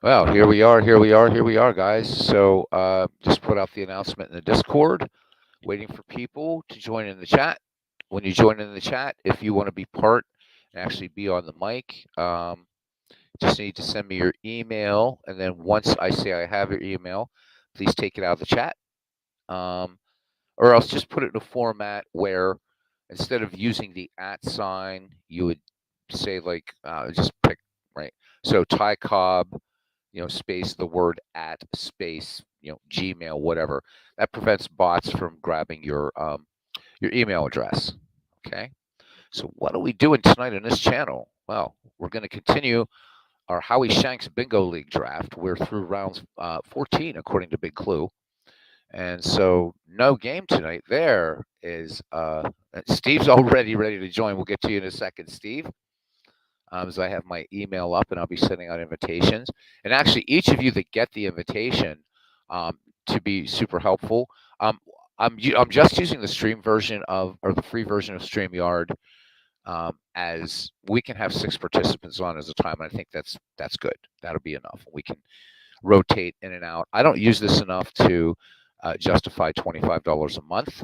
Well, here we are, guys. So just put out the announcement in the Discord, waiting for people to join in the chat. When you join in the chat, if you want to be part and actually be on the mic, just need to send me your email. And then once I say I have your email, please take it out of the chat. Um, or else just put it in a format where instead of using the at sign, you would say like just pick right. So Ty Cobb, space the word at space, Gmail, whatever. That prevents bots from grabbing your email address. Okay. So what are we doing tonight on this channel? Well, we're going to continue our Howie Shanks Bingo League draft. We're through rounds 14 according to Big Clue. And so no game tonight. There is Steve's already ready to join. We'll get to you in a second, Steve. As I have my email up and I'll be sending out invitations. And actually, each of you that get the invitation to be super helpful, um, I'm just using the stream version of or the free version of StreamYard, as we can have 6 participants on at a time. And I think that's good. That'll be enough. We can rotate in and out. I don't use this enough to justify $25 a month.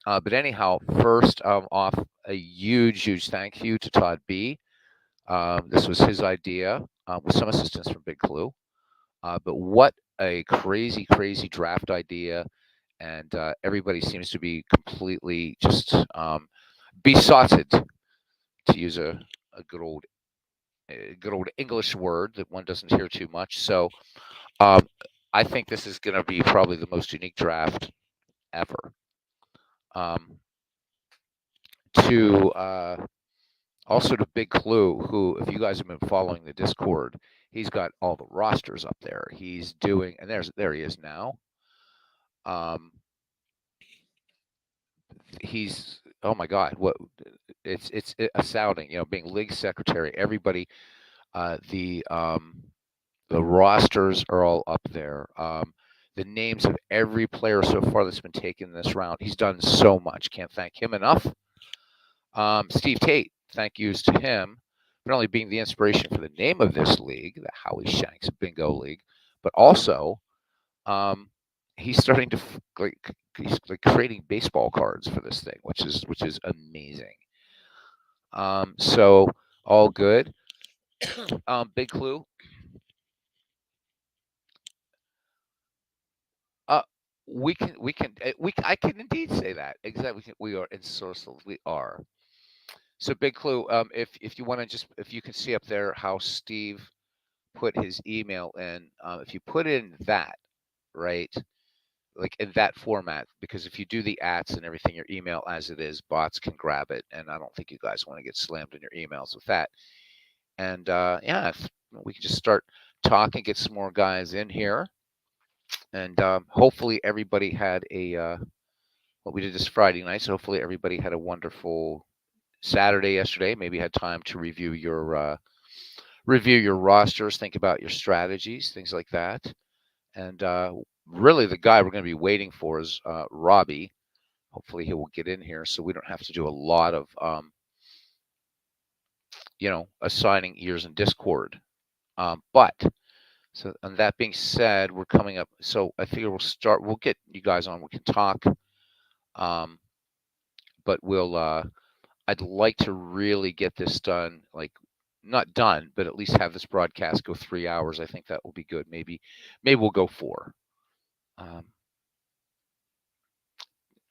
But anyhow, first off, a huge thank you to Todd B. This was his idea with some assistance from Big Clue. But what a crazy draft idea. And everybody seems to be completely just besotted, to use a good old English word that one doesn't hear too much. So um, I think this is going to be probably the most unique draft ever. Um, to Also to Big Clue, who, if you guys have been following the Discord, he's got all the rosters up there. He's doing, and there he is now. Um, he's oh my God, what it's astounding. Being league secretary, everybody, the rosters are all up there. The names of every player so far that's been taken in this round. He's done so much. Can't thank him enough. Steve Tate, thank yous to him for not only being the inspiration for the name of this league, the Howie Shanks Bingo League, but also um, he's starting to he's like creating baseball cards for this thing, which is amazing. So all good. Big Clue. Uh, I can indeed say that exactly. We are in sources. We are. So Big Clue. If you want to just if you can see up there how Steve put his email in, if you put in that, right, like in that format, because if you do the ats and everything, your email as it is, bots can grab it, and I don't think you guys want to get slammed in your emails with that. And yeah, if we can just start talking, get some more guys in here, and hopefully everybody had what we did this Friday night. So hopefully everybody had a wonderful Saturday yesterday. Maybe had time to review your rosters, think about your strategies, things like that. And really, the guy we're going to be waiting for is Robbie. Hopefully, he will get in here so we don't have to do a lot of, assigning ears in Discord. But so, and that being said, we're coming up. So I figure we'll get you guys on. We can talk. Um, but I'd like to really get this done, like not done, but at least have this broadcast go 3 hours. I think that will be good. Maybe we'll go 4. Um,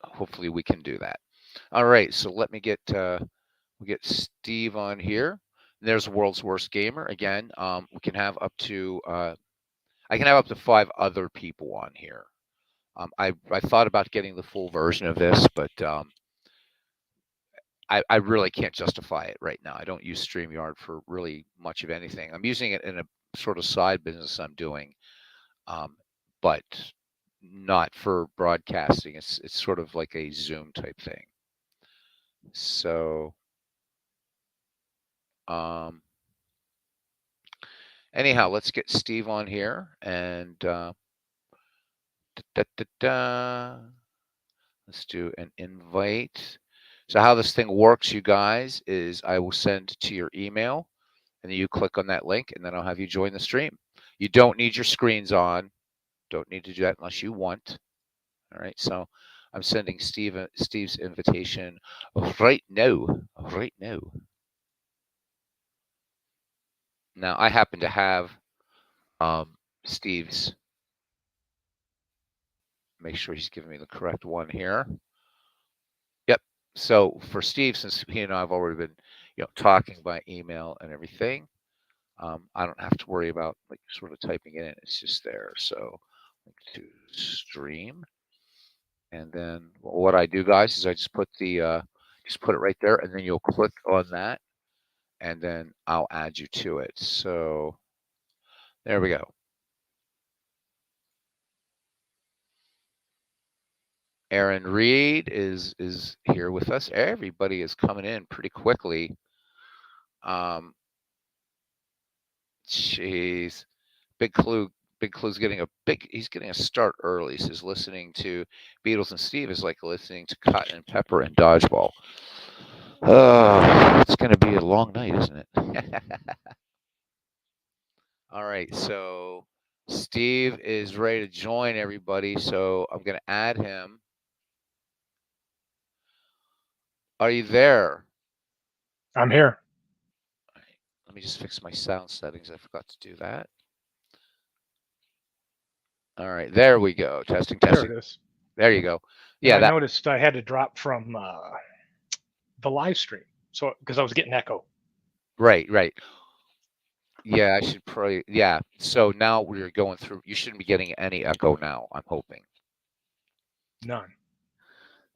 Hopefully we can do that. All right, so let me get Steve on here. There's World's Worst Gamer again. We can have up to I can have up to 5 other people on here. I thought about getting the full version of this, but I really can't justify it right now. I don't use StreamYard for really much of anything. I'm using it in a sort of side business I'm doing, um, but not for broadcasting. It's sort of like a Zoom type thing. So um, anyhow, let's get Steve on here and da, da, da. Let's do an invite. So how this thing works, you guys, is I will send to your email, and then you click on that link, and then I'll have you join the stream. You don't need your screens on. Don't need to do that unless you want. All right. So I'm sending Steve's invitation right now. Right now. Now I happen to have Steve's. Make sure he's giving me the correct one here. Yep. So for Steve, since he and I have already been, talking by email and everything, I don't have to worry about like sort of typing it in. It's just there. So link to stream, and then what I do, guys, is I just put it right there, and then you'll click on that, and then I'll add you to it. So there we go. Aaron Reed is here with us. Everybody is coming in pretty quickly. Jeez, Big Clue. Big Clue's getting he's getting a start early. He says listening to Beatles and Steve is like listening to Cotton and Pepper and Dodgeball. It's going to be a long night, isn't it? All right, so Steve is ready to join everybody, so I'm going to add him. Are you there? I'm here. All right, let me just fix my sound settings. I forgot to do that. All right, there we go. Testing, There testing. it is. There you go. And Yeah, I that. noticed I had to drop from the live stream, so because I was getting echo. Right, right. Yeah, I should probably. Yeah. So now we're going through. You shouldn't be getting any echo now. I'm hoping. None.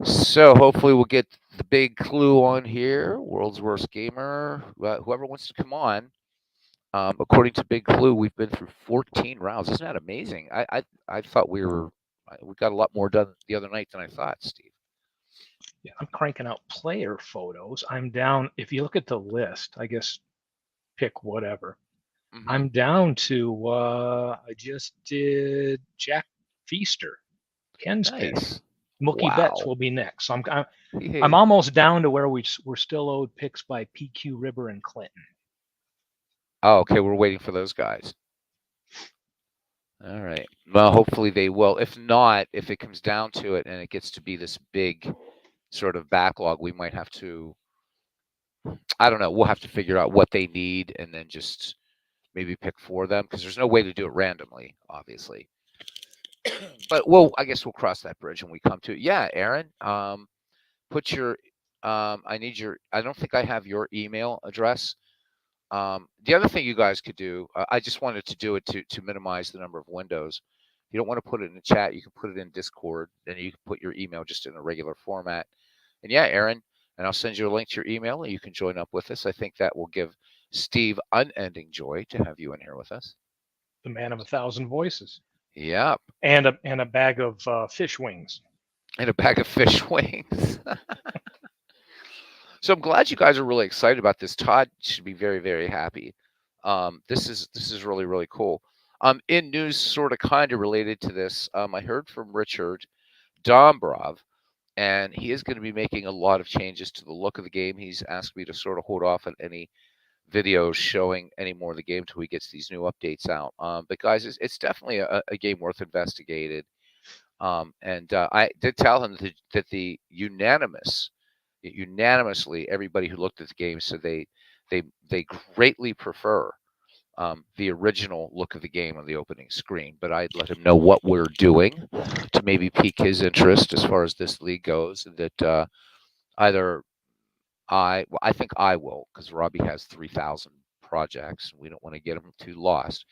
So hopefully we'll get the Big Clue on here. World's Worst Gamer. Whoever wants to come on. According to Big Clue, we've been through 14 rounds. Isn't that amazing? I thought we got a lot more done the other night than I thought, Steve. Yeah, I'm cranking out player photos. I'm down. If you look at the list, I guess pick whatever. Mm-hmm. I'm down to. I just did Jack Feaster, Ken's pick. Nice. Mookie Betts Wow. will be next. So I'm Hey. almost down to where we're still owed picks by PQ, Ribber, and Clinton. Oh, okay. We're waiting for those guys. All right. Well, hopefully they will. If not, if it comes down to it and it gets to be this big sort of backlog, we might have to. I don't know. We'll have to figure out what they need and then just maybe pick for them because there's no way to do it randomly, obviously. But I guess we'll cross that bridge when we come to it. Yeah, Aaron. Put your. I need your. I don't think I have your email address. The other thing you guys could do, I just wanted to do it to minimize the number of windows. If you don't want to put it in the chat, you can put it in Discord. Then you can put your email just in a regular format. And yeah, Aaron, and I'll send you a link to your email, and you can join up with us. I think that will give Steve unending joy to have you in here with us. The man of 1,000 voices. Yep. And a bag of fish wings. And a bag of fish wings. So I'm glad you guys are really excited about this. Todd should be very, very happy. This is really, really cool. In news sort of kind of related to this, I heard from Richard Dombrov, and he is going to be making a lot of changes to the look of the game. He's asked me to sort of hold off on any videos showing any more of the game until he gets these new updates out. But guys, it's definitely a game worth investigated. And I did tell him that the unanimously everybody who looked at the game said they greatly prefer the original look of the game on the opening screen. But I'd let him know what we're doing to maybe pique his interest as far as this league goes. And that either I think I will, because Robbie has 3,000 projects, and we don't want to get him too lost.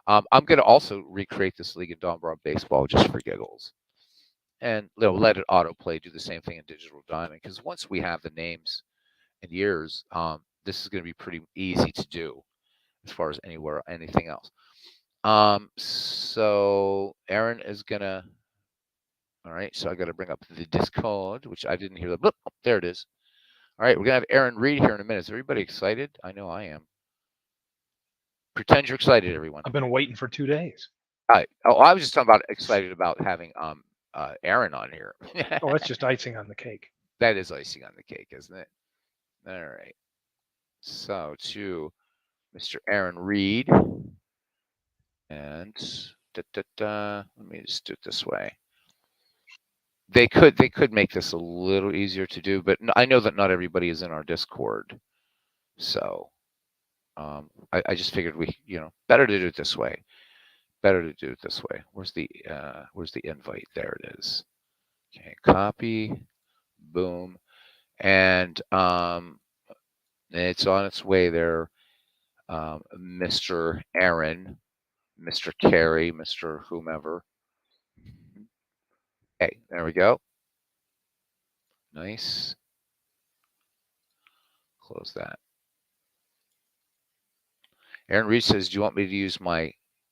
I'm going to also recreate this league in Don Brown Baseball just for giggles, and let it autoplay, do the same thing in Digital Diamond. Because once we have the names and years, this is going to be pretty easy to do as far as anything else. So Aaron is gonna. All right, so I got to bring up the Discord, which I didn't hear the. Oh, there it is. All right, we're gonna have Aaron Reed here in a minute. Is everybody excited? I know I am. Pretend you're excited, everyone. I've been waiting for 2 days. I was just talking about excited about having Aaron on here. Oh, that's just icing on the cake. That is icing on the cake, isn't it? All right. So to Mr. Aaron Reed, And let me just do it this way. They could make this a little easier to do, but I know that not everybody is in our Discord, so I just figured better to do it this way. Better to do it this way. Where's the invite? There it is. Okay, copy, boom, and it's on its way there. Mr. Aaron, Mr. Carey, Mr. whomever. Hey, there we go. Nice. Close that. Aaron Reed says, "Do you want me to use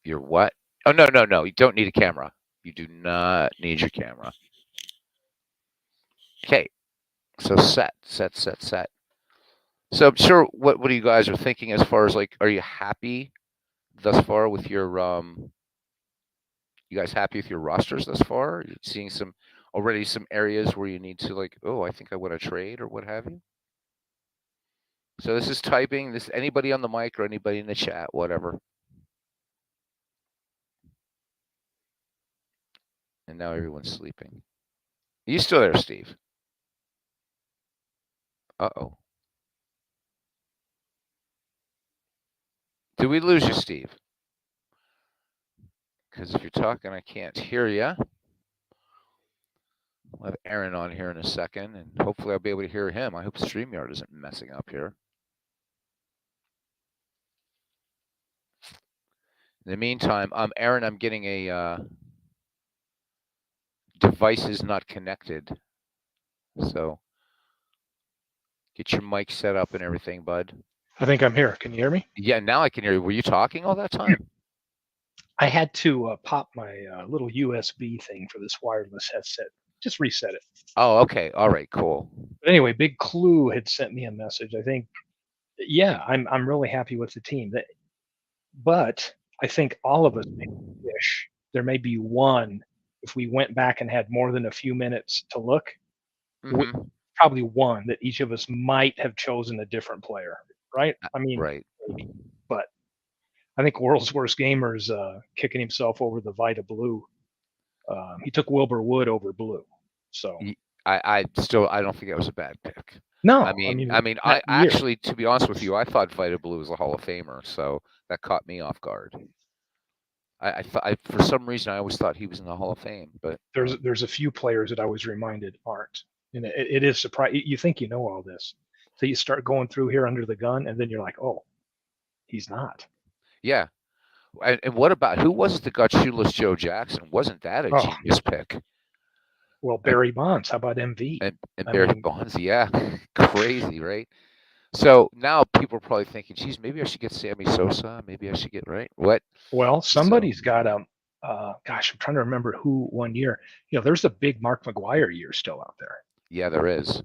your what?" Oh, no, no, no. You don't need a camera. You do not need your camera. Okay. So set. So I'm sure what you guys are thinking as far as like, are you happy thus far with your you guys happy with your rosters thus far? Are you seeing already some areas where you need to like, oh, I think I want to trade or what have you? So this is typing. This anybody on the mic or anybody in the chat, whatever. And now everyone's sleeping. Are you still there, Steve? Uh-oh. Did we lose you, Steve? Because if you're talking, I can't hear you. We'll have Aaron on here in a second, and hopefully I'll be able to hear him. I hope StreamYard isn't messing up here. In the meantime, Aaron, I'm getting a device is not connected. So get your mic set up and everything, bud. I think I'm here. Can you hear me? Yeah, now I can hear you. Were you talking all that time? I had to pop my little USB thing for this wireless headset. Just reset it. Oh, okay. All right, cool. But anyway, Big Clue had sent me a message. I think, yeah, I'm really happy with the team. But I think all of us wish there may be one. If we went back and had more than a few minutes to look, probably one that each of us might have chosen a different player, right? I mean, right. Maybe. But I think World's Worst Gamer's kicking himself over the Vita Blue. He took Wilbur Wood over Blue. So I don't think that was a bad pick. No, I mean, I actually, to be honest with you, I thought Vita Blue was a Hall of Famer, so that caught me off guard. I for some reason I always thought he was in the Hall of Fame, but there's a few players that I was reminded aren't, and it is surprising. You think you know all this, so you start going through here under the gun, and then you're like, oh, he's not. Yeah, and what about who was it that got shoeless Joe Jackson? Wasn't that a genius pick? Well, Barry Bonds. How about MV? And Barry Bonds, yeah, crazy, right? So now people are probably thinking, geez, maybe I should get Sammy Sosa. Maybe I should get what? Well, somebody's got gosh, I'm trying to remember who one year. There's a big Mark McGwire year still out there. Yeah, there is.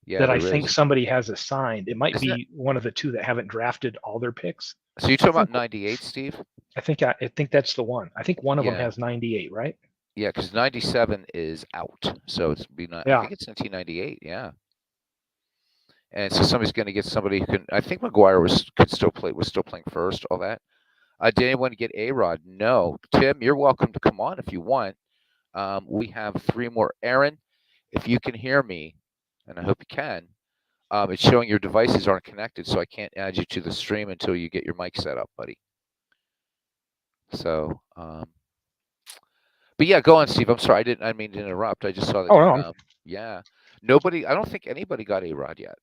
Yeah, that I think somebody has assigned. It might be one of the two that haven't drafted all their picks. So you're talking about 98, Steve? I think that's the one. I think one of them has 98, right? Yeah, because 97 is out, so it's I think it's 1998. Yeah. And so somebody's going to get somebody who can. I think McGuire was still playing first. All that. Did anyone get A-Rod? No. Tim, you're welcome to come on if you want. We have 3 more. Aaron, if you can hear me, and I hope you can, it's showing your devices aren't connected, so I can't add you to the stream until you get your mic set up, buddy. So, but yeah, go on, Steve. I'm sorry, I didn't mean to interrupt. I just saw that. Oh no. Yeah, nobody. I don't think anybody got A-Rod yet.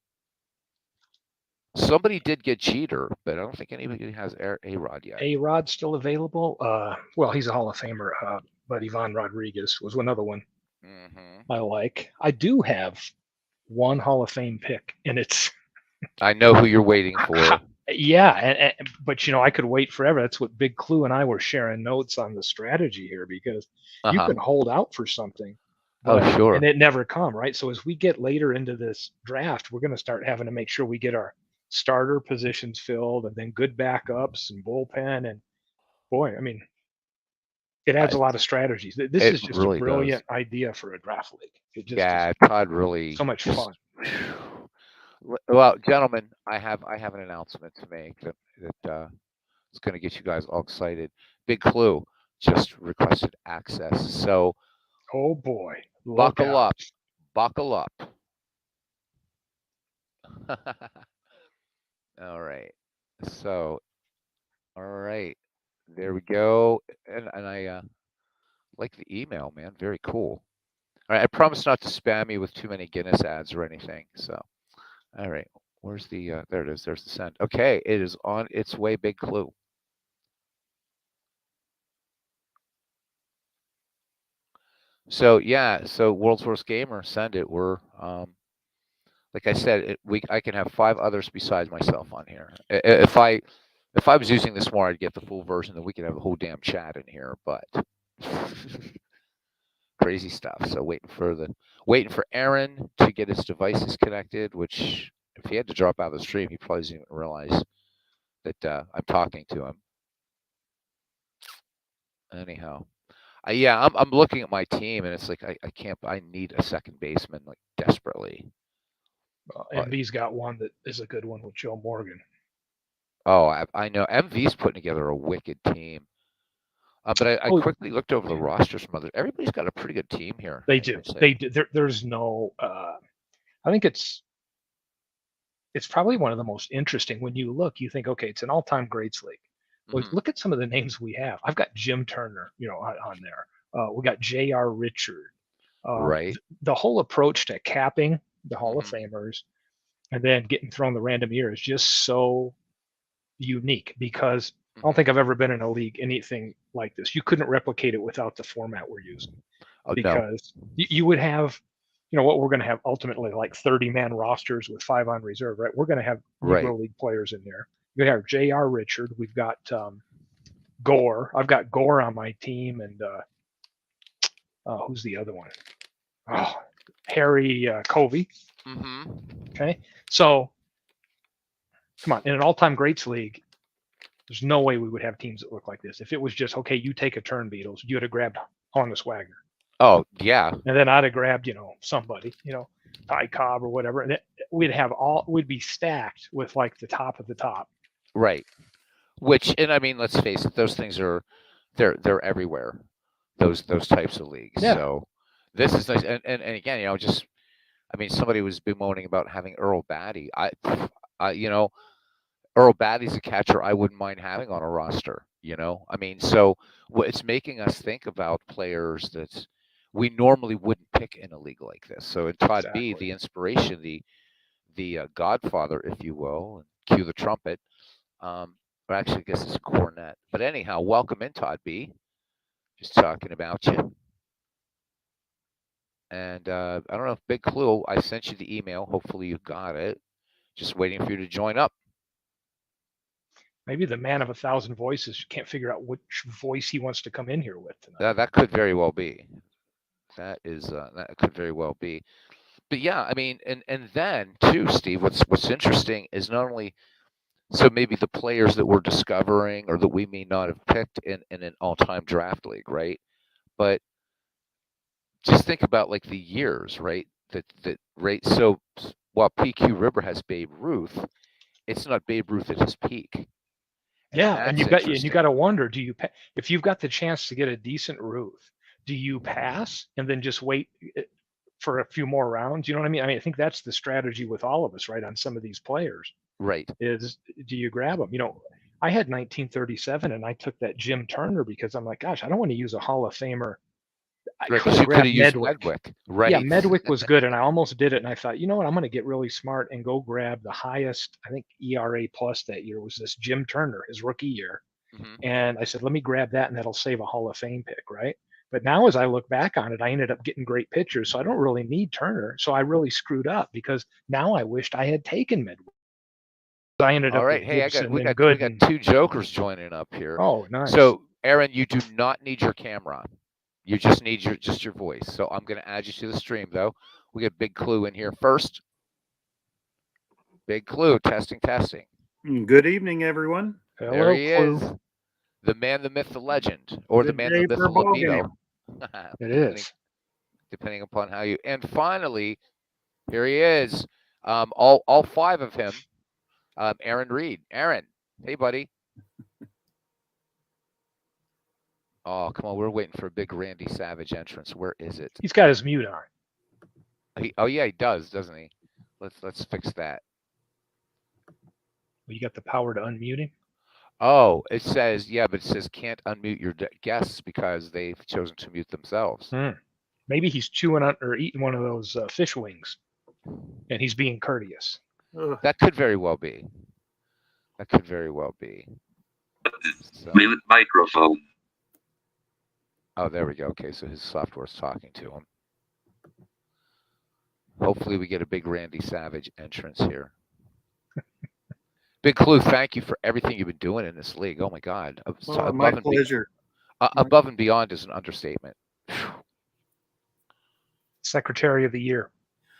Somebody did get Jeter, but I don't think anybody has A-Rod yet. A-Rod still available? Well, he's a Hall of Famer, but Ivan Rodriguez was another one I like. I do have one Hall of Fame pick, and it's. I know who you're waiting for. Yeah, but I could wait forever. That's what Big Clue and I were sharing notes on the strategy here, because you can hold out for something. But, sure. And it never come, right? So as we get later into this draft, we're going to start having to make sure we get our starter positions filled, and then good backups and bullpen. And boy, I mean, it adds a lot of strategies. This is just really a brilliant idea for a draft league. It just Todd really so much fun. Well, gentlemen, I have an announcement to make that It's going to get you guys all excited. Big clue, just requested access. So Oh boy, look buckle out. up, buckle up. All right. So, all right. There we go. And I like the email, man. Very cool. All right. I promise not to spam you with too many Guinness ads or anything. So, all right. Where's the, there it is. There's the send. Okay. It is on its way. Big clue. So, yeah. So, World's Worst Gamer, send it. We're, like I said, I can have 5 others besides myself on here. If I was using this more, I'd get the full version. Then we could have a whole damn chat in here. But crazy stuff. So waiting for Aaron to get his devices connected. Which if he had to drop out of the stream, he probably doesn't even realize that I'm talking to him. Anyhow, yeah, I'm looking at my team and it's like I can't. I need a second baseman like desperately. MV's got one that is a good one with Joe Morgan. Oh, I know MV's putting together a wicked team. But I Oh, quickly looked over the rosters from others. Everybody's got a pretty good team here. they I'd do. say. They do. There's no. I think it's probably one of the most interesting. When you look, you think, okay, it's an all-time greats league. Well, Hmm. look at some of the names we have. I've got Jim Turner, on there. We got J.R. Richard. Right. The whole approach to capping the Hall of Hmm. Famers and then getting thrown the random year is just so unique because I don't Hmm. think I've ever been in a league anything like this. You couldn't replicate it without the format we're using Oh no. because you would have, what we're going to have ultimately like 30-man rosters with 5 on reserve, right? We're going to have Right. Negro League players in there. We have J.R. Richard. We've got Gore. I've got Gore on my team, and who's the other one? Oh, Harry Covey. Hmm. Okay, so come on, in an all-time greats league, there's no way we would have teams that look like this. If it was just okay, you take a turn, Beatles, you'd have grabbed Honus Wagner, Oh yeah. and then I'd have grabbed somebody, Ty Cobb or whatever, and we'd be stacked with like the top of the top. Right. Which, and I mean, let's face it, those things are they're everywhere. Those types of leagues. Yeah, So this is nice. And again, just I mean, somebody was bemoaning about having Earl Batty. I Earl Batty's a catcher I wouldn't mind having on a roster. I mean, so it's making us think about players that we normally wouldn't pick in a league like this. So in Todd B, exactly. the inspiration, the godfather, if you will, and cue the trumpet. Or actually, I guess it's a cornet. But anyhow, welcome in, Todd B. Just talking about you. And I don't know if Big Clue, I sent you the email. Hopefully you got it. Just waiting for you to join up. Maybe the man of 1,000 voices can't figure out which voice he wants to come in here with tonight. That could very well be. That could very well be. But yeah, I mean, and then too, Steve. What's interesting is not only so maybe the players that we're discovering or that we may not have picked in an all-time draft league, right? But just think about like the years, right? That right. So while PQ River has Babe Ruth, it's not Babe Ruth at his peak, and Yeah, and that's you got interesting. to wonder, if you've got the chance to get a decent Ruth, do you pass and then just wait for a few more rounds? You know what I mean? I think that's the strategy with all of us, right? On some of these players, Right. is do you grab them? I had 1937 and I took that Jim Turner because I'm like, gosh, I don't want to use a Hall of Famer. I Right. could Because have you could have grabbed used Medwick. Medwick. Yeah, Right. Medwick was good, and I almost did it. And I thought, you know what, I'm going to get really smart and go grab the highest, I think, ERA plus that year was this Jim Turner, his rookie year. Hmm. And I said, let me grab that, and that'll save a Hall of Fame pick, right? But now, as I look back on it, I ended up getting great pitchers, so I don't really need Turner. So I really screwed up because now I wished I had taken Medwick. I ended All up right. with Hey, Gibson we and got Gooden. two jokers joining up here. Oh, nice. So Aaron, you do not need your camera. You just need your voice. So I'm going to add you to the stream though. We got Big Clue in here first. Big Clue, testing, testing. Good evening, everyone. There Hello, he is. Clue. The man, the myth, the legend, or the Good man, the day myth, for the a ball libido, game. It depending is. depending upon how you. And finally, here he is. All 5 of him. Aaron Reed. Aaron, hey buddy. Oh, come on. We're waiting for a big Randy Savage entrance. Where is it? He's got his mute on. Oh yeah, he does, doesn't he? Let's fix that. Well, you got the power to unmute him. Oh, it says but it says can't unmute your guests because they've chosen to mute themselves. Maybe he's chewing on or eating one of those fish wings, and he's being courteous. That could very well be. That could very well be. So, Mute microphone. oh, there we go. Okay, so his software's talking to him. Hopefully we get a big Randy Savage entrance here. Big Clue, thank you for everything you've been doing in this league. Oh my God. My pleasure. Above and beyond is an understatement. Secretary of the Year.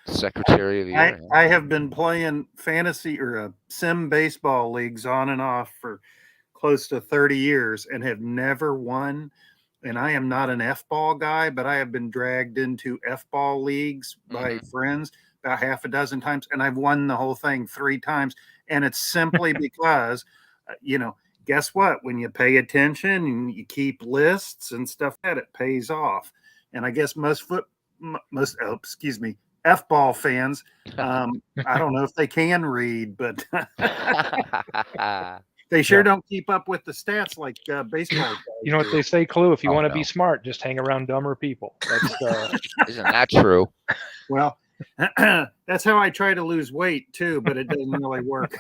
Secretary of the Year. I have been playing fantasy or sim baseball leagues on and off for close to 30 years and have never won. And I am not an F-ball guy, but I have been dragged into F-ball leagues by friends about half a dozen times, and I've won the whole thing 3 times. And it's simply because, guess what? When you pay attention and you keep lists and stuff, that it pays off. And I guess most F-ball fans, I don't know if they can read, but they sure don't keep up with the stats like baseball. You know what they say, Clue? If you want to be smart, just hang around dumber people. That's Isn't that true? Well, that's how I try to lose weight too, but it doesn't really work.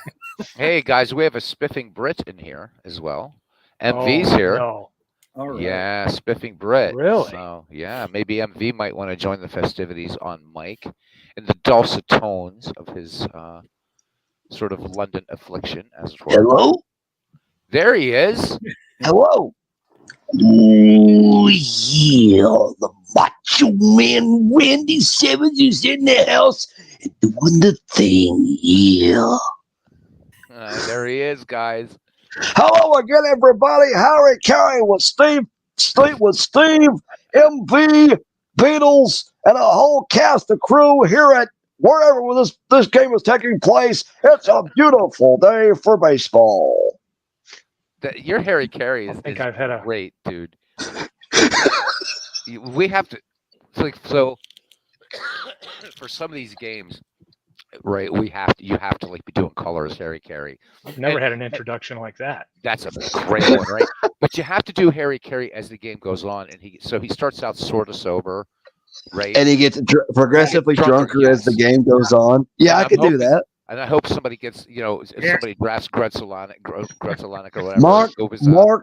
Hey guys, we have a spiffing Brit in here as well. MV's here. No. All right. Yeah, spiffing Brit. Really? So yeah, maybe MV might want to join the festivities on mic in the dulcet tones of his sort of London affliction, as it were. Hello? There he is. Hello? Oh, yeah. The Macho Man Randy Savage is in the house and doing the thing. Yeah. There he is, guys. Hello again, everybody. Harry Carey with Steve, MV, Beatles, and a whole cast of crew here at wherever this game is taking place. It's a beautiful day for baseball. Your Harry Carey is great, dude. We have to, so for some of these games, right? You have to like be doing colors, Harry Carey. I've never had an introduction like that. That's a great one, right? But you have to do Harry Carey as the game goes on, and he starts out sort of sober, right? And he gets progressively drunker as the game goes on. Yeah, I can do that. And I hope somebody gets, if somebody drafts Grutzelanek or whatever. Mark Grutzelanek.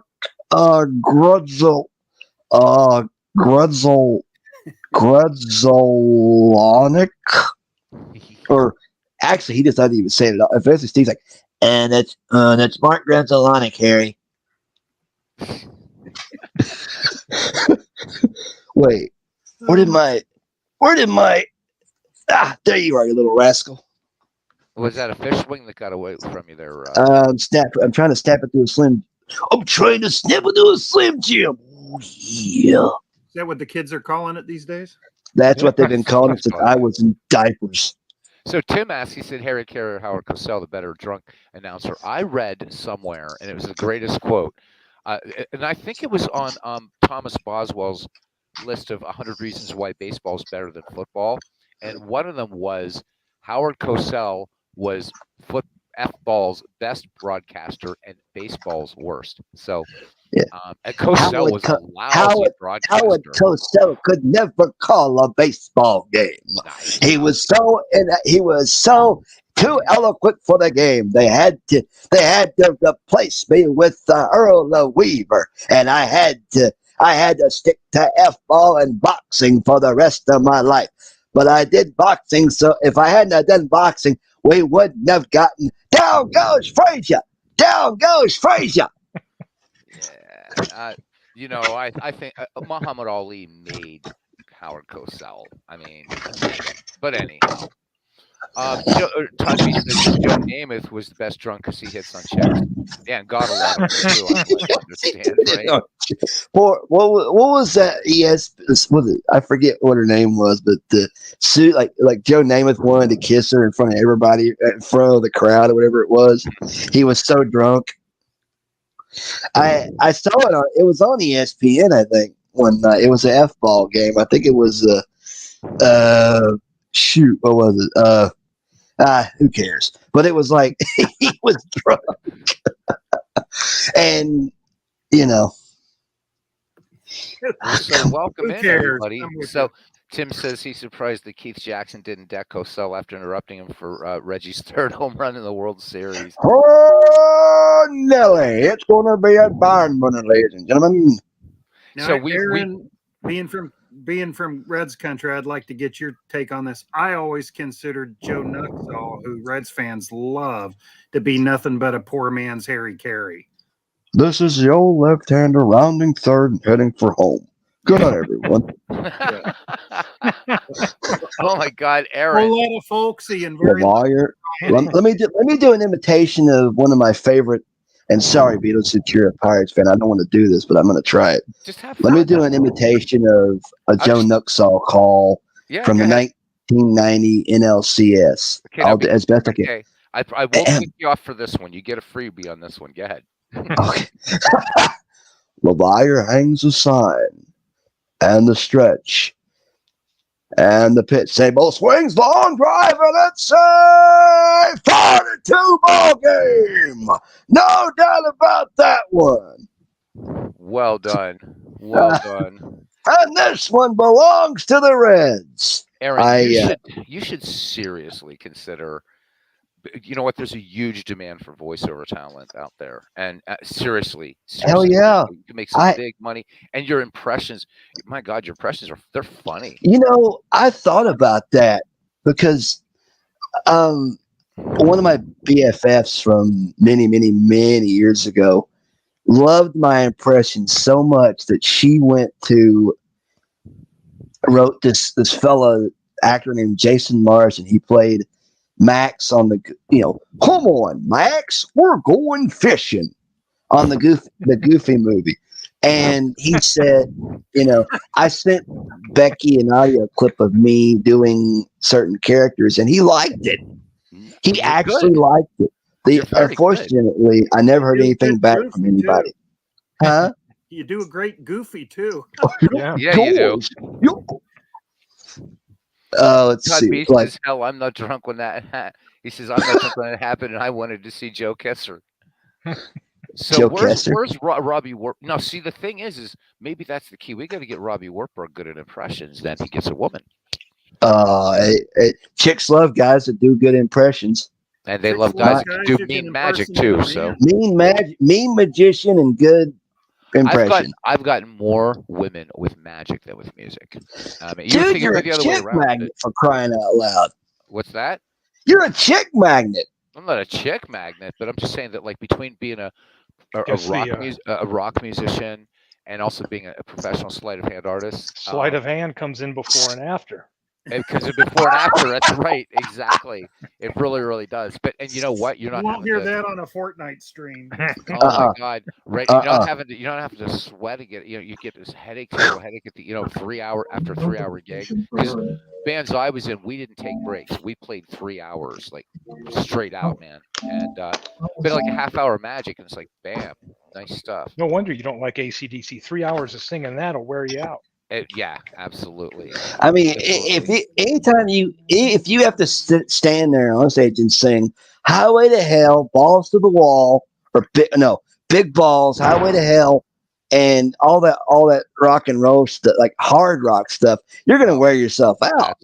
Or actually, he just doesn't even say it. Eventually, Steve's like, and that's Mark Grutzelanek, Harry. Wait, where did my? There you are, you little rascal. Was that a fish wing that got away from you there? I'm trying to snap it to a slim. I'm trying to snap it to a Slim Jim. Oh, yeah. Is that what the kids are calling it these days? That's what they've been calling it since I was in diapers. So Tim asked, he said, Harry Carey or Howard Cosell, the better drunk announcer. I read somewhere, and it was the greatest quote. And I think it was on Thomas Boswell's list of 100 reasons why baseball is better than football. And one of them was Howard Cosell was F-ball's best broadcaster and baseball's worst. So, yeah. And Cosell was a lousy broadcaster. Howard Cosell could never call a baseball game. Nice. He was so too eloquent for the game. They had to replace me with Earl Weaver, and I had to stick to F-ball and boxing for the rest of my life. But I did boxing, so if I hadn't done boxing, we wouldn't have gotten down goes Frazier. Down goes Frazier. Yeah, I think Muhammad Ali made Howard Cosell. I mean, but anyhow, Joe Namath was the best drunk because he hits on checks. Yeah, and got a lot of it too. I understand, right? What was that? Yes, I forget what her name was, but the suit like Joe Namath wanted to kiss her in front of everybody, in front of the crowd or whatever it was. He was so drunk. I saw it on. It was on ESPN, I think. One night, it was an F-ball game. I think it was shoot, what was it? Who cares? But it was like he was drunk, and you know, So welcome Who in, cares? everybody. I'm with So you. Tim says he's surprised that Keith Jackson didn't deck Cosell after interrupting him for Reggie's third home run in the World Series. oh Nelly, it's going to be a barn burner, ladies and gentlemen. Now, So we Aaron, being from Reds country, I'd like to get your take on this. I always considered Joe Nuxall, who Reds fans love, to be nothing but a poor man's Harry Carey. This is the old left-hander rounding third and heading for home. Good night, everyone. Oh my God, A Aaron! lot of folksy and very. Lamar, let me do an imitation of one of my favorite. And sorry, Beatles, if you're a Pirates fan, I don't want to do this, but I'm going to try it. Just have Let me fun. do an imitation of a Joe Nuxall call Yeah, from go the ahead. 1990 NLCS. Okay, now I'll do as best I can. Okay, I will kick you off for this one. You get a freebie on this one. Go ahead. Okay. LeVire hangs a sign, and the stretch, and the pitch. Sable swings, long drive, and it's a 4-2 ball game. No doubt about that one. Well done. Well done. And this one belongs to the Reds. Aaron, you should seriously consider. You know what? There's a huge demand for voiceover talent out there, and seriously, Hell yeah. you can make some big money. And your impressions, my God, your impressions they're funny. You know, I thought about that because one of my BFFs from many, many, many years ago loved my impression so much that she wrote this fella actor named Jason Mars, and he played Max on come on, Max, we're going fishing on the Goofy movie. And he said, I sent Becky and Alia a clip of me doing certain characters, and he liked it. He actually liked it. Unfortunately, I never heard anything back from anybody. Too. Huh? You do a great Goofy too. Yeah, you do. Let's Todd see. Beast says, hell, I'm not drunk when that. He says, I'm not drunk when that happened, and I wanted to see Joe Kessler. So where's Robbie Warp? No, see, the thing is maybe that's the key. We got to get Robbie Wartburg good at impressions. Then he gets a woman. Chicks love guys that do good impressions, and they love guys that do mean magic too. So mean magician, and good impression. I've gotten more women with magic than with music. Dude, you're a chick magnet for crying out loud. What's that? You're a chick magnet. I'm not a chick magnet, but I'm just saying that, like, between being a rock musician and also being a professional sleight of hand artist, sleight of hand comes in before and after. It comes in before and after. That's right, exactly. It really, really does. But you know what? You're not. You won't hear that on a Fortnite stream. Oh my God! Right? You're not having to sweat and get. You get this headache, terrible headache at the 3 hour after 3 hour gig. Because bands I was in, we didn't take breaks. We played 3 hours like straight out, man. And been like a half hour magic, and it's like, bam, nice stuff. No wonder you don't like AC/DC. 3 hours of singing that'll wear you out. Yeah, absolutely. I mean, if you have to stand there on stage and sing "Highway to Hell," "Balls to the Wall," or "Big Balls," "Highway to Hell," and all that rock and roll stuff, like hard rock stuff, you're gonna wear yourself out.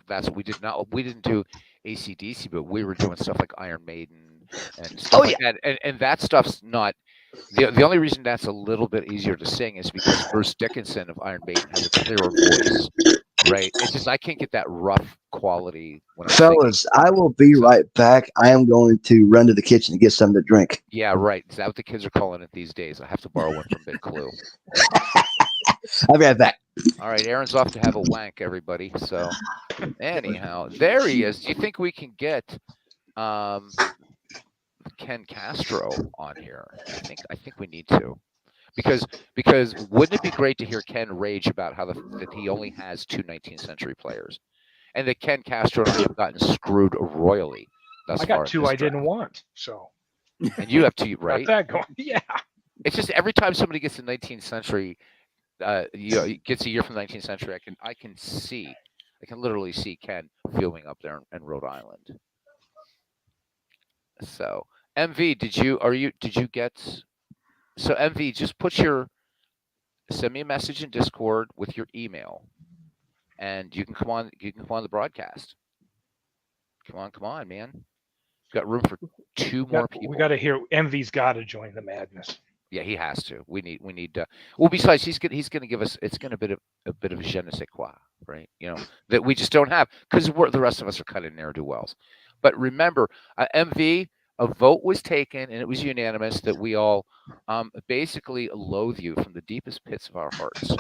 That's we didn't do AC/DC, but we were doing stuff like Iron Maiden and stuff like that. And that stuff's not. The only reason that's a little bit easier to sing is because Bruce Dickinson of Iron Maiden has a clearer voice, right? It's just I can't get that rough quality when I'm Fellas, I will be right back. I am going to run to the kitchen to get something to drink. Yeah, right. Is that what the kids are calling it these days? I have to borrow one from Big Clue. I'll be right back. All right, Aaron's off to have a wank, everybody. So anyhow, there he is. Do you think we can get Ken Castro on here? I think we need to, because wouldn't it be great to hear Ken rage about how that he only has two 19th century players, and that Ken Castro and I have gotten screwed royally. I got two I didn't want, so. And you have two, right? Got that going. Yeah. It's just every time somebody gets a 19th century, gets a year from the 19th century, I can literally see Ken filming up there in Rhode Island. So MV, did you get? So MV, just send me a message in Discord with your email, and you can come on. You can come on the broadcast. Come on, man. Got room for two more people. We got to hear. MV's got to join the madness. Yeah, he has to. We need. Well, besides, he's gonna give us. It's gonna be a bit of je ne sais quoi, right? That we just don't have because the rest of us are kind of ne'er do wells. But remember, MV, a vote was taken and it was unanimous that we all basically loathe you from the deepest pits of our hearts.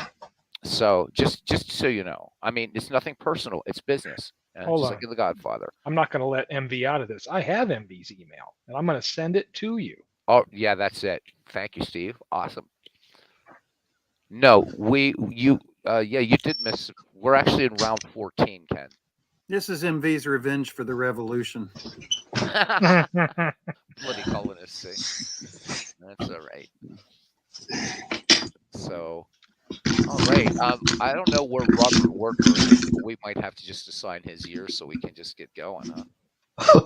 So just so you know, I mean, it's nothing personal. It's business. Hold just on. like in The Godfather. I'm not going to let MV out of this. I have MV's email, and I'm going to send it to you. Oh yeah, that's it. Thank you, Steve. Awesome. No, you did miss. We're actually in round 14, Ken. This is MV's revenge for the revolution. Bloody colonists, see. That's all right. So, all right. I don't know where Robert Worker is, but we might have to just assign his years so we can just get going, huh?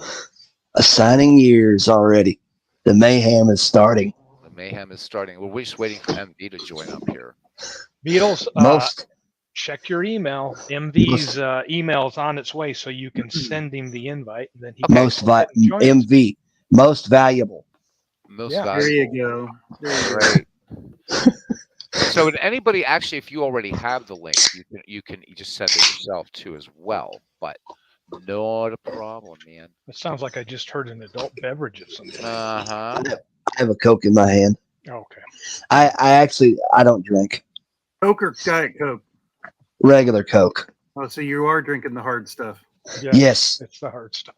Assigning years already. The mayhem is starting. The mayhem is starting. We're just waiting for MV to join up here. Beatles, Most check your email. MV's email is on its way, so you can send him the invite. And then he MV, most valuable. Most Yeah. valuable. There you go. There you go. Right. So, anybody actually, if you already have the link, you can just send it yourself too as well. But not a problem, man. It sounds like I just heard an adult beverage of some kind. Uh-huh. I have a Coke in my hand. Okay. I don't drink. Coke or Diet Coke? Regular Coke. Oh, so you are drinking the hard stuff. Yeah, Yes. it's the hard stuff.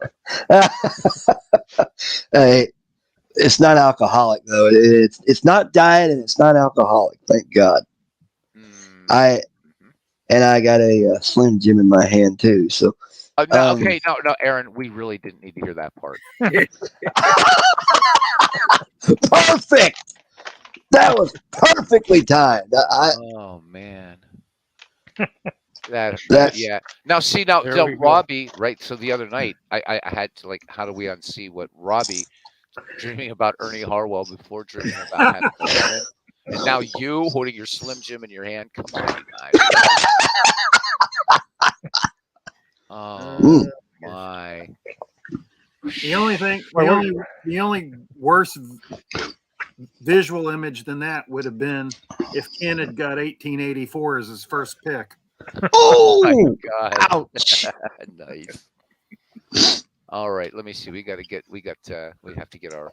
Hey, it's not alcoholic though. It's not diet and it's not alcoholic. Thank God. I got a Slim Jim in my hand too. So. No, okay, no, Aaron, we really didn't need to hear that part. Perfect. That was perfectly timed. Oh man. That's Yeah. Now see now There we go. Robbie, right? So the other night I had to how do we unsee what Robbie dreaming about Ernie Harwell before dreaming about having a woman. And now you holding your Slim Jim in your hand. Come on, you guys. Oh my. The only worse visual image than that would have been if Ken had got 1884 as his first pick. Oh my God. Ouch. Nice. All right, let me see. We have to get our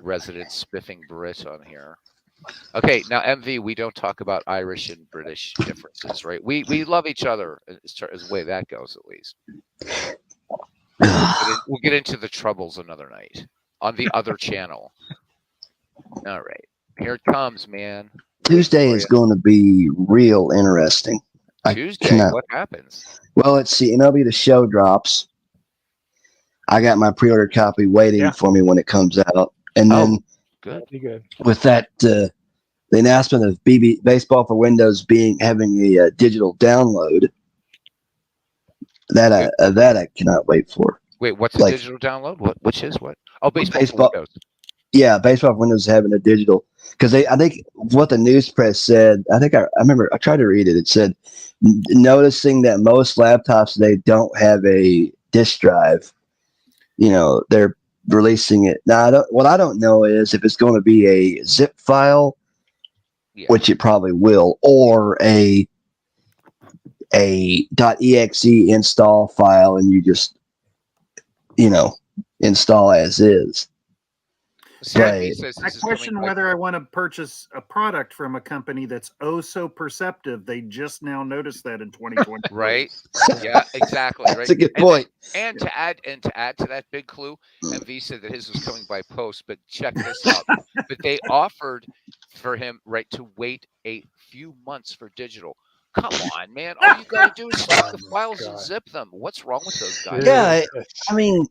resident spiffing Brit on here. Okay, now MV, we don't talk about Irish and British differences, right? We love each other as the way that goes, at least. We'll get into the troubles another night on the other channel. All right, here it comes, man. Tuesday is going to be real interesting. Tuesday, what happens? Well, let's see. MLB The Show drops. I got my pre-order copy waiting for me when it comes out, and then. Good. Good. With that, the announcement of Baseball for Windows having a digital download, that I cannot wait for. Wait, what's a digital download? Which is what? Oh, Baseball for Windows. Yeah, Baseball for Windows is having a digital because I think what the news press said. I remember I tried to read it. It said noticing that most laptops today don't have a disk drive. They're releasing it now. What I don't know is if it's going to be a zip file, which it probably will, or a .exe install file, and you just install as is. I question whether I want to purchase a product from a company that's oh so perceptive. They just now noticed that in 2020. Right? Yeah, exactly. That's a good point. And to add to that big clue, MV said that his was coming by post, but check this out. But they offered for him to wait a few months for digital. Come on, man! All you gotta do is select the files and zip them. What's wrong with those guys? Yeah, I mean,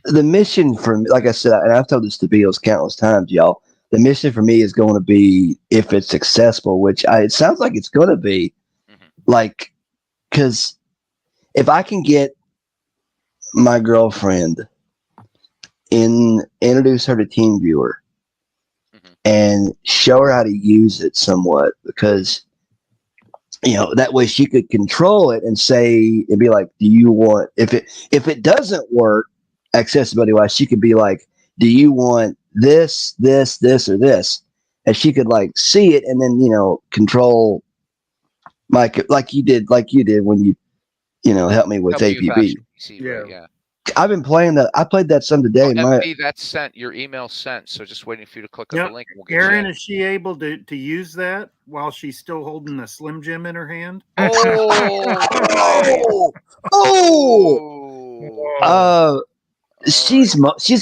the mission for me, like I said, and I've told this to Beals countless times, y'all. The mission for me is going to be, if it's successful, it sounds like it's going to be, like, because if I can get my girlfriend introduce her to TeamViewer and show her how to use it somewhat, because that way she could control it and say, and be like, do you want, if it doesn't work accessibility wise, she could be like, do you want this, or this? And she could like see it and then, control like you did when you helped me with APB. Yeah. I've been playing that. I played that some today. MV, that's sent. Your email sent. So just waiting for you to click on the link. And we'll Aaron, is she able to use that while she's still holding the Slim Jim in her hand? She's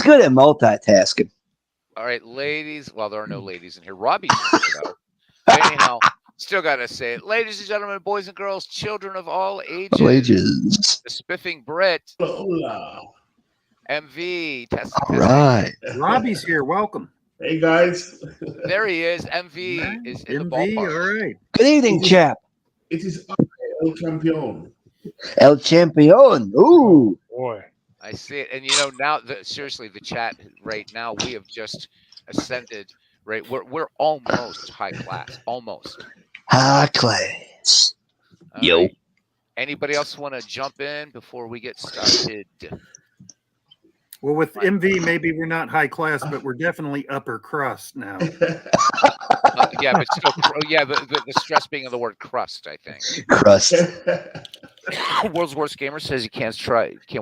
good at multitasking. All right, ladies. Well, there are no ladies in here. Robbie's in here, though. Anyhow, still got to say it. Ladies and gentlemen, boys and girls, children of all ages. The Spiffing Brit. Hola. MV. All right. Robbie's here. Welcome. Hey, guys. There he is. MV is in the ballpark. All right. Good evening, chap. It is El Campeón. El Campeón. Ooh. Boy. I see it. And, now, seriously, the chat right now, we have just ascended, right? We're almost high class. Almost. High class. Yo. Right. Anybody else want to jump in before we get started? Well, with MV, maybe we're not high class, but we're definitely upper crust now. Yeah, but still, the stress being on the word crust, I think. Crust. World's Worst Gamer says he can't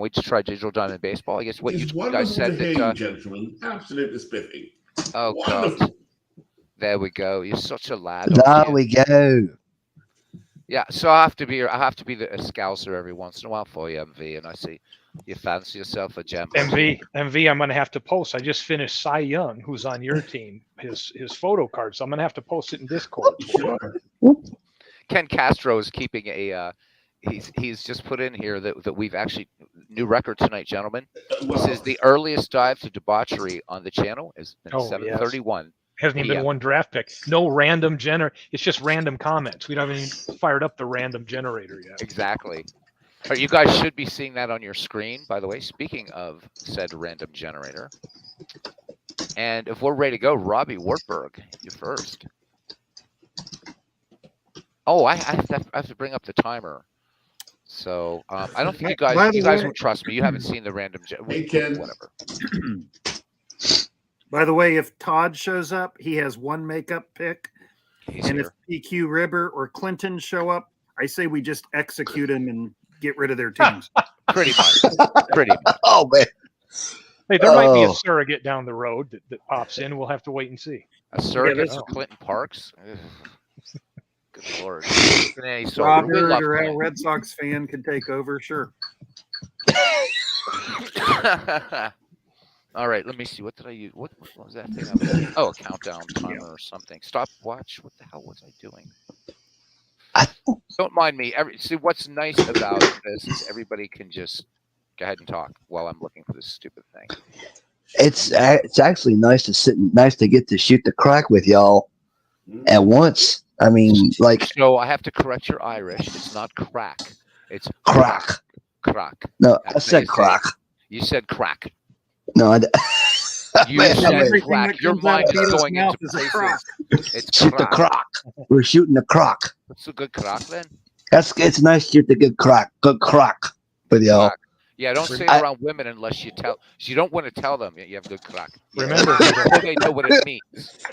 wait to try Digital Diamond Baseball. I guess what you guys said to hear that. you, gentlemen, absolutely spiffing. Oh Wonderful. God, there we go. You're such a lad. There we go. Yeah, so I have to be the scouser every once in a while for you, MV, and I see you fancy yourself a gem. MV, I'm going to have to post. I just finished Cy Young, who's on your team, his photo card. So I'm going to have to post it in Discord. Sure. Ken Castro is keeping a. He's just put in here that we've actually new record tonight, gentlemen. This is the earliest dive to debauchery on the channel. Is 7:31. Yes. Hasn't even been one draft pick. No random It's just random comments. We haven't even fired up the random generator yet. Exactly. You guys should be seeing that on your screen, by the way. Speaking of said random generator. And if we're ready to go, Robbie Wartburg, you're first. Oh, I have to bring up the timer. So I don't think you guys will trust me. You haven't seen the random whatever. By the way, if Todd shows up, he has one makeup pick. He's and here. If PQ Ribber or Clinton show up, I say we just execute him and get rid of their teams. Pretty much. Oh, man. Hey, there might be a surrogate down the road that pops in. We'll have to wait and see. A surrogate for Clinton Parks? Good Lord. Robert or a Red Sox fan could take over, sure. All right, let me see. What did I use? What was that thing? A countdown timer or something. Stopwatch. What the hell was I doing? Don't mind me. See, what's nice about this is everybody can just go ahead and talk while I'm looking for this stupid thing. It's actually nice to get to shoot the crack with y'all at once. I mean, like. So I have to correct your Irish. It's not crack. It's crack. Crack. No, I said crack. You said crack. No, you said crack. Your mind is going into places. It's shoot the crock. We're shooting the crock. What's a good crock then? It's nice to shoot the good crock. Good crock with y'all. Yeah, don't say it around women unless you tell. You don't want to tell them you have good crock. Remember, they know what it means.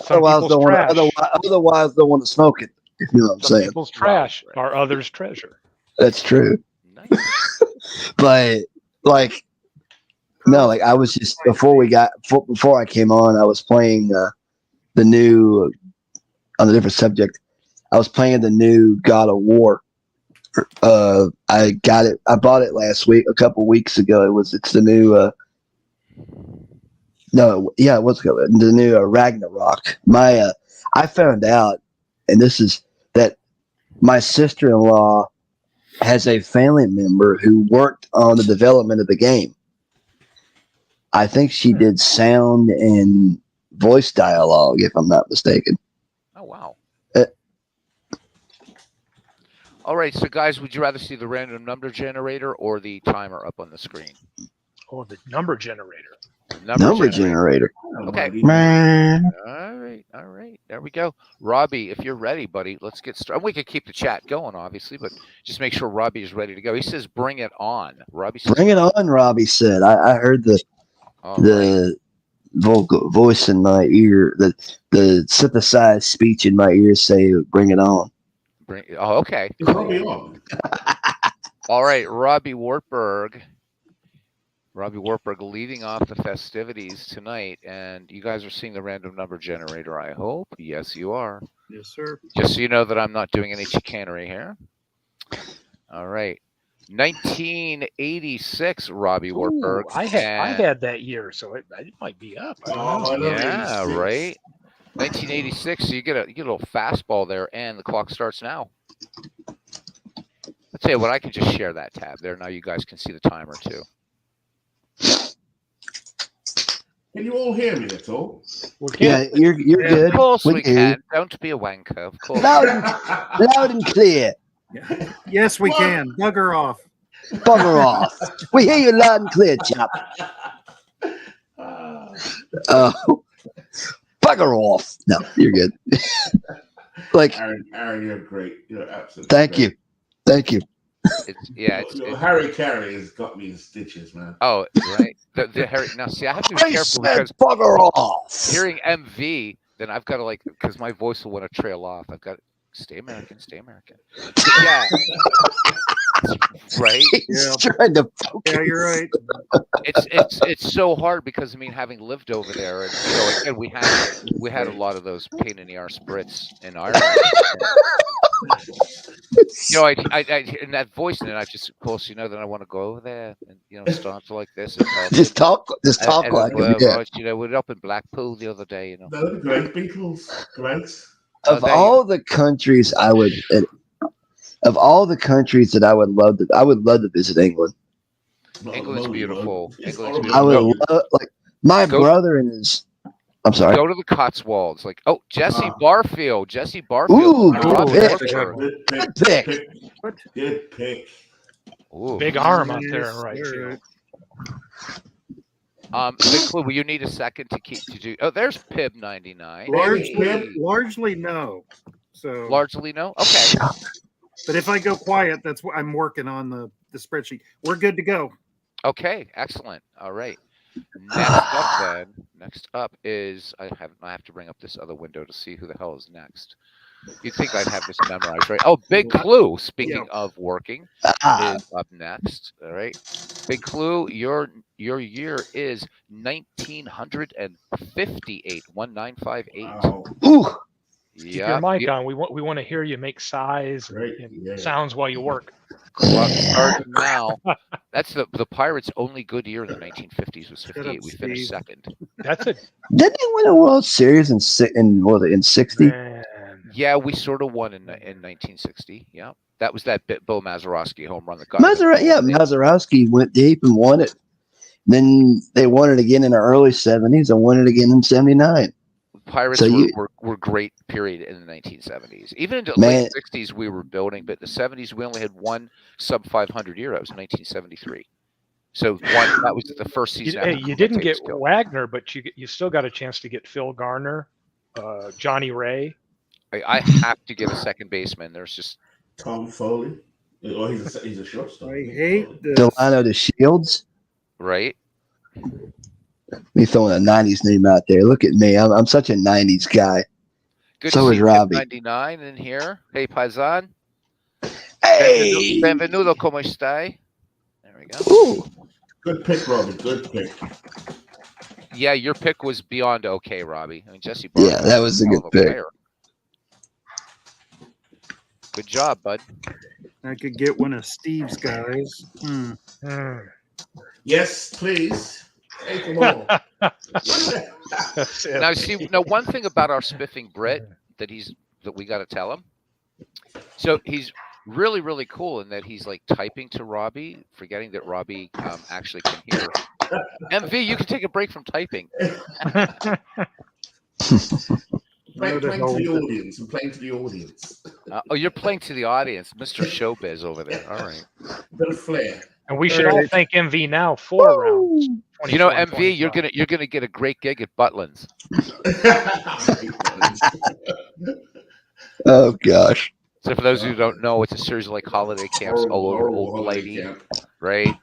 Otherwise, don't want to smoke it. You know what I'm saying? People's trash are others' treasure. That's true. Nice. But like. No, like I was just before I came on, I was playing the new on a different subject. I was playing the new God of War. I got it. I bought it a couple weeks ago. It's the new. The new Ragnarok. I found out, and this is that my sister-in-law has a family member who worked on the development of the game. I think she did sound and voice dialogue, if I'm not mistaken. Oh, wow. Uh, All right, so guys, would you rather see the random number generator or the timer up on the screen? Oh, the number generator. The Number generator. Okay. Man. All right. There we go. Robbie, if you're ready, buddy, let's get started. We could keep the chat going, obviously, but just make sure Robbie is ready to go. He says, "Bring it on." Robbie says, Bring it on, Robbie said. I heard All right. the vocal voice in my ear, the synthesized speech in my ear say, "Bring it on." Oh, okay. It's Robbie on. All right, Robbie Wartburg. Robbie Wartburg leading off the festivities tonight, and you guys are seeing the random number generator, I hope. Yes, you are. Yes, sir. Just so you know that I'm not doing any chicanery here. All right. 1986, Robbie Wartburg. I had that year, so it might be up. I don't know. Oh, I love Yeah, 86. right. 1986. So you get a little fastball there, and the clock starts now. I'll tell you what, I can just share that tab there. Now you guys can see the timer too. Can you all hear me at all? Yeah, you're good. Of course We we can hear can. Don't be a wanker. Of course. loud and clear. Yes, we What? can. Bugger off. Bugger off. We hear you loud and clear, chap. Bugger off. No, you're good. Like, Aaron, you're great. You're absolutely thank great. you. Thank you. Your Harry Carey has got me in stitches, man. Oh, right. The Harry. Now, see, I have to be I careful said because bugger off. hearing MV, then I've got to because my voice will want to trail off. I've got to stay American, stay American. Yeah. Right. He's Yeah. trying to focus. Yeah, you're right. It's so hard because having lived over there, and again, we had a lot of those pain in the arse Brits in Ireland. I in that voice, and then I just, of course, then I want to go over there and start like this and talk. Just talk like him. Yeah. Right, we're up in Blackpool the other day. They're the great Beatles. Great. Of all the countries that I would love to visit England. England's beautiful. England's I would beautiful. love, like, my Go- brother and his. I'm sorry. Go to the Cotswolds. Jesse Barfield. Jesse Ooh, Barfield. good Robbie pick. Wartburg. Good pick. Good pick. Ooh. Big arm up there, Yes, right? sir. Big Clue, will you need a second to do? Oh, there's Pib 99. Largely no. So Largely no. Okay. but if I go quiet, that's what I'm working on the spreadsheet. We're good to go. Okay. Excellent. All right. Next up is I have to bring up this other window to see who the hell is next. You'd think I'd have this memorized, right? Oh, Big Clue. Speaking of working, is up next. All right, Big Clue. Your year is 1958. 1958. Wow. Ooh, Keep your mic on. We want to hear you make sighs Great. and Yeah. sounds while you work. Clock starting now. That's the Pirates' only good year in the 1950s was Shut 58. up, We finished Steve. second. That's a didn't they win a World Series in 60? man. Yeah, we sort of won in 1960. Yeah, that was that Bill Mazeroski home run that got us. Mazeroski went deep and won it. Then they won it again in the early 70s and won it again in 79. Pirates So were great period in the 1970s. Even into the Man. late 60s, we were building, but in the 70s, we only had one sub 500 year. That was 1973. So that was the first season. You didn't get Wagner, but you still got a chance to get Phil Garner, Johnny Ray. I have to get a second baseman. There's just Tom Foley. Oh, he's a shortstop. I hate this. Delano de Shields. right. Me throwing a 90s name out there. Look at me. I'm such a 90s guy. Good So to is see Robbie. 99 in here. Hey, Paisan. Hey! Benvenuto, como estai? There we go. Ooh. Good pick, Robert. Good pick. Yeah, your pick was beyond okay, Robbie. I mean, Jesse. Yeah, Barfield that was a hell good of pick. player. Good job, bud. I could get one of Steve's guys. Hmm. Yes, please. Take them all. That's it. Now, see, one thing about our spiffing Brit that we got to tell him. So he's really, really cool in that he's like typing to Robbie, forgetting that Robbie actually can hear. MV, you can take a break from typing. Playing to the audience. I'm playing to the audience. Oh, you're playing to the audience, Mr. Showbiz over there. All right. Bit of flair. And we should all thank MV now for rounds. You know, 24 and MV, you're 25. gonna get a great gig at Butlins. Oh gosh. So for those who don't know, it's a series of like holiday camps all over Old Blighty, right?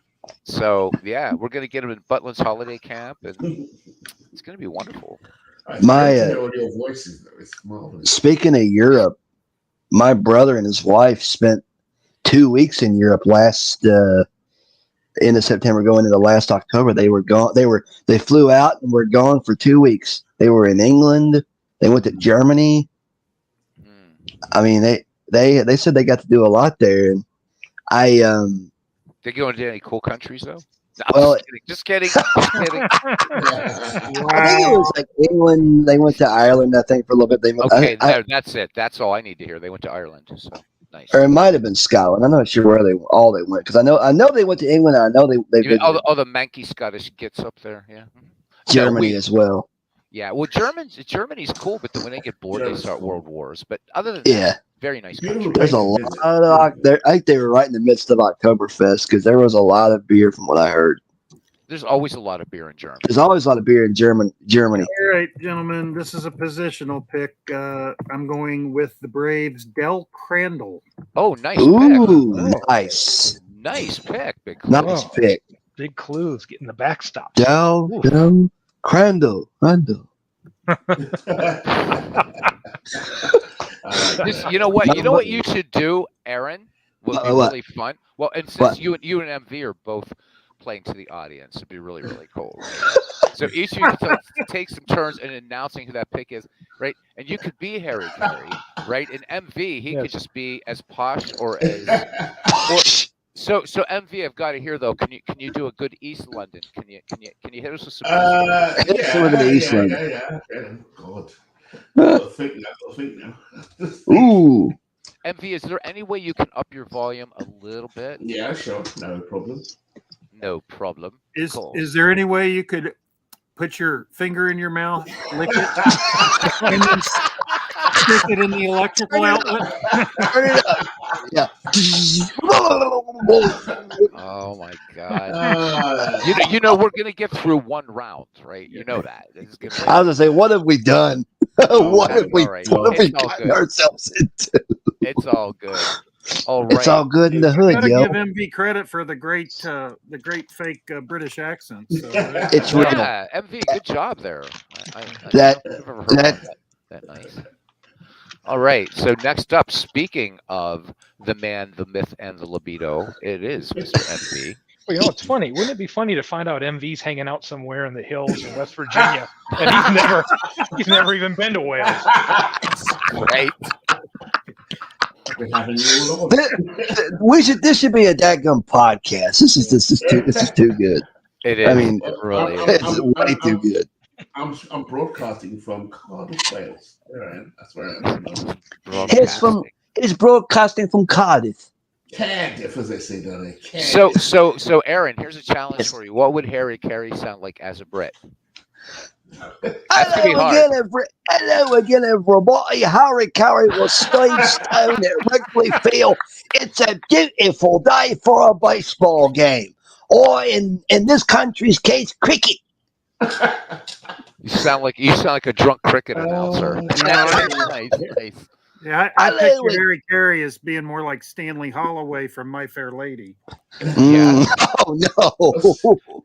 So yeah, we're gonna get him in Butlins holiday camp, and it's gonna be wonderful. My all your voices though. It's marvelous. speaking of Europe, my brother and his wife spent 2 weeks in Europe last end of September, going into last October. They were gone. They flew out and were gone for 2 weeks. They were in England. They went to Germany. I mean, they said they got to do a lot there, and I They go into any cool countries though? No, Well- just kidding. Just kidding. I think it was like England. They went to Ireland, I think, for a little bit. They Okay, no, that's it. That's all I need to hear. They went to Ireland, so nice. or it might have been Scotland. I'm not sure where they went because I know they went to England. And I know they You mean visited all the manky Scottish gets up there, yeah. Germany as well. Yeah, well, Germany's cool, but then when they get bored, they start world wars. But other than Yeah. that, very nice country. There's a lot of there. I think they were right in the midst of Oktoberfest because there was a lot of beer from what I heard. There's always a lot of beer in Germany. There's always a lot of beer in Germany. All right, gentlemen, this is a positional pick. I'm going with the Braves' Del Crandall. Oh, nice Ooh, pick. nice, Nice pick, big clue. nice pick. Big clues getting the backstop. Del Crandall. You know what? You know what you should do, Aaron? Would be What? really fun. Well, and since What? you and MV are both playing to the audience, it'd be really, really cool. Right? So each of you can take some turns in announcing who that pick is, right? And you could be Harry Carey, right? And MV, he could just be as posh or as. So MV, I've got to hear though. Can you do a good East London? Can you hit us with some? Yeah. God. I'll think now. Ooh, MV, is there any way you can up your volume a little bit? Yeah, sure. No problem. No problem. Cool. Is there any way you could put your finger in your mouth, lick it, and then stick it in the electrical outlet? turn it up. Yeah. Oh my God! You know we're gonna get through one round, right? You know that. It's gonna I was gonna say, what have we done? What have we gotten ourselves into? It's all good. All right. It's all good in the You hood, gotta yo. give MV credit for the great fake British accent. So, It's real. Yeah, MV, good job there. I That- don't think I've ever heard that nice. All right. So next up, speaking of the man, the myth, and the libido, it is Mr. MV. Well, you know, it's funny. Wouldn't it be funny to find out MV's hanging out somewhere in the hills in West Virginia, and he's never even been to Wales? Right. We're having you all on. This should be a dadgum podcast. This is too good. It is. I mean, it really is. It's way too good. I'm broadcasting from Cardiff, Wales. That's where I am. It's broadcasting from Cardiff. Cardiff, as they say down there. Cardiff. So Aaron, here's a challenge for you. What would Harry Carey sound like as a Brit? That's gonna be hard. Hello again, everybody. Harry Carey will Steve Stone at Wrigley Field. It's a beautiful day for a baseball game, or in this country's case, cricket. You sound like a drunk cricket announcer. Nice. yeah, I picture Harry Carey as being more like Stanley Holloway from My Fair Lady. Yeah. Oh no.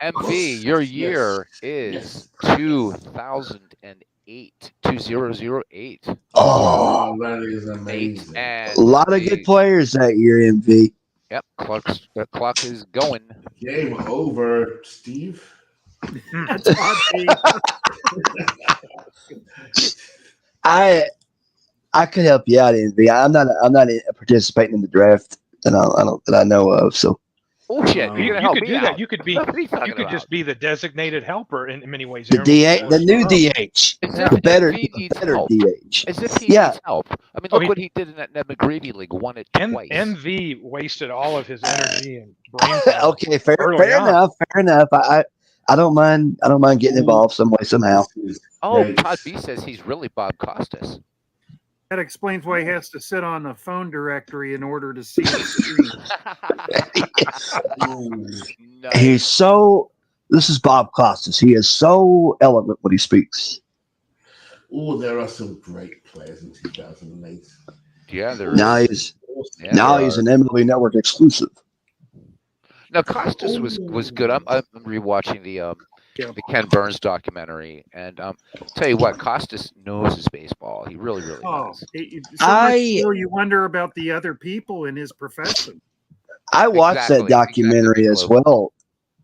MV, your year is 2008. 2008. Oh, that is amazing. And a lot of good players that year, MV. Yep, the clock is going. Game over, Steve. That's odd. I could help you out, MV. I'm not participating in the draft, and I know of. So Oh shit! You're gonna help could me do out. that. You could Just just be the designated helper in many ways. the new DH, the better DH. As if he needs help. I mean, look what he did in that Ned McGreevy league. Won it twice. MV wasted all of his energy and brain power. Okay, fair enough. I don't mind getting involved some way somehow. This is Oh, great. Todd B says he's really Bob Costas. That explains why he has to sit on the phone directory in order to see the screen. Ooh. He's so. This is Bob Costas. He is so eloquent when he speaks. Oh, there are some great players in 2008. Yeah, there Now is. he's Yeah, now there he's are. an MLB Network exclusive. Now Costas was good. I'm rewatching Yeah. the Ken Burns documentary, and tell you what, Costas knows his baseball. He really Oh, does. so much I so you wonder about the other people in his profession. I watched that documentary as well,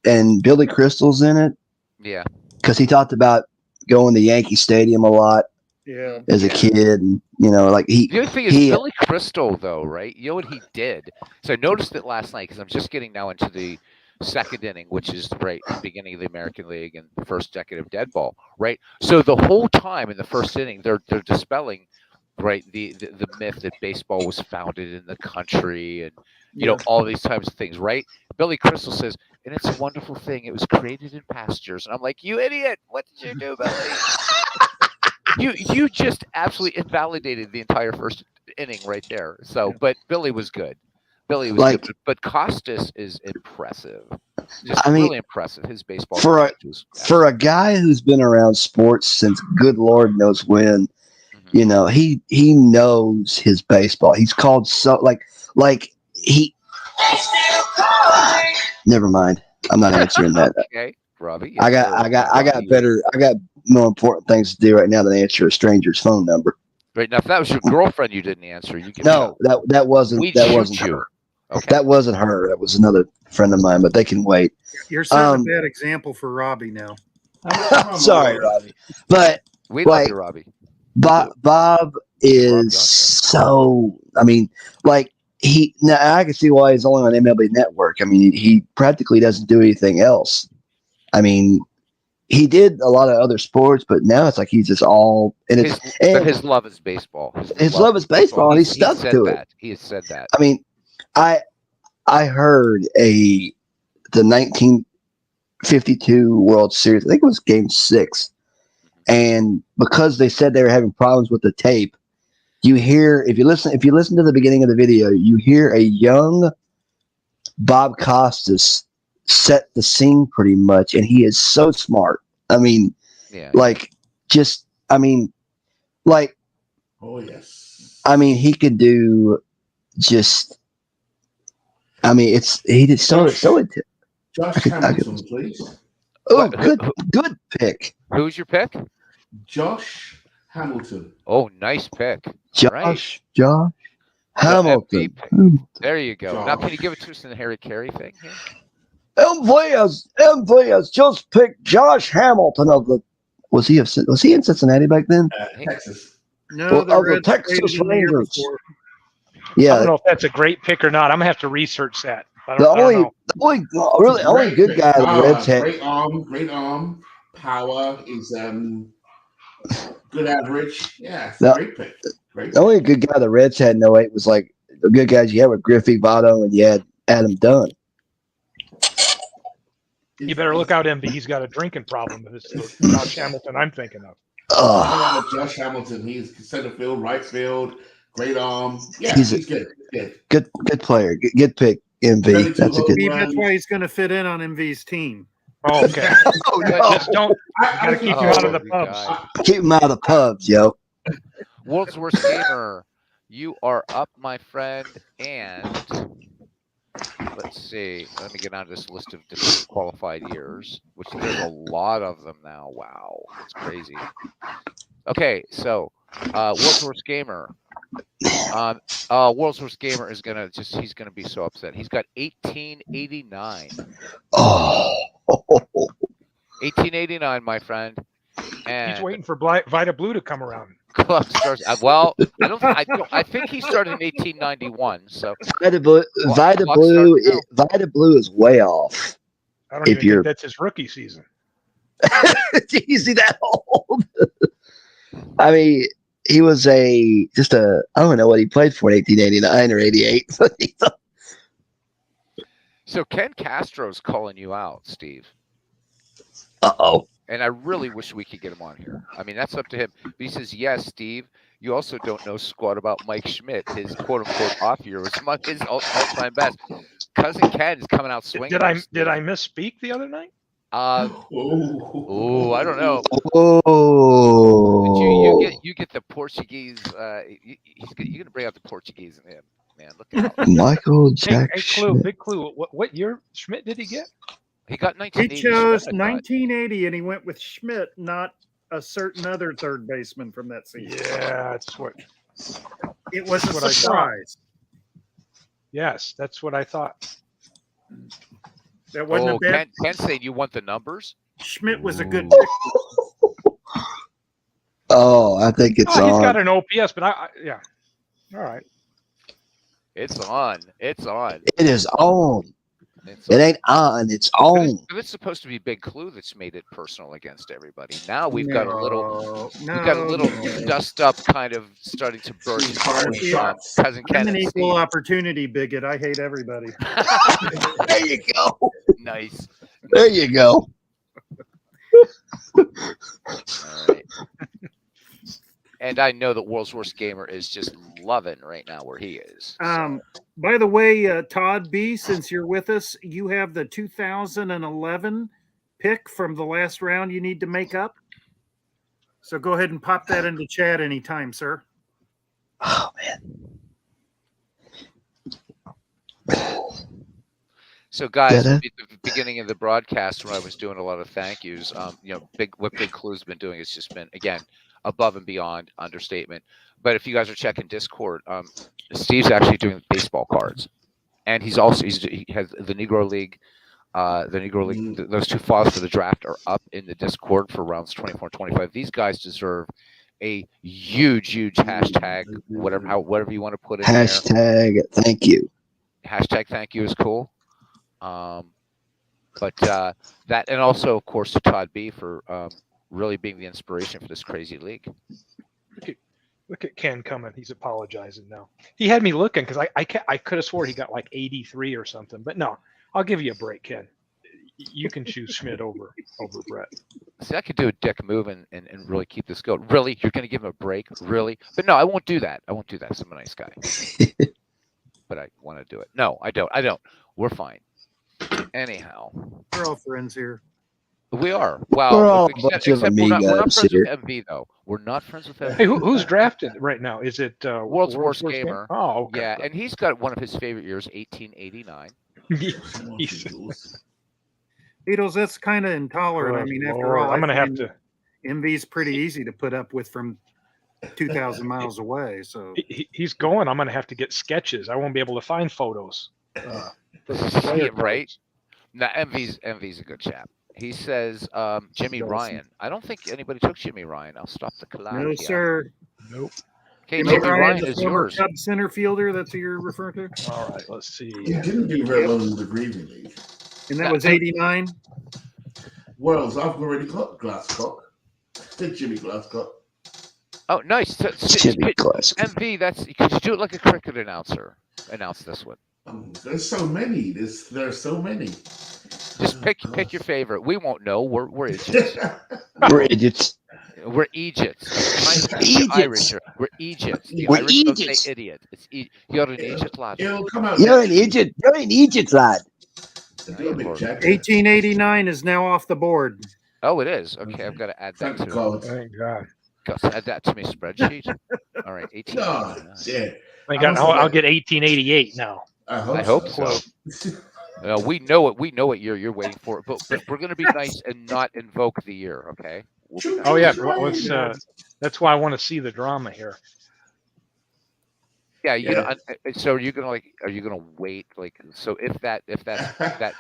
and Billy Crystal's in it Yeah, because he talked about going to Yankee Stadium a lot Yeah. as a kid, and like The other thing is he Billy Crystal, though, right? You know what he did? So I noticed it last night because I'm just getting now into the second inning, which is right the beginning of the American League and the first decade of dead ball, right? So the whole time in the first inning, they're dispelling, right, the myth that baseball was founded in the country and all these types of things, right? Billy Crystal says, and it's a wonderful thing. It was created in pastures, and I'm like, you idiot! What did you do, Billy? You just absolutely invalidated the entire first inning right there. So, but Billy was good. Billy was good, but Costas is impressive. Just really impressive. His baseball knowledge was for a guy who's been around sports since good Lord knows when. He knows his baseball. He's called so like he. Never mind. I'm not answering that. Okay, Robbie. I got more important things to do right now than answer a stranger's phone number. Right now, if that was your girlfriend, you didn't answer. You no, that wasn't We'd that shoot wasn't you. her. Okay. That wasn't her. That was another friend of mine, but they can wait. You're setting a bad example for Robbie now. Sorry, Robbie. But we love you, Robbie. Bob is so. I mean, now I can see why he's only on MLB Network. I mean, he practically doesn't do anything else. I mean, he did a lot of other sports, but now it's like he's just all. And his love is baseball. His love is baseball, and he stuck to it. He has said that. I mean, I heard the 1952 World Series. I think it was Game 6. And because they said they were having problems with the tape, you hear if you listen to the beginning of the video, you hear a young Bob Costas set the scene pretty much, and he is so smart. I mean, oh yes. I mean, he could do just. I mean, he did so into. Josh Hamilton, please. Oh, good pick. Who's your pick? Josh Hamilton. Oh, nice pick. Josh Hamilton. There you go. Now, can you give it to us in the Harry Carey thing here? MV just picked Josh Hamilton of the. Was he in Cincinnati back then? Texas. No, the Texas Rangers. Yeah, I don't know if that's a great pick or not. I'm gonna have to research that. The only good guy the Reds had. Great arm, power is good average. Yeah, great pick. The only good guy the Reds had in 08 was like the good guys you had with Griffey, Votto, and you had Adam Dunn. You better look out, MB. He's got a drinking problem. It's Josh Hamilton I'm thinking of. Josh Hamilton. He's center field, right field, great arm. Yeah, he's good. Good player. Good pick, MV. That's a good. That's why he's going to fit in on MV's team. Oh, okay. Just don't. Got to keep you out of the pubs. Keep him out of the pubs, yo. World's Worst Gamer, you are up, my friend, and let's see. Let me get on this list of disqualified years, which there's a lot of them now. Wow, it's crazy. Okay, so World's Worst Gamer. World's Worst Gamer is he's gonna be so upset. He's got 1889. Oh. 1889, my friend. And he's waiting for Vita Blue to come around. Club starts. Well, I think he started in 1891. So Vita Blue is way off. I don't even think that's his rookie season. Is he that old? I mean, he was I don't know what he played for in 1889 or 88. So Ken Castro's calling you out, Steve. Uh-oh. And I really wish we could get him on here. I mean, that's up to him. But he says, yes, Steve, you also don't know squat about Mike Schmidt. His quote-unquote off year was among his all-time best. Cousin Ken is coming out swinging. Did I Steve. misspeak the other night? Oh, I don't know. Oh. You get the Portuguese. You're gonna bring out the Portuguese in him, man. Look out. Michael Hey, Jackson. big clue. What year Schmidt did he get? He got He 1980. chose Schmidt, I thought. 1980, and he went with Schmidt, not a certain other third baseman from that season. Yeah, that's what. It was That's a what I thought. surprise. Yes, that's what I thought. That wasn't Oh, a bad. Ken saying you want the numbers? Schmidt was a good Ooh. pick. Oh, I think it's Oh, he's on. got an OPS, but yeah. All right. It's on. It's on. It is on. It's It on. ain't on. It's But on. it's supposed to be Big Clue that's made it personal against everybody. Now we've got a little dust up kind of starting to burst Firing from shots. Cousin I'm Ken an and equal Steve. opportunity bigot. I hate everybody. There you go. Nice. There you go. All right. And I know that World's Worst Gamer is just loving right now where he is. By the way, Todd B, since you're with us, you have the 2011 pick from the last round you need to make up. So go ahead and pop that into chat anytime, sir. Oh man. So, guys, Da-da. at the beginning of the broadcast, when I was doing a lot of thank yous, what Big Clue's been doing has just been, again, above and beyond, understatement. But if you guys are checking Discord, Steve's actually doing baseball cards, and he has the Negro League. Those two files for the draft are up in the Discord for rounds 24 and 25. These guys deserve a huge hashtag, whatever you want to put in Hashtag thank you. there. Hashtag thank you is cool. But that, and also, of course, to Todd B for really being the inspiration for this crazy league. Look at Ken coming. He's apologizing now. He had me looking because I could have swore he got like 83 or something. But no, I'll give you a break, Ken. You can choose Schmidt over Brett. See, I could do a dick move and really keep this going. Really? You're going to give him a break? Really? But no, I won't do that. I won't do that. I'm a nice guy. But I want to do it. No, I don't. We're fine. Anyhow. We're all friends here. We are. Well, We're all a except, bunch of except we're not amigos friends here. with MV, though. We're not friends with MV. Hey, who's drafted right now? Is it World's Worst Gamer? Oh, okay. Yeah, and he's got one of his favorite years, 1889. Beatles, that's kind of intolerant. I mean, after Lord, all, I'm going to have find to. MV's pretty easy to put up with from 2,000 miles away. So He's going. I'm going to have to get sketches. I won't be able to find photos. For the player Yeah, right? cards. Now, MV's a good chap. He says Jimmy Ryan. I don't think anybody took Jimmy Ryan. I'll stop the clock. no, here. sir. Nope. Okay, Jimmy Jimmy Ryan, Ryan the is former yours. Cub center fielder. That's who you're referring to. All right. Let's see. He didn't do very well in the Grieving League. And that was 89. Wells, I've already got Glasscock. Jimmy Glasscock. Oh, nice. Jimmy Glass. MV, could you do it like a cricket announcer? Announce this one. There's so many. There's so many. Just pick your favorite. We won't know. We're idiots. We're idiots. We're Egypts. Egypts. We're Egypts. The We're Irish don't Egypts. say idiot. It's You're an Egypt, lad. It'll come out. You're an Egypt. You're an Egypt lad. Do a big check. 1889 is now off the board. Oh, it is. Okay, I've got to add that Thank to God. Thank God. Gus, add that to my spreadsheet. All right, 1889. God, yeah. Thank God. I'll get 1888 now. I hope so. We know what year you're waiting for, but we're going to be nice and not invoke the year, okay? We'll be nice. Oh yeah. Let's. That's why I want to see the drama here. Yeah, you know. So are you gonna wait? So if that year,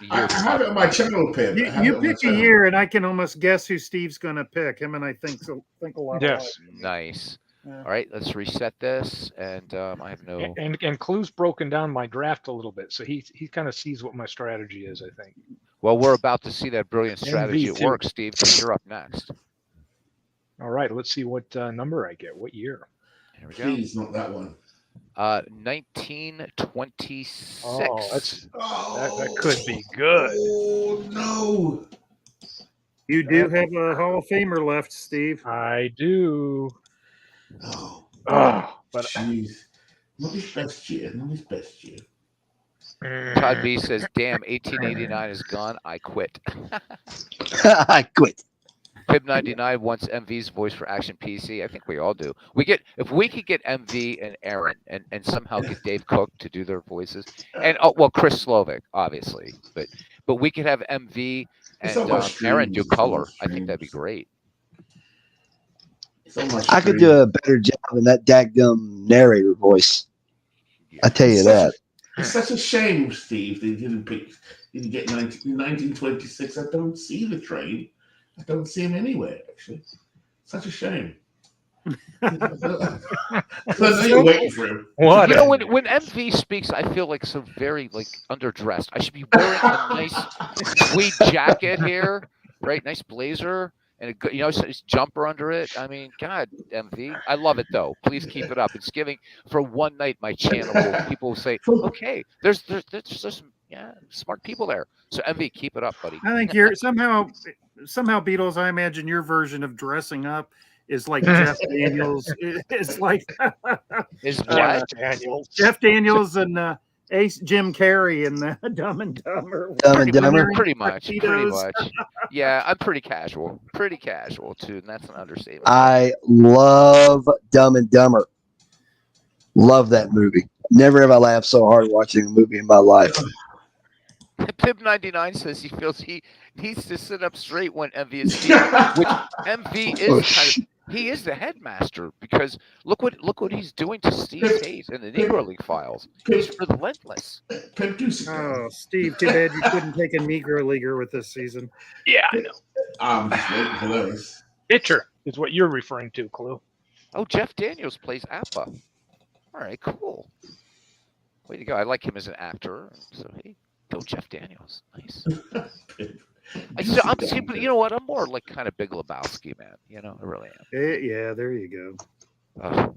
I have it on my channel pin. You pick a year, and I can almost guess who Steve's going to pick. Him and I think a lot. Yes. Nice. Yeah. All right, let's reset this, and I have no. And Clue's broken down my draft a little bit, so he kind of sees what my strategy is. I think. Well, we're about to see that brilliant strategy at MV2. work, Steve. Because you're up next. All right. Let's see what number I get. What year? Here we go. Please, not that one. 1926. Oh, that could be good. Oh no! You do have a Hall of Famer left, Steve. I do. Oh, But jeez. Not his best year. Not his best year. Todd B says, "Damn, 1889 is gone. I quit." I quit. Pib 99 wants MV's voice for Action PC. I think we all do. If we could get MV and Aaron and somehow get Dave Cook to do their voices, and Chris Slovak, obviously, but we could have MV It's on and my Aaron do streams. It's on my color. I think that'd be streams. great. It's on my I could streams. do a better job than that dadgum narrator voice. I tell you that. It's such a shame, Steve, they didn't get 1926. I don't see the train. I don't see him anywhere, actually. Such a shame. I know you're waiting for him. what? You know, when MV speaks, I feel like so very underdressed. I should be wearing a nice tweed jacket here, right? Nice blazer and a nice jumper under it. I mean, God, MV, I love it though. Please keep it up. It's giving for one night. My channel, people say, okay, there's some smart people there. So MV, keep it up, buddy. I think you're somehow, Beatles. I imagine your version of dressing up is like Jeff Daniels. It's like Is what? Daniels. Jeff Daniels and Ace Jim Carrey in the Dumb and Dumber. Dumb and Dumber. Pretty much. Tuxedos. Yeah, I'm pretty casual too, and that's an understatement. I love Dumb and Dumber. Love that movie. Never have I laughed so hard watching a movie in my life. Pib 99 says he feels he needs to sit up straight when MV is speaking, which MV is he is the headmaster, because look what he's doing to Steve Hayes in the Negro League Files. He's relentless. Oh, Steve, too bad you couldn't take a Negro Leaguer with this season. Yeah, I know. I'm just waiting for those. Pitcher is what you're referring to, Clue. Oh, Jeff Daniels plays Appa. All right, cool. Way to go. I like him as an actor. So hey, go Jeff Daniels. Nice. But you know what? I'm more like kind of Big Lebowski, man. You know, I really am. Yeah, there you go.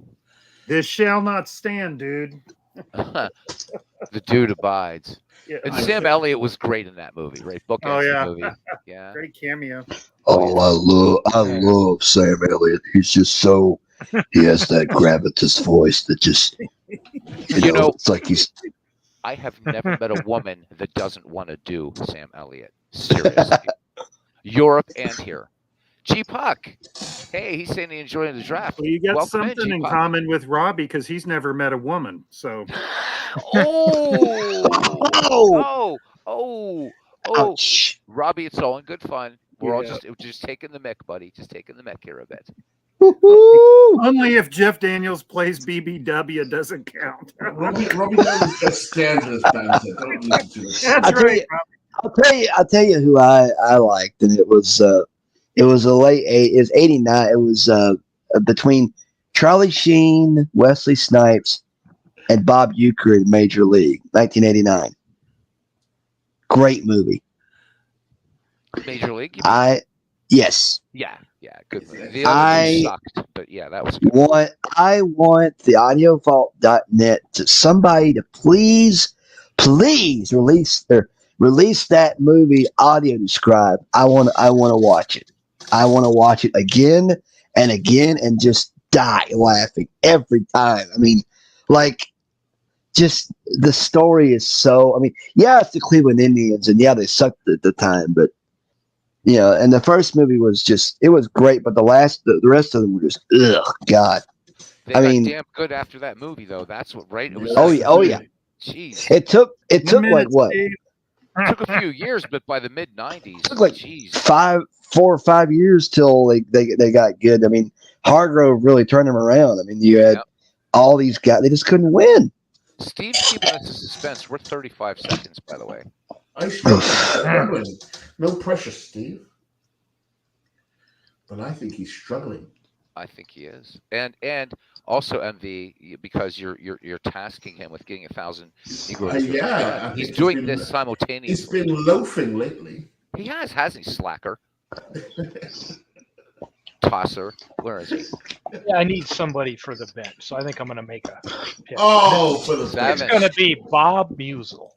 This shall not stand, dude. The dude abides. Yeah, And Sam Elliott was great in that movie, right? Bookends the movie. Yeah. Great cameo. Oh, I love Sam Elliott. He's just so he has that gravitas voice that just you know it's like he's. I have never met a woman that doesn't want to do Sam Elliott. Seriously. Europe and here. G-Puck. Hey, he's saying he's enjoying the draft. Well, you got Welcome something in G-Puck. common with Robbie because he's never met a woman. So. Oh. Ouch. Robbie, it's all in good fun. We're all Yeah. just taking the mic, buddy. Just taking the mic here a bit. Woo-hoo. Only if Jeff Daniels plays BBW doesn't count. Robbie knows just scandalous banter. Don't listen to this. That's I'll tell right. you, I'll tell you who I liked, and it was a late it was 89. It was between Charlie Sheen, Wesley Snipes, and Bob Uecker in Major League, 1989. Great movie. Major League? Yes. Yeah, good movie. The other movie sucked, but yeah, that was good. I want the audiovault.net to somebody to please release that movie audio described. I want to watch it. I want to watch it again and again and just die laughing every time. I mean, like, just the story is so. I mean, yeah, it's the Cleveland Indians, and yeah, they sucked at the time, but you know, and the first movie was it was great, but the rest of them were just God. They got damn good after that movie, though. That's what, right? It was yeah. Jeez. It took like what? It took a few years, but by the mid '90s, It took like jeez. 4 or 5 years till they got good. I mean, Hargrove really turned them around. I mean, you had all these guys; they just couldn't win. Steve's keeping us in suspense. We're 35 seconds, by the way. No pressure, Steve. But I think he's struggling. I think he is, and also MV, because you're tasking him with getting 1,000 Negroes. Yeah, he's doing this simultaneously. He's been loafing lately. He hasn't he, slacker? Tosser, where is he? Yeah, I need somebody for the bench, so I think I'm going to make a pick. Oh, for the It's going to be Bob Musel.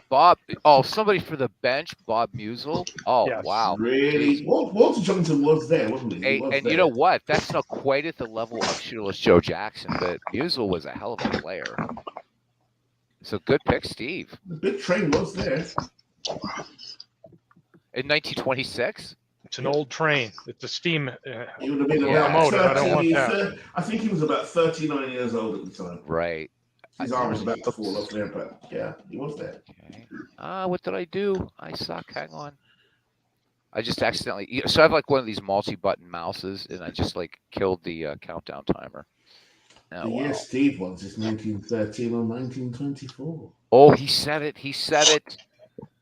Bob. Oh, somebody for the bench. Bob Musel. Oh, Yes. wow. Really? Jeez. Walter Johnson was there, wasn't he? He Hey, was and there. you know what? That's not quite at the level of Shoeless Joe Jackson, but Musel was a hell of a player. So good pick, Steve. The big train was there. In 1926? It's an old train. It's a steam He would have been Yeah. about locomotive. I don't 30 want years. that. I think he was about 39 years old at the time. Right. His arm was about to fall off there, but yeah, he was there. Okay. What did I do? I suck. Hang on. I just accidentally. So I have like one of these multi-button mouses, and I just like killed the countdown timer. The Oh, year wow. Steve was is 1913 or 1924. Oh, he said it. He said it.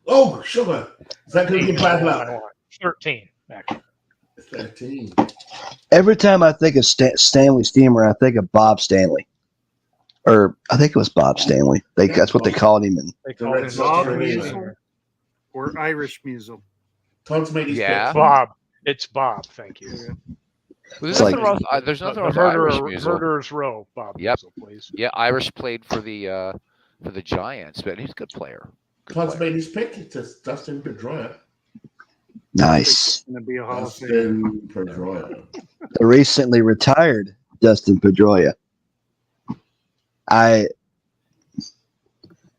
Oh, sugar. Is that going to be bad luck? 13, actually. 13. Every time I think of Stanley Steamer, I think of Bob Stanley. Or I think it was Bob Stanley. That's what they called him. And They The call Red it Sox Bob are Stanley amazing. Musel or Irish Musel? Todd's made his Yeah. pick. Bob. It's Bob. Thank you. There's It's nothing like- wrong. There's nothing wrong The with Irish Musel. Murderer's Row. Bob. Yep. Musel, please. Yeah, Irish played for the Giants, but he's a good player. Good Todd's player. made his pick. It's Dustin Pedroia. nice. Going to be a Hall of Famer. Dustin Pedroia. The recently retired Dustin Pedroia.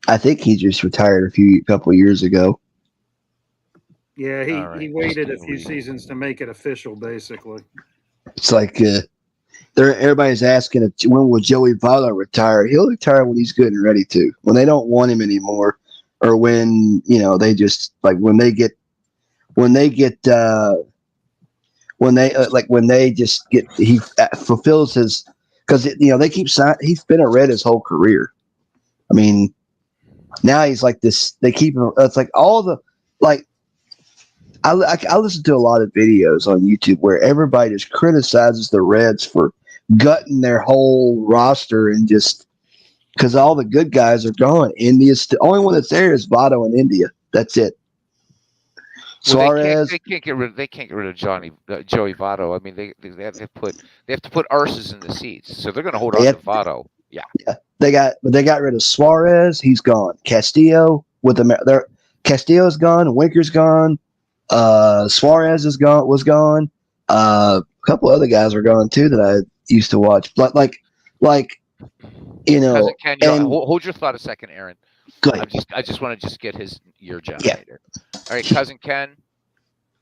I think he just retired a couple years ago. Yeah, he, All right, he waited a just few read. seasons to make it official, basically. It's like everybody's asking when will Joey Votto retire? He'll retire when he's good and ready to. When they don't want him anymore, or when they just like when they just get he fulfills his because they keep signing. He's been a Red his whole career. I mean, now he's like this. They keep him. It's like all the like. I listen to a lot of videos on YouTube where everybody just criticizes the Reds for gutting their whole roster and just because all the good guys are gone. India's the only one that's there is Votto in India. That's it. Well, Suarez. they can't get rid of Joey Votto. I mean, they have to put arses in the seats, so they're going to hold on Yeah. to Votto. Yeah. They got rid of Suarez. He's gone. Castillo Castillo's gone. Winker's gone. Suarez was gone. A couple other guys are gone too that I used to watch. But like Cousin Ken, and- hold your thought a second, Aaron. go ahead. I just want to just get your generator. All right, cousin Ken.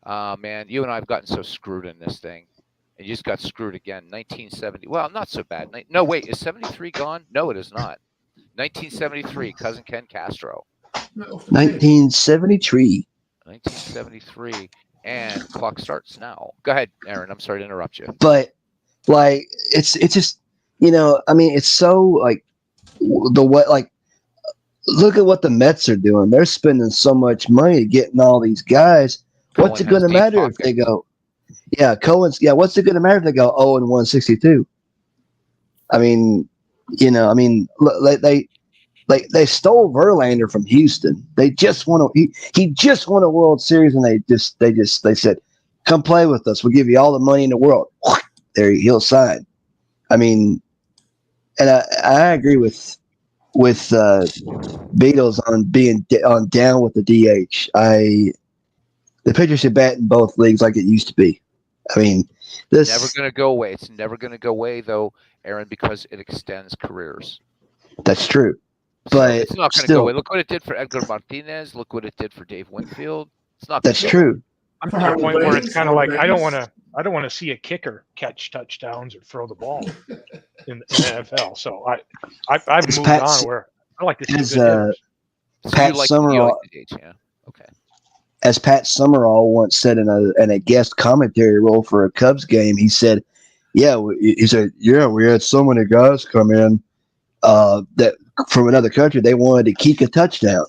Man, you and I have gotten so screwed in this thing, and you just got screwed again. 1970. Well, not so bad. No, wait, is 73 gone? No, it is not. 1973. Cousin Ken Castro. 1973. 1973, and clock starts now. Go ahead, Aaron. I'm sorry to interrupt you. But like it's just I mean it's so like look at what the Mets are doing. They're spending so much money getting all these guys. What's it Cohen going to has deep matter if they pockets. go? Yeah, Cohen's. Yeah, what's it going to matter if they go 0-162? I mean, they stole Verlander from Houston. They just won he just won a World Series, and they said, "Come play with us. We'll give you all the money in the world." There, he'll sign. I mean, and I agree with Beatles on being on down with the DH. The pitcher should bat in both leagues like it used to be. I mean, this Never going to go away. It's never going to go away, though, Aaron, because it extends careers. that's true. So But it's not going to still- go away. Look what it did for Edgar Martinez. Look what it did for Dave Winfield. It's not. That's gonna go true. I'm For to the Howard point where it's Baines, kind of like Howard I don't Baines. want to see a kicker catch touchdowns or throw the ball in the NFL. So I've It's moved Pat's- on where I like to see as, good hitters. So Pat you like Summerall- the DH, yeah. Okay. As Pat Summerall once said in a guest commentary role for a Cubs game, he said, we had so many guys come in that from another country, they wanted to kick a touchdown."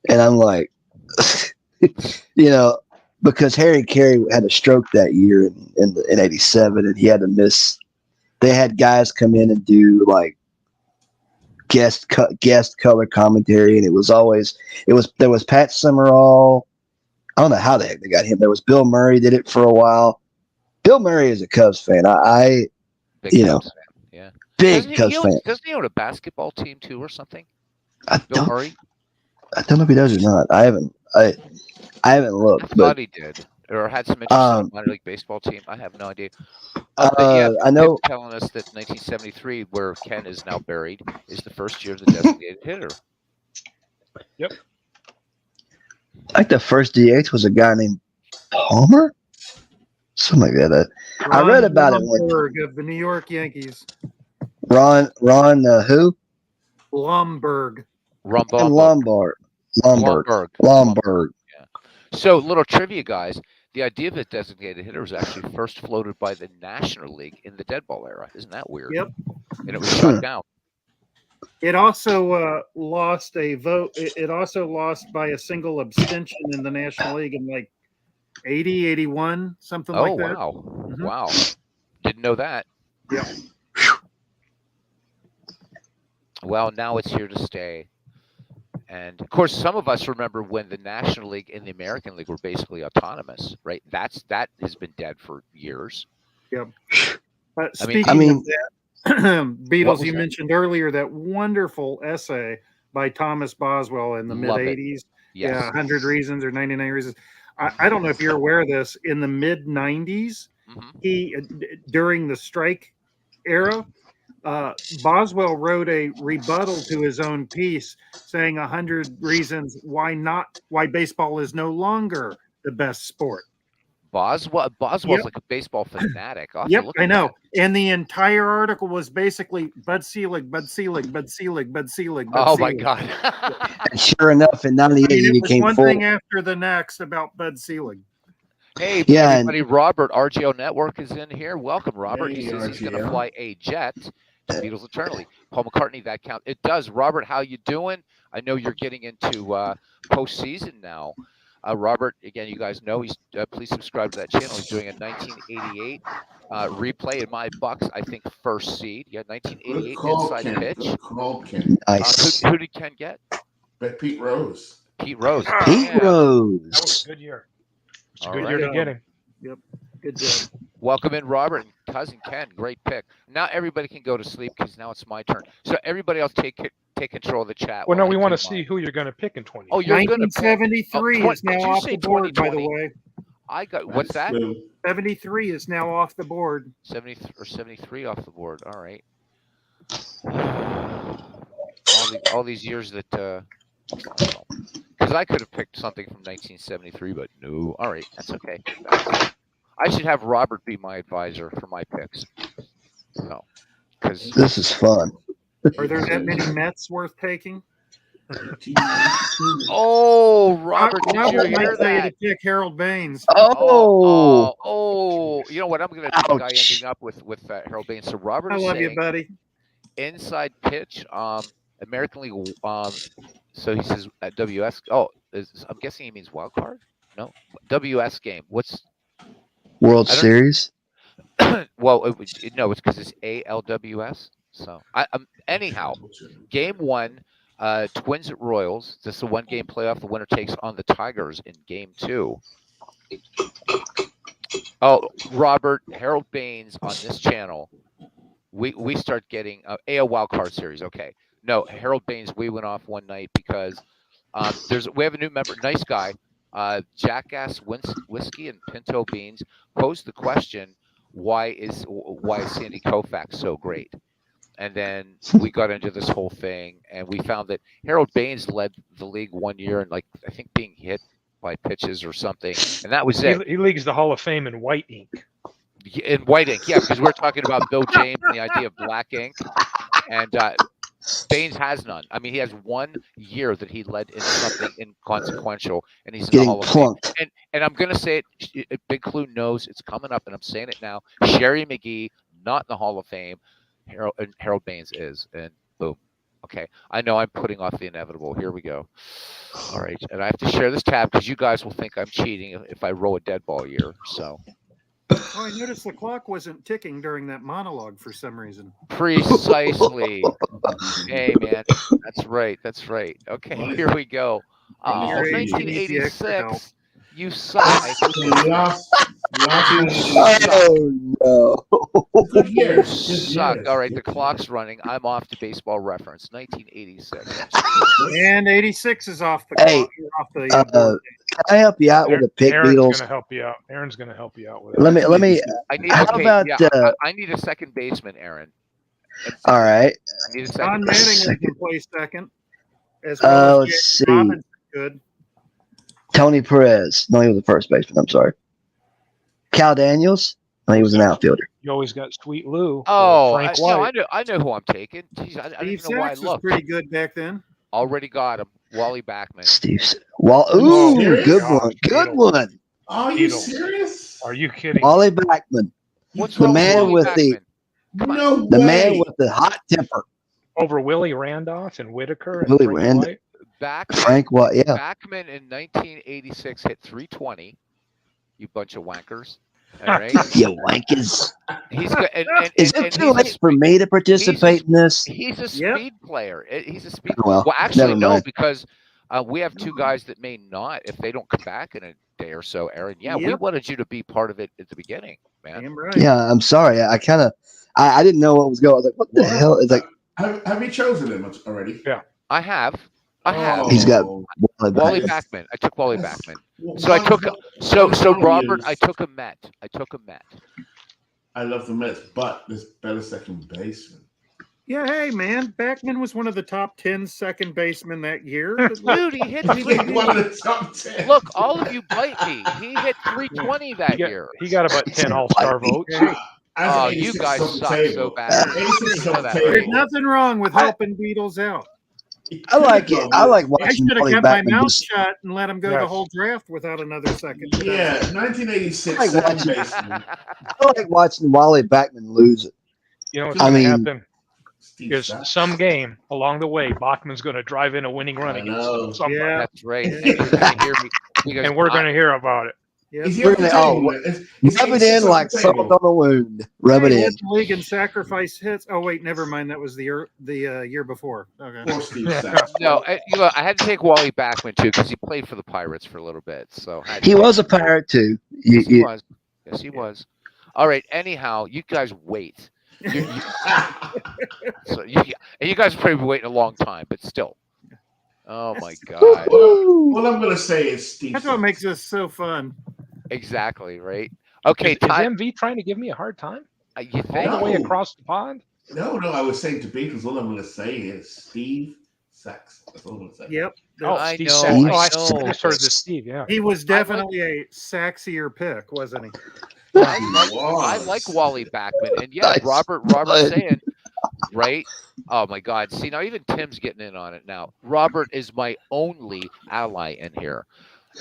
And I'm like, because Harry Carey had a stroke that year in '87, and he had to miss. They had guys come in and do like guest color commentary, and there was Pat Summerall. I don't know how the heck they got him. There was Bill Murray did it for a while. Bill Murray is a Cubs fan. I Big You Cubs fan. Yeah. big Cubs fan. Doesn't he own a basketball team too, or something? I Bill don't. Murray? I don't know if he does or not. I haven't. I haven't I looked, thought but he did, or had some interest in a um, minor league baseball team. I have no idea. But yeah, I Pip's know. telling us that 1973, where Ken is now buried, is the first year of the designated hitter. I think the first DH was a guy named Palmer, something like that. I read Ron about it one time. Blomberg of the New York Yankees. Ron, who? Blomberg. Ron And Blomberg. Blomberg. Yeah. So, little trivia, guys. The idea of a designated hitter was actually first floated by the National League in the dead ball era. Isn't that weird? Yep. And it was shot down. It also lost a vote. It also lost by a single abstention in the National League in like 80, 81, something Oh, like that. wow. Mhm. Wow. Didn't know that. Yeah. Well, now it's here to stay. And of course, some of us remember when the National League and the American League were basically autonomous, right? That has been dead for years. Yep. But I mean- speaking I of that, Beatles, was you that? mentioned earlier that wonderful essay by Thomas Boswell in the mid Love it. 80s. Yes. Yeah, 100 Reasons or 99 Reasons. I don't know if you're aware of this. In the mid 90s, Mhm. he during the strike era, Boswell wrote a rebuttal to his own piece saying 100 reasons why baseball is no longer the best sport. Boswell's Yep. like a baseball fanatic. I'll have to Yep, look I at know. that. And the entire article was basically Bud Selig, Bud Selig, Bud Selig, Bud Selig, Bud Oh my Selig. God. And sure enough, in '98, I mean, he it was became one full. thing after the next about Bud Selig. Hey, Yeah, everybody, Robert, RGO Network is in here. Welcome, Robert. He Hey, says he's going to RGO. fly a jet to Beatles Eternally. Paul McCartney, that count. It does. Robert, how you doing? I know you're getting into postseason now. Robert, again, you guys know he's. Please subscribe to that channel. He's doing a 1988 replay in my Bucks. I think first seed. Yeah, Good 1988 call, inside Ken. pitch. Good call, Ken. nice. Who did Ken get? Bet Pete Rose. Pete Rose. Pete Damn. That was Rose. a good year. It's a All good right. year to Yeah. get him. Yep, good job. Welcome in, Robert and cousin Ken. Great pick. Now everybody can go to sleep because now it's my turn. So everybody else take control of the chat. Well, while no, we I want to do see mine. who you're going to pick in 20. Oh, you're gonna pick. 1973 is did now you off say the board, by the 2020? way. I got what's that? Clue. 73 is now off the board. 70 or 73 off the board. All right. All these years that because I could have picked something from 1973, but no. All right, that's okay. I should have Robert be my advisor for my picks. No, because This is fun. Are there that many Mets worth taking? 1992. oh, Robert, did you Robert hear might say that? to pick Harold Baines. Oh, You know what? I'm going to be the guy Ouch. ending up with Harold Baines. So Robert I is love you, saying buddy. inside pitch, American League. So he says WS. Oh, I'm guessing he means wild card. No, WS game. What's World I don't- Series. well? No, it's because it's ALWS. So anyhow, game one. Twins at Royals. This is a one-game playoff. The winner takes on the Tigers in game two. Oh, Robert, Harold Baines on this channel. We start getting a wild card series. Okay, no, Harold Baines. We went off one night because we have a new member, nice guy, Jackass Whiskey and Pinto Beans posed the question, why is Sandy Koufax so great? And then we got into this whole thing, and we found that Harold Baines led the league one year, and like I think being hit by pitches or something, and that was it. He leagues the Hall of Fame in white ink. In white ink, yeah, because we're talking about Bill James and the idea of black ink, and Baines has none. I mean, he has 1 year that he led in something inconsequential, and he's in the Getting Hall of Fame. plunked. And I'm going to say it. Big Clue knows it's coming up, and I'm saying it now. Sherry McGee, not in the Hall of Fame. Harold Baines is, and boom. Okay, I know I'm putting off the inevitable. Here we go. All right, and I have to share this tab because you guys will think I'm cheating if I roll a dead ball year. So Oh, I noticed the clock wasn't ticking during that monologue for some reason. precisely. Hey, man, that's right. That's right. Okay, here we go. Oh, You're aging, you need the extra help. 1986. You suck. I hate So this. last You minute. suck. Oh no! Good You years. Good suck. years. All right, the clock's running. I'm off to Baseball Reference, 1986. And 86 is off the Hey, clock. Off the board. Can I help you out with the pick Aaron's Beatles? gonna help you out. Aaron's gonna help you out with Let that. me. I need. How Okay, about yeah. I need a second baseman, Aaron. all right? I need a Don second. baseman. Mattingly can play second, as well Let's as see. Jackie Robinson could. Tony Perez. No, he was the first baseman. I'm sorry. Cal Daniels. No, he was an outfielder. You always got Sweet Lou. Oh, Frank no, White. I know who I'm taking. Jeez, I don't Steve even know why I Sachs was looked. pretty good back then. Already got him. Wally Backman. Steve. Well, Are you ooh, serious? good Oh, one. Good Beatles. one. Are you Beatles. serious? Are you kidding? Wally Backman. What's The wrong man with with Wally the- Backman? Come on. No The way. man with the hot temper. Over Willie Randolph and Whitaker and Willie Frank Randolph. White. Backman. Frank White. Yeah. Backman in 1986 hit 320. You bunch of wankers. All right. You wankers. He's good. Is it too late for me to participate in this? He's a Yep. speed player. He's a speed. Well, actually, never no, mind. because we have two guys that may not if they don't come back in a day or so. Aaron, yeah, we Yep. wanted you to be part of it at the beginning, man. Damn right. Yeah, I'm sorry. I kind of, I didn't know what was going. I was like, what the What? hell? It's like Have you chosen him already? Yeah. I have. he's got Oh, Wally Yes. Backman. I took Wally Yes. Backman. Well, So I one- took one- so one Robert. is- I took a Met. I love the Mets, but there's better second baseman. Yeah, hey, man. Backman was one of the top 10 second basemen that year. Dude, he hit He get one 320. of the top 10. Look, all of you bite me. He hit 320 that year. He got about 10 All-Star votes. As Oh, 86 you guys is off the suck table. so bad. 86 is You know off the that, table. right? There's nothing wrong with helping Beatles out. I like it. I like I watching should have Wally kept my Backman. mouth Just, shut and let him go the Yes. whole draft without another second. Yeah, 1986 I like second watching- baseman. I like watching Wally Backman lose it. You know what's I going to mean- happen? Steve Is Sax. some game along the way, Bachman's going to drive in a winning run I against know. somebody. Yeah. That's right. And you're gonna hear me. Because And we're going to hear about it. Yep. Is he We're off the gonna- table? Is Rub it 86 in off like the salt table? on a wound. Rub it He in. led the league in sacrifice hits. Oh wait, never mind. That was the year before. Okay. Poor Steve Sax. No, I had to take Wally Backman too because he played for the Pirates for a little bit. So I had to He take was a him. pirate too. Yes, he was. Yes, he was. All right. Anyhow, you guys wait. So you guys have probably been waiting a long time, but still. Oh my God! All I'm going to say is Steve That's what Sax. makes this so fun. Exactly right. Okay, Is Todd. MV trying to give me a hard time? You All think? the way No. across the pond? No, I was saying to Beatles, all I'm going to say is Steve Sax. That's all I'm going to say. Yep. Oh, I Steve know, Sax. I Oh, I know. just heard the Steve, yeah. He was definitely a saxier pick, wasn't he? I like Wally Backman, and yeah, Nice. Robert saying, right? Oh my God! See now, even Tim's getting in on it now. Robert is my only ally in here,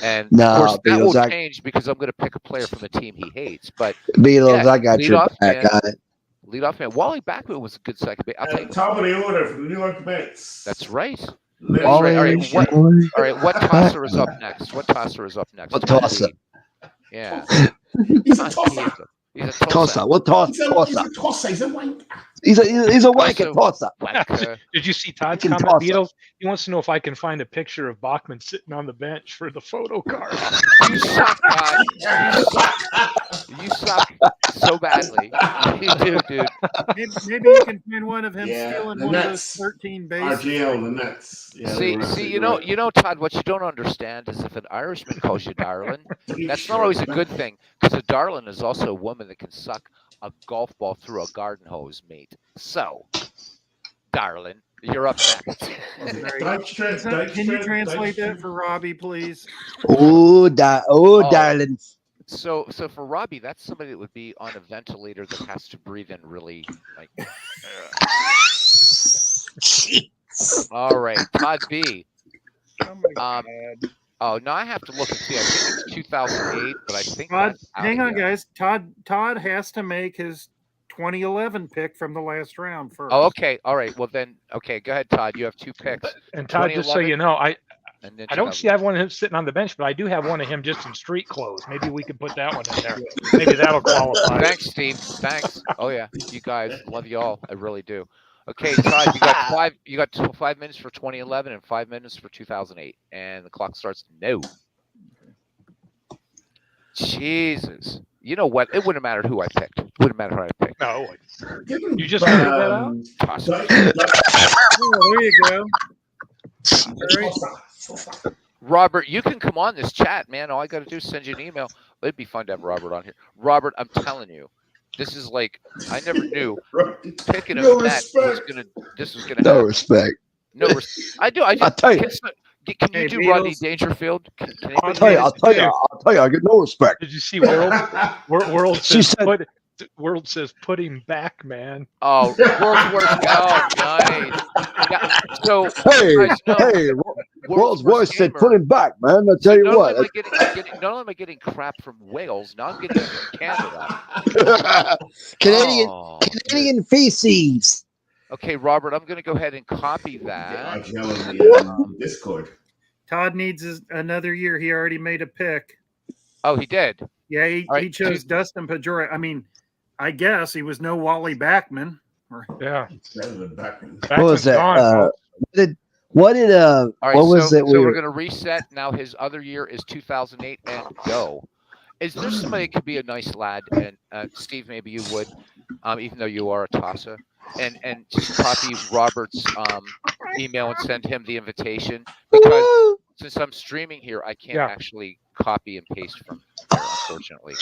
and No, of course that Beatles, will I- change because I'm going to pick a player from the team he hates. But Beatles, Yeah, I got lead your off, back man. on it. leadoff man, Wally Backman was a good second base. I'll tell you. Top of the order for the New York Mets. That's right. Let's- All right, what- Wally, All right, what tosser is up next? What tosser is up next? What Todd tosser? B. Yeah, He's a tosser. He's a tosser. Tosser. What toss? He's a Tosser. tosser. He's a wanker. He's a wanker Also- tosser. Wanker. Did you see Todd's Fucking comment, toss-up. Beatles? He wants to know if I can find a picture of Bachman sitting on the bench for the photo card. You suck, Todd. You suck so badly. You do, dude. Maybe you can find one of him Yeah, stealing the one of those Nets. 13 bases. RGL, the Nets. Yeah, See, you know, Todd. What you don't understand is if an Irishman calls you darling, that's not always a good thing. Because a darling is also a woman that can suck a golf ball through a garden hose, mate. So, darling, you're up next. Can you translate that for Robbie, please? Oh, Oh. darling. So for Robbie, that's somebody that would be on a ventilator that has to breathe in really like. All right, Todd B. Oh my God. Oh, no, I have to look and see. I think it's 2008, but I think Todd, that's out hang of on, here. guys. Todd has to make his 2011 pick from the last round first. Oh, okay. All right. Well, then, okay. Go ahead, Todd. You have two picks. And Todd, just so 2011? you know, And then I don't see I have one of him sitting on the bench, but I do have one of him just in street clothes. Maybe we could put that one in there. Maybe that'll qualify. Thanks, Steve. Thanks. Oh yeah, you guys love you all. I really do. Okay, Todd, you got five. You got 5 minutes for 2011 and 5 minutes for 2008, and the clock starts now. Jesus. You know what? It wouldn't matter who I picked. Wouldn't matter who I picked. No, Didn't, you just figured that out. Toss Dutch- it. Oh, there you go. Very- Robert, you can come on this chat, man. All I got to do is send you an email. It'd be fun to have Robert on here. Robert, I'm telling you, this is like I never knew picking a No bet was respect. gonna. This was gonna No happen. respect. No, I do. I I'll just tell you. can you Hey, do Rodney Beatles. Dangerfield? Can I'll anybody tell you. do I'll tell you. I get no respect. Did you see World She says said- World says put him back, man. Oh, world's worst. Oh, nice. Yeah. So Hey, you guys know, hey, World's voice said, gamer. "Put him back, man." I'll So tell you not only what. am I getting not only am I getting crap from Wales, now I'm getting it from Canada. Canadian Oh, Canadian feces. okay, Robert, I'm going to go ahead and copy Yeah, that. I yell in the Discord. Todd needs another year. He already made a pick. Oh, he did. Yeah, All right, he chose Dustin Pedroia. I mean, I guess he was no Wally Backman. Yeah, Better than Backman. What was Backman's that? gone. What did All right, what was so, it? so We we're were, going to reset. Now his other year is 2008 and go. Is there somebody that could be a nice lad? And Steve, maybe you would, even though you are a Tassa, and just copy Robert's email and send him the invitation because since I'm streaming here, I can't Yeah. actually copy and paste from there, unfortunately.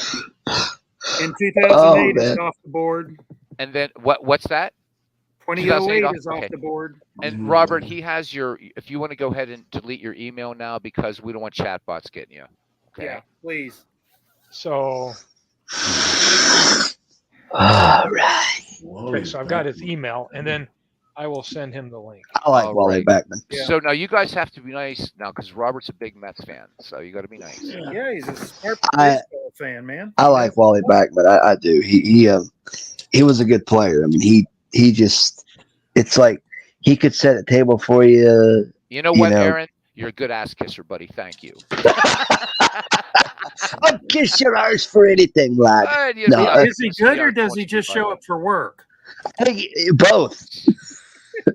In 2008, man. it's off the board. And then what's that? 2008 off- is off okay. the board. And Robert, he has your. If you want to go ahead and delete your email now because we don't want chatbots getting you. Okay. Yeah, please. So all right. okay, so I've got his email, and then I will send him the link. I like All Wally right. Backman. Yeah. So now you guys have to be nice now because Robert's a big Mets fan. So you got to be nice. Yeah, he's a smart I- baseball fan, man. I like Wally Backman. I do. He was a good player. I mean, he just. It's like he could set a table for you. You know You what, know- Aaron? You're a good ass kisser, buddy. Thank you. I'll kiss your arse for anything, lad. Good, you No, know, Is he good or does he Unfortunately, just show by up for work? I think both.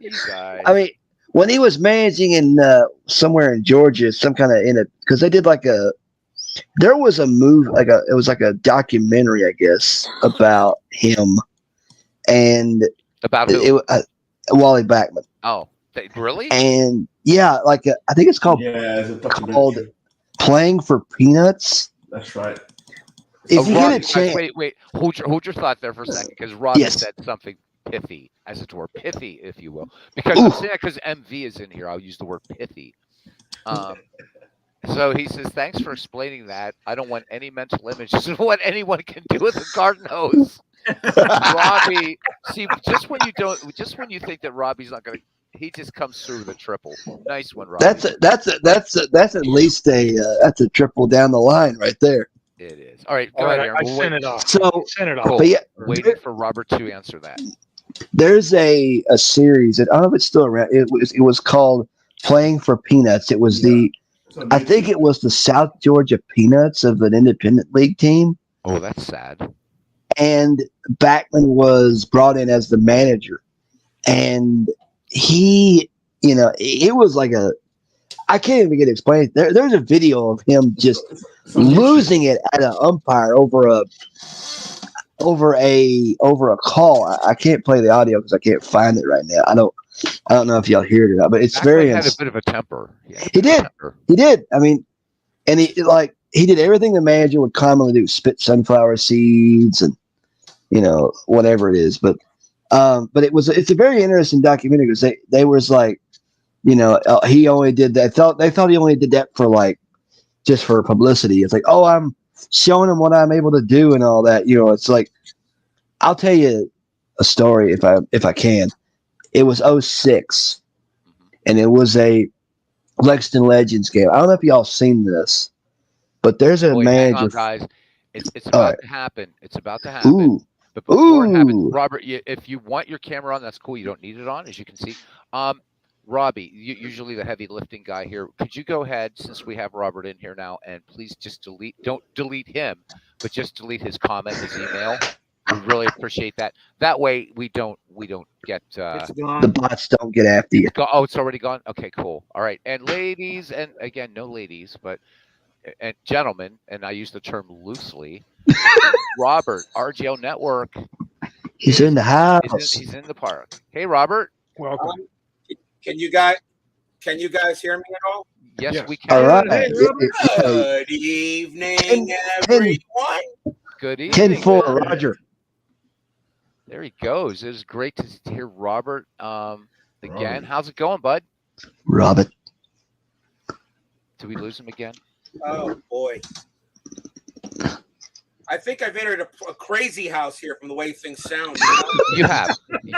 You guys. I mean, when he was managing in somewhere in Georgia, some kind of because they did there was a it was like a documentary, I guess, about him, and About who? Wally Backman, Oh, really? and yeah, I think it's called Yeah, it's a called documentary. Playing for Peanuts. That's right. If you Robbie, get a chance, wait. Hold your thought there for a second, because Robbie Yes. said something pithy, as it were, pithy, if you will. Because I'm Ooh. saying that because MV is in here, I'll use the word pithy. So he says, "Thanks for explaining that. I don't want any mental images of what anyone can do with a garden hose." Robbie, see, just when you think that Robbie's not going to, he just comes through with a triple. Nice one, Robbie. that's at least that's a triple down the line right there. It is. All right, go All right, ahead, Aaron. I We'll sent wait- it off. So, Send it Cool. off. but yeah, Waiting for Robert to answer that. there's a series. I don't know if it's still around. It was called Playing for Peanuts. It was I think it was the South Georgia Peanuts of an independent league team, Oh, that's sad. and Backman was brought in as the manager, and he, it was like I can't even get it explained. There's a video of him just losing it at an umpire over a call. I can't play the audio because I can't find it right now. I don't know if y'all hear it or not, but it's Backman very. had a bit of a temper. He did. He did. I mean, and he did everything the manager would commonly do: spit sunflower seeds and whatever it is. But it's a very interesting documentary because they was like, he only did that. They thought he only did that for just for publicity. It's like, oh, I'm showing him what I'm able to do and all that. It's like, I'll tell you a story if I can. It was 06, and it was a Lexington Legends game. I don't know if y'all seen this, but there's a Wait, manager. hang on, guys. It's about to happen. It's about to happen. Ooh, But before it happens, ooh. Robert, if you want your camera on, that's cool. You don't need it on, as you can see. Robbie, usually the heavy lifting guy here. Could you go ahead, since we have Robert in here now, and please just don't delete him, but just delete his comment, his email. We really appreciate that. That way we don't get It's gone. The bots don't get after you. oh, it's already gone. Okay, cool. All right. And ladies, and again, no ladies, but and gentlemen, and I use the term loosely, Robert, RGL Network. He's in the house. He's in the park. Hey, Robert. Welcome. Can you guys hear me at all? Yes, Yes. we can. All right. Hey, Robert. Good evening, everyone. Good evening. 10-4, man. Roger. There he goes. It was great to hear Robert again. Robert. How's it going, bud? Robert. Did we lose him again? Oh boy. I think I've entered a crazy house here from the way things sound. You have.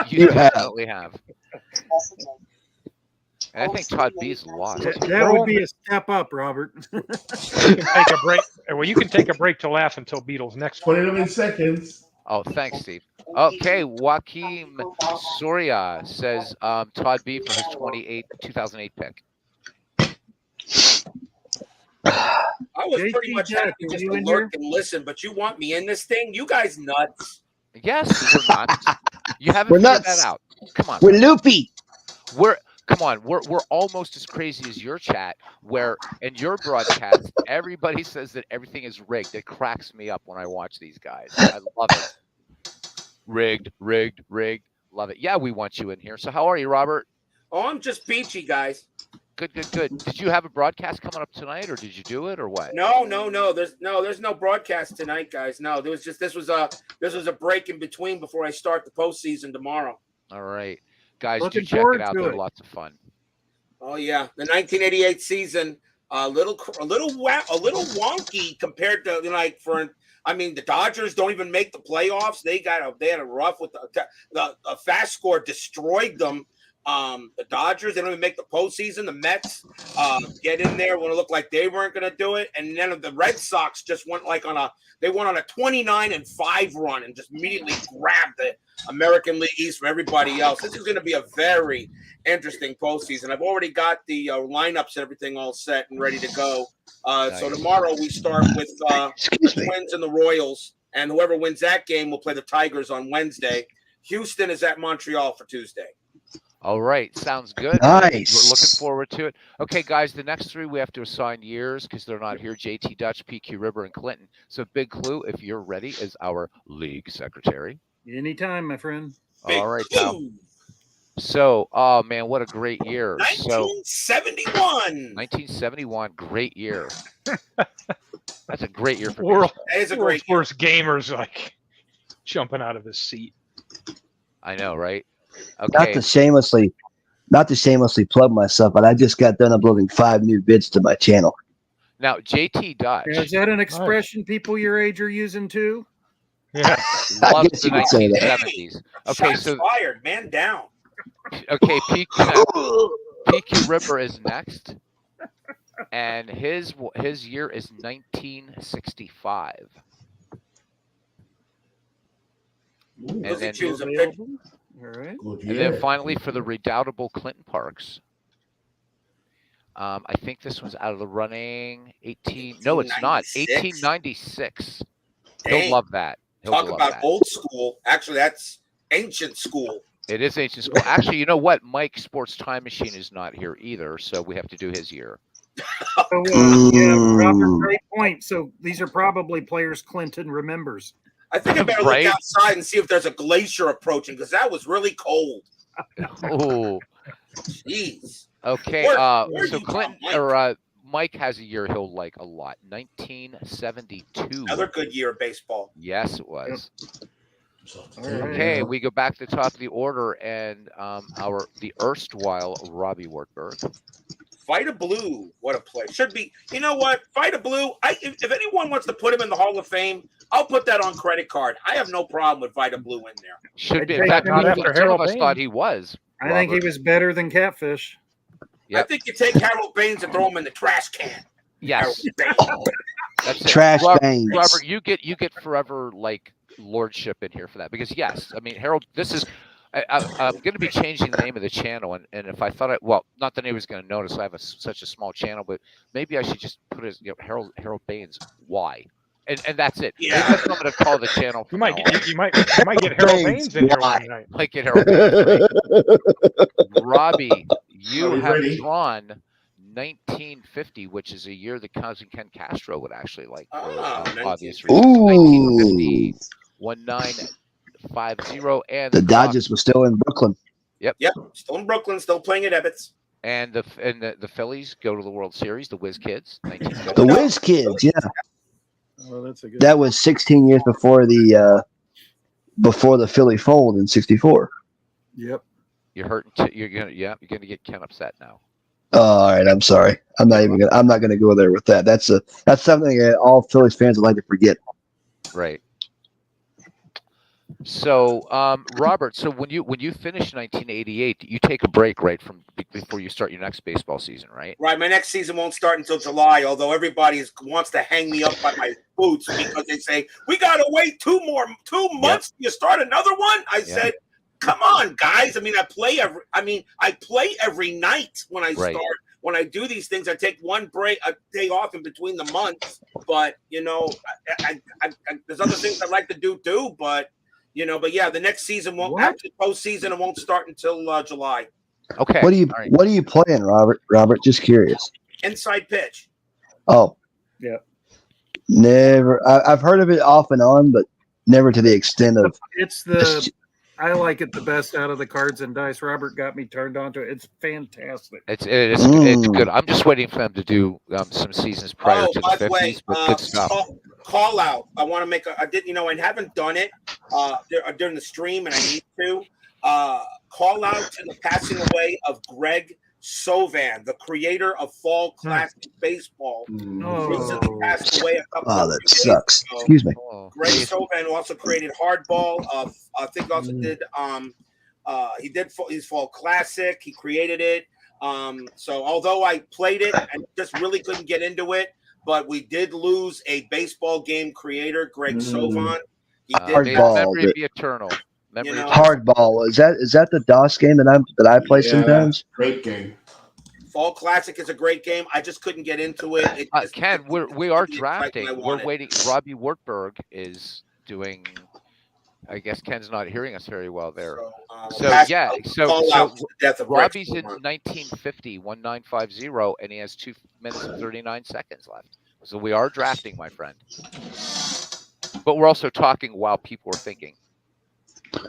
You have. definitely have. And I think Todd B's lost. That would be a step up, Robert. You can take a break. Well, you can take a break to laugh until Beatles next week. 29 seconds. Oh, thanks, Steve. Okay, Joaquim Soria says Todd B for his 2008 pick. I was JT pretty much Jack, happy are just you to in lurk and listen, but you want me in this thing? You guys nuts. Yes, we're not. You haven't We're figured nuts. that out. Come on. We're loopy. We're almost as crazy as your chat, where in your broadcast everybody says that everything is rigged. It cracks me up when I watch these guys. I love it. Rigged. Love it. Yeah, we want you in here. So how are you, Robert? Oh, I'm just peachy, guys. Good. Did you have a broadcast coming up tonight, or did you do it, or what? No. There's no broadcast tonight, guys. No, this was a break in between before I start the postseason tomorrow. All right, guys, Looking do check forward it out. to They're it. lots of fun. Oh yeah, the 1988 season, a little wonky compared to the Dodgers don't even make the playoffs. They had a rough with the fast score destroyed them. The Dodgers, they don't even make the postseason. The Mets get in there when it looked like they weren't going to do it, and then the Red Sox just went on a 29-5 run and just immediately grabbed the American League East from everybody else. This is going to be a very interesting postseason. I've already got the lineups and everything all set and ready to go. So tomorrow we start with the Twins and the Royals, and whoever wins that game will play the Tigers on Wednesday. Houston is at Montreal for Tuesday. All right, sounds good. Nice. We're looking forward to it. Okay, guys, the next three we have to assign years because they're not here. JT Dutch, PQ Ribber, and Clinton. So big clue, if you're ready, is our league secretary. Anytime, my friend. All right, pal. So, oh man, what a great year. 1971. 1971, great year. That's a great year for World, baseball. That is a world's great year. worst gamer's like jumping out of his seat. I know, right? Not Okay. to shamelessly plug myself, but I just got done uploading 5 new vids to my channel. Now, JT Dutch Is that an expression people your age are using too? Yeah. I loves guess the you could say that. 1970s. Okay, Shots so fired, man down. okay, PQ Ripper is next, and his year is 1965. And Does he then, choose a pitch? Available? All right. Good and year. then finally for the redoubtable Clinton Parks. I think this was out of the running 18. No, it's not. 1896. He'll Dang. love that. He'll Talk love about that. old school. Actually, that's ancient school. It is ancient school. Actually, you know what? Mike Sports Time Machine is not here either, so we have to do his year. So, yeah, Robert, great point. So these are probably players Clinton remembers. I think I better Right? look outside and see if there's a glacier approaching because that was really cold. Oh, Jeez. okay. Where So you Clinton from, Mike? or Mike has a year he'll like a lot. 1972. Another good year of baseball. Yes, it was. All right. Okay, we go back to the top of the order, and the erstwhile Robbie Wartburg. Vita Blue, what a play. Should be, you know what? Vita Blue, if anyone wants to put him in the Hall of Fame, I'll put that on credit card. I have no problem with Vita Blue in there. Should be. I'd In take fact, him Not some after of Harold us Baines. thought he was. I think he Robert. was better than Catfish. Yep. I think you take Harold Baines and throw him in the trash can. Yes, Harold Baines. that's it. Trash Robert, Baines. Robert, you get forever like lordship in here for that because yes, I mean Harold. This is. I'm going to be changing the name of the channel, and if I thought not that anybody's going to notice. I have such a small channel, but maybe I should just put it as Harold Baines. Why? And that's it. Yeah. Maybe that's what I'm going to call the channel. You might get Harold Baines in here Why? one night. Like it, Harold Baines. Right? Robbie, you Are we have ready? drawn 1950, which is a year that cousin Ken Castro would actually like for Ah, obvious 1950. reasons. Ooh, 1950, 1950, and the the Philadelphia. Dodgers was still in Brooklyn. Yep, still in Brooklyn, still playing at Ebbets. And the Phillies go to the World Series. The Whiz Kids, The 1950. Whiz Kids, yeah, Oh, that's a good. that was 16 years before the Philly fold in '64. Yep. You're hurting. You're gonna get Ken upset now. Oh, all right, I'm sorry. I'm not gonna go there with that. That's something that all Phillies fans would like to forget. Right. So, Robert, so when you finish 1988, you take a break right from before you start your next baseball season, right? Right, my next season won't start until July. Although everybody wants to hang me up by my boots because they say we gotta wait 2 months. You start another one. I said, come on, guys. I mean, I play every night when I Right. start. When I do these things, I take a day off in between the months. But I there's other things I'd like to do too. But yeah, the next season won't after the postseason. It won't start until July. Okay. What are you All right. What are you playing, Robert? Robert, just curious. Inside pitch. Oh, Yeah. never. I've heard of it off and on, but never to the extent of. It's the. I like it the best out of the cards and dice. Robert got me turned on to it. It's fantastic. It's good. I'm just waiting for them to do some seasons prior to the by the way, 50s, but good stuff. Call out. I want to make I haven't done it during the stream, and I need to. Call out to the passing away of Greg Sovan, the creator of Fall Classic Baseball. Recently passed away a couple Oh, of that days sucks. ago. Excuse me. Greg Sovan also created Hardball. I think he also did. His Fall Classic. He created it. So although I played it and just really couldn't get into it, but we did lose a baseball game creator, Greg Sovan. He did Hardball. Memory be eternal. Hardball, is that the DOS game that I play sometimes? Great game. Fall Classic is a great game. I just couldn't get into it. Ken, we are drafting. We're waiting. Robbie Wartburg is doing. I guess Ken's not hearing us very well there. So Robbie's in 1950, 1950, and he has 2 minutes and 39 seconds left. So we are drafting, my friend. But we're also talking while people are thinking.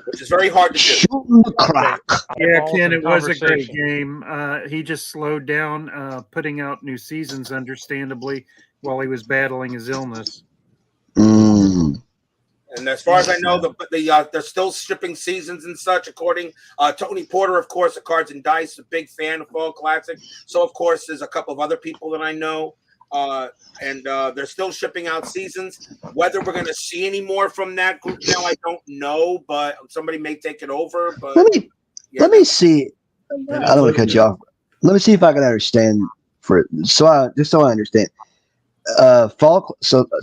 Which is very hard to do. Shooting the clock. Yeah, Ken, it was a great game. He just slowed down putting out new seasons, understandably, while he was battling his illness. And as far as I know, they're still shipping seasons and such. According Tony Porter, of course, of Cards and Dice, a big fan of Fall Classic. So, of course, there's a couple of other people that I know. And they're still shipping out seasons. Whether we're going to see any more from that group now, I don't know. But somebody may take it over. But let me see. I don't want to cut you off. Let me see if I can understand just so I understand.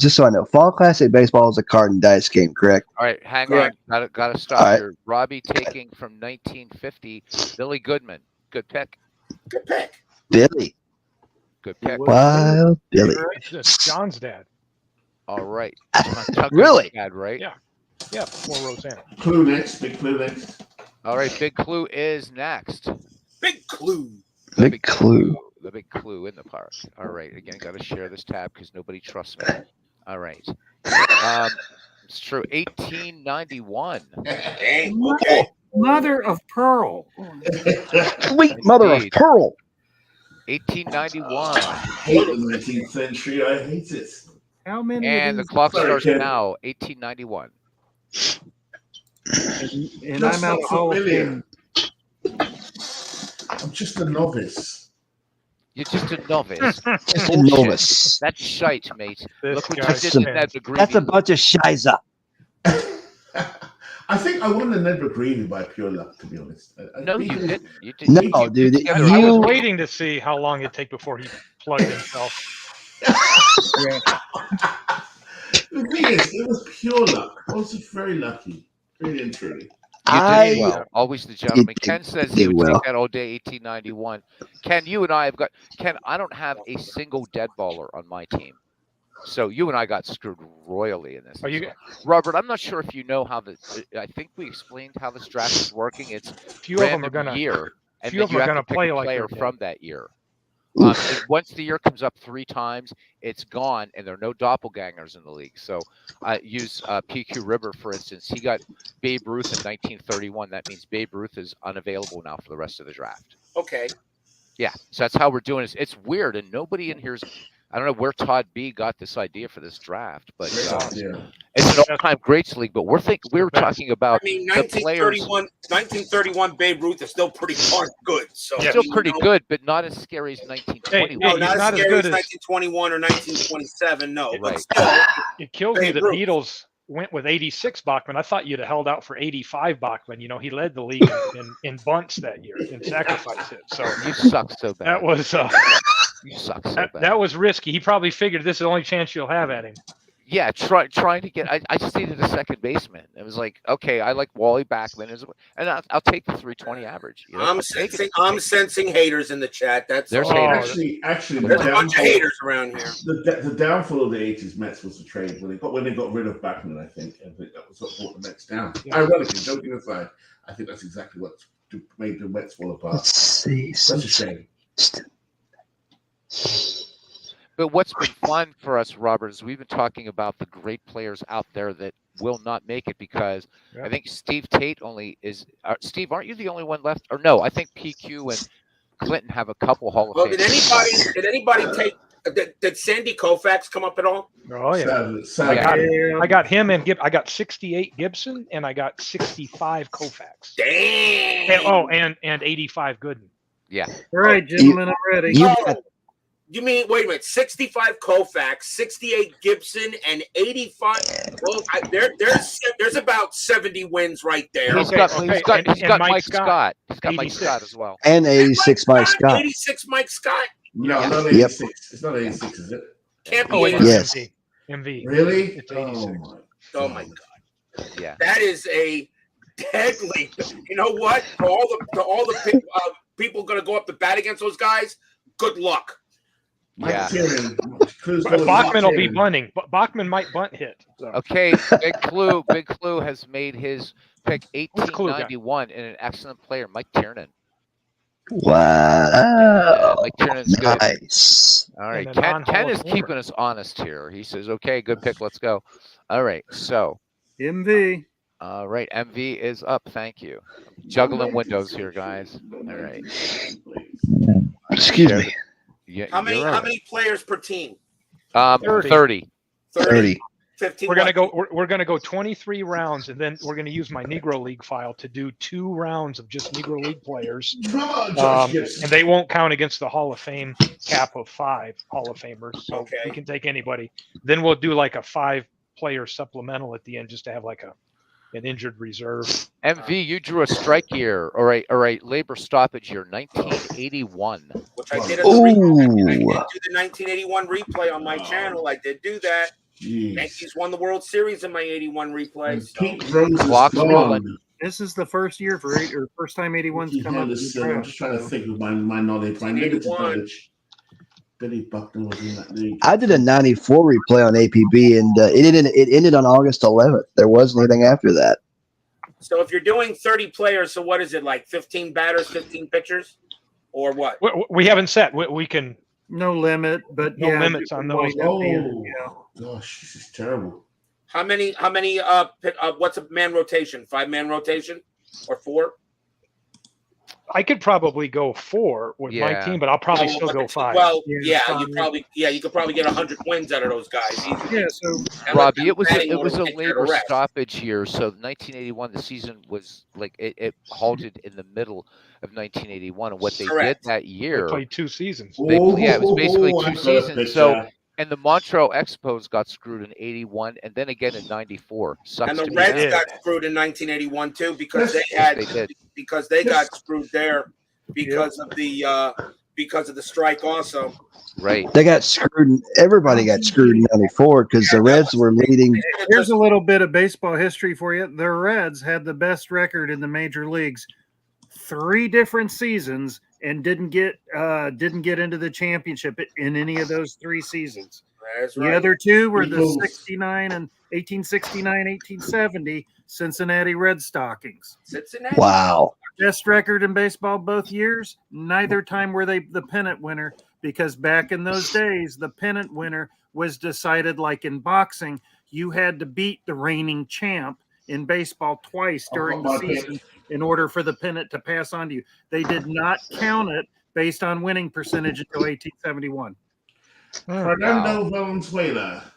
Just so I know, Fall Classic Baseball is a card and dice game, correct? All right, hang on. Got to stop here. Robbie taking from 1950, Billy Goodman. Good pick. Good pick. Billy. Good pick. Wild Billy. It's John's dad. All right. Really? Dad, right? Yeah. Yeah, before Roseanne. Clue next. Big clue next. All right, big clue is next. Big clue. Big clue. The big clue in the park. All right. Again, got to share this tab because nobody trusts me. All right. It's true. 1891. Dang, okay. Mother of pearl. Sweet mother of pearl. 1891. I hate the 19th century. I hate it. How many? And the clock starts now. 1891. And I'm out of Hall of Fame. I'm just a novice. You're just a novice. Just a novice. That's shite, mate. Look what you guy's did some- to Ned McGreevy. That's a bunch of shiza. I think I won the Ned McGreevy by pure luck, to be honest. No, you didn't. You didn't. No, dude. I was You, waiting to see how long it'd take before he plugged himself. The thing is, it was pure luck. I was just very lucky. Really and truly. You did well. Always the gentleman. did- Ken says did he would well. take that all day. 1891. Ken, you and I have got. Ken, I don't have a single dead baller on my team, so you and I got screwed royally in this. Are you? Robert, I'm not sure if you know how the. I think we explained how this draft is working. It's Few of them random are gonna. year, and few then of you them are have gonna to pick play a like player they're dead. from that year. And once the year comes up 3 times, it's gone, and there are no doppelgangers in the league. So I use PQ River, for instance. He got Babe Ruth in 1931. That means Babe Ruth is unavailable now for the rest of the draft. Okay. Yeah, so that's how we're doing it. It's weird, and nobody in here's. I don't know where Todd B got this idea for this draft, but it's an all-time greats league. But we were talking about I mean, the players. 1931 Babe Ruth is still pretty darn good. So Still pretty good, but not as scary as 1921. No, Hey, not he's as not as scary good as as- 1921 or 1927. No, but Right. still, It kills me Babe that Ruth. Beatles went with 86 Bachman. I thought you'd have held out for 85 Bachman. You know, he led the league in bunts that year in sacrifice hits. So You suck so bad. that was You suck so bad. that was risky. He probably figured this is the only chance you'll have at him. Yeah, trying to get. I just needed a second baseman. It was like, okay, I like Wally Backman, and I'll take the 320 average. You know, I'm sensing haters in the chat. That's There's all. haters. Actually, There's a bunch of haters around here. The downfall of the 80s Mets was the trade when they got rid of Backman. I think that was what brought the Mets down. Yeah. Ironically, joking aside, I think that's exactly what made the Mets fall apart. Let's see. Such a shame. But what's been fun for us, Robert, is we've been talking about the great players out there that will not make it because Yeah. I think Steve Tate only is. Steve, aren't you the only one left? Or no, I think PQ and Clinton have a couple Hall of Well, Fame. did anybody take? Did Sandy Koufax come up at all? Oh yeah. Sadly. I got him and I got 68 Gibson and I got 65 Koufax. Dang. And 85 Gooden. Yeah. All right, gentlemen, I'm ready. You mean, wait a minute, 65 Koufax, 68 Gibson, and 85. Well, there's about 70 wins right there. He's got and Mike Scott. He's got Mike 86. Scott as well. And 86 Mike Scott. 86 Mike Scott. No, Yeah. not Yep. 86. It's not 86, is it? Can't be Oh, 86. Yes. MV. Really? It's 86. Oh my God. Yeah. That is a deadly. You know what? To all the people going to go up to bat against those guys, good luck. Yeah. But Bachman will be bunting. Bachman might bunt hit. So. Okay, Big Clue has made his pick What's Clue got? 1891 and an excellent player, Mike Tiernan. Wow. Yeah, Mike Tiernan's good. Nice. All right, And a Ken non-Hall is of Famer. keeping us honest here. He says, "Okay, good pick. Let's go." All right, so MV. all right, MV is up. Thank you. I'm juggling windows here, guys. All right. Excuse me. Yeah, How many? you're How right. many players per team? 30. 30. 30. 15. We're gonna go 23 rounds, and then we're gonna use my Negro League file to do 2 rounds of just Negro League players, Come on, Josh Gibson. and they won't count against the Hall of Fame cap of 5 Hall of Famers. So Okay. we can take anybody. Then we'll do like a 5-player supplemental at the end, just to have like an injured reserve. MV, you drew a strike year or a labor stoppage year, 1981. Which I did. I did do Ooh. the 1981 replay on my channel. I did do that. Jeez. Yankees won the World Series in my 81 replay. And So. Pete Rose is Clock's gone. rolling. This is the first year first time 81's Keep come up. on this, I'm just trying to think of my knowledge, my limited 81. knowledge. Billy Buckner was in that league. I did a 94 replay on APB, and it ended on August 11th. There wasn't anything after that. So if you're doing 30 players, so what is it, like 15 batters, 15 pitchers? Or what? We haven't set. We can. No limit, but No yeah, limits on those. Gosh, this is terrible. How many what's a man rotation? 5-man rotation? Or 4? I could probably go 4 with my Yeah. team, but I'll probably Oh, still go 5. Well, Yeah, yeah, you could probably get 100 wins out of those guys. Yeah, so And Robbie, let it was them a, batting it was a order take care of the labor rest. stoppage year. So 1981, the season was like it halted in the middle of 1981, and what they Correct. did that They year, played 2 seasons. yeah, it was basically I 2 got a seasons. picture. So and the Montreal Expos got screwed in 81, and then again in 94. Sucks And the to be Reds them. did. got screwed in 1981 too because they Yes, had they did. because they got screwed there because of the strike also. Right. They got screwed. Everybody got screwed in 94 because the Reds were leading. here's a little bit of baseball history for you. The Reds had the best record in the major leagues 3 different seasons and didn't get into the championship in any of those 3 seasons. That's The right. other 2 were the Eagles. 69 and 1869, 1870 Cincinnati Red Stockings. Cincinnati. Wow. Best record in baseball both years. Neither time were they the pennant winner, because back in those days, the pennant winner was decided like in boxing. You had to beat the reigning champ in baseball twice during the season in order for the pennant to pass on to you. They did not count it based on winning percentage until 1871. Fernando Valenzuela.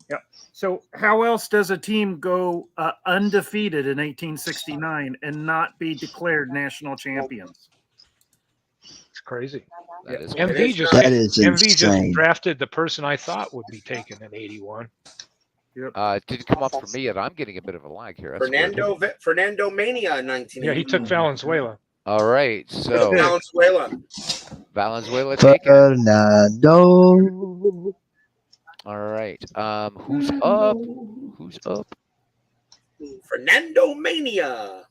Yep. So how else does a team go undefeated in 1869 and not be declared national champions? It's crazy. That is MV just That is MV just insane. drafted the person I thought would be taken in '81. it didn't come up for me yet. I'm getting a bit of a lag here. That's weird. Fernando Mania in 1980. Yeah, he took Valenzuela. All right, so Valenzuela. Valenzuela taken. Fernando. All right, who's up? Who's up? Fernando Mania.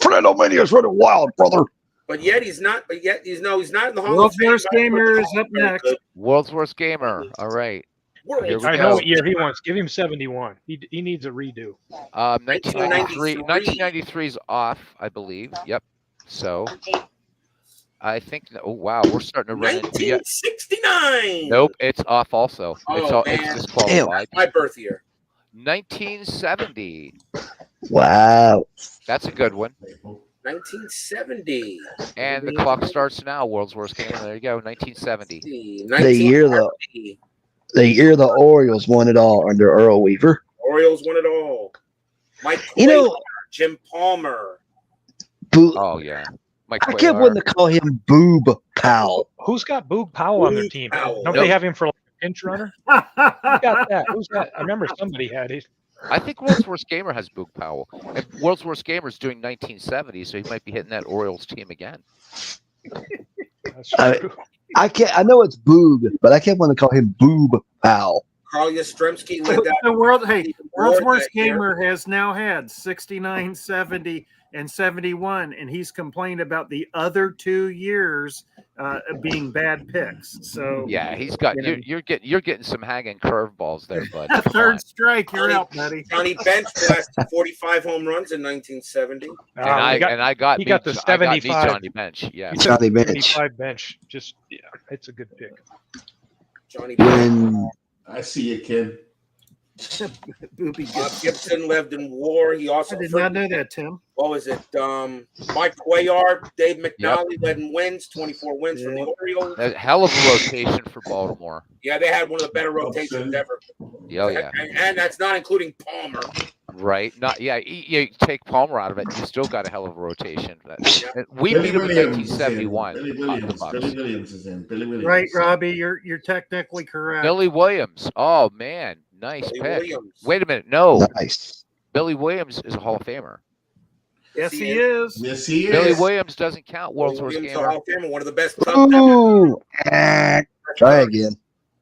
Fernando Mania's running wild, brother. But yet he's not. But yet he's not in the Hall World's of Fame. Worst Gamer is up next. World's Worst Gamer. All right. Here we I go. know what year he wants. Give him 71. He needs a redo. 1993. 1993 is off, I believe. Yep. So I think. Oh wow, we're starting to run into. 1969. Nope, it's off also. Oh, It's man. disqualified. My birth year. 1970. Wow. That's a good one. 1970. And the clock starts now. World's Worst Gamer. There you go. 1970. The year the Orioles won it all under Earl Weaver. Orioles won it all. Mike You know- Jim Palmer. Oh yeah. Mike I kept Cuellar. wanting to call him Boob Powell. Who's got Boog Powell on their Boog team? Powell. Don't Nope. they have him for like a pinch runner? Who got that? Who's got? I remember somebody had it. I think World's Worst Gamer has Boog Powell. And World's Worst Gamer is doing 1970, so he might be hitting that Orioles team again. That's I- true. I know it's Boog, but I kept wanting to call him Boob Powell. Carl Yastrzemski lived out. World's Award Worst that year. Gamer has now had 69, 70, and 71, and he's complained about the other 2 years being bad picks. So Yeah, he's got. You know. You're getting some hanging curveballs there, bud. Come on. third strike, you're out, buddy. Johnny Bench blasted 45 home runs in 1970. And I got he got the I got me 75. Johnny Bench. Yeah. He took Johnny the Bench. 75 bench. Just yeah, it's a good pick. Johnny Bench. When I see you, kid. Booby Bob Gibson lived in war. He also I did not know that, Tim. What was it? Mike Cuellar, Dave McNally led in wins, 24 wins for the Yep. Orioles. A hell of a rotation for Baltimore. Yeah, they had one of the better rotations ever. Oh yeah. And that's not including Palmer. Right. Not yeah. You take Palmer out of it, you still got a hell of a rotation. We Billy beat him in Williams is in. 1971. Billy on the Williams. Bucks. Billy Williams is in. Billy Williams. Right, Robbie, you're technically correct. Billy Williams. Oh man, nice Billy pick. Williams. Wait a minute. No, nice. Billy Williams is a Hall of Famer. Yes, he is. Yes, he is. Billy Williams doesn't count. Billy World's Worst Williams, Gamer. Hall of Famer, one of the best Cubs ever. Ooh. Try again.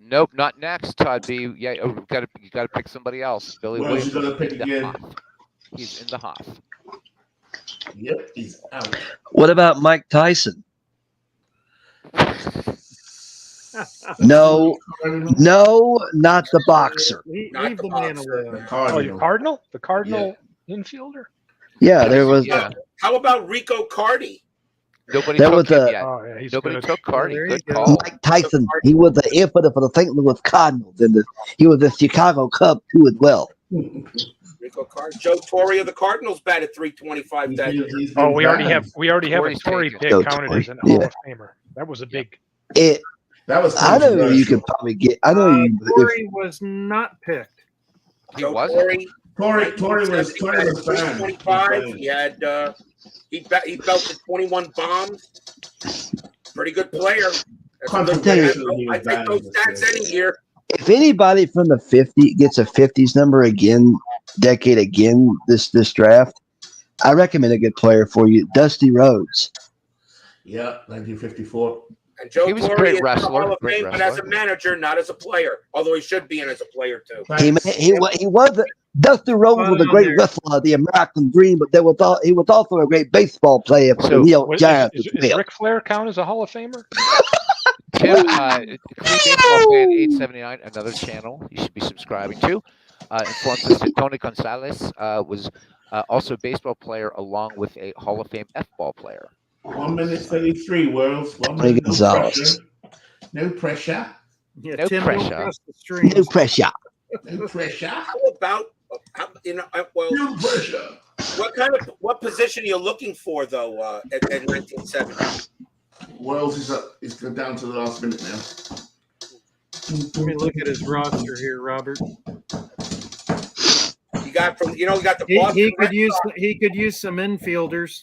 Nope, not next. Todd B. Yeah, you got to pick somebody else. Billy Well, Williams. you gotta pick in the again. Hoff. He's in the Hoff. Yep, he's out. What about Mike Tyson? No, not the boxer. Leave Not the the man boxer. alone. Oh, your Cardinal? The Cardinal infielder? Yeah, there was Yeah. How about Rico Cardi? Nobody That took was him a- yet. Oh, yeah, he's Nobody good. took Cardi. There you Good go. call. Mike Tyson. He was the infielder for the St. Louis Cardinals, and he was a Chicago Cub too as well. Rico Cardi. Joe Torre of the Cardinals batted 325 that year. Oh, we already have a Torrey's Tory taken. pick Go counted Torrey, as an Hall yeah. of Famer. That was a big. It. That was I know you controversial. could probably get. I know you. If, Corey was not picked. He Joe wasn't. Torre, Torrey was banned. 325. He had he belted 21 bombs. Pretty good player. That's a good player. I take those stats any year. if anybody from the 50 gets a 50s number again, decade again, this draft, I recommend a good player for you, Dusty Rhodes. Yeah, 1954. And Joe He was a Torre great is in the wrestler, Hall of great Fame, but as a wrestler. manager, not as a player. Although he should be in as a player too. He was Dusty Rhodes was a great wrestler, the American Dream, but he was also a great baseball player for the New York Giants as Is well. Ric Flair count as a Hall of Famer? Tim, Free Baseball Fan 879, another channel you should be subscribing to, informs us that Tony Gonzalez was also a baseball player along with a Hall of Fame F-ball player. 1 minute 33, Worlds. 1 Tony minute, no Gonzalez. pressure. No pressure. Yeah, No Tim, pressure. don't press the strings. No pressure. No pressure. How about well, No pressure. what position are you looking for though at 1970? Wales is up. It's gone down to the last minute now. Let me look at his roster here, Robert. You got you got the He Boston could Red use Sox. he could use some infielders.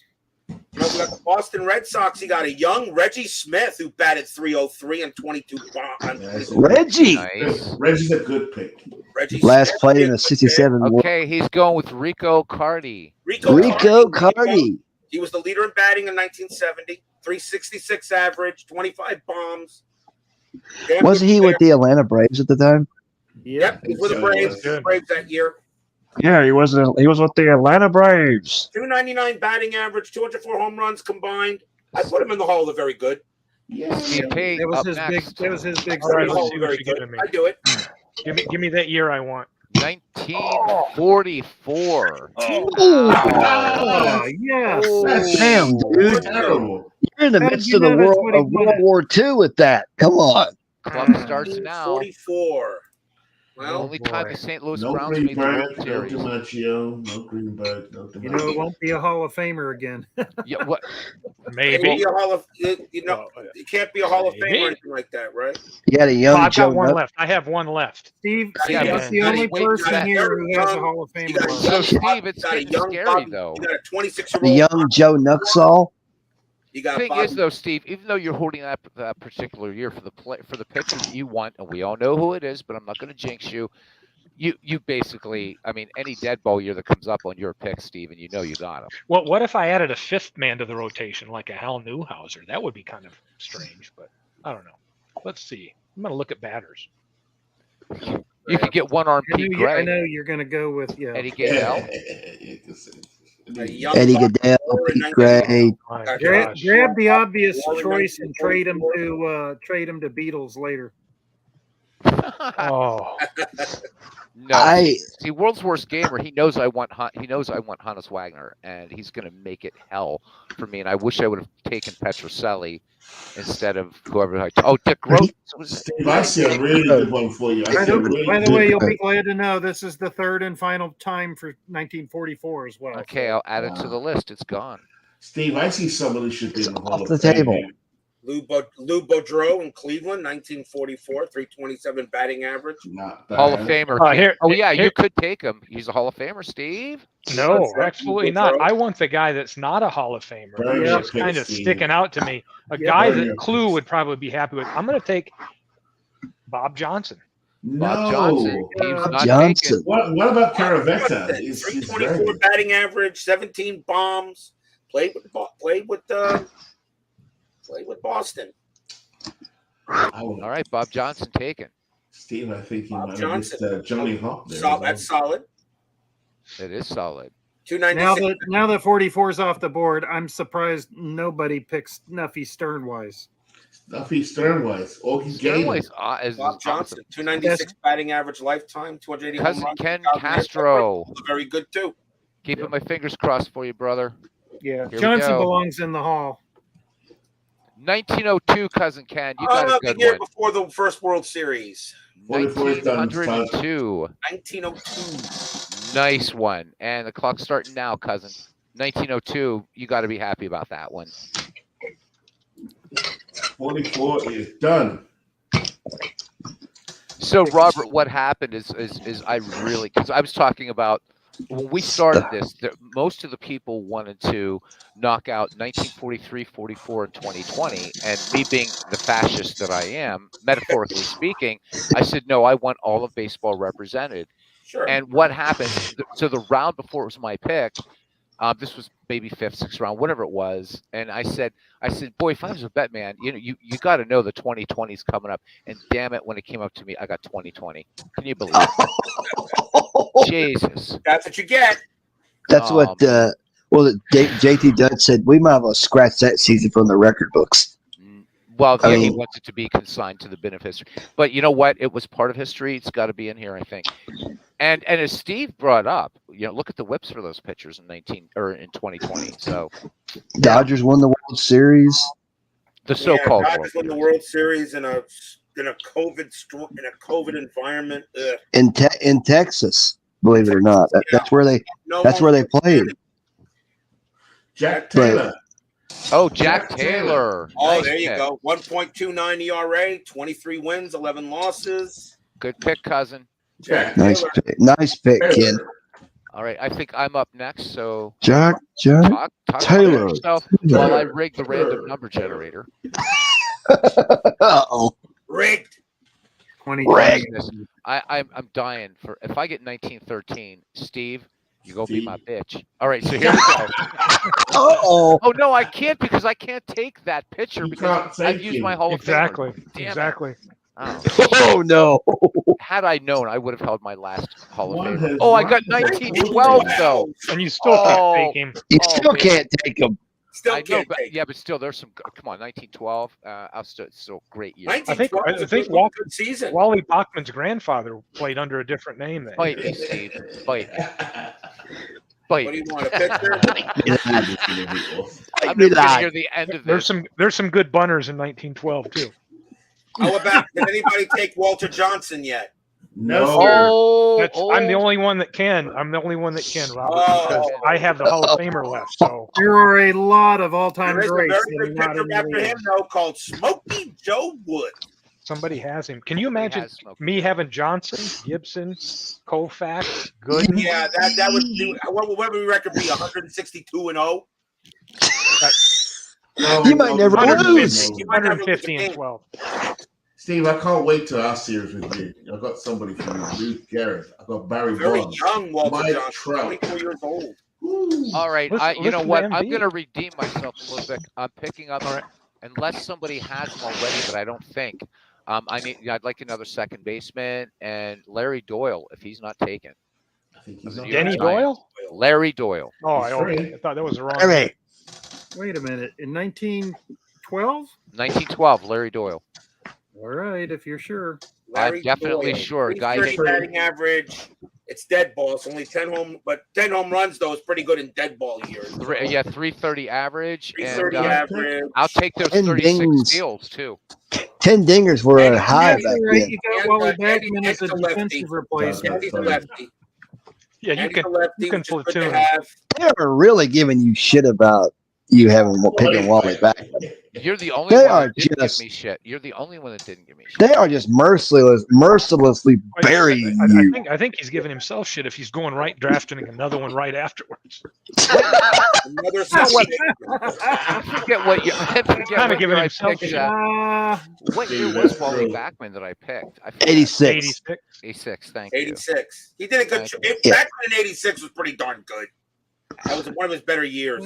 You got the Boston Red Sox. You got a young Reggie Smith who batted .303 and 22 bombs. Reggie. Nice. Reggie's a good pick. Reggie Last Smith played in is the a '67 World. Okay, he's going with Rico Cardi. Rico Cardi. He was the leader in batting in 1970. 366 average, 25 bombs. Damn Wasn't good he player. with the Atlanta Braves at the time? Yep, he was with the Braves. Good. Braves that year. Yeah, he was with the Atlanta Braves. 299 batting average, 204 home runs combined. I put him in the Hall of the Very Good. Yeah. Steve Pate That was up his big. next. That was his big. All right, The let's Hall see of what Very you're Good. giving me. I do it. Give me that year I want. 1944. Oh, yes. That's Damn, dude. terrible. You're in the How did midst you of the know that's world what he of World wanted? War II with that. Come on. Clock starts now. 44. Well, Only time boy. the St. Louis No Browns made the World Greenberg, no Series. DiMaggio, no Greenberg, no DiMaggio. You know, it won't be a Hall of Famer again. Yeah, what? it Maybe. can't be a Hall of, it can't be a Hall of Fame Maybe. or anything like that, right? You had a Well, young I've Joe got one Nutt. left. I have one left. Steve, Yeah, Steve but is the only wait, person you here got who has a young- Hall of You Famer. got a left. So, young Steve, Bob- it's you got a getting young scary, Bob- though. You got a 26-year-old. The young Joe Nuxall. You The got thing Bob. is, though, Steve, even though you're holding that particular year for the pitcher that you want, and we all know who it is, but I'm not going to jinx you. You basically, I mean, any dead ball year that comes up on your pick, Steve, and you know you got him. Well, what if I added a fifth man to the rotation, like a Hal Newhouser? That would be kind of strange, but I don't know. Let's see. I'm going to look at batters. You could get one arm Pete I Gray, know you're going to go with Eddie Gaedel. A young Eddie Bob Goodell, Moore in Pete Gray. My Grab, gosh. grab the obvious Warren choice and trade him 1944. to Beatles later. Oh, No, see, world's worst gamer. He knows I want Hannes Wagner, and he's going to make it hell for me. And I wish I would have taken Petrocelli instead of whoever Dick Gross. Steve, I see a really good one for you. By the way, you'll be glad to know this is the third and final time for 1944 as well. Okay, I'll add it to the list. It's gone. Steve, I see someone who should be in the Hall Off of the Fame. table. Lou Boudreau in Cleveland, 1944, 327 batting average. Not bad. Hall of Famer. here- Oh yeah, here- you could take him. He's a Hall of Famer, Steve. no, That's right. absolutely not. I want the guy that's not a Hall of Famer. Very Which good is pick, kind of Steve. sticking out to me. A Yeah, guy very that good Clue pick. would probably be happy with. I'm going to take Bob Johnson. Bob Johnson. No. Team's not Johnson. What about Caravetta? He's 324 very batting average, 17 bombs. Played with Boston. All right, Bob Johnson taken. Steve, I think he Bob might have missed Johnson. Johnny Hawk there. That's solid. It is solid. 296. Now that 44 is off the board, I'm surprised nobody picks Nuffy Sternwise. Duffy Sternwise. Augie Galen. Sternway's is Bob Johnson, awesome. 296 batting average lifetime, 280 home Cousin runs. Ken 2,000 hits. Castro. Very good too. Keeping my fingers crossed for you, brother. Yeah, we Johnson go. belongs in the Hall. 1902, Cousin Ken. You got a The good year one. before the first World Series. 44 is done. 1902. 1902. Nice one. And the clock's starting now, cousin. 1902. You got to be happy about that one. 44 is done. So, Robert, what happened is I really, because I was talking about when we started this, most of the people wanted to knock out 1943, 44, and 2020. And me being the fascist that I am, metaphorically speaking, I said, no, I want all of baseball represented. Sure. And what happened? So the round before it was my pick. This was maybe fifth, sixth round, whatever it was. And I said, boy, if I was a bet man, you got to know the 2020 is coming up. And damn it, when it came up to me, I got 2020. Can you believe it? Jesus. That's what you get. That's what JT Dud said. We might as well scratch that season from the record books. Well, I yeah, he mean- wants it to be consigned to the bin of history. But you know what? It was part of history. It's got to be in here, I think. And as Steve brought up, look at the whips for those pitchers in 2020. So Dodgers won the World Series. The so-called Dodgers World won the Series. World Series in a COVID environment. Ugh. in Texas, believe it or not. That's where they No that's where they home played. advantage. Jack But- Taylor. Oh, Jack Jack Taylor. Oh, Nice there you pick. go. 1.29 ERA, 23 wins, 11 losses. Good pick, cousin. Jack Nice Taylor. pick. Nice pick, kid. Taylor. All right, I think I'm up next. So Jack talk Taylor. about yourself while I rig the random number generator. Uh-oh. Rigged. 2020. I'm dying for if I get 1913, Steve, you go be my Steve. bitch. All right, so here we go. Uh-oh. Oh no, I can't because I can't take that picture You because can't I've take used him. my Hall of Exactly. Famer. Damn it. Exactly. Oh, Oh no. had I known, I would have held my last Hall of One Famer. has Oh, I one got has 1912 though. And you still can't take him. You Oh, still baby. can't take him. Still I know, can't but take. yeah, but still, there's some. Come on, 1912. Still great year. 1912 I was a think good, Walt- good season. Wally Bachman's grandfather played under a different name then. Bite me, Steve. Bite me. What Bite do you me. want, a picture? I'm never gonna hear the end of There's this. some good bunners in 1912 too. How about, did anybody take Walter Johnson yet? No. Oh, I'm the only one that can. I'm the only one that can, Robert, Oh. because I have the Hall of Famer left. So There are a lot of all-time There is a greats very that are good not picture in the after league. him, though, called Smokey Joe Wood. somebody has him. Can you Somebody imagine has Smokey me Joe. having Johnson, Gibson, Koufax, Gooden? Yeah, that would do. What would my record be? 162 and 0. You might never lose. 150 and 12. Steve, I can't wait till our series with you. I've got somebody for you, Ruth Garrett. I've got Barry Very Bonds. young Walter Mike Johnson, Trout. 24 years old. Ooh. All right, Listen- you know listen what? to I'm MV. gonna redeem myself a little bit. I'm picking up, unless somebody has them already, but I don't think. I'd like another second baseman and Larry Doyle if he's not taken. I think he's Denny not Denny Giants. Doyle? Larry Doyle. Oh, He's okay. free. I thought that was the wrong. I mean, Wait a minute. In 1912? 1912, Larry Doyle. All right, if you're sure. Larry I'm definitely Doyle, sure. Guy 330 hit, batting average. It's dead ball. It's only 10 home runs though. It's pretty good in dead ball years. So 330 average, and 330 average. I'll take those 10 36 dings. steals too. 10 dingers were And- a high and- back All right, then. you got And, Wally and Backman as a he's a lefty. defensive replacement. He's a lefty. Yeah, you And can. he's a lefty, you can which is good to platoon. have. They are really giving you shit about you having picking Wally back. You're the only They one are that didn't just- give me shit. You're the only one that didn't give me shit. They are just mercilessly burying you. I think he's giving himself shit if he's going right, drafting another one right afterwards. Another what? situation. I forget what you. I forget Kinda what giving year I himself picked shit. that. What year Yeah, was that's Wally true. Backman that I picked? I forget. 86. 86. 86. Thank you. 86. He did a good. Thank you. Yeah. Back in 86 was pretty darn good. That was one of his better years.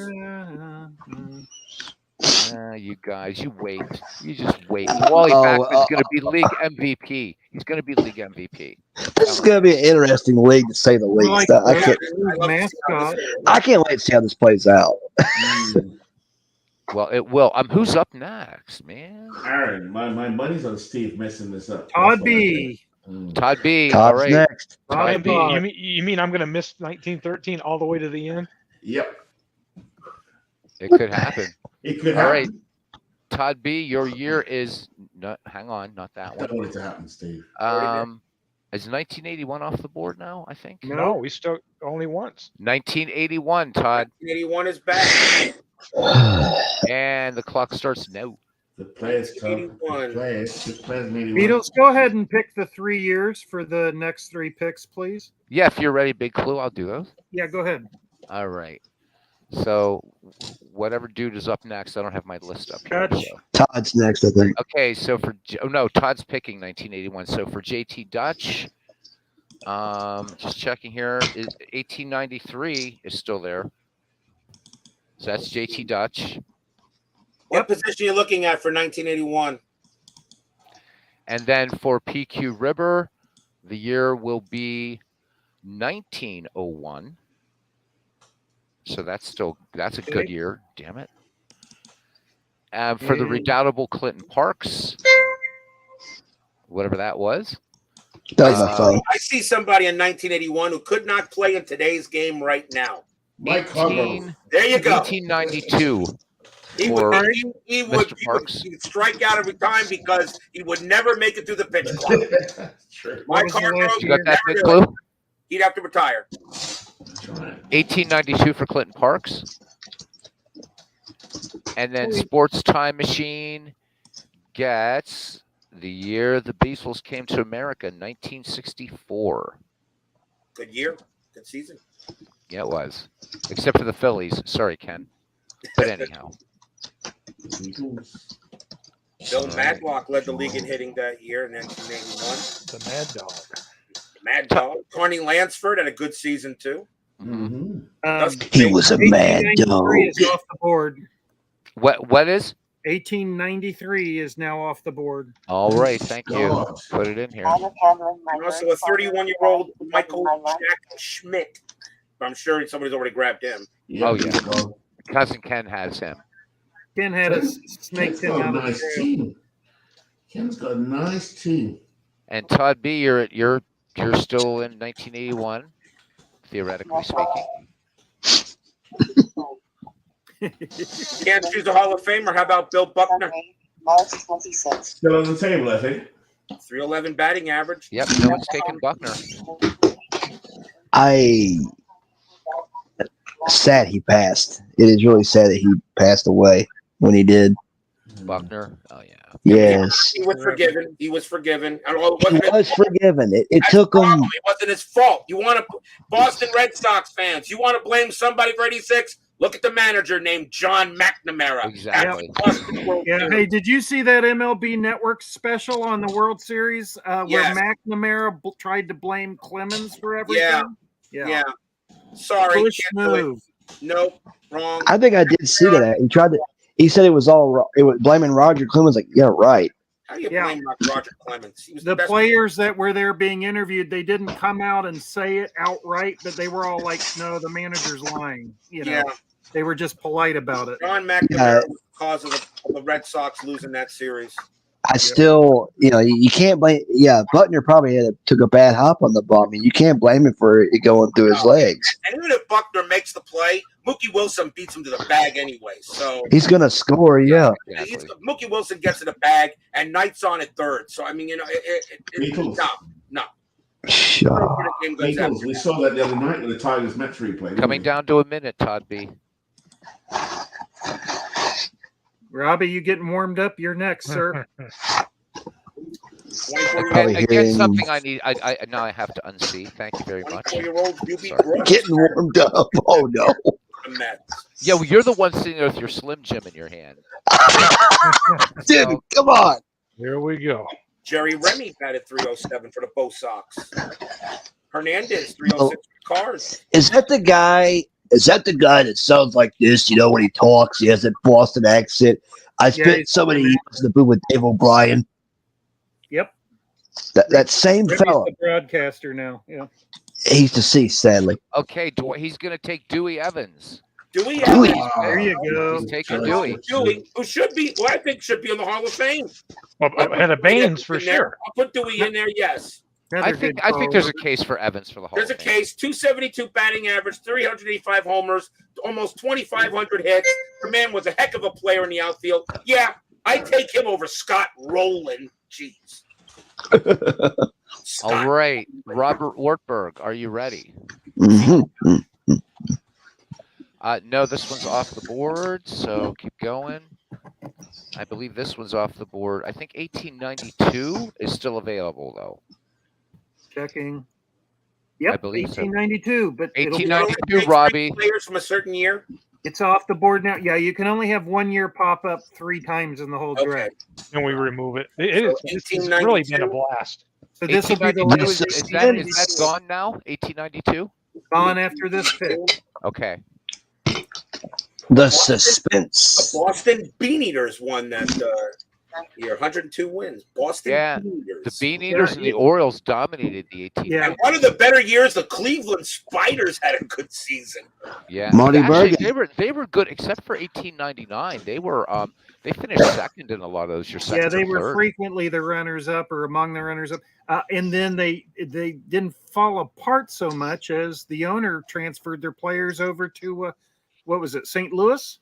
You guys, you wait. You just wait. Wally Backman's going to be league MVP. He's going to be league MVP. This is going to be an interesting league, to say the least. I I can't. love to see how Mascot. this- I can't wait to see how this plays out. Mm. Well, it will. Who's up next, man? Aaron, my money's on Steve messing this up. Todd That's what I B. think. Mm. Todd B. All Todd's right. next. Todd And Todd. you mean I'm going to miss 1913 all the way to the end? Yep. It could happen. It could All happen. right. Todd B, your year is not. Hang on, not that I don't one. want it to happen, Steve. Is 1981 off the board now? I think. No, we still only once. 1981, Todd, 1981 is back. and the clock starts now. The players come. 81. The players made Beatles, go ahead and pick the 3 years for the next 3 picks, please. Yeah, if you're ready, Big Clue, I'll do those. Yeah, go ahead. All right. So, whatever dude is up next, I don't have my list up here. Dutch. so. Todd's next, I think. Okay, so no, Todd's picking 1981. So for JT Dutch, just checking here, is 1893 is still there. So that's JT Dutch. What position are you looking at for 1981? And then for PQ Ribber, the year will be 1901. So that's a good year. Damn it. For the redoubtable Clinton Parks, whatever that was. That was my phone. I see somebody in 1981 who could not play in today's game right now. Mike Hargrove. There you go. 1892. He for would, he would, Mr. he would, Parks. he would strike out every time because he would never make it through the pitch clock. True. My What was the card last vote, You got that, never Big do it. Blue? He'd have to retire. That's right. 1892 for Clinton Parks. And then Sports Time Machine gets the year the Beatles came to America, 1964. Good year, good season. Yeah, it was. Except for the Phillies. Sorry, Ken. But anyhow. Beatles. Bill All right. Matlock led the league in hitting that year in 1981. The Mad Dog. Mad Dog. Connie Lansford had a good season too. Mhm. He was a mad 1893 dog. is off the board. What is? 1893 is now off the board. All right, thank you. God. Put it in here. And also a 31-year-old Michael Jack Schmidt. I'm sure somebody's already grabbed him. Yeah, Oh, yeah. God. Cousin Ken has him. Ken had a Ken's snake thing got a out of nice the team. Ken's got a nice team. And Todd B, you're still in 1981, theoretically speaking. Can't choose a Hall of Famer. How about Bill Buckner? March 26th. Still on the table, I think. 311 batting average. Yep, no one's taking Buckner. I sad he passed. It is really sad that he passed away when he did. Buckner. Oh yeah. Yes, He was forgiven. He was forgiven. And all, he was forgiven. It That's took the him. problem. It wasn't his fault. You want to, Boston Red Sox fans, you want to blame somebody for 86? Look at the manager named John McNamara. Exactly. Yeah. Hey, did you see that MLB Network special on the World Series where Yes. McNamara tried to blame Clemens for everything? Yeah. Sorry. Push Can't do it. move. Nope. Wrong. I think I did see that. He tried to. He said it was all. It was blaming Roger Clemens. Like, yeah, right. How do you Yeah. blame Roger Clemens? He was The best players that were there being interviewed, they didn't come out and say it outright, but they were all like, "No, the manager's lying." You know, Yeah. they were just polite about it. John McNamara was the cause of the Red Sox losing that series. I still, you can't blame. Yeah, Butner probably took a bad hop on the ball. I mean, you can't blame him for it going through his legs. And even if Buckner makes the play, Mookie Wilson beats him to the bag anyway. So He's gonna score. Yeah. Exactly. Mookie Wilson gets to the bag, and Knight's on at third. So I mean, Beatles. no. Sure. Beatles. We saw that the other night with the Tigers Mets replay. didn't Coming we? down to a minute, Todd B. Robbie, you getting warmed up? You're next, sir. 24-year-old Again, something I need. I now I have to unsee. Thank you very much. 24-year-old UB Sorry. Brooks. Getting warmed up. Oh no. The Mets. Yeah, well, you're the one sitting there with your Slim Jim in your hand. Dude, So- come on. Here we go. Jerry Remy batted 307 for the Bo Sox. Hernandez 306 for the Cards. Is that the guy? Is that the guy that sounds like this? When he talks, he has that Boston accent. I spent he's so many the years in the booth with Dave O'Brien. Yep. That same Remy's fella. the broadcaster now. Yeah. He's deceased, sadly. Okay, he's going to take Dewey Evans. Dewey Dewey. Evans. There you go. He's taking Nice. Dewey. Dewey, who should be, well, I think should be in the Hall of Fame. Well, ahead of Baines for In there. sure. I'll put Dewey in there, yes. Another I good think call. there's a case for Evans for the Hall There's a of Fame. case, 272 batting average, 385 homers, almost 2,500 hits. The man was a heck of a player in the outfield. Yeah, I take him over Scott Rowland. Jeez. All right, Robert Wartburg, are you ready? Mhm. No, this one's off the board, so keep going. I believe this one's off the board. I think 1892 is still available, though. Checking. I Yep, believe so. 1892, but it'll be 1892, Robbie. Players from a certain year. it's off the board now. Yeah, you can only have 1 year pop up 3 times in the whole Okay. draft. And we remove it. So It's really been a 1892. blast. So this will be the 1892 last is that gone now? 1892? gone after this pick. Okay. The The suspense. Boston Bean Eaters won that year, 102 wins. Boston Yeah, Bean Eaters. The Bean Eaters and the Orioles dominated the 18. Yeah. And one of the better years, the Cleveland Spiders had a good season. Yeah. Marty Actually, Bergen. they were good except for 1899. They were they finished second in a lot of those. Your second Yeah, they or were third. frequently the runners up or among the runners up. And then they didn't fall apart so much as the owner transferred their players over to what was it, St. Louis?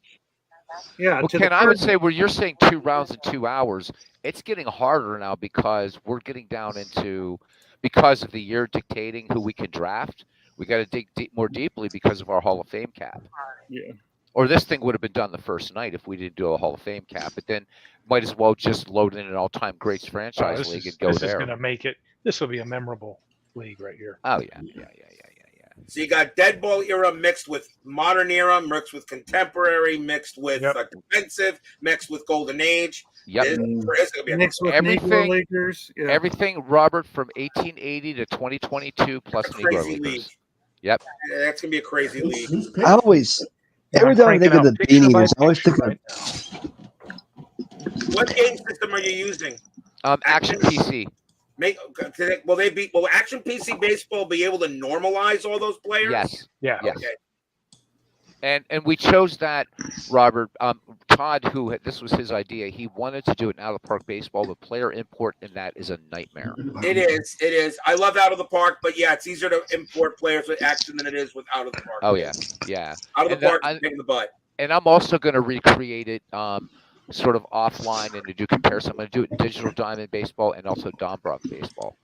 Yeah, Well, to the Ken, I would third. say where you're saying 2 rounds in 2 hours, it's getting harder now because we're getting down into because of the year dictating who we can draft. We got to dig more deeply because of our Hall of Fame cap. Yeah. Or this thing would have been done the first night if we didn't do a Hall of Fame cap. But then might as well just load in an all-time greats Oh, franchise this league is and go this is there. going to make it. This will be a memorable league right here. Oh yeah. So you got dead ball era mixed with modern era, mixed with contemporary, mixed with Yep. defensive, mixed with golden age. Yep. It's going to be a Mixed with Negro Everything- Leaguers. Yeah. Everything, Robert, from 1880 to 2022 plus Negro crazy league. Leaguers. Yep. That's going to be a crazy league. Who's I always, Yeah, every I'm time I think cranking of the out Bean picture by Eaters, I always picture think of right now. What game system are you using? Action PC. Will Action PC Baseball be able to normalize all those players? Yes. Yeah. Yes. Okay. And we chose that, Robert. Todd, this was his idea. He wanted to do an out of the park baseball, but player import in that is a nightmare. It is. It is. I love out of the park, but yeah, it's easier to import players with action than it is with out of the park. Oh yeah, yeah. Out of And the park, I- is a pain in the butt. And I'm also going to recreate it sort of offline and to do comparison. I'm going to do it in digital diamond baseball and also Dombrock baseball.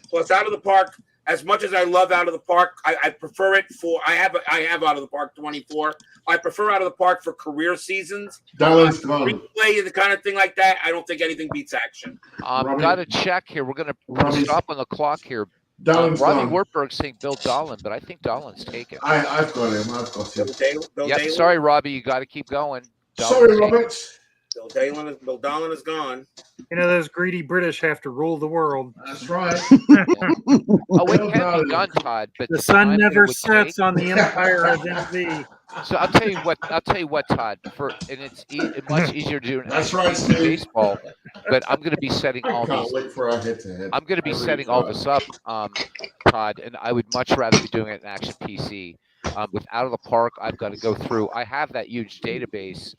Plus, out of the park. As much as I love out of the park, I prefer it for. I have out of the park 24. I prefer out of the park for career seasons. Dallas gone. Replay, the kind of thing like that. I don't think anything beats action. Robbie- Got to check here. We're going to Robbie's- stop on the clock here. Dallas Robbie gone. Wartburg's saying Bill Dolan, but I think Dolan's taken. I've got him. I've got him. Bill Yep. Dalen- Sorry, Robbie. You got to keep going. Sorry, Dolan's taken. Robert. Bill Dolan is gone. You know, those greedy British have to rule the world. That's right. Oh, it Bill can Dolan. be done, Todd. But The time sun that it never would sets take- on the empire of MV. So I'll tell you what, Todd. It's much easier to do an That's action right, PC Steve. baseball. But I'm going to be setting I all can't these. wait for our head-to-head. I'm going to be I really setting all can't. this up, Todd, and I would much rather be doing it in Action PC. With Out of the Park, I've got to go through. I have that huge database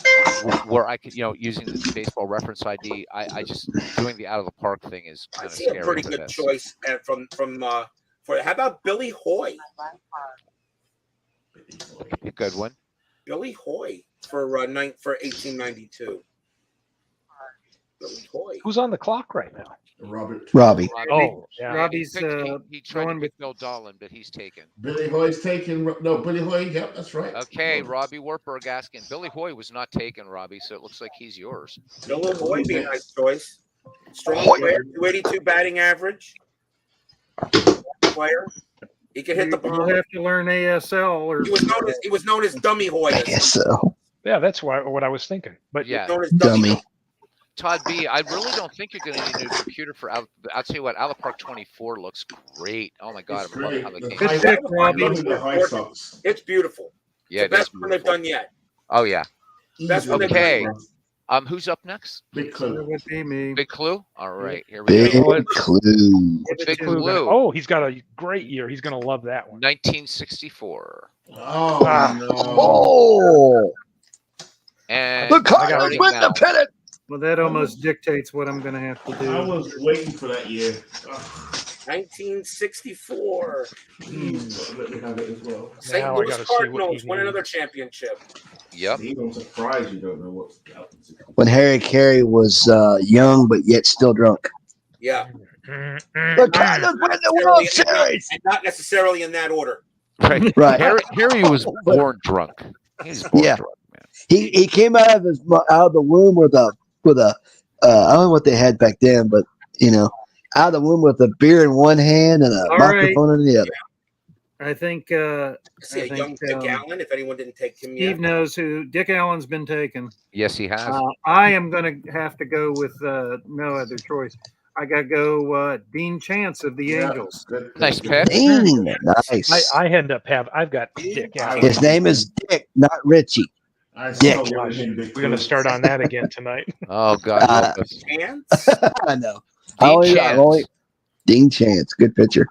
where I could, using the baseball reference ID. I just doing the Out of the Park thing is I kind of see scary. a pretty for good this. choice from for. How about Billy Hoy? A good one. Billy Hoy for 1892. Billy Hoy. Who's on the clock right now? Robert. Robbie. Oh, yeah. Robbie's He tried to going with pick Bill Dolan, but he's taken. Billy Hoy's taken. No, Billy Hoy. Yep, that's right. Okay, Robbie Wartburg asking. Billy Hoy was not taken, Robbie, so it looks like he's yours. Billy Hoy be a nice choice. Strong Hoy. player, 282 batting average. Player. He could hit the You'll ball. have to learn ASL or He was known as Dummy Hoy. I guess so. Yeah, that's what I was thinking. But Yeah. Known as Dummy. Todd B, I really don't think you're going to need a new computer for I'll tell you what, Out of the Park 24 looks great. Oh my God, It's I'm loving great. how the The game. Good high- pick, I Robbie. love the high socks. It's beautiful. Yeah, It's the it is best one they've beautiful. done yet. Oh yeah. That's what they've Okay. done. Who's up next? Big that clue. would be me. Big Clue. All right, here we Big go. clue. Big Clue gonna- Clue. oh, he's got a great year. He's going to love that one. 1964. Oh, Ah. no. Oh, And the I got Cardinals it win now. the pennant. Well, that almost dictates what I'm going to have to I do. was waiting for that year. Ugh. 1964. Let me have it as well. St. Now I Louis gotta see what Cardinals he win needs. another championship. Yep. Steve, I'm surprised you don't know what's happened. When Harry Carey was young but yet still drunk. Yeah. The Cardinals win the World Series. And not necessarily in that order. Right. Right. Harry was born drunk. He was born Yeah. drunk, man. He came out of the womb with a I don't know what they had back then, but out of the womb with a beer in one hand and a All right. microphone in the other. I think I see I a young think, Dick Allen, if anyone didn't take him yet. Steve knows who Dick Allen's been taken. Yes, he has. I am going to have to go with no other choice. I got to go Dean Chance of the Angels. Good. Nice pick. Dang, nice. I've got Dick Allen. His name is Dick, not Richie. I Dick. saw one of him, Big We're going to Clue. start on that again tonight. Oh God. love us. Chance? I know. Dean Chance. Dean Chance, good pitcher.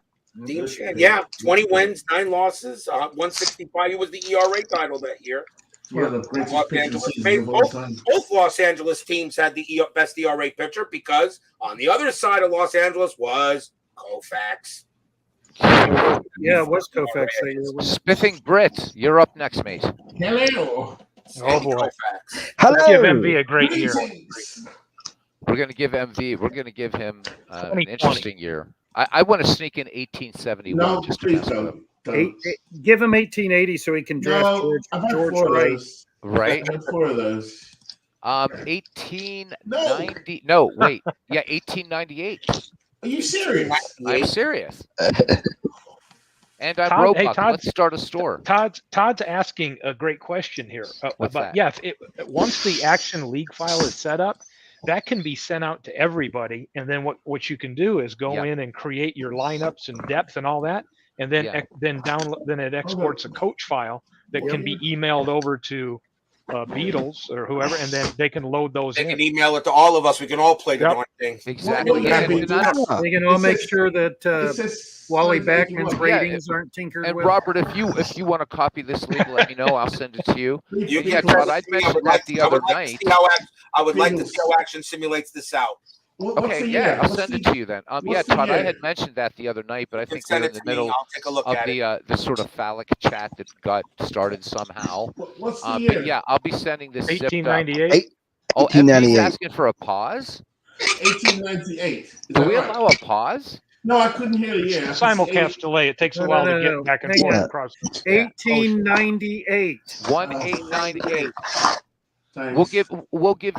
Dean Chance. Yeah, 20 wins, 9 losses, 165. He was the ERA title that year. One of the greatest Los pitching Angeles seasons of all Both time. Los Angeles teams had the best ERA pitcher because on the other side of Los Angeles was Koufax. Yeah, it was Koufax that year. wasn't Spiffing Brit, you're up next, mate. Hello. Oh boy. Koufax. Let's give Hello. MV a great year. Greetings. We're going to give MV. We're going to give him an 2020. interesting year. I want to sneak in 1871 No, just to please mess with him. don't. Give him 1880 so he can draft No, I've had George 4 of Wright. those. Right? I've had 4 of those. 1890. No, wait. Yeah, 1898. Are you serious? I'm serious. And I'm Todd- hey, Roebuck. Todd- Let's start a store. Todd's asking a great question here What's about that? once the Action League file is set up, that can be sent out to everybody, and then what you can do is go Yeah. in and create your lineups and depth and all that, and then Yeah. then it exports a coach file that can be emailed over to Beatles or whoever, and then they can load those They in. can email it to all of us. We can all play the Yep. darn thing. Exactly. Well, Yeah, yeah, and, but- and I- They can all It make says- sure that It says Wally 981. Backman's Yeah, ratings aren't tinkered and with. Robert, if you want to copy this link, let me know. I'll send it to you. You Yeah, can Todd, send it I'd to me. mentioned that the other night. I would like to see how Action simulates this out. What's Okay, the yeah, year? I'll What's send the- it to you then. Yeah, what's the Todd, I year? had mentioned that the other night, but I You can think we're send in it the to me. middle I'll take a look of at it. the sort of phallic chat that got started somehow. What's the year? But yeah, I'll be sending this zipped up. 1898. Oh, MV's 1898. asking for a pause. 1898. Is Do that we right? allow a pause? No, I couldn't hear the year. Simulcast delay. It takes a No, while no, to no, get no. back and Hang forth on. across. 1898. 1898. Thanks. We'll give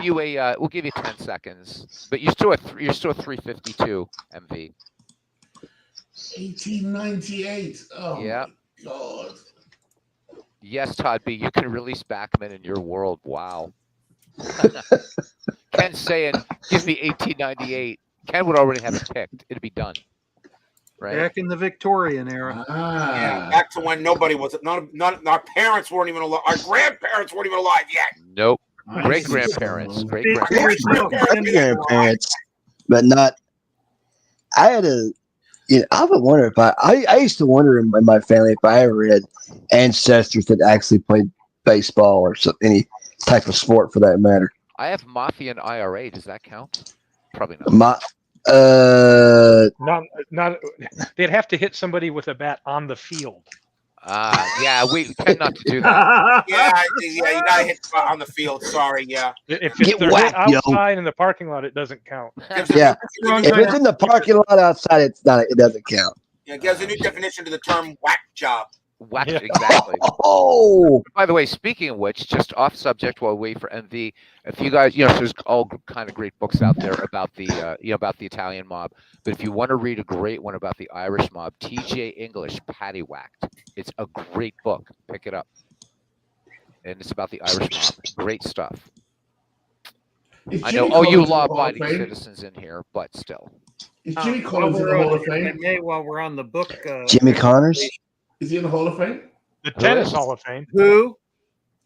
you 10 seconds, but you're still at 352 MV. 1898. Oh, Yeah. my God. Yes, Todd B. You can release Backman in your world. Wow. Ken's saying, "Give me 1898." Ken would already have it picked. It'd be done. Right? Back in the Victorian era. Yeah, back to when nobody was. None our parents weren't even alive. Our grandparents weren't even alive yet. Nope. I Great see grandparents. someone. Great Speak for grandparents. yourself. Grandparents, but not. I had a. I would wonder if I used to wonder in my family if I ever had ancestors that actually played baseball or any type of sport for that matter. I have Mafia and IRA. Does that count? Probably not. My Not. They'd have to hit somebody with a bat on the field. Yeah, we tend not to do that. Yeah, you gotta hit on the field. Sorry, yeah. If Get they're hit whacked, yo. outside in the parking lot, it doesn't count. Yeah. If it's in the parking lot outside, it's not. It doesn't count. Yeah, it gives a new definition to the term whack job. Whack, Yeah. exactly. Oh, By the way, speaking of which, just off subject while we wait for MV, if you guys, there's all kind of great books out there about the, about the Italian mob. But if you want to read a great one about the Irish mob, T.J. English, Paddywhacked. It's a great book. Pick it up. And it's about the Irish mob. Great stuff. Is I know. Jimmy Oh, you Collins in the Hall of law-abiding Fame? citizens in here, but still. Is Jimmy While Collins in the Hall of Fame? while we're on the book, Jimmy Connors. Is he in the Hall of Fame? The tennis is? Hall of Fame. who?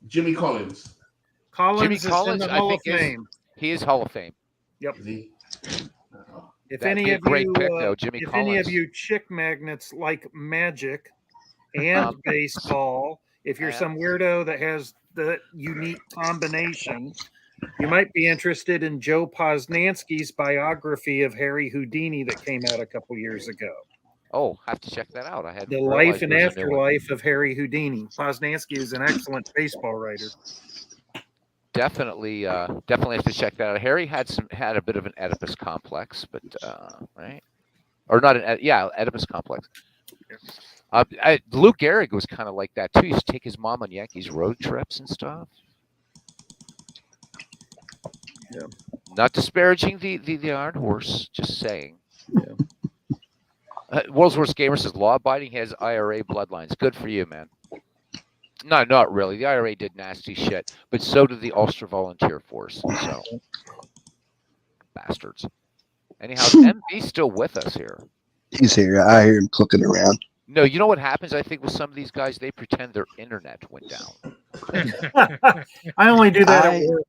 Jimmy Collins. Collins Jimmy is in Collins, the I Hall of think, is- Fame. He is Hall of Fame. Is he? If That'd any be a of great you, pick, though, Jimmy if any of Collins. you chick magnets like magic and baseball, if you're Yeah. some weirdo that has the unique combination, you might be interested in Joe Posnanski's biography of Harry Houdini that came out a couple years ago. Oh, have to check that out. I had The life and afterlife of Harry Houdini. Posnanski is an excellent baseball writer. Definitely have to check that out. Harry had a bit of an Oedipus complex, but right, or not Oedipus complex. Lou Gehrig was kind of like that too. He used to take his mom on Yankees road trips and stuff. Yeah. Not disparaging the Iron Horse, just saying. Yeah. World's Worst Gamer says law-abiding has IRA bloodlines. Good for you, man. No, not really. The IRA did nasty shit, but so did the Ulster Volunteer Force. So, bastards. Anyhow, MV's still with us here. He's here. I hear him clicking around. No, you know what happens? I think with some of these guys, they pretend their internet went down. I only do that I- at work.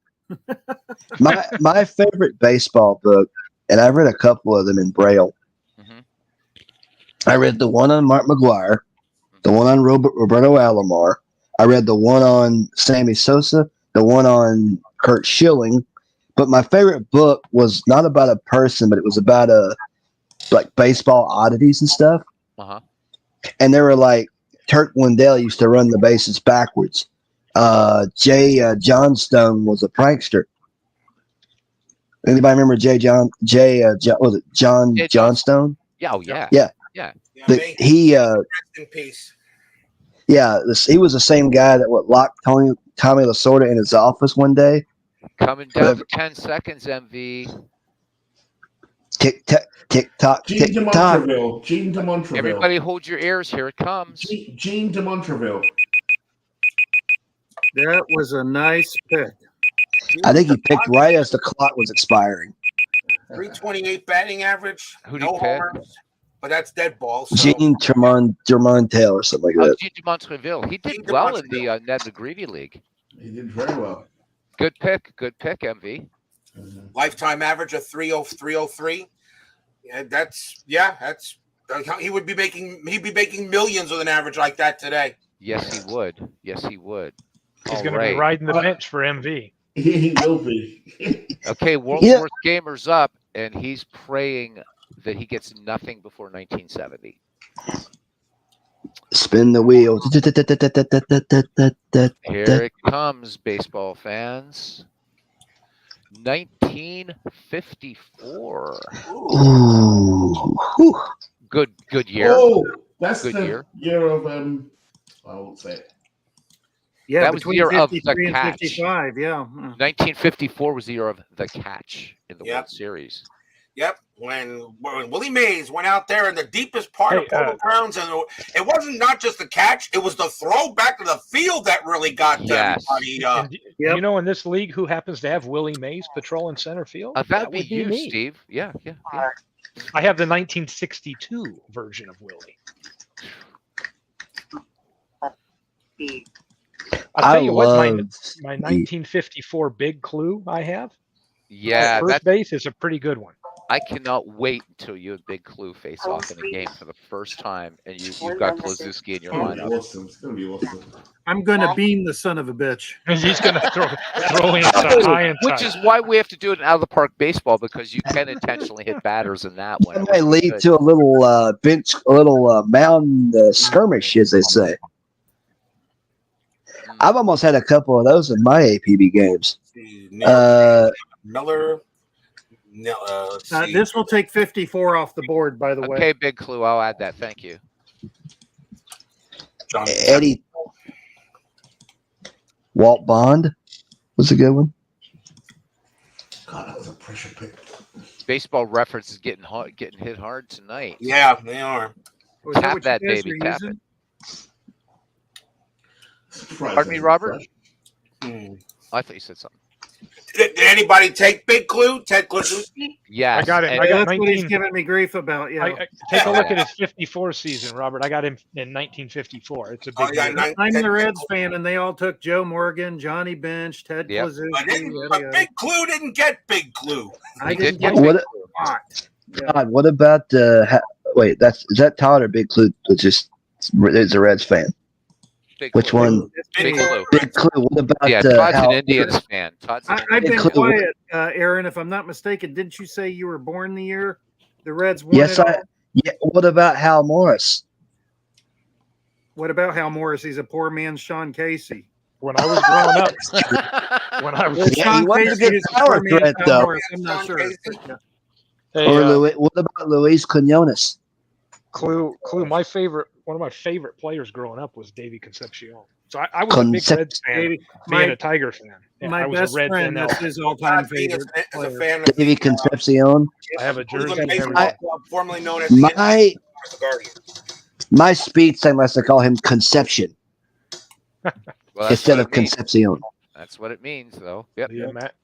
My favorite baseball book, and I've read a couple of them in Braille. Mhm. I read the one on Mark McGuire, the one on Roberto Alomar. I read the one on Sammy Sosa, the one on Kurt Schilling. But my favorite book was not about a person, but it was about like baseball oddities and stuff. Uh-huh. And they were like Turk Wendell used to run the bases backwards. Jay Johnstone was a prankster. Anybody remember was it John Jay Johnstone? Yeah, oh yeah. Yeah. Yeah, But may he rest in peace. he was the same guy that locked Tommy Lasorda in his office one day. Coming down to 10 seconds, MV. Tick tock, tick tock, Gene tick de tock. Montreville. Gene de Montreville. Everybody hold your ears. Here it comes. Gene de Montreville. That was a nice pick. I think he picked right as the clock was expiring. 328 batting average. Who'd he No pick? homers, but that's dead ball. So Gene Germontel or something like Oh, that. Gene de Montreville. He Gene did de well in the Montreville. Ned McGreevy League. He did very well. Good pick, MV. lifetime average of 303. And that's he'd be making millions with an average like that today. Yes, he would. Yes, he would. He's All going to right. be riding the bench for MV. He will be. Okay, World's Yeah. Worst Gamer's up, and he's praying that he gets nothing before 1970. Spin the wheel. Here it comes, baseball fans. 1954. Ooh. Whew. Good year. Oh, that's Good the year. year of I won't say it. Yeah, That was the between year of the 53 and catch. 55. Yeah. 1954 was the year of the catch in the Yep. World Series. Yep, when Willie Mays went out there in the deepest part of Polo Grounds, and it wasn't not just the catch; it was the throw back to the field that really got Yes. everybody. And you know, in this league, who happens to have Willie Mays patrol in center field? That would be you, me. Steve. Yeah. I have the 1962 version of Willie. I'll tell you what, my 1954 big clue I have. Yeah, First base is a pretty good one. I cannot wait until you and Big Clue face off in a game for the first time, and you've got Klazuski in your It's gonna be lineup. awesome. It's gonna be awesome. I'm going to beam the son of a bitch. He's going to throw in some high and Which is why we have to do it in out of the park baseball, because you can intentionally hit batters in that one. That may lead to a little mound skirmish, as they say. I've almost had a couple of those in my APB games. Miller. No, let's see. This will take 54 off the board, by the way. Okay, Big Clue, I'll add that. Thank you. John Eddie Walt Bond was a good one. God, that was a pressure pick. Baseball Reference is getting hit hard tonight. Yeah, they are. Was that Tap what that, you guys baby, were tap using? Pardon me, Robert? Hmm. I thought you said something. Did anybody take Big Clue? Ted Klazuski? Yes. I got it. and- I got That's what he's 19. giving me grief about. Yeah. Take a look at his 54 season, Robert. I got him in 1954. It's a big yeah, year. I'm the Reds fan, and they all took Joe Morgan, Johnny Bench, Ted Yep. Klazuski. But Big Clue didn't get Big Clue. I He didn't did get get What, a lot. Yeah. God, what about wait? Is that Todd or Big Clue? Is a Reds fan? Big Which Clue. one? It's Big me. Clue. Big Clue. What about Yeah, Todd's Hal? an Indians fan. Todd's an I've been Clue. quiet, Aaron. If I'm not mistaken, didn't you say you were born the year the Reds won Yes, it all? Yeah. What about Hal Morris? What about Hal Morris? He's a poor man's Sean Casey. When I was growing up, when I was Well, Yeah, Sean he wasn't a Casey good is power poor man's threat, Hal though. Morris. I'm not Sean sure. Casey. Yeah. Hey, Or what about Luis Quinones? Clue. One of my favorite players growing up was Davey Concepcion. So I was a big Reds fan, Davey, being my a Tiger fan. Yeah, my I was best a Reds friend, NL. that's his all-time Todd Bean favorite is a player. fan of Davey Concepcion. I have a jersey Cleveland and Baseball everything. Club, formerly known as the My Guardian. my speed sign likes to call him Conception Well, that's instead what of it means. Concepcion. That's what it means, though. Yep. Yeah, Matt.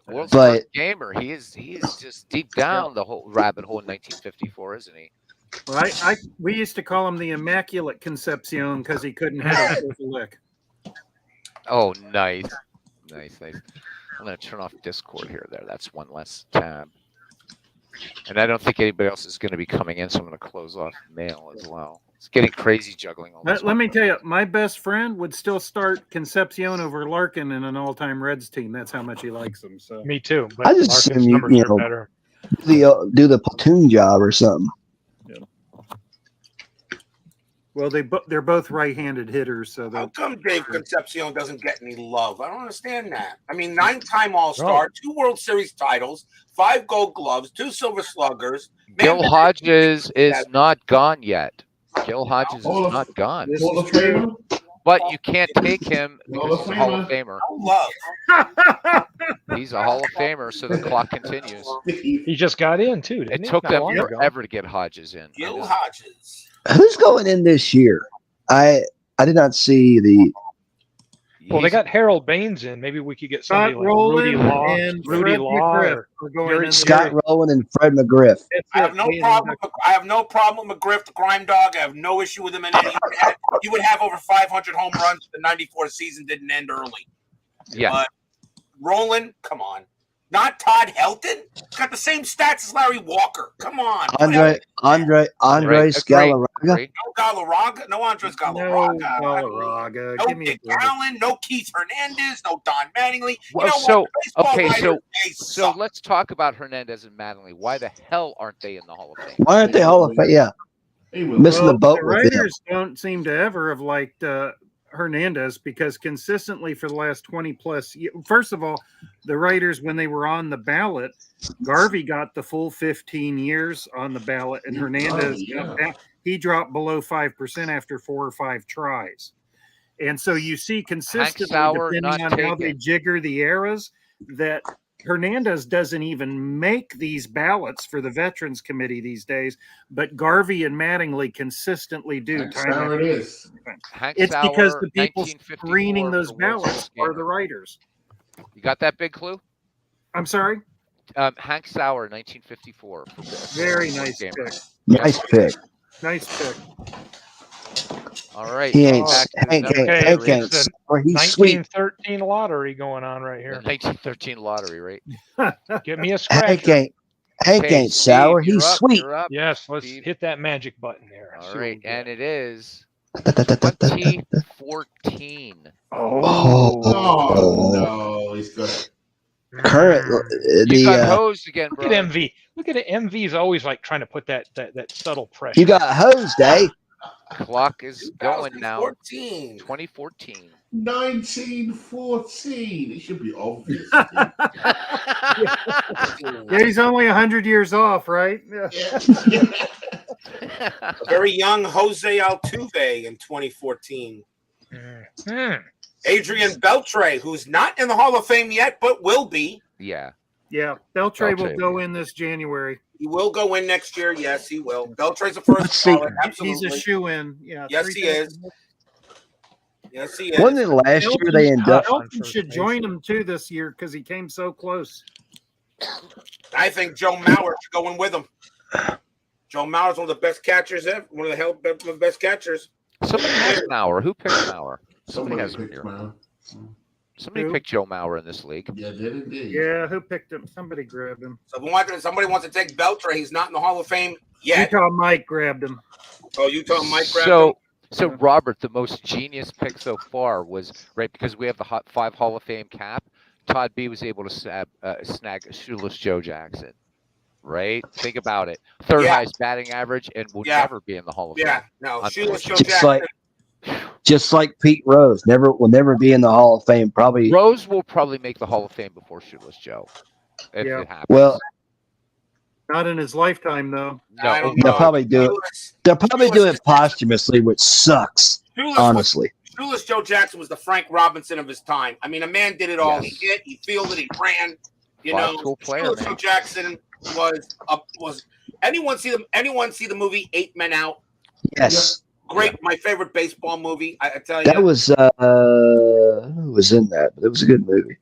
World's But- Worst Gamer. He is just deep down the whole rabbit hole in 1954, isn't he? Well, we used to call him the Immaculate Concepcion because he couldn't hit a lick. Oh, nice. Nice. I'm going to turn off Discord here. That's one less tab. And I don't think anybody else is going to be coming in, so I'm going to close off mail as well. It's getting crazy juggling all this. Let me tell you, my best friend would still start Concepcion over Larkin in an all-time Reds team. That's how much he likes him. So Me too. But I just Larkin's assume numbers you are know, better. Do the platoon job or something. Well, they're both right-handed hitters, so How that come Dave Concepcion doesn't get any love? I don't understand that. I mean, 9-time All-Star, 2 World Series titles, 5 Gold Gloves, 2 Silver Sluggers. Gil Man, Hodges is not gone yet. Gil Hodges is Hall of- not gone. this Hall is of true. Famer? But you can't take him Hall because of he's a Hall of Famer. Famer. no love. He's a Hall of Famer, so the clock continues. Steve. He just got in too, didn't It he? took Not them long ago. forever to get Hodges in. I Gil know. Hodges. Who's going in this year? I did not see the. Well, they He's- got Harold Baines in. Maybe we could get somebody Scott like Rudy Rowland Law, and Rudy Fred Law, McGriff or are going Gary in. Scott Rowland and Fred McGriff. That's I have it. no They problem. I have no problem with McGriff, the crime dog. I have no issue with him in any. He would have over 500 home runs. If the '94 season didn't end early. yeah. But Roland, come on. Not Todd Helton. He's got the same stats as Larry Walker. Come on. Andre Right. Scalaraga. Great. No Galarraga. No Andres No Galarraga. Galarraga. No Give me a Dick break. Allen. No Keith Hernandez. No Don Mattingly. Well, you know so- what? Baseball okay, writers, so- they So suck. let's talk about Hernandez and Mattingly. Why the hell aren't they in the Hall of Fame? Why aren't they Hall of Fame? Yeah, He will. missing the boat the with him. writers don't seem to ever have liked Hernandez because consistently for the last 20 plus years, first of all, the writers, when they were on the ballot, Garvey got the full 15 years on the ballot, and Hernandez he dropped below 5% after 4 or 5 tries. And so you see consistently, Sauer depending not on how they taken. jigger the eras, that Hernandez doesn't even make these ballots for the Veterans Committee these days, but Garvey and Mattingly consistently do. That's Time how after it is. Hank It's Sauer, because the people 1954 screening those for World ballots Series are game. the writers. You got that big clue? I'm sorry. Hank Sauer, 1954. For Very World nice Game. pick. Nice pick. Nice pick. All right. He ain't. back to the Hank number ain't. Okay, Hank three. ain't. it's Or he's sweet. 1913 lottery going on right The here. 1913 lottery, right? Give me a Hank scratch. ain't. Hank Okay, ain't sour. Steve, He's you're up, sweet. You're up. Yes, let's Steve. hit that magic button there. All See what right, we and get. it is 2014. Oh, Oh, no. He's got Current. You got The hosed again, Look brother. at MV. Look at it. MV's always like trying to put that subtle pressure. you got hosed, eh? Clock is going now. 2014. 2014. 1914. It should be obvious. Yeah, he's only 100 years off, right? Yeah. A very young Jose Altuve in 2014. Mhm. Adrian Beltre, who's not in the Hall of Fame yet, but will be. Yeah. Yeah. Beltre will Beltre. go in this January. He will go in next year. Yes, he will. Beltre's a first Let's see. ballot. Absolutely. He's a shoe-in. Yeah. Yes, he 3,000. is. Yes, he is. Wasn't it last year they inducted? tough on Elton first should base. join him too this year because he came so close. I think Joe Mauer should go in with him. Joe Mauer's one of the best catchers ever. One of the best catchers. Somebody has Mauer. Who picked Mauer? Somebody has him picked here. Mauer. Somebody Who? picked Joe Mauer in this league. Yeah, did indeed. Yeah, who picked him? Somebody grabbed him. So if somebody wants to take Beltre, he's not in the Hall of Fame yet. Utah Mike grabbed him. Oh, Utah Mike grabbed him. So Robert, the most genius pick so far was right because we have the 5 Hall of Fame cap. Todd B was able to snag Shoeless Joe Jackson. Right? Think about it. Third Yeah. highest batting average and will Yeah. never be in the Hall of Yeah, Fame. no, Unfortunately. Shoeless Joe Just Jackson. Just like Pete Rose, will never be in the Hall of Fame. Probably. Rose will probably make the Hall of Fame before Shoeless Joe. If Yeah. it happens. Well, Not in his lifetime, though. I don't they'll know. probably do it. Shoeless- They'll probably do it posthumously, which sucks. Honestly, Shoeless Joe Jackson was the Frank Robinson of his time. I mean, a man did it all. Yes. He hit, he fielded, he ran. You Five-tool know, player, Shoeless man. Joe Jackson was. Anyone see the movie 8 Men Out? yes, Great, my favorite baseball movie. I tell you. that was. Who was in that? But it was a good movie.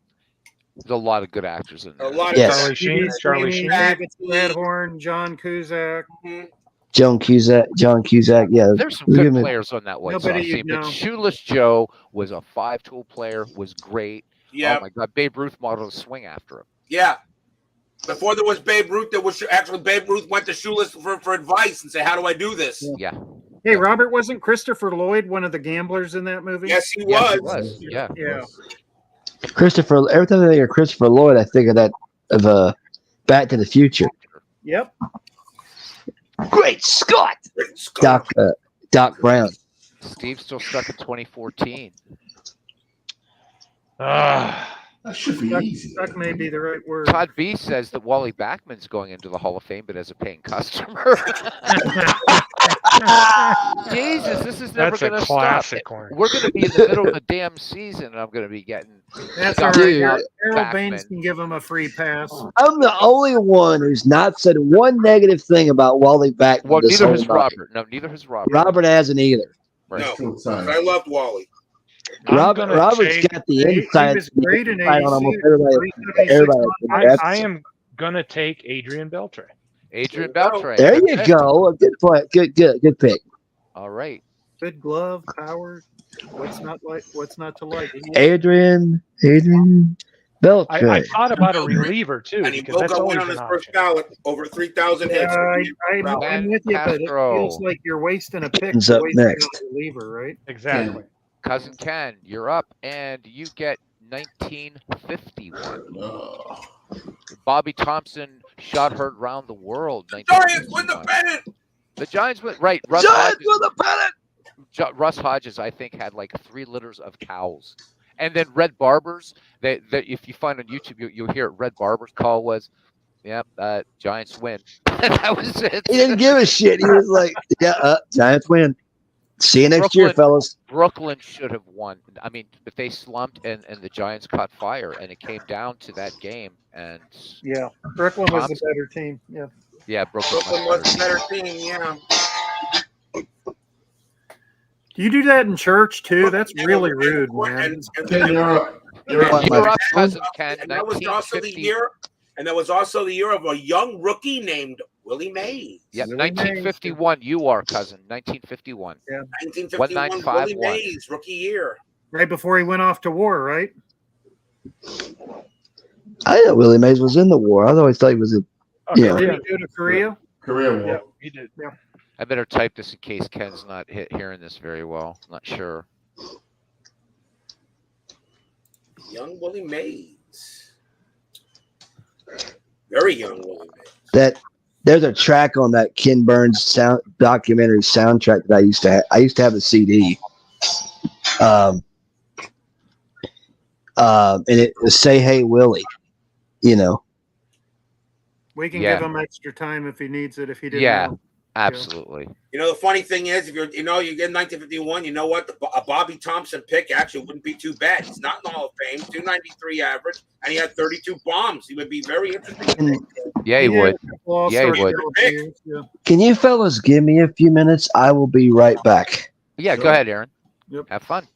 There's a lot of good actors in there. a lot Yes. of Charlie Sheen. David Gladhorn, John Cusack. Mhm. John Cusack. Yeah, There's some it was a good movie. players on that White Nobody Sox you team, but know. Shoeless Joe was a 5-tool player, was great. Yeah, Oh my God, Babe Ruth modeled a swing after him. yeah. Before there was Babe Ruth, there was actually Babe Ruth went to Shoeless for advice and said, "How do I do this?" Yeah, Hey, Robert, wasn't Christopher Lloyd one of the gamblers in that movie? Yes, he yes, was. it was. Yeah, Yeah. Christopher. Every time I think of Christopher Lloyd, I think of Back to the Future. Yep. Great Scott, Scott. Doc Brown. Steve's still stuck in 2014. Ah, That should be easy. Stuck may be the right word. Todd B says that Wally Backman's going into the Hall of Fame, but as a paying customer. Jesus, this is never that's a going to stop. classic one. We're going to be in the middle of the damn season, and I'm going to be getting. That's stuff all right. Dude. about Harold Baines Backman. can give him a free pass. I'm the only one who's not said one negative thing about Wally Backman Well, this neither whole has night. Robert. No, neither has Robert. Robert hasn't either. Right. No, Still 'cause time. I loved Wally. Robert's take, got the He insight. was great in on almost 86. everybody. 76 everybody months. I am gonna take Adrian Beltre. Adrian There you go. Beltre. There Good you pick. go. A good point. Good pick. All right. Good glove, power. What's not to like? Adrian Beltre. I thought about a reliever too, And he because will that's go in always on his an first option. ballot, over 3,000 hits. I'm Ken with you, but it Castro. feels like you're wasting a pick. Who's to up waste next? a reliever, right? Exactly. Cousin Ken, you're up, and you get 1951. Oh. Bobby Thompson shot heard round the world. Giants win the 1951. pennant. The Giants went right. Russ Giants Hodges, with the pennant. Russ Hodges, I think, had like 3 litters of cows. And then Red Barber's, that if you find on YouTube, you'll hear it. Red Barber's call was, "Yep, Giants win." That was it. He didn't give a shit. He was like, "Yeah, Giants win. See you next year, Brooklyn- fellas." Brooklyn should have won. I mean, but they slumped, and the Giants caught fire, and it came down to that game. And Yeah, Brooklyn was the Thompson. better team. Yeah. yeah, Brooklyn Brooklyn was was better. the better team, yeah. Do you do that in church too? That's really rude, And- man. and- Ken, you're up. You're Yeah, up. you're up, and cousin Ken. that was also the 1950. year, and that was also the year of a young rookie named Willie Mays. Yep, Willie Mays. 1951. You are cousin. 1951. 1951 Willie 1951. Mays, rookie year. Right before he went off to war, right? I know Willie Mays was in the war. I always thought he was in. Yeah. What did he go to Korea? Career Yeah, war. he did. I better type this in case Ken's not hearing this very well. I'm not sure. Young Willie Mays. Very young Willie Mays. That there's a track on that Ken Burns sound documentary soundtrack that I used to have. I used to have a CD. And it was "Say Hey Willie," you know. We can Yeah. give him extra time if he needs it. If he didn't. Yeah. know. Absolutely. You know, the funny thing is, if you're, you get 1951, you know what? A Bobby Thompson pick actually wouldn't be too bad. He's not in the Hall of Fame, 293 average, and he had 32 bombs. He would be very interesting. Yeah, he Yeah, would. All Yeah, he sorts of would. little teams, yeah. Can you fellas give me a few minutes? I will be right back. Yeah, Sure. go ahead, Aaron. Yep. Have fun.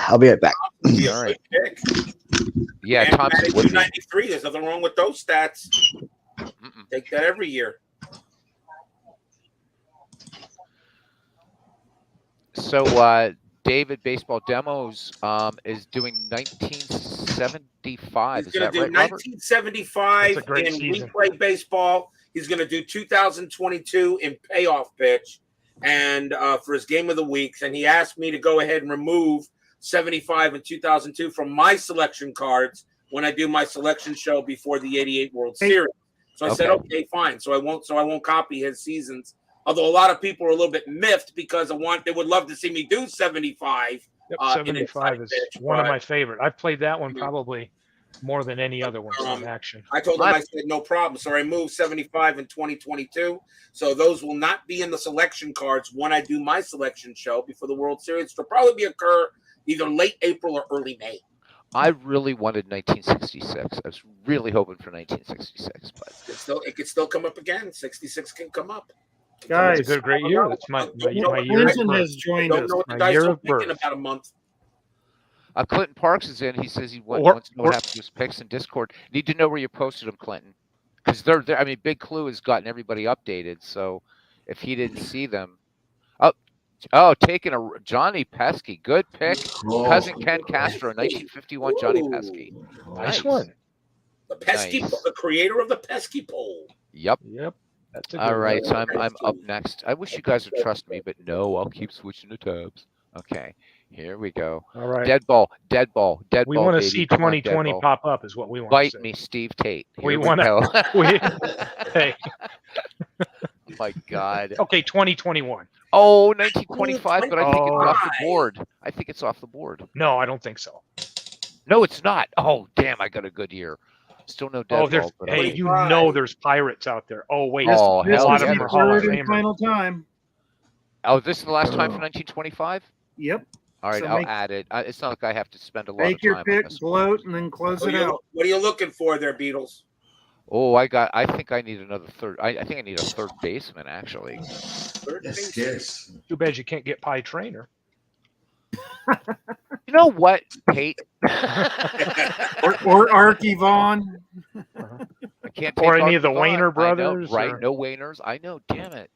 I'll be right back. Be a All right. good pick. Yeah, And Thompson batted would be. 293. There's nothing wrong with those stats. Mm-mm. Take that every year. So David Baseball Demos is doing 1975. He's Is going to that do right, Robert? 1975 That's a great in season. replay baseball. He's going to do 2022 in payoff pitch, and for his game of the week. And he asked me to go ahead and remove 75 and 2002 from my selection cards when I do my selection show before the 88 World Series. So I said, okay, fine. So I won't copy his seasons. Although a lot of people are a little bit miffed because they would love to see me do 75. Yep, in 75 inside is pitch, one of but- my favorite. I've played that one Yeah. probably more than any other one in action. I told him, I said, no problem. So I moved 75 in 2022. So those will not be in the selection cards when I do my selection show before the World Series. It'll probably occur either late April or early May. I really wanted 1966. I was really hoping for 1966, but It could still come up again. 66 can come up. Guys, It's a great year. That's my year of Clinton birth. has I joined don't us. know what the My guys year are of thinking birth. about a month. Clinton Parks is in. He says he Or- wants to know what or- happened to his picks in Discord. Need to know where you posted them, Clinton, because they're. I mean, Big Clue has gotten everybody updated. So if he didn't see them, taking a Johnny Pesky, good pick. Oh. Cousin Ken Castro, 1951 Johnny Ooh. Pesky. Nice one. The pesky, Nice. the creator of the pesky pole. Yep. Yep. That's a good All right, one. so I'm up next. I wish you guys would trust me, but no, I'll keep switching the tabs. Okay, here we go. All right. Dead ball, dead ball, dead We ball. want to baby. see Come on, dead 2020 ball. pop up is what we want Bite to see. me, Steve Tate. We Here wanna- go. we- Hey, my God. Okay, 2021. Oh, 1925, but I think it's off the 25. board. I think it's off the board. No, I don't think so. No, it's not. Oh, damn, I got a good year. Still no dead Oh, there's ball, but hey, I'm- you 25. know there's pirates out there. Oh wait, Oh, a hell lot yeah, of them there are Hall of Third and Famers. final time. Oh, this is the last time for Oh. 1925? Yep. All right, So I'll make- add it. It's not like I have to spend a lot Make of your time on pick, this. gloat, and then close What it are, you, out. what are you looking for there, Beatles? Oh, I think I need another third. I think I need a third baseman, actually. Third That's base. scarce. Too bad you can't get Pie Trainer. You know what, Pete? Or Archie Vaughn. I can't Or take any of the Archie Vaughn. Weiner I know, brothers, right? or- No Wainers. I know. Damn it.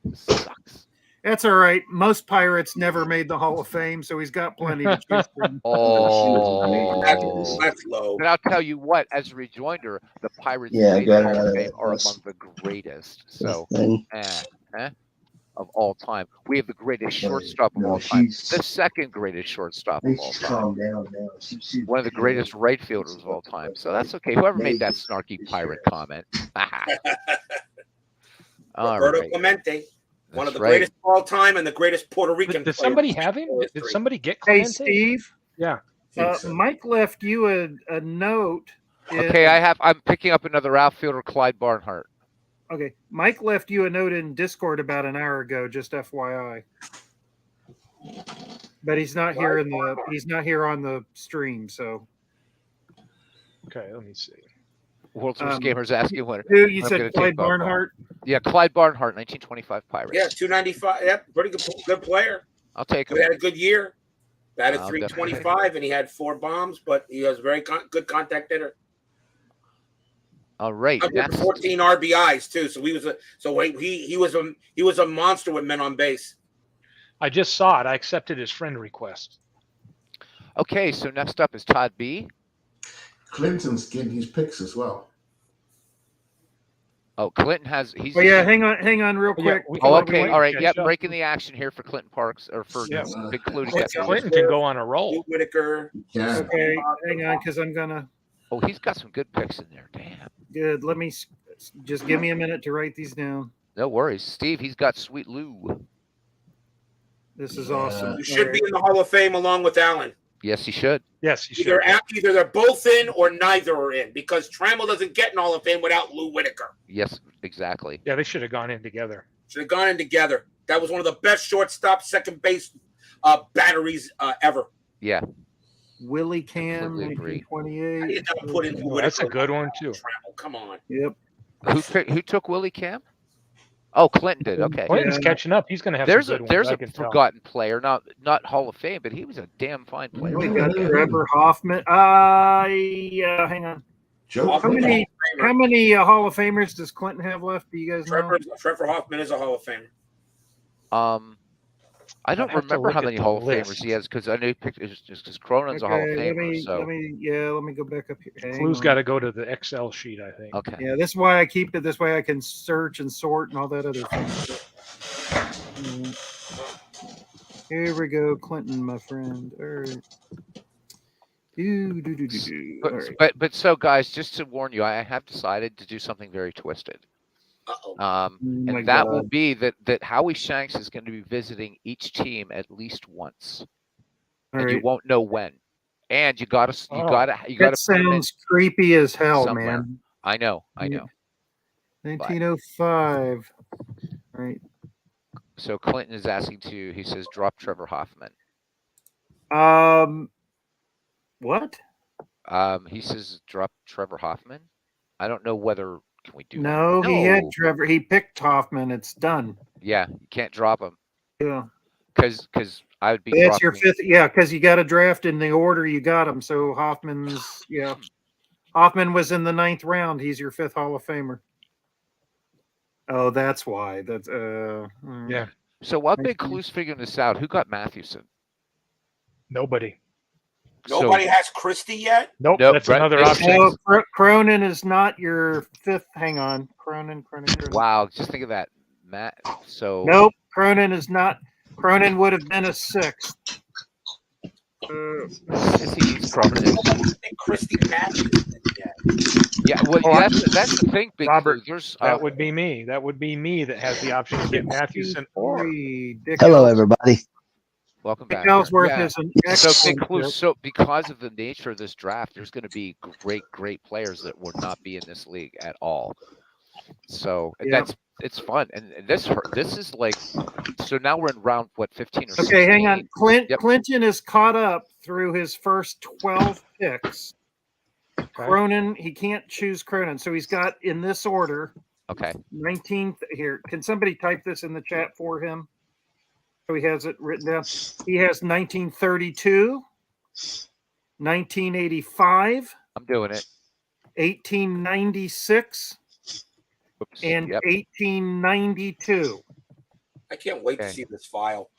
This sucks. That's all right. Most Pirates never made the Hall of Fame, so he's got plenty to choose from. Oh, That's low. but I'll tell you what. As a rejoinder, the Pirates Yeah, I made got the it Hall out of of Fame that are list. among the greatest. So, Thing. of all time, we have the greatest No, shortstop of no, all time. she's- The second greatest shortstop of all She's time. calmed down now. She- One of the greatest right fielders of all time. So that's okay. Whoever made that snarky pirate comment. All Roberto right. Clemente, one of That's the right. greatest of all time and the greatest Puerto Rican. Did player somebody in have him? Did history. somebody get Hey, Clemente? Steve. Yeah. Think so. Mike left you a note. Okay, I'm picking up another outfielder, Clyde Barnhart. Okay, Mike left you a note in Discord about an hour ago. Just FYI. But he's not here in the. He's not here on the stream. So Okay, let me see. World's Worst Gamers asking when. who you I'm said gonna Clyde take Bob Barnhart. Barnhart? Yeah, Clyde Barnhart, 1925 Pirates. Yeah, 295. Yep, pretty good player. I'll take him. He had a good year. Batted I'll 325 and he had 4 bombs, but he was very good contact hitter. All right. Under Next. 14 RBIs too. So he was a monster with men on base. I just saw it. I accepted his friend request. Okay, so next up is Todd B. Clinton's getting his picks as well. Oh, Clinton has. He's. Oh yeah, hang on, real Yeah, quick. we Oh, can- okay. we All right. can Yep. catch up. Breaking the action here for Clinton Parks or for Yeah. Big Clooney. Yeah, Deputy. Clinton can go on a roll. Lou Whitaker. Yeah. Okay, hang on, because I'm gonna. Oh, he's got some good picks in there. Damn. Good. Let me just give me a minute to write these down. No worries, Steve. He's got Sweet Lou. This is Yeah. awesome. You should be in the Hall of Fame along with Allen. Yes, he should. Yes, you should. Either they're both in or neither are in because Trammell doesn't get in Hall of Fame without Lou Whitaker. Yes, exactly. Yeah, they should have gone in together. Should have gone in together. That was one of the best shortstop, second base batteries ever. Yeah. Willie Cam, Completely agree. 1928. I did not put in Lou Oh, Whitaker. that's a good one too. Trammell, come on. Yep. Who took Willie Cam? Oh, Clinton did. Okay. Clinton's Yeah. catching up. He's going to have There's some a good there's ones, I a can tell. forgotten player, not Hall of Fame, but he was a damn fine player. We got Trevor Hoffman. Yeah, hang on. Joe How many Famer. how many Hall of Famers does Clinton have left? Do you guys know? Trevor Hoffman is a Hall of Famer. I don't have to remember look how at many the Hall of list. Famers he has because I know he picked because Cronin's a Hall of Okay, Famer. So let me go back up here. Hang Clue's on. got to go to the Excel sheet, I think. okay. Yeah, this is why I keep it. This way I can search and sort and all that other thing. Here we go, Clinton, my friend. All right. All right. But so guys, just to warn you, I have decided to do something very twisted. Uh-oh. Oh my And that will God. be that Howie Shanks is going to be visiting each team at least once, All and you right. won't know when. And you gotta Oh. gotta That put 'em in- sounds creepy as hell, somewhere. man. I know. 1905. Right. So Clinton is asking to. He says, drop Trevor Hoffman. What? He says, drop Trevor Hoffman. I don't know whether can we do that. No, he had No. Trevor. He picked Hoffman. It's done. Yeah, you can't drop him Yeah. because I would be. That's your dropping- fifth. Yeah, because you got to draft in the order you got him. So Hoffman's, yeah. Hoffman was in the 9th round. He's your 5th Hall of Famer. Oh, that's why. That's Yeah. So while I Big see. Clue's figuring this out, who got Mathewson? Nobody. Nobody has Christie yet? Nope, Nope, that's Brett another Mason. option. No, Cronin is not your 5th. Hang on, Cronin. Wow, just think of that, Matt. So Nope, Cronin is not. Cronin would have been a 6th. Is he Cronin? I don't think Christie Matthews yet. Yeah, well, Oh, that's the thing, Big Robert, Clue. There's that would be me. That would be me that has the option to get Mathewson or. Dick Hello, Ellsworth. everybody. welcome Dick back. Here. Ellsworth Yeah. is an So Big excellent Clue. pick. So because of the nature of this draft, there's going to be great players that will not be in this league at all. So Yep. it's fun, and this is like, so now we're in round 15 or 16. Okay, hang on. Yep. Clinton is caught up through his first 12 picks. Cronin, he can't choose Cronin, so he's got in this order. Okay. 19th here. Can somebody type this in the chat for him? So he has it written down. He has 1932, 1985, I'm doing it. 1896, Oops. and Yep. 1892. I can't wait Okay. to see this file.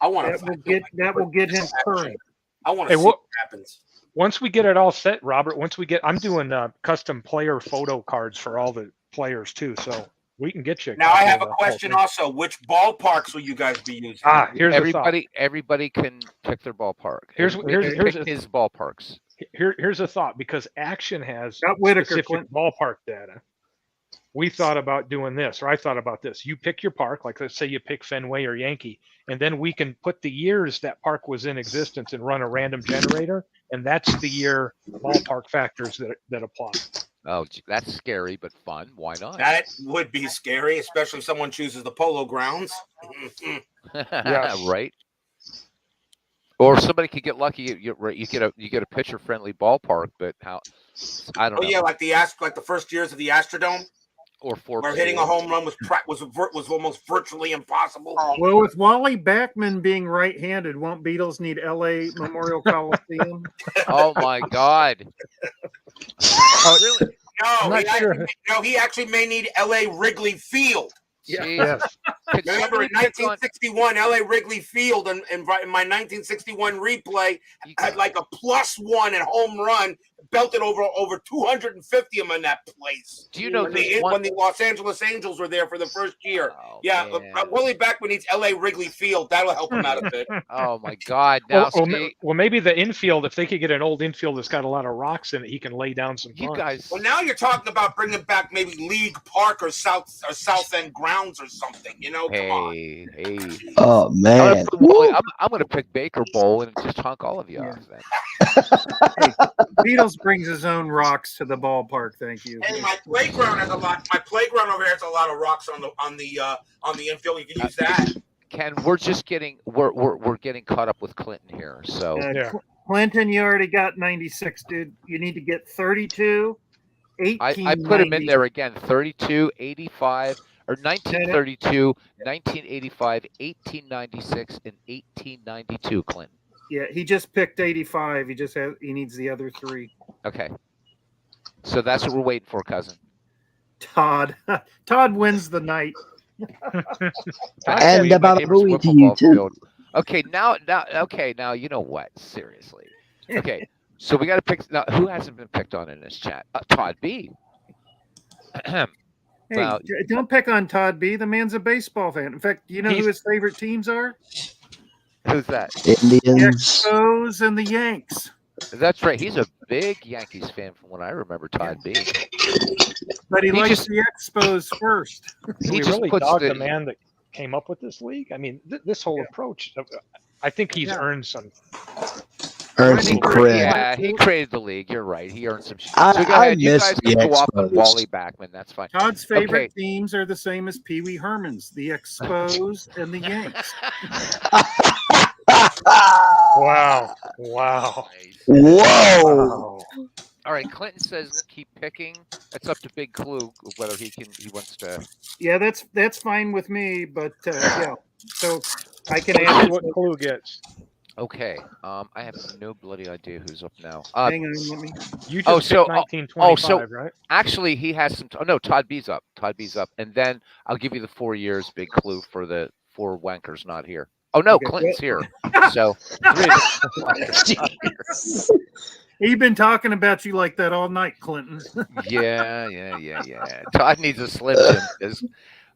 I want That will get him current. I want to Hey, see what happens. Once we get it all set, Robert. I'm doing custom player photo cards for all the players too, so we can get you. Now I copy have of a the whole question thing. also. Which ballparks will you guys be using? Here's a thought. Everybody can pick their ballpark. Here's Pick his ballparks. Here's a thought, because Action has Got Whitaker, specific Clint. ballpark data. We thought about doing this, or I thought about this. You pick your park, like let's say you pick Fenway or Yankee, and then we can put the years that park was in existence and run a random generator, and that's the year ballpark factors that apply. Oh, that's scary but fun. Why not? That would be scary, especially if someone chooses the Polo Grounds. Right. Or somebody could get lucky. You get a pitcher friendly ballpark, but how? I don't know. Oh yeah, like the first years of the Astrodome, Or four. where hitting a home run was almost virtually impossible. Well, with Wally Backman being right-handed, won't Beatles need LA Memorial Coliseum? Oh my God. Oh, really? He actually may need LA Wrigley Field. Jesus. Remember in 1961, LA Wrigley Field, and in my 1961 replay had like a +1 and home run, belted over 250 of them in that place. Do you know when the Los Angeles Angels were there for the first year? Oh, Willie Beckman needs LA Wrigley Field. That'll help him out a bit. Oh my God! Now, well, maybe the infield. If they could get an old infield that's got a lot of rocks in it, he can lay down some. You guys. Well, now you're talking about bringing back maybe League Park or South End Grounds or something. You know, come on. Hey. Oh man. I'm gonna pick Baker Bowl and just honk all of you off then. Beatles brings his own rocks to the ballpark. Thank you. Hey, my playground has a lot. My playground over here has a lot of rocks on the infield. You can use that. Ken, we're just getting we're getting caught up with Clinton here. So Clinton, you already got 96, dude. You need to get 32, 18. I put him in there again. 32, 85, or 1932, 1985, 1896, and 1892. Clinton. Yeah, he just picked 85. He needs the other three. Okay. So that's what we're waiting for, cousin. Todd wins the night. And about Louis to you too. Okay, now you know what? Seriously. Okay, so we got to pick now. Who hasn't been picked on in this chat? Todd B. Hey, Well, don't pick on Todd B. The man's a baseball fan. In fact, you know who his favorite teams are? Who's that? The Indians. Expos and the Yanks. That's right. He's a big Yankees fan from what I remember. Todd B. But he likes the Expos first. We really dog the man that came up with this league. I mean, this whole approach. I think he's earned some. Earned some credit. Yeah, he created the league. You're right. He earned some shit. I So go ahead. You miss guys the can go off on Expos. Wally Backman. That's fine. Todd's favorite teams are the same as Pee Wee Herman's, the Expos and the Yanks. Wow. Whoa. All right, Clinton says keep picking. It's up to Big Clue whether he wants to. Yeah, that's fine with me, but yeah. So I can Let's add see what Clue gets. Okay. I have no bloody idea who's up now. Hang on, let me. You just picked 1925, right? Actually, he has some. Oh no, Todd B's up. And then I'll give you the 4 years, Big Clue, for the 4 wankers not here. Oh no, Clinton's here. So 3 of them. He's been talking about you like that all night, Clinton. Yeah. Todd needs a Slim Jim.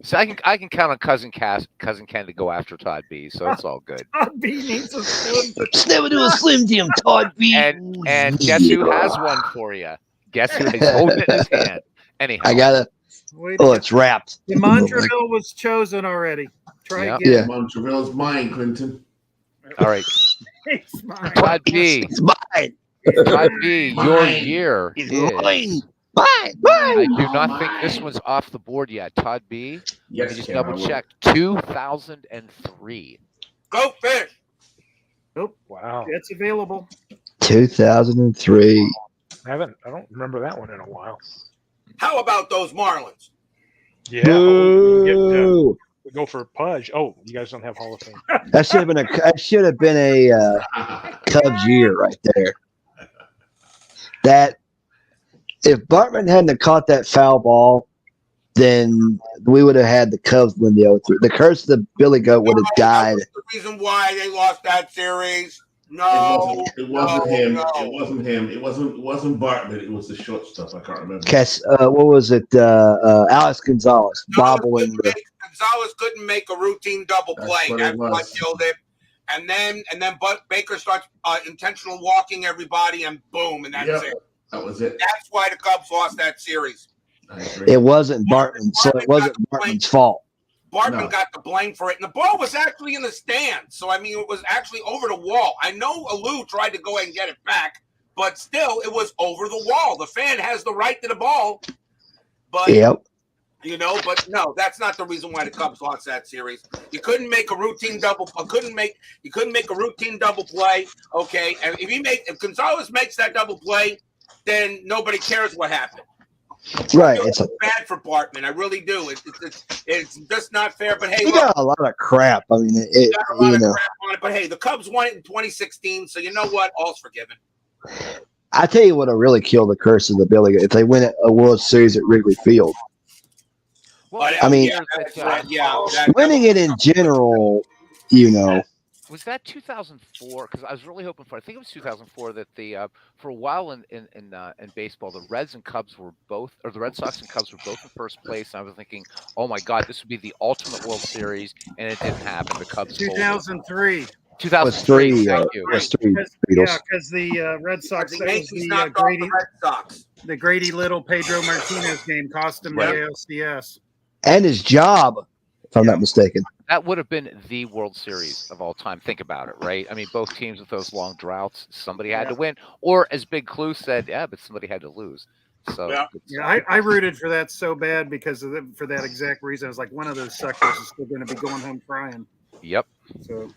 So I can count on cousin Ken to go after Todd B. So it's all good. Todd B needs a Slim Jim. Never do a Slim Jim, Todd B. And guess who has one for you? Guess who? He's holding it in his hand. Anyhow, I gotta. Wait, Oh, it's wrapped. the Montreal was chosen already. Try Yeah. again. Yeah. Montreal's mine, Clinton. all right. It's mine. Todd B. It's mine. Todd B. Your Mine. year It's is. mine. Mine. I Mine. do not think this Mine. one's off the board yet. Todd B. Let Yes, me just Ken, I double will. check. 2003. Go fish. Wow. It's available. 2003. I don't remember that one in a while. How about those Marlins? Yeah. Boo. We go for Pudge. Oh, you guys don't have Hall of Fame. That should have been a Cubs year right there. That if Bartman hadn't have caught that foul ball, then we would have had the Cubs win the 0-3. The curse of the Billy Goat would have died. That was the reason why they lost that series. No, It wasn't him. no. It wasn't him. It wasn't Bartman. It was the shortstop. I can't remember. What was it? Alex Gonzalez bobbling. Gonzalez couldn't make a routine double That's play. what That's it what was. killed it. And then Baker starts intentional walking everybody, and boom, and that's Yep. it. That was it. That's why the Cubs lost that series. I agree. It wasn't Bartman, so it wasn't Bartman's fault. Bartman No. got the blame for it, and the ball was actually in the stands. So, I mean, it was actually over the wall. I know Alou tried to go ahead and get it back, but still, it was over the wall. The fan has the right to the ball, but Yep. but no, that's not the reason why the Cubs lost that series. You couldn't make a routine double. You couldn't make a routine double play. Okay, and if Gonzalez makes that double play, then nobody cares what happened. Right. I It's feel bad for Bartman. I really do. It's just not fair. But hey, he got a lot of crap. I mean, got a lot of crap on it. But hey, the Cubs won it in 2016, so you know what? All's forgiven. I tell you what, will really kill the curse of the Billy Goat if they win a World Series at Wrigley Field. Well, I mean, winning it in general, was that 2004? Because I was really hoping for. I think it was 2004 that for a while in baseball, the Reds and Cubs were both, or the Red Sox and Cubs were both in first place. And I was thinking, oh my God, this would be the ultimate World Series, and it didn't happen. The Cubs. 2003. 2003. Thank you. Was three Because the Red Sox, The that was Yankees knocked off Grady, the Red Sox. the Grady Little Pedro Martinez game cost him Right. the ALCS. and his job, if I'm not mistaken. That would have been the World Series of all time. Think about it, right? I mean, both teams with those long droughts, somebody had to win, or as Big Clue said, yeah, but somebody had to lose. So Yeah, I rooted for that so bad because for that exact reason. I was like, one of those suckers is still going to be going home crying. Yep. So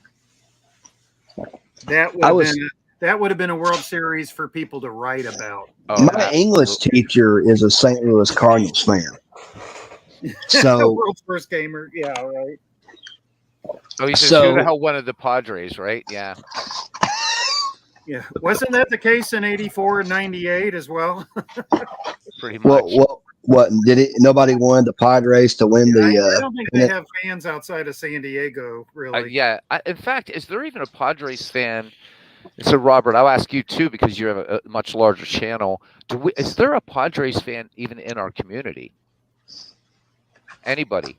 that would have been a World Series for people to write about. Oh, My English teacher is a St. Louis Cardinals fan. So World's first gamer, yeah, right. Oh, he says, So- who the hell wanted the Padres, right? Yeah. Yeah, wasn't that the case in '84 and '98 as well? Pretty much. what did it? Nobody wanted the Padres to win I the. don't think they have fans outside of San Diego, really. Yeah. In fact, is there even a Padres fan? So, Robert, I'll ask you too because you have a much larger channel. Is there a Padres fan even in our community? Anybody?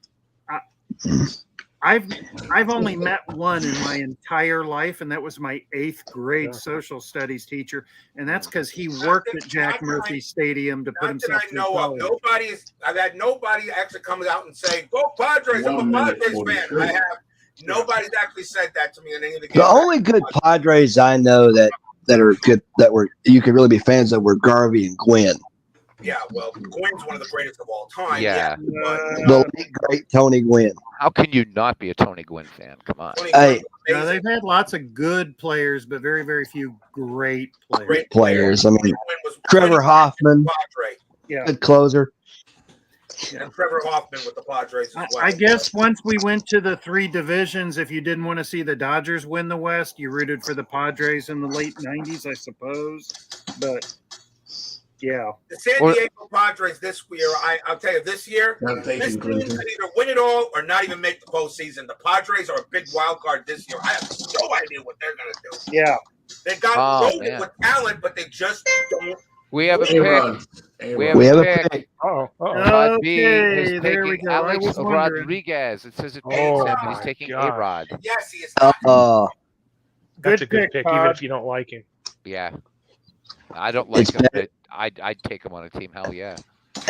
I've only met one in my entire life, and that was my 8th grade social studies teacher, and that's because he worked at Jack Murphy Stadium to put Not that himself I through know of. college. I've had nobody actually comes out and say, "Go Padres!" I'm a 1 minute, Padres fan. 43. I have nobody's actually said that to me in any of the games. The only good Padres I know that are good you could really be fans of were Garvey and Gwynn. Yeah, well, Gwynn's one of the greatest of all time. Yeah. but The late great Tony Gwynn. How can you not be a Tony Gwynn fan? Come on. Tony Hey. Gwynn was No, amazing. they've had lots of good players, but very, very few great players. Great Players. I mean, Tony Gwynn was Trevor Hoffman, Padre. Yeah, good closer. And Trevor Hoffman with the Padres as well. I guess once we went to the 3 divisions, if you didn't want to see the Dodgers win the West, you rooted for the Padres in the late '90s, I suppose. But yeah, The San Diego Padres this year, I'll tell you, this year, I'm this taking team Clinton. could either win it all or not even make the postseason. The Padres are a big wild card this year. I have no idea what they're going to do. yeah. They got Oh, loaded man. with talent, but they just don't. We have a A-Rod. pick. We We have have a a pick. pick. Oh, Todd B Okay, is there we taking go. I Alex was wondering. Rodriguez. It says it Oh, pays him, and my he's taking God. A-Rod. Yes, he is. Not. that's Good a good pick, pick, even Todd. if you don't like him. Yeah. I don't like It's him. better. I'd take him on a team. Hell yeah.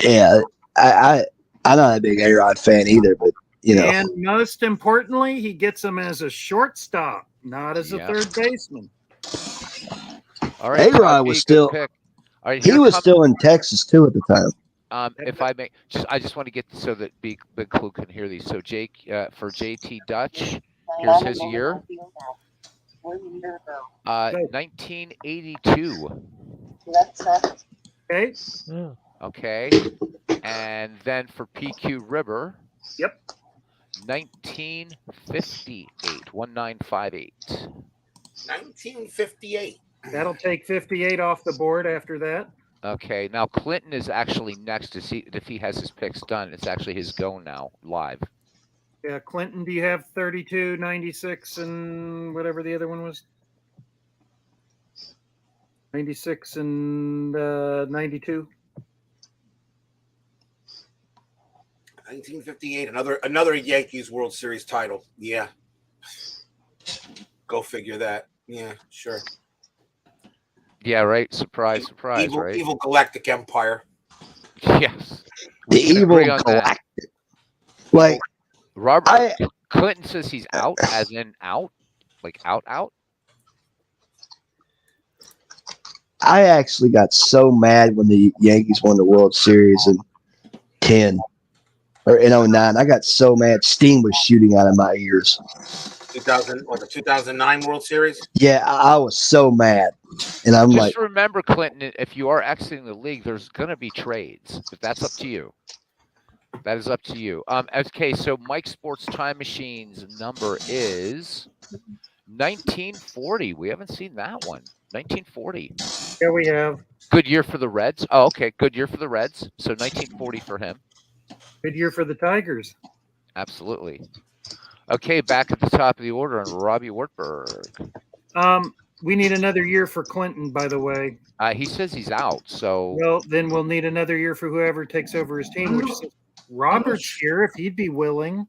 Yeah, I'm not a big A-Rod fan either, but And most importantly, he gets him as a shortstop, not as a Yep. third baseman. All right, A-Rod Todd was G, still good pick. All right, he here was comes. still in Texas too at the time. If I may, I just want to get so that Big Clue can hear these. So Jake, for JT Dutch, here's his year. 1982. Okay. Okay, and then for PQ River. Yep. 1958. 1958. 1958. That'll take 58 off the board after that. Okay, now Clinton is actually next to see if he has his picks done. It's actually his go now, live. Yeah, Clinton, do you have 32, 96, and whatever the other one was? 96 and 92. 1958. Another Yankees World Series title. Yeah. Go figure that. Yeah, sure. Yeah, right. Surprise, surprise, Evil, right? evil Galactic Empire. Yes. The We can evil agree on that. galactic. Like Robert Clinton says he's out, as in out, like out. I actually got so mad when the Yankees won the World Series in 10 or in 09. I got so mad. Steam was shooting out of my ears. 2009 World Series. Yeah, I was so mad. And I'm Just like, remember, Clinton, if you are exiting the league, there's going to be trades, but that's up to you. That is up to you. Okay, so Mike Sports Time Machine's number is 1940. We haven't seen that one. 1940. Here we have. Good year for the Reds. Oh, okay. Good year for the Reds. So 1940 for him. Good year for the Tigers. Absolutely. Okay, back at the top of the order on Robbie Wartburg. We need another year for Clinton, by the way. He says he's out, so Well, then we'll need another year for whoever takes over his team, which is Robert's here, if he'd be willing.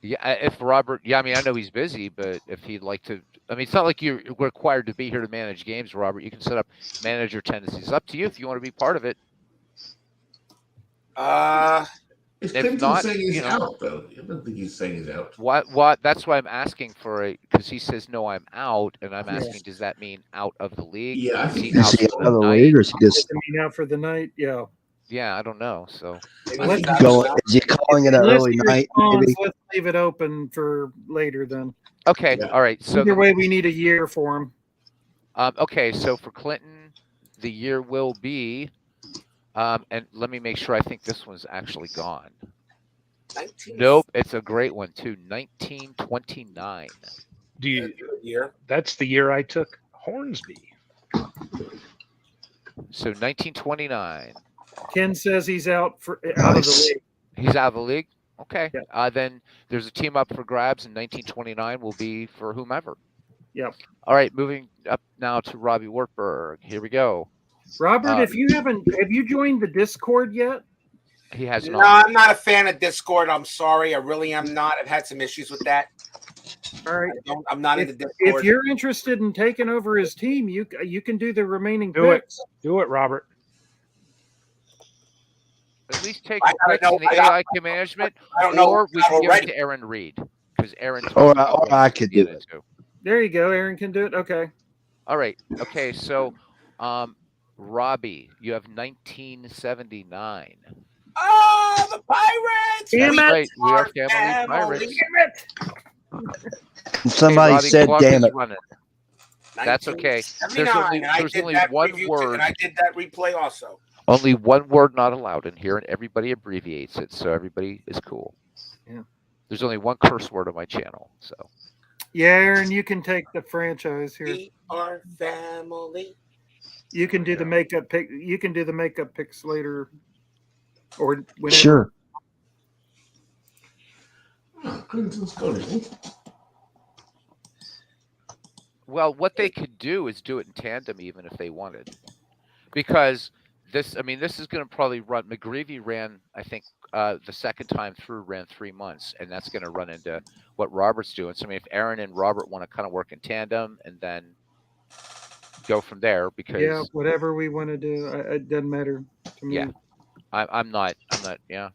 yeah. If Robert, yeah, I mean, I know he's busy, but if he'd like to, I mean, it's not like you're required to be here to manage games, Robert. You can set up manager tendencies. It's up to you if you want to be part of it. Is If Clinton not, saying he's you know. out though? I don't think he's saying he's out. What? That's why I'm asking for it, because he says no, I'm out, and I'm Yeah. asking, does that mean out of the league? Yeah, I Is think he is out he for out of the night? league or is he Does just it mean out for the night? Yeah. Yeah, I don't know. So going? Is he calling it an Unless early he night? responds, Maybe. let's leave it open for later then. okay, Yeah. all right. So Either way, we need a year for him. okay, so for Clinton, the year will be, and let me make sure. I think this one's actually gone. 19 Nope, it's a great one too. 1929. Do you? year. That's the year I took Hornsby. So 1929. Ken says he's out of the Nice. league. He's out of the league. Okay. Yeah. Then there's a team up for grabs in 1929. Will be for whomever. Yep. All right, moving up now to Robbie Wartburg. Here we go. Robert, if you have you joined the Discord yet? He has No, not. I'm not a fan of Discord. I'm sorry. I really am not. I've had some issues with that. All right. I'm not into If Discord. you're interested in taking over his team, you can do the remaining Do it. picks. Do it, Robert. At least take I the gotta picks know- in the I got- AIQ management, I don't know or we that can give it already. to Aaron Reed, because Aaron. Or told me I what could he's do it. into. There you go. Aaron can do it. Okay. All right. Okay. So, Robbie, you have 1979. Oh, the Pirates! Damn That's it! right. We are family Family. pirates. And somebody Robbie said, Clark damn is it. running. That's okay. 1979, and I There's did only that one preview too, word. and I did that replay also. Only one word not allowed in here, and everybody abbreviates it, so everybody is cool. Yeah. There's only one curse word on my channel, so. Yeah, Aaron, you can take the franchise here. We are family. You can do the makeup pick. You can do the makeup picks later, or whenever. Sure. Oh, Clinton's got it. Well, what they could do is do it in tandem, even if they wanted, because this is going to probably run. McGreevy ran, I think, the second time through ran 3 months, and that's going to run into what Robert's doing. So, I mean, if Aaron and Robert want to kind of work in tandem, and then go from there because Yeah, whatever we want to do, it doesn't matter to me. Yeah. I'm not. Yeah.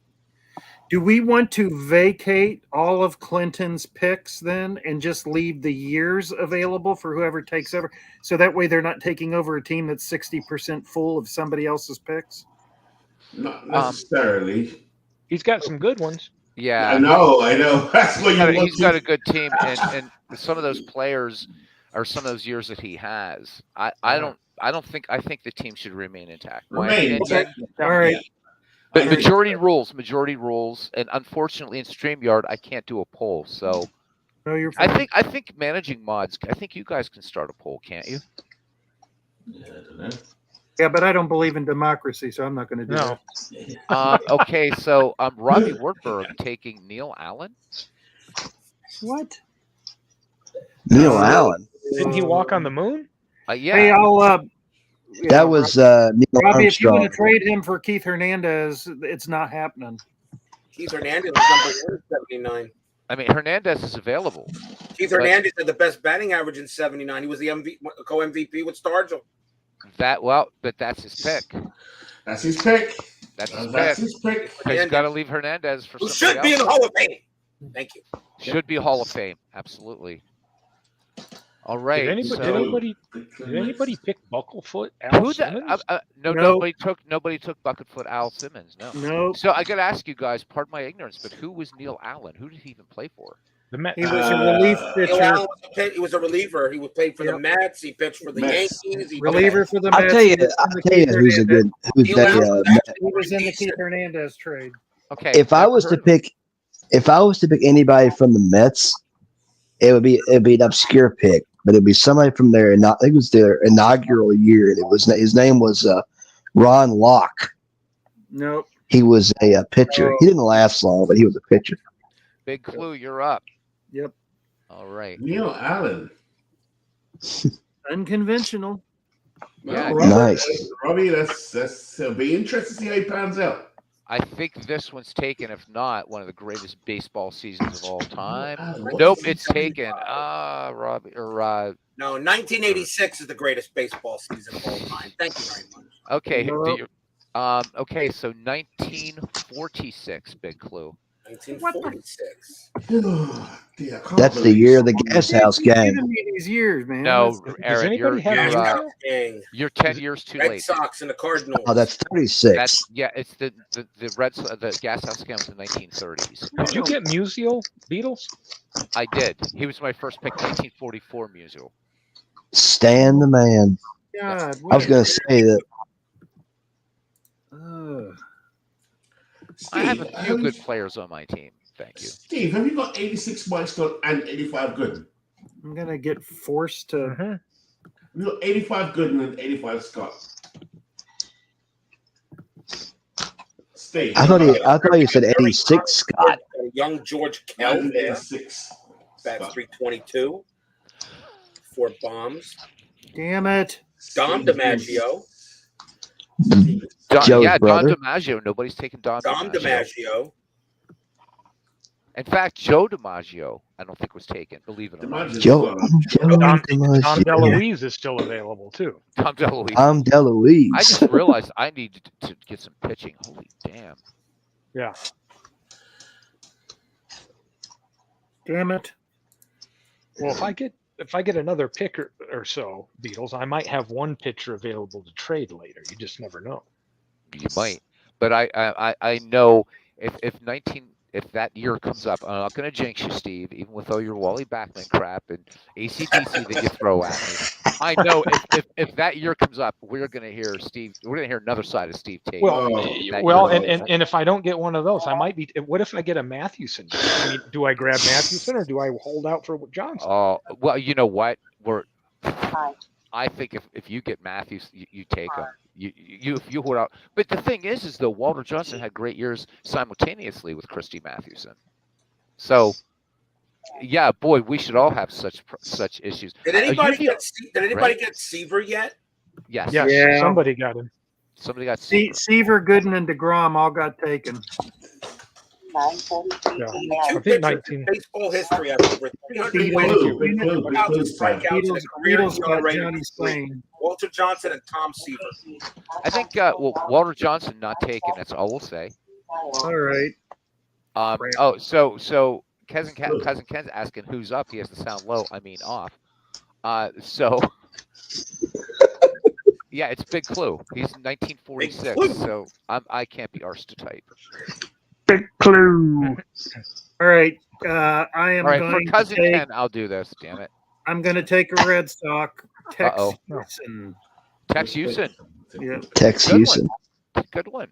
Do we want to vacate all of Clinton's picks then and just leave the years available for whoever takes over? So that way they're not taking over a team that's 60% full of somebody else's picks? Not necessarily. He's got some good ones. Yeah. I know. That's what you want. He's got a good team, and some of those players are some of those years that he has. I don't think I think the team should remain intact. My Remain opinion. intact. All right. But I agree. majority rules, and unfortunately in StreamYard I can't do a poll. So No, you're fine. I think managing mods. I think you guys can start a poll, can't you? Yeah, I don't know. Yeah, but I don't believe in democracy, so I'm not going to do No. that. Okay, so Robbie Wartburg taking Neil Allen. What? Neil Allen. Didn't he walk on the moon? Yeah. Hey, I'll. That was Neil Robbie. If you want Armstrong. to trade him for Keith Hernandez, it's not happening. Keith Hernandez was number 179. I mean, Hernandez is available. Keith Hernandez had the best batting average in 79. He was the co-MVP with Stargell. But that's his pick. That's his pick. That's his That's pick. his pick. Because you got to leave Hernandez for Who somebody should be in the else. Hall of Fame. Thank you. Should be Hall of Fame. Absolutely. All right. Did anybody pick Bucklefoot? Al Simmons? No. Nobody took Bucketfoot Al Simmons. No. No, So I got to ask you guys, pardon my ignorance, but who was Neil Allen? Who did he even play for? The Mets. he was a relief Neil pitcher. Allen he was a reliever. He would play for the Yep. Mets. He pitched for the Mets. Yankees. He Reliever for the I'll Mets. tell you. He was I'll in the tell you Keith who's a Hernandez- good. Who's Neil that? Allen was actually He was in the decent. Keith Hernandez trade. Okay. If I never was to heard of- pick, if I was to pick anybody from the Mets, it'd be an obscure pick, but it'd be somebody from their. I think it was their inaugural year, and his name was Ron Locke. Nope. He was a pitcher. He didn't last long, but he was a pitcher. Big Clue, you're up. Yep. All right. Neil Allen. Unconventional. Yeah, Well, Nice. Robbie, that's it'll be interesting to see how he pans out. I think this one's taken, if not one of the greatest baseball seasons of all time. What Nope, is he it's talking taken. about? Robbie or No, 1986 is the greatest baseball season of all time. Thank you very much. okay. Nope. Okay, so 1946, Big Clue. 1946. Dear, I can't That's the believe year of the somebody- Gas House You've Gang. given me these years, man. No, Does Aaron, anybody have Gas Musial? House Gang, you're 10 years too Red late. Sox and the Cardinals. Oh, that's 36. It's the Gas House Scam was in the 1930s. Did you get Musial Beatles? I did. He was my first pick, 1944 Musial. Stan the man. God, I was going to say that. I have a Steve, few good players on my team. Thank you. Steve, have you got 86 Milestone and 85 Gooden? I'm gonna get forced to. Mm-hmm. We got 85 Gooden and 85 Scott. Steve. I thought you said 86, Scott. Young George Kell there. 86. That's Scott. 322. 4 bombs. Damn it! Dom DiMaggio. Joe's brother. Don DiMaggio. Nobody's taken Don Dom DiMaggio. In fact, Joe DiMaggio, I don't think was taken. Believe it or not. DiMaggio's Joe Tom DiMaggio. DeLuise is still available too. Tom DeLuise. I'm DeLuise. I just realized I need to get some pitching. Holy damn! Yeah. Damn it! Well, if I get another pick or so, Beatles, I might have one pitcher available to trade later. You just never know. You might, but I know if that year comes up, I'm not going to jinx you, Steve, even with all your Wally Backman crap and ACDC that you throw at me. I know if that year comes up, we're going to hear Steve. We're going to hear another side of Steve Tate. Well, that well, year. and if I don't get one of those, I might be. What if I get a Mathewson? I mean, do I grab Mathewson or do I hold out for Johnson? Oh, well, you know what? Hi. I think if you get Matthews, you take him. You hold out. But the thing is though, Walter Johnson had great years simultaneously with Christy Mathewson. So, yeah, boy, we should all have such issues. Did anybody you- get Seaver yet? Yes. Yes, Yeah. somebody got him. Somebody got Seaver, Gooden, and DeGrom all got taken. 9:43 Yeah. Only p.m. two I think pitchers 19. in baseball history have over 300 Beatles, wins, Blue, big blue, big without blue, strikeouts, and a Beatles, career Beatles got ERA Johnny of 3. Spain. Walter Johnson and Tom Seaver. I think well, Walter Johnson not taken. That's all we'll say. All right. Crap. Oh, so cousin Ken's asking who's up. He has to sound low. I mean off. So yeah, it's Big Clue. He's 1946. Clue. So I can't be arsed to type. Big clue. All right. I am All right, for going to cousin take. Ken, I'll do this. Damn it. I'm going to take a Red Sox. Tex Uh-oh. Houston. Tex Houston. Yeah. Tex Good Houston. Good one.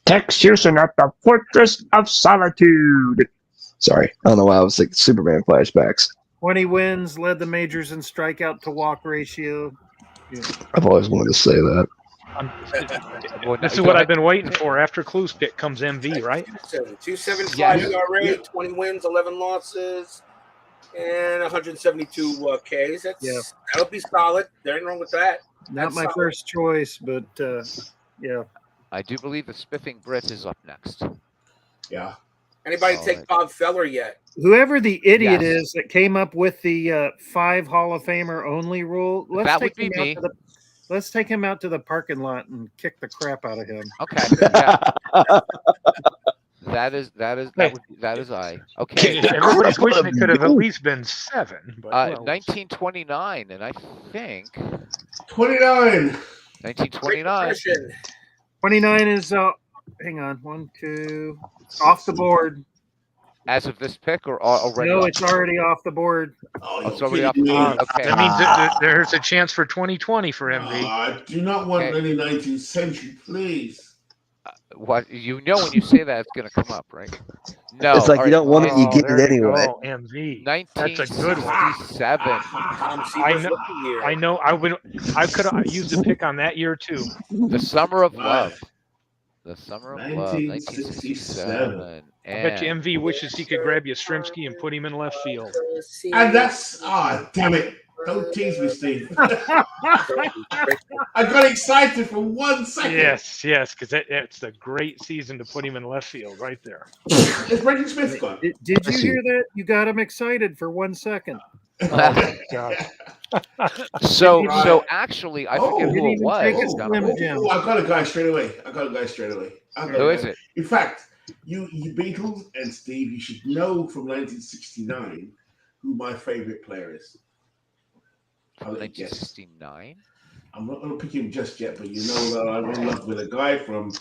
Tex Houston at the Fortress of Solitude. Sorry, I don't know why I was thinking Superman flashbacks. 20 wins, led the majors in strikeout to walk ratio. I've always wanted to say that. Well, This is go what ahead. I've been waiting for. After Clue's pick comes MV, right? 275 Yes. ERA, Yeah. 20 wins, 11 losses, and 172 Ks. That'll be solid. There ain't wrong with that. Not That's my solid. first choice, but yeah. I do believe the Spiffing Brit is up next. Yeah. Anybody All take right. Bob Feller yet? Whoever the idiot Yes. is that came up with the 5 Hall of Famer only rule, That would be me. Let's take him out to the parking lot and kick the crap out of him. Okay. Yeah, that is I. Okay. Everybody's wishing it could have at least been 7. But well, 1929, and I think 29. 1929. 29 is hang on, 1, 2, off the board. As of this pick, or already? No, off it's the board? already off the board. Oh, It's you're already off the kidding board. me. Okay. that means that there's a chance for 2020 for MV. I do not want Okay. any 19th century, please. What when you say that, it's going to come up, right? No. It's like all you don't want it, you get there it anyway. Go, MV. That's a good one. 1967. Tom I Seaver's know- rookie year. I know. I could have used a pick on that year too. The Summer of Right. Love. The Summer of Love, 1967. 1967. I bet you MV wishes he could grab Yastrzemski and put him in left field. And that's, damn it. Don't tease me, Steve. I got excited for 1 second. Yes, because it's a great season to put him in left field right there. Is Brendan Smith gone? Did you hear that? You got him excited for 1 second. Oh my God. So Right. actually, I Oh, forget didn't who it even was. take a gentlemen. Slim Jim. I got a guy straight away. Who is it? In fact, you Beatles and Steve, you should know from 1969 who my favorite player is. I'll let you guess. 1969. I'm not going to pick him just yet, but you know that I'm in love with a guy from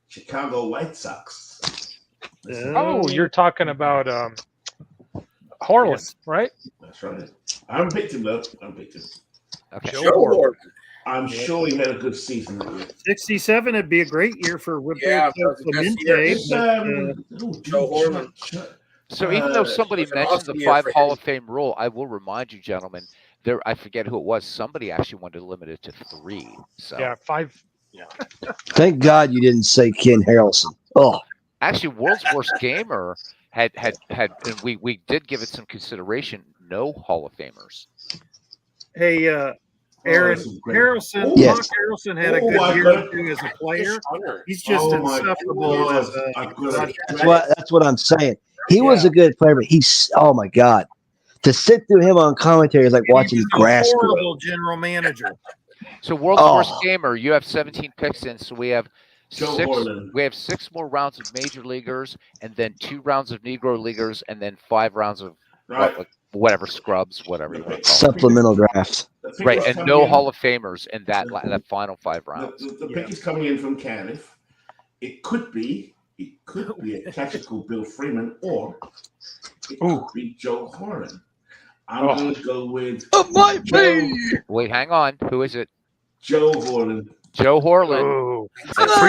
Chicago White Sox. Oh, you're talking about Harlan, Yes. right? That's right. I haven't picked him though. Okay. Joe Joe Horn. Horn. I'm sure he had a good season that year. 67 would be a great year for Yeah, Roberto that was the best year. Clemente. Joe Horn. So even though somebody it was an mentioned awesome the year 5 for Hall him. of Fame rule, I will remind you, gentlemen, I forget who it was. Somebody actually wanted to limit it to 3. So Yeah, 5. Thank God you didn't say Ken Harrelson. Oh, actually, World's Worst Gamer had, and we did give it some consideration. No Hall of Famers. Hey, Aaron that's great. Harrelson. Yes. Mark Harrelson had a Oh, good I year got or it. two as a player. Hunter. He's just Oh my insufferable God. as I've got it. that's what I'm saying. He was a good player, but he's oh my God. To sit through him on commentary is like watching He's a grass grow. horrible general manager. So World's Oh. Worst Gamer, you have 17 picks in, so we have Joe six. Horland. We have 6 more rounds of major leaguers, and then 2 rounds of Negro leaguers, and then 5 rounds of Right. whatever scrubs, whatever you want to call it. Supplemental draft. The pick Right, is and coming no in- Hall of Famers in that final 5 rounds. The pick is coming in from Cardiff. It could be a tactical Bill Freeman, or it could be Joe Horn. I'm going to go with Wait, hang on. Who is it? Joe Horn. Joe Horland. Oh, Oh,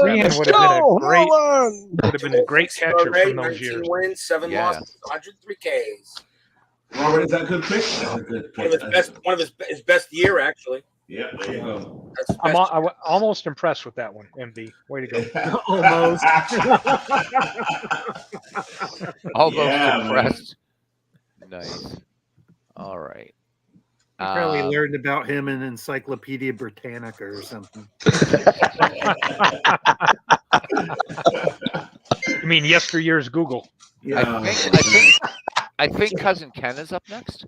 Freehan would have been a great catcher Ray, from those 19 years. wins, 7 Yeah. losses, 103 Ks. Robert, is that a good pick? That's a good pick. One of his best year, actually. Yeah, there you go. That's his I'm best. almost impressed with that one, MV. Way to go. Almost. Almost Yeah, impressed. Nice. All right. I probably learned about him in Encyclopedia Britannica or something. You mean, yesteryear's Google. Yeah. I think cousin Ken is up next.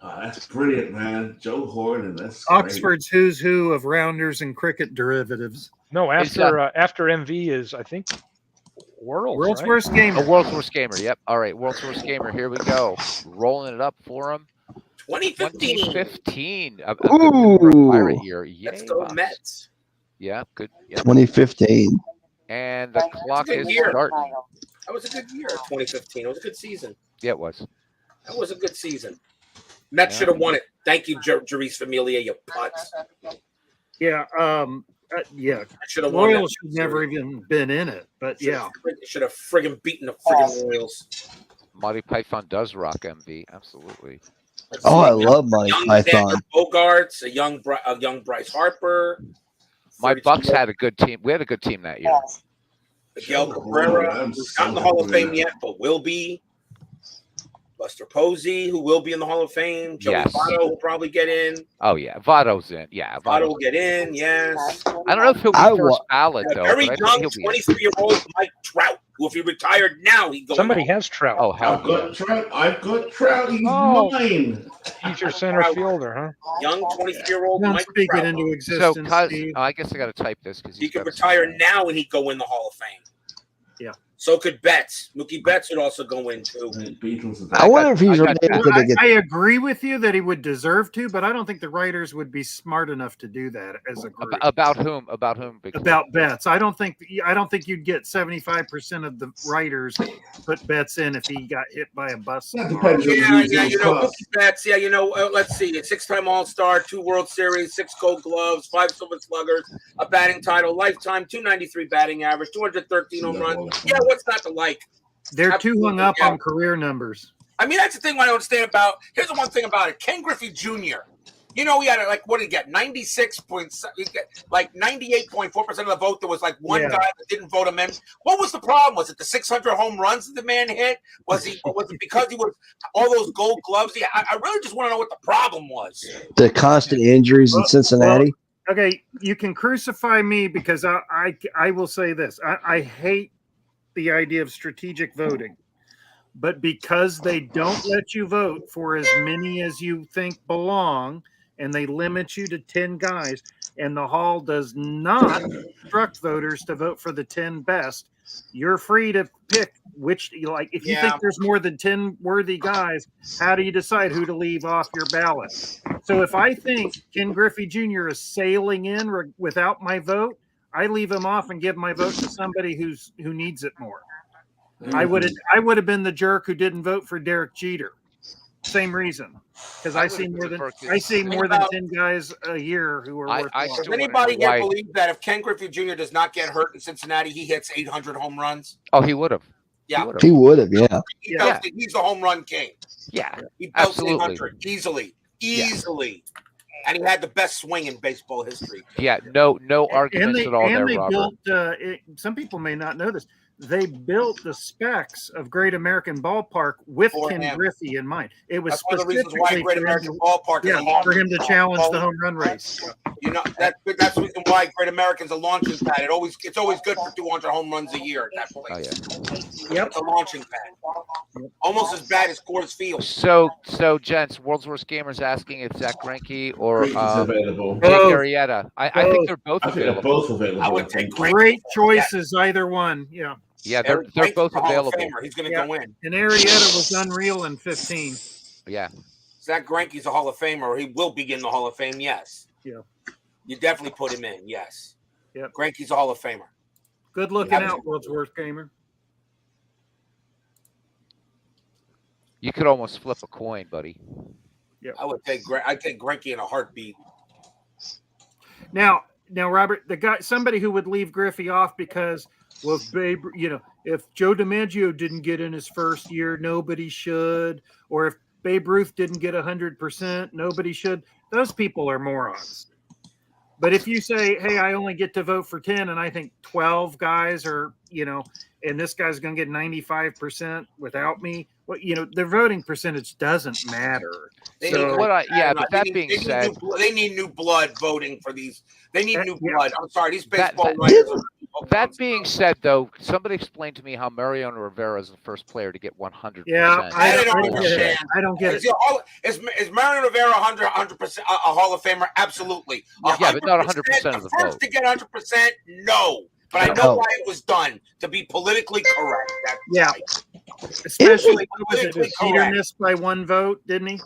Oh, that's brilliant, man. Joe Horn, that's great. Oxford's who's who of rounders and cricket derivatives. No, It's, after MV is, I think, World's right? Worst Gamer. A World's Worst Gamer. Yep. All right. World's Worst Gamer. Here we go. Rolling it up for him. 2015. 2015. A Ooh. pirate year. Yay, Let's go Bucks. Mets. Yeah. Good. Yep. 2015. And the clock good is year. starting. That was a good year, 2015. It was a good season. Yeah, it was. That was a good season. Mets Yeah. should have won it. Thank you, Jerice Familia, you putz. Yeah. Yeah. I should have won that. Royals should never even been in it, but yeah. Should have friggin' beaten the friggin' Royals. Monty Python does rock MV. Absolutely. Let's Oh, see. I love Monty Young Python. Xander Bogaerts, a young Bryce Harper. My 42 Bucks had a good team. We had a good team that year. Miguel Cabrera, who's not in the Hall of Fame yet, but will be. Buster Posey, who will be in the Hall of Fame. Joey Yes. Votto will probably get in. Oh yeah, Votto's in. Yeah, Votto Votto. will get in, yes. I don't know if he'll be I first wa- ballot And a though. very but I young think he'll be in. 23-year-old Mike Trout, who if he retired now, he'd go. Somebody in the has Trout. Oh hell I've yeah. got Trout. I've got Trout. He's Oh. mine. He's your center fielder, huh? Hall. Young 23-year-old Don't Mike speak it Trout. into So, existence, Steve. I guess I got to type this because He could retire now and he'd go in the Hall of Fame. Yeah. So could Betts. Mookie Betts would also go in too. Beatles. I wonder if he's I got related that. to the I agree with you that he would deserve to, but I don't think the writers would be smart enough to do that as a group. About whom? About whom? Big About bets. I don't think you'd get 75% of the writers put bets in if he got hit by a bus. That depends on Yeah, who's yeah, in you know, class. Mookie Betts. Yeah, you know, let's see, a 6-time All-Star, 2 World Series, 6 Gold Gloves, 5 Silver Sluggers, a batting title, lifetime, 293 batting average, 213 home runs. Yeah, what's not to like? They're too hung up Yeah. on career numbers. I mean, that's the thing I don't understand about. Here's the one thing about it: Ken Griffey Jr. You know, he had what did he get? 98.4% of the vote. There was like one Yeah. guy that didn't vote him in. What was the problem? Was it the 600 home runs that the man hit? Was it because he was all those Gold Gloves? Yeah, I really just want to know what the problem was. the constant injuries in Cincinnati. Okay, you can crucify me because I will say this. I hate the idea of strategic voting, but because they don't let you vote for as many as you think belong, and they limit you to 10 guys, and the hall does not instruct voters to vote for the 10 best, you're free to pick which, like, if you think there's more than 10 worthy guys, how do you decide who to leave off your ballot? So if I think Ken Griffey Jr. is sailing in without my vote, I leave him off and give my vote to somebody who needs it more. I would have been the jerk who didn't vote for Derek Jeter. Same reason, because I see more than 10 guys a year who are worthwhile. Does anybody here believe that if Ken Griffey Jr. does not get hurt in Cincinnati, he hits 800 home runs? Oh, he would have. Yeah, He would have, yeah. He's the home run king. Yeah, He belts absolutely. 800 easily. And he had the best swing in baseball history. Yeah, no arguments at all there, they Robert. built. Some people may not know this. They built the specs of Great American Ballpark with Ken Griffey in mind. It was That's one of the reasons why specifically Great American Ballpark is for him to challenge the home run race. You know, that's the reason why Great American's a launching pad. It's always good for 200 home runs a year at that place. Oh, yeah. Yep. It's a launching pad. Almost as bad as Coors Field. So gents, World's Worst Gamers asking if Zach Greinke or Greinke's available. Jake Arrieta. I think they're both I think available. they're both available. I would take Great choices, either one. Yeah. Yeah, they're both available. He's going to go in. And Arrieta was unreal in 15. Yeah. Zach Greinke's a Hall of Famer, or he will be in the Hall of Fame, yes. Yeah. You definitely put him in, yes. Yep. Greinke's a Hall of Famer. Good looking out, World's Worst Gamer. You could almost flip a coin, buddy. Yep. I'd take Greinke in a heartbeat. Now, Robert, somebody who would leave Griffey off because, well, if Joe DiMaggio didn't get in his first year, nobody should. Or if Babe Ruth didn't get 100%, nobody should. Those people are morons. But if you say, hey, I only get to vote for 10, and I think 12 guys are, and this guy's going to get 95% without me, well, their voting percentage doesn't matter. They need new blood voting for these. They need new blood. I'm sorry, these baseball writers That being said, though, somebody explained to me how Mariano Rivera is the first player to get 100%. Yeah, I I don't don't get it. understand. I don't get it. Is Mariano Rivera 100% a Hall of Famer? Absolutely. Yeah, but not 100% of the first vote. to get 100%? No. But I know No. why it was done, to be politically correct. That's Yeah. why. Especially was it Politically Peter correct. missed by one vote, didn't he?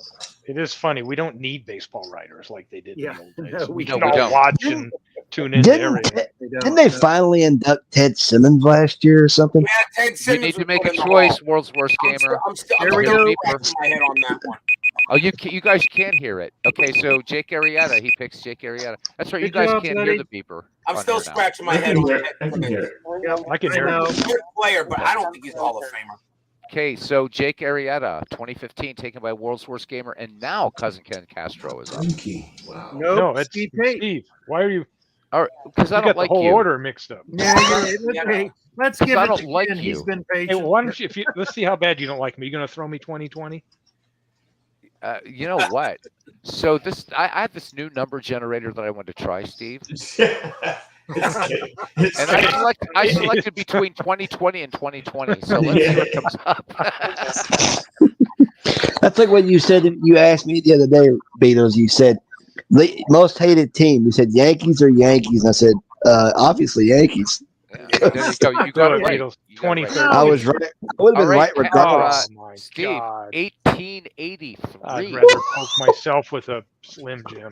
It is funny. We don't need baseball writers like they did Yeah. in the old days. No, we we can don't. all watch and tune into everything. Didn't they finally induct Ted Simmons last year or something? Yeah, Ted You Simmons need to was make put a in the choice, Hall. world's worst gamer. I'm still There we go. scratching my head on that one. Oh, you guys can't hear it. Okay, so Jake Arrieta, he picks Jake Arrieta. That's right. You Good guys job, can't buddy. hear the beeper. I'm on still here now. scratching my I head can on hear Ted it. I can Simmons. hear it. Yep, I can I hear know. it. Good player, but I don't think he's a Hall of Famer. Okay, so Jake Arrieta, 2015, taken by world's worst gamer, and now cousin Ken Castro is up. Monkey. Wow. Nope. No, it's Steve Tate. Steve. Why are you? All right, because I You don't got like the whole you. order mixed up. Yeah, you're right. Yeah. Let's Because give I it don't to like Ken. He's you. been Hey, patient. why don't you? Let's see how bad you don't like me. You gonna throw me 2020? You know what? So I have this new number generator that I want to try, Steve. It's And I selected between 2020 and 2020. So let's see what comes up. That's like what you said. You asked me the other day, Beatles. You said most hated team. You said Yankees or Yankees. And I said obviously Yankees. Yeah, there you go. You got it right. Beatles, You got it right. 2013. I was right. I would have been All right, right regardless. Oh my Steve, God! 1883. I'd rather poke myself with a Slim Jim.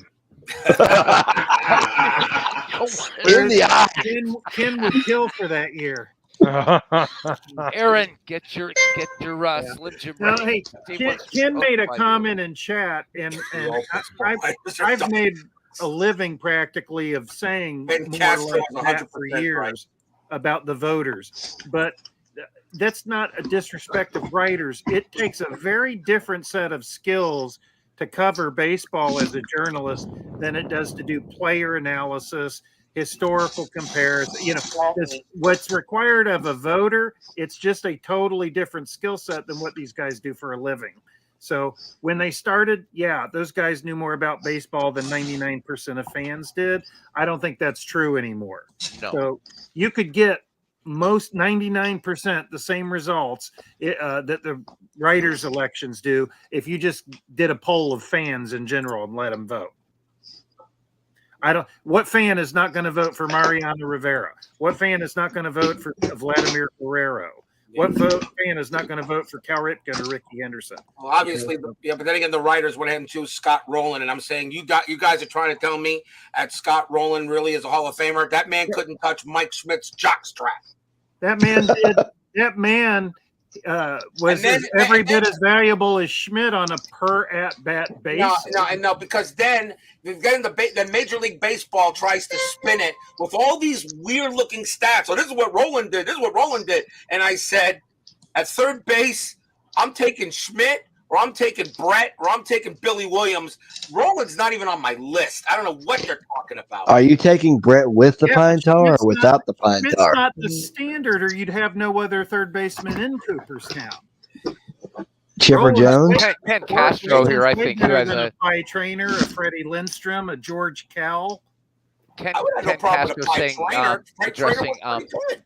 In the eye. Ken would kill for that year. Aaron, get your Slim Jim Now, ready. hey, Steve Ken, wants to Ken made a smoke my comment in chat, and I've made a living practically of saying Ben more or Castro less is that for 100% years right. about the voters, but that's not a disrespect of writers. It takes a very different set of skills to cover baseball as a journalist than it does to do player analysis, historical comparison. You know, what's required of a voter, it's just a totally different skill set than what these guys do for a living. So when they started, yeah, those guys knew more about baseball than 99% of fans did. I don't think that's true anymore. No. So you could get most 99% the same results that the writers' elections do if you just did a poll of fans in general and let them vote. What fan is not going to vote for Mariano Rivera? What fan is not going to vote for Vladimir Guerrero? What fan is not going to vote for Cal Ripken or Ricky Henderson? Well, obviously, yeah, but then again, the writers went ahead and choose Scott Rowland, and I'm saying you guys are trying to tell me that Scott Rowland really is a Hall of Famer. That man couldn't touch Mike Schmidt's jockstrap. That man did. That man was every bit as valuable as Schmidt on a per at bat basis. No, because then Major League Baseball tries to spin it with all these weird looking stats. So this is what Rowland did. And I said, at third base, I'm taking Schmidt, or I'm taking Brett, or I'm taking Billy Williams. Rowland's not even on my list. I don't know what they're talking about. Are you taking Brett with the pine tar or without the pine It's tar? not the standard, or you'd have no other third baseman in Cooperstown. Chipper Jones? Ken Castro here, I think, who has a Pie Trainer, a Freddie Lindstrom, a George Kell. Ken I would have no problem Castro with a Pie saying, Trainer. Pie Trainer was pretty good.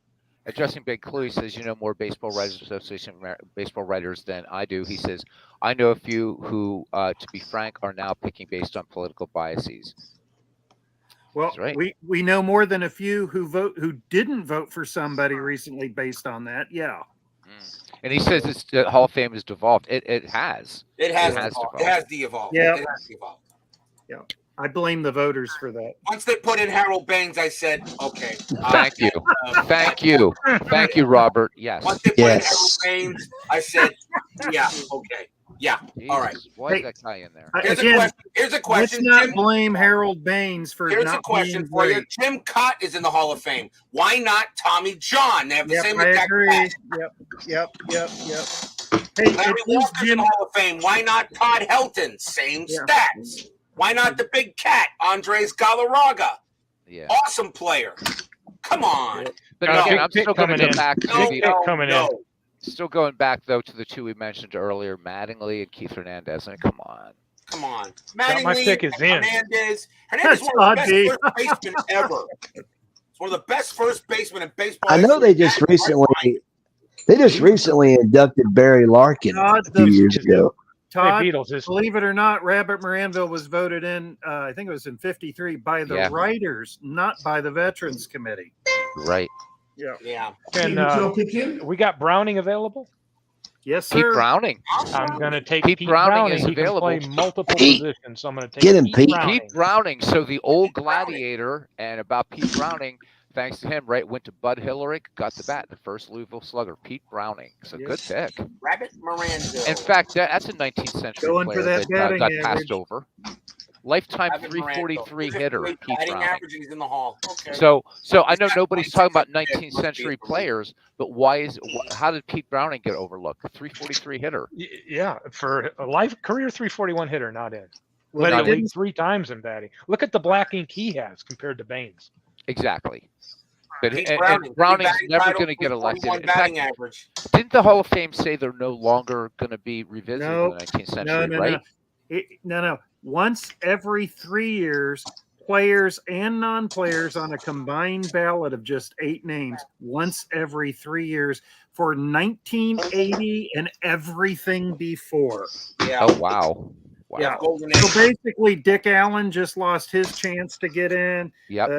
addressing Big Clue, he says, you know more Baseball Writers Association baseball writers than I do. He says, I know a few who, to be frank, are now picking based on political biases. Well, right. we know more than a few who didn't vote for somebody recently based on that. Yeah. And he says it's the Hall of Fame has devolved. It has. It has de-evolved. It has de-evolved. Yeah. It has de-evolved. Yeah. I blame the voters for that. Once they put in Harold Baines, I said, okay. Thank you. Thank you. Thank you, Robert. Yes. Once they put in Harold Baines, I said, yeah, okay. Yeah. Jesus, All right. Why is that guy in there? Here's a question. Let's not Jim, blame Harold Baines for here's not a question being for you. great. Jim Cott is in the Hall of Fame. Why not Tommy John? They have the same I exact agree. stats. Yep. Hey, Larry Walker's in the Hall of Fame. Why not Todd Helton? Same stats. Why not the big cat, Andres Galarraga? Yeah. Awesome player. Come on. But again, I'm still going to go back to No. Still going back though to the two we mentioned earlier, Mattingly and Keith Hernandez. I mean, come on. Mattingly, my pick is in. Hernandez one of the best first basemen ever. It's one of the best first basemen in baseball. I know history. they just That's recently inducted Barry Larkin Todd, a few the- years ago. Todd, Hey, Beatles, believe it or not, Rabbit Moranville was voted in, I think it was in 53, by the Yeah. writers, not by the Veterans Committee. Right. Yeah. Yeah. can Would you all pick him? we got Browning available? Yes, Pete sir. Browning. I'm going to take Pete Pete Browning Browning. is He can available. play multiple Pete, positions, so I'm going to take get him, Pete Pete. Browning. Pete Browning. So the old gladiator, and about Pete Browning, thanks to him, right, went to Bud Hillerick, got the bat, the first Louisville Slugger, Pete Browning. So Yep. good pick. Rabbit Miranda. In fact, that's a 19th century Going for player that that batting got average. passed over. Lifetime Rabbit Miranda. 343 He's a hitter, great Pete batting Browning. average, and he's in the Hall. Okay. So I He's know got nobody's 26 talking about pick, 19th must be century in the league. players, but how did Pete Browning get overlooked? A 343 hitter. Yeah, for a career 341 hitter, not in. Well, Led they the league didn't, 3 times in batting. Look at the black ink he has compared to Baines. Exactly. But Pete and Browning. Browning's Batting never title, going to get elected. 341 In fact, batting average. didn't the Hall of Fame say they're no longer going to be revisited No. in the 19th no, century, no, right? no. Once every 3 years, players and non-players on a combined ballot of just 8 names, once every 3 years for 1980 and everything before. Yeah. Oh wow. Wow. Yeah. Golden So Age. basically, Dick Allen just lost his chance to get in. Yep.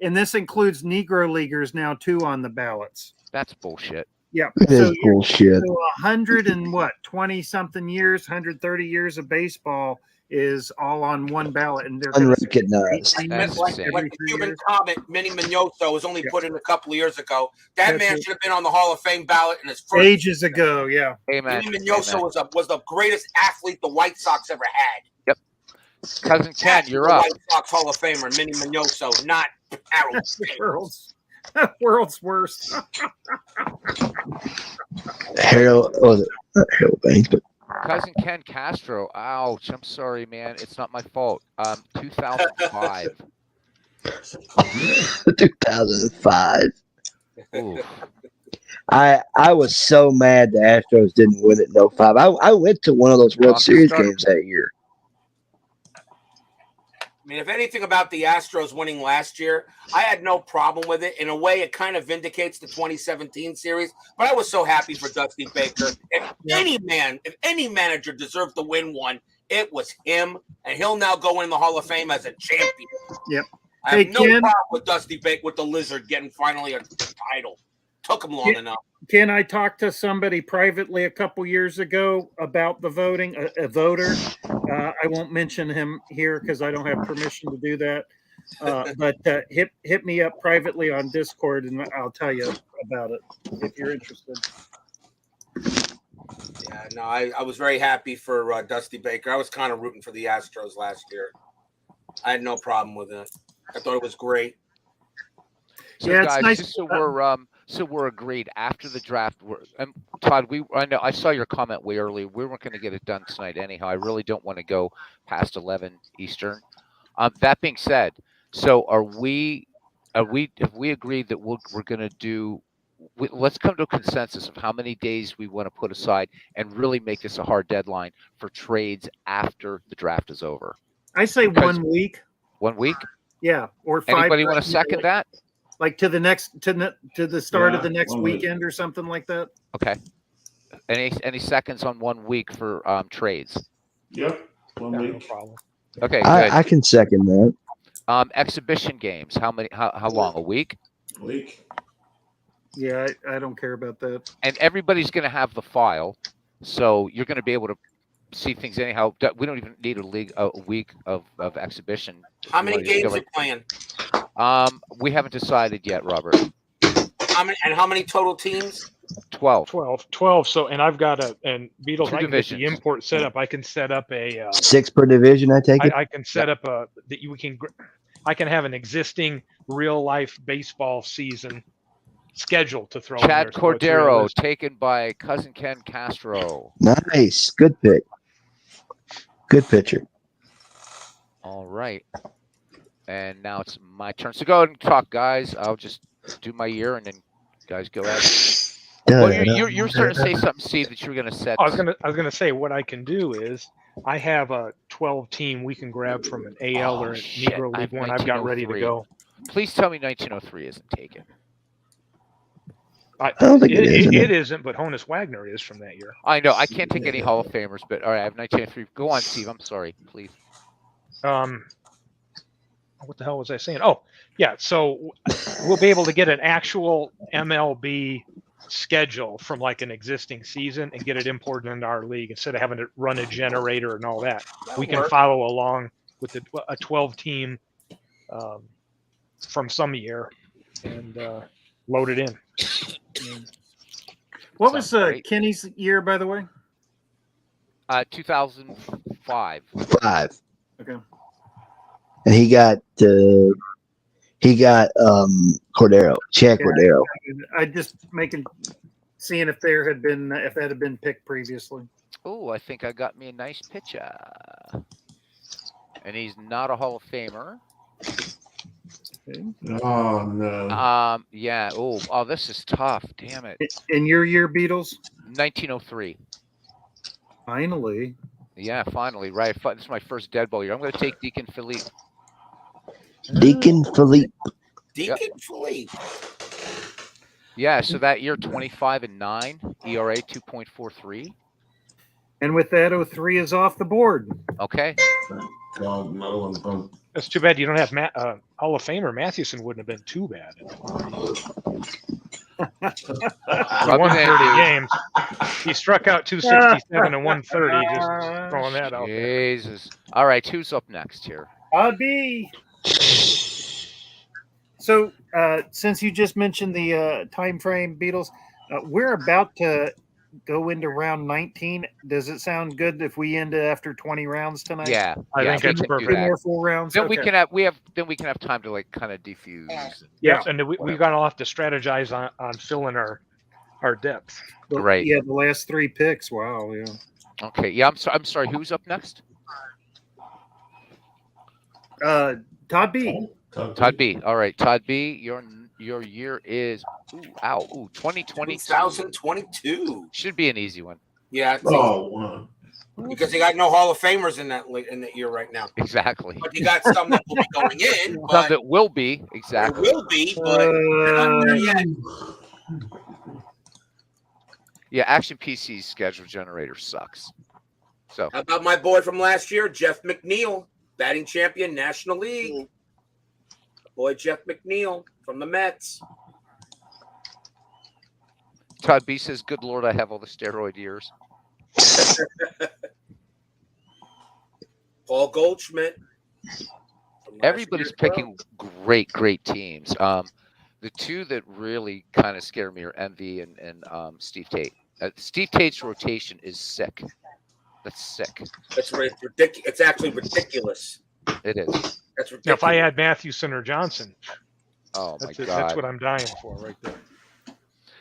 And this includes Negro leaguers now too on the ballots. That's bullshit. Yeah. It So is bullshit. 100 and what, 20 something years, 130 years of baseball is all on one ballot, and they're going to Unrecognized. That's Like insane. the Cuban Comet, Minnie Mignoso, was only Yeah. put in a couple of years ago. That That's man it. should have been on the Hall of Fame ballot in his first. ages ago. Yeah. Amen. Minnie Mignoso Amen. was the greatest athlete the White Sox ever had. Cousin Ken, That's you're the up. White Sox Hall of Famer, Minnie Mignoso, not Harold. World's worst. Harold, was it not Harold Baines, but Cousin Ken Castro. Ouch. I'm sorry, man. It's not my fault. 2005. 2005. Ooh. I was so mad the Astros didn't win it in 05. I went to one of those World Tough Series start. games that year. I mean, if anything about the Astros winning last year, I had no problem with it. In a way, it kind of vindicates the 2017 series. But I was so happy for Dusty Baker. If any manager deserved to win one, it was him, and he'll now go in the Hall of Fame as a champion. Yep. I have Hey, no Ken? problem with Dusty Baker, with the Lizard getting finally a title. Took him long enough. Can I talk to somebody privately a couple years ago about the voting? A voter. I won't mention him here because I don't have permission to do that. But hit me up privately on Discord, and I'll tell you about it if you're interested. Yeah, no, I was very happy for Dusty Baker. I was kind of rooting for the Astros last year. I had no problem with it. I thought it was great. So Yeah, it's guys, nice- just so we're agreed after the draft. Todd, I know I saw your comment way earlier. We weren't going to get it done tonight anyhow. I really don't want to go past 11 Eastern. That being said, so have we agreed that we're going to do? Let's come to a consensus of how many days we want to put aside and really make this a hard deadline for trades after the draft is over. I say Because- 1 week. 1 week. Yeah, or 5. Anybody want to second that? Like to the next to the start of the next 1 week. weekend or something like that. Okay. Any seconds on 1 week for trades? Yep. 1 Yeah, no week. problem. Okay, good. I can second that. Exhibition games. How many? How long? A week? Week. Yeah, I don't care about that. And everybody's going to have the file, so you're going to be able to see things anyhow. We don't even need a week of exhibition. How many You know, you feel games are playing? we haven't decided yet, Robert. How many total teams? 12. 12. So, and I've got and Beatles, Two I can get divisions. the import set up. I can set up a 6 per division, I take it. I can set up I can have an existing real life baseball season schedule to throw in Chad there, so it's Cordero realistic. taken by Cousin Ken Castro. Nice. Good pick. Good pitcher. All right. And now it's my turn. So go ahead and talk, guys. I'll just do my year, and then guys go ahead. Well, you're starting to say something, Steve, that you were going to set. I was gonna say what I can do is I have a 12 team we can grab from an AL or an shit, Negro I have League one. I've got ready to 1903. go. Please tell me 1903 isn't taken. I don't think it is. It isn't, but Honus Wagner is from that year. I know I can't take any Hall of Famers, but all right, I have 1903. Go on, Steve. I'm sorry, please. What the hell was I saying? Oh, yeah. So we'll be able to get an actual MLB schedule from like an existing season and get it imported into our league instead of having to run a generator and all that. We can follow along with a 12-team from some year and load it in. What was great. Kenny's year, by the way? 2005. 5. Okay. And he got Cordero, Chad Cordero. I just seeing if that had been picked previously. Oh, I think I got me a nice picture. And he's not a Hall of Famer. Oh no. Yeah. Oh, this is tough. Damn it. In your year, Beatles? 1903. Finally. Yeah, finally. Right. This is my first dead ball year. I'm going to take Deacon Philippe. Deacon Philippe. Deacon Philippe. Yeah. So that year, 25-9, ERA 2.43. And with that, 03 is off the board. Okay. God, no. That's too bad you don't have Hall of Famer Mathewson. Wouldn't have been too bad. Rub 130 it in, games. He struck out 267 and 130. Just throwing that out there. Jesus. All right. Who's up next here? I'd be. So, since you just mentioned the time frame, Beatles, we're about to go into round 19. Does it sound good if we end after 20 rounds tonight? Yeah. I think we that's can do perfect. Two that. more full rounds. Then Okay. we can have time to like kind of defuse. Yeah, and we got to have to strategize on filling our depth. But, Right. Yeah, the last 3 picks. Wow. Yeah. Okay. Yeah. I'm sorry. Who's up next? Todd B. Todd B. All right. Todd B. Your year is 2020. 2022. Should be an easy one. Yeah. It's Oh, wow. because you got no Hall of Famers in that year right now. Exactly. But you got some that will be going in. Some But that will be it exactly. will be, but they're not there yet. Yeah. Action PC's schedule generator sucks. So How about my boy from last year, Jeff McNeil, batting champion, National League. Boy, Jeff McNeil from the Mets. Todd B says, "Good Lord, I have all the steroid years." Paul Goldschmidt. from last Everybody's year as well. picking great teams. The two that really kind of scare me are Envy and Steve Tate. Steve Tate's rotation is sick. That's sick. That's ridiculous. It's actually ridiculous. It is. That's ridiculous. Now, if I had Mathewson or Johnson, Oh my that's God. what I'm dying for right there.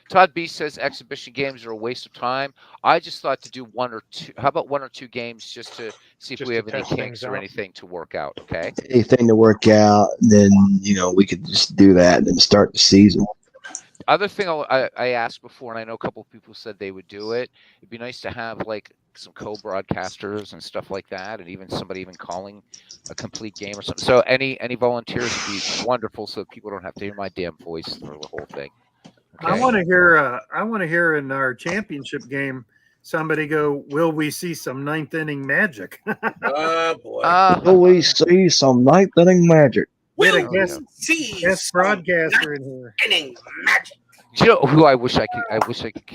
Todd B says exhibition games are a waste of time. I just thought to do 1 or 2. How about 1 or 2 games just to see if Just we to have any test kinks things or out. anything to work out. Okay. Anything to work out, then we could just do that and then start the season. Other thing I asked before, and I know a couple of people said they would do it. It'd be nice to have like some co-broadcasters and stuff like that, and even somebody calling a complete game or something. So any volunteers would be wonderful, so people don't have to hear my damn voice through the whole thing. I Okay? want to hear. I want to hear in our championship game somebody go. Will we see some 9th inning magic? Oh boy. Will we see some 9th inning magic? Get a Will guest see guest broadcaster in here. inning magic. Do you know who I wish I could? I wish I could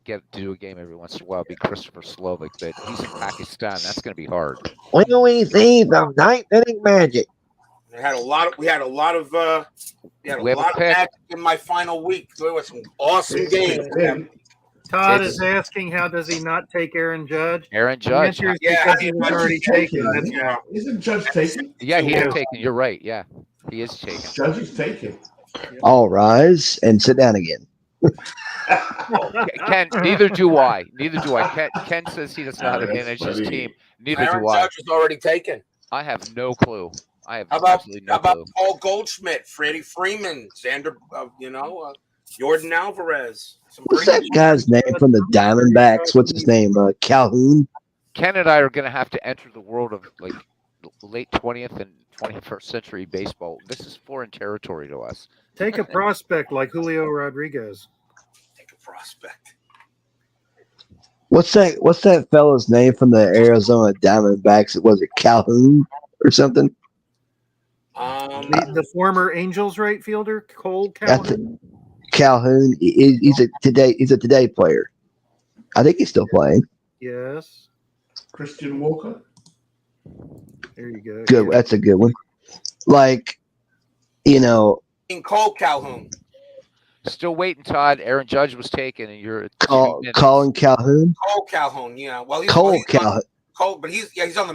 get to do a game every once in a while. Be Christopher Slovic, but he's in Pakistan. That's going to be hard. Will we see some 9th inning magic? We had a lot of pick. magic in my final week. There were some awesome games. Todd is asking, how does he not take Aaron Judge? Aaron The Judge. answer is Yeah, because he was already taken. That's why. Isn't Judge taken? Yeah, he Yeah. is taken. You're right. Yeah, he is taken. Judge is taken. All rise and sit down again. Ken, neither do I. Neither do I. Ken says he doesn't know how to That's manage his funny. team. Neither Aaron do I. Judge is already taken. I have no clue. I have How about absolutely no clue. Paul Goldschmidt, Freddie Freeman, Jordan Alvarez. Some What's pretty that guy's name from the Diamondbacks? What's his name? Calhoun? Ken and I are going to have to enter the world of like late 20th and 21st century baseball. This is foreign territory to us. Take a prospect like Julio Rodriguez. Take a prospect. What's that fella's name from the Arizona Diamondbacks? Was it Calhoun or something? The former Angels right fielder, Cole That's Calhoun. Calhoun. He's a today player. I think he's still playing. Yes. Christian Walker. There you go. Good. Yeah. That's a good one. Like, In Cole Calhoun. Still waiting, Todd. Aaron Judge was taken, and you're at 2 minutes. Colin Calhoun. Cole Calhoun. Yeah. Well, he's Cole he's Calhoun. Cole, but he's on the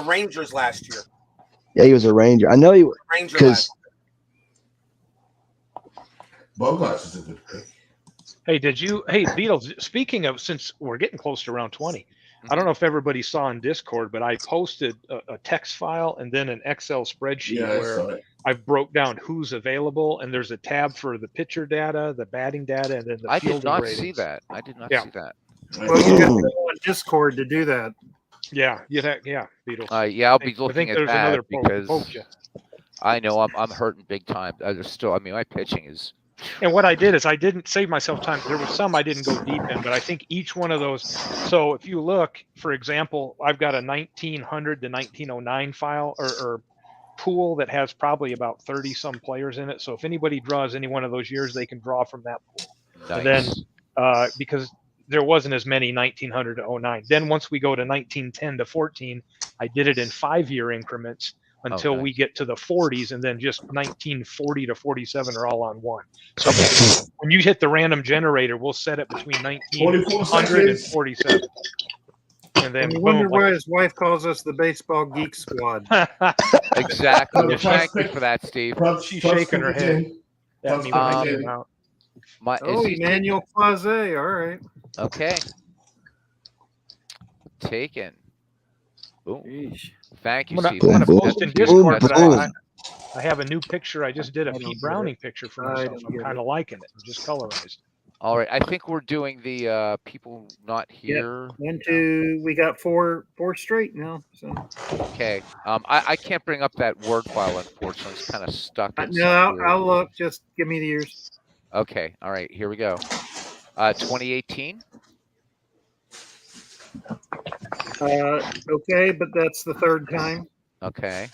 Rangers last year. Yeah, he was a Ranger. I know he was Ranger because Bogarts is a good pick. Hey, Beatles, speaking of, since we're getting close to round 20, I don't know if everybody saw in Discord, but I posted a text file and then an Excel spreadsheet Yeah, I where saw it. I've broke down who's available, and there's a tab for the pitcher data, the batting data, and then the I did fielding not ratings. see that. I did not Yeah. see that. Well, you got to go on Discord to do that. Yeah, yeah, Beatles. Yeah, I'll be I looking think at there's that another because poke you. I know I'm hurting big time. There's still, I mean, my pitching is. And what I did is I didn't save myself time. There was some I didn't go deep in, but I think each one of those. So if you look, for example, I've got a 1900 to 1909 file or pool that has probably about 30 some players in it. So if anybody draws any one of those years, they can draw from that pool. Nice. And then because there wasn't as many 1900 to 09. Then once we go to 1910 to 14, I did it in 5-year increments until we nice. get to the 40s, and then just 1940 to 47 are all on one. So when you hit the random generator, we'll set it between 1900 and 47. And then And you boom, wonder why like, his wife calls us the Baseball Geek Squad. Exactly. The Thank you prospect- for that, Steve. She's shaking her head at me when I get Um, them out. Oh, Is he Emmanuel Claze. All right. okay. Taken. Boom. Jeez. Thank you, I'm Steve. gonna Boom, post boom, in Discord, boom, but boom. I have a new picture. I just did a I don't Pete get Browning it. picture for I myself. don't I'm get kind of liking it. Just colorized. All right. I think we're doing the people not here. 1, 2. We got four straight now. So Okay. I can't bring up that Word file, unfortunately. It's kind of stuck in no, some weird. I'll look. Just give me the years. Okay. All right. Here we go. 2018. Okay, but that's the third time. Okay.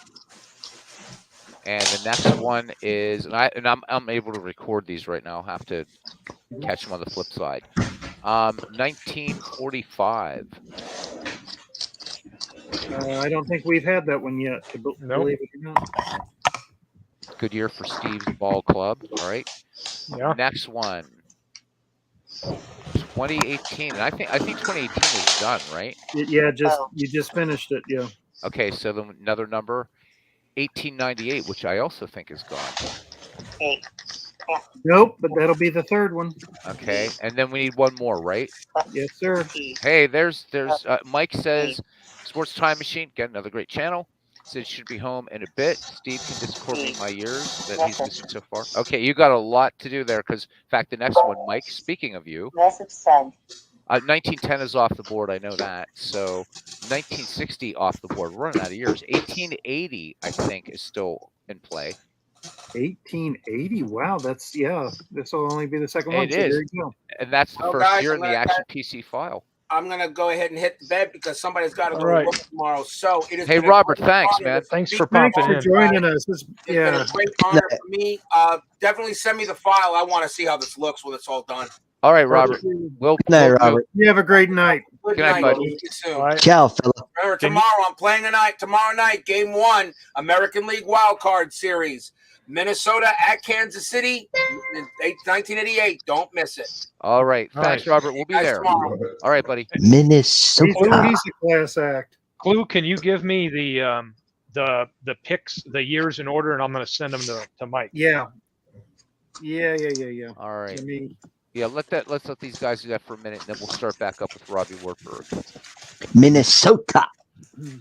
And the next one is, and I'm able to record these right now. I'll have to catch them on the flip side. 1945. I don't think we've had that one yet. Nope. Believe it or not. Good year for Steve's Ball Club. All right. Yeah. Next one. 2018. And I think 2018 is done, right? Yeah, you just finished it. Yeah. Okay, so then another number. 1898, which I also think is gone. Nope, but that'll be the third one. Okay, and then we need one more, right? Yes, sir. Hey, there's Mike says, Sports Time Machine, get another great channel. Says should be home in a bit. Steve can Discord me my years that he's missing so far. Okay, you got a lot to do there because, in fact, the next one, Mike, speaking of you, Message sent. 1910 is off the board. I know that. So 1960 off the board. We're running out of years. 1880, I think, is still in play. 1880. Wow, this will only be the second one. It So is. there you go. And that's the Well, first guys, year I'm in the gonna- Action PC file. I'm gonna go ahead and hit the bed because somebody's got to go All right. to work tomorrow. So it is. Hey, Robert, thanks, man. Thanks for Thanks popping for in. joining us. It's been a great honor for me. Definitely send me the file. I want to see how this looks when it's all done. All right, Robert. We'll night, do- Robert. You have a great night. Good Good night, night. buddy. See you soon. All right. Ciao, fella. Remember, Can you- tomorrow I'm playing tonight. Tomorrow night, Game 1, American League Wild Card Series, Minnesota at Kansas City, 1988. Don't miss it. All right. All Thanks, right. Robert. We'll be Guys, there. tomorrow. All right, buddy. Minnesota. He's a class act. Clue, can you give me the picks, the years in order, and I'm going to send them to Mike. Yeah. All right. I mean, Yeah, let's let these guys do that for a minute, and then we'll start back up with Robbie Wartburg. Minnesota.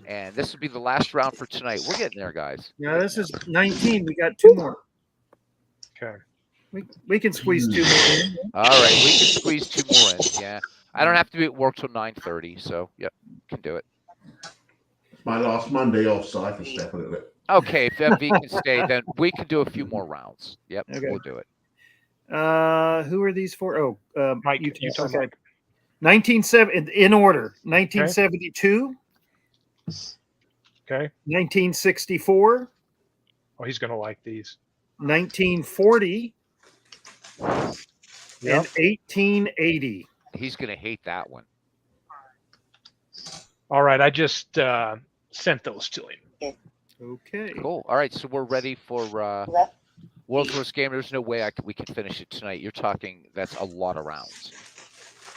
And this will be the last round for tonight. We're getting there, guys. now this is 19. We got 2 more. Okay. We can squeeze 2 more in. All right, we can squeeze 2 more in. Yeah, I don't have to be at work till 9:30, so yep, can do it. my last Monday off, so I can step a little bit. Okay, if MV can stay, then we can do a few more rounds. Yep, Okay. we'll do it. Who are these for? Oh, Mike, you you tell okay. Mike. 1970 in order. 1972, Okay. 1964, Oh, he's going to like these. 1940, Yep. and 1880. He's gonna hate that one. All right. I just sent those to him. Okay. Cool. All right, so we're ready for Left. World's Worst Game. There's no way we can finish it tonight. You're talking that's a lot of rounds.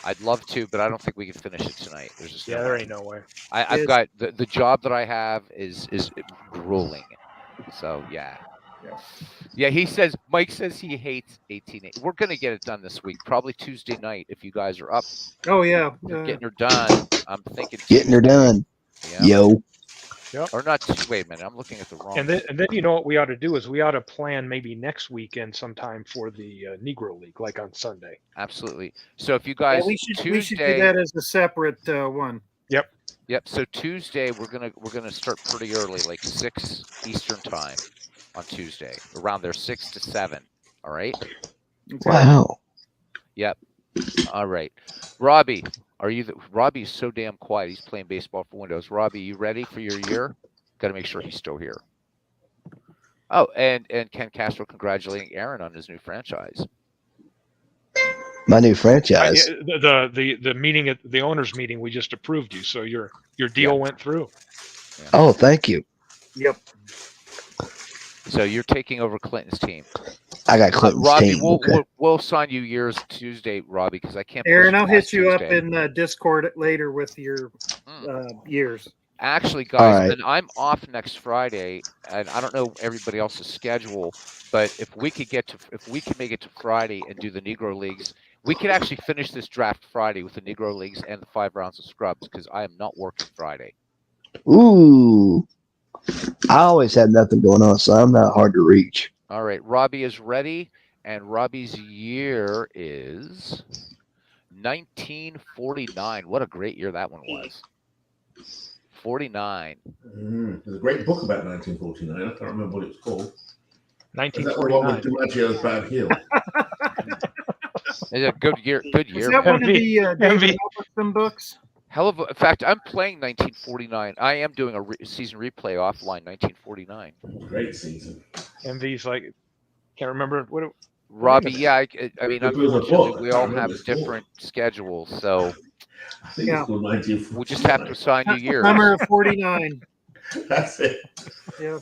I'd love to, but I don't think we can finish it tonight. There's just Yeah, no there way. ain't no way. I've got the job that I have is grueling. So yeah. Yeah, Mike says he hates 1880. We're gonna get it done this week, probably Tuesday night if you guys are up. Oh yeah. Getting her done. I'm thinking Getting her done. Yeah. Yo. Or not. Wait a minute. I'm looking at the wrong. And then you know what we ought to do is we ought to plan maybe next weekend sometime for the Negro League, like on Sunday. Absolutely. So if you guys we should Tuesday, do that as a separate one. Yep. So Tuesday we're gonna start pretty early, like 6 Eastern time on Tuesday, around there 6 to 7. All right. Okay. Wow. All right. Robbie, Robbie's so damn quiet. He's playing baseball for Windows. Robbie, you ready for your year? Got to make sure he's still here. Oh, and Ken Castro congratulating Aaron on his new franchise. My new franchise. The meeting at the owners meeting, we just approved you, so your deal went through. Oh, thank you. Yep. So you're taking over Clinton's team. I got Clinton's Robbie, team. we'll sign you years Tuesday, Robbie, because I can't. Aaron, push I'll past hit you up Tuesday. in Discord later with your years. Actually, guys, right. and I'm off next Friday, and I don't know everybody else's schedule, but if we can make it to Friday and do the Negro Leagues, we could actually finish this draft Friday with the Negro Leagues and the 5 rounds of scrubs because I am not working Friday. Ooh. I always had nothing going on, so I'm not hard to reach. All right, Robbie is ready, and Robbie's year is 1949. What a great year that one was. 49. There's a great book about 1949. I can't remember what it's called. Is that the one 1949. with DiMaggio's Bad Heel? It's a good year. Good Is year. that man. one of the David Albertson books? In fact, I'm playing 1949. I am doing a season replay offline. 1949. Great season. MV's like, can't remember what. Robbie, yeah, I mean, It was a unfortunately, book. we I all remember have it's called. different schedules, so I think Yeah. it's called 1949. we'll just have to assign you years. Summer of 49. That's it. Yeah.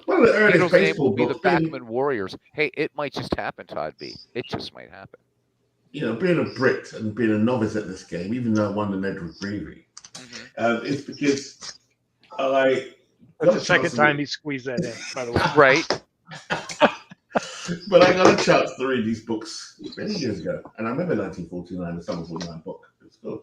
One of the earliest Beatles' name baseball will be the books. Being, Backman Warriors. Hey, it might just happen, Todd B. It just might happen. being a Brit and being a novice at this game, even though I won the Nedrick Brewery, it's because I. That's the second time he squeezed that in, by the way. Right. But I got a chance to read these books many years ago, and I remember 1949, the Summer 49 book. It was good.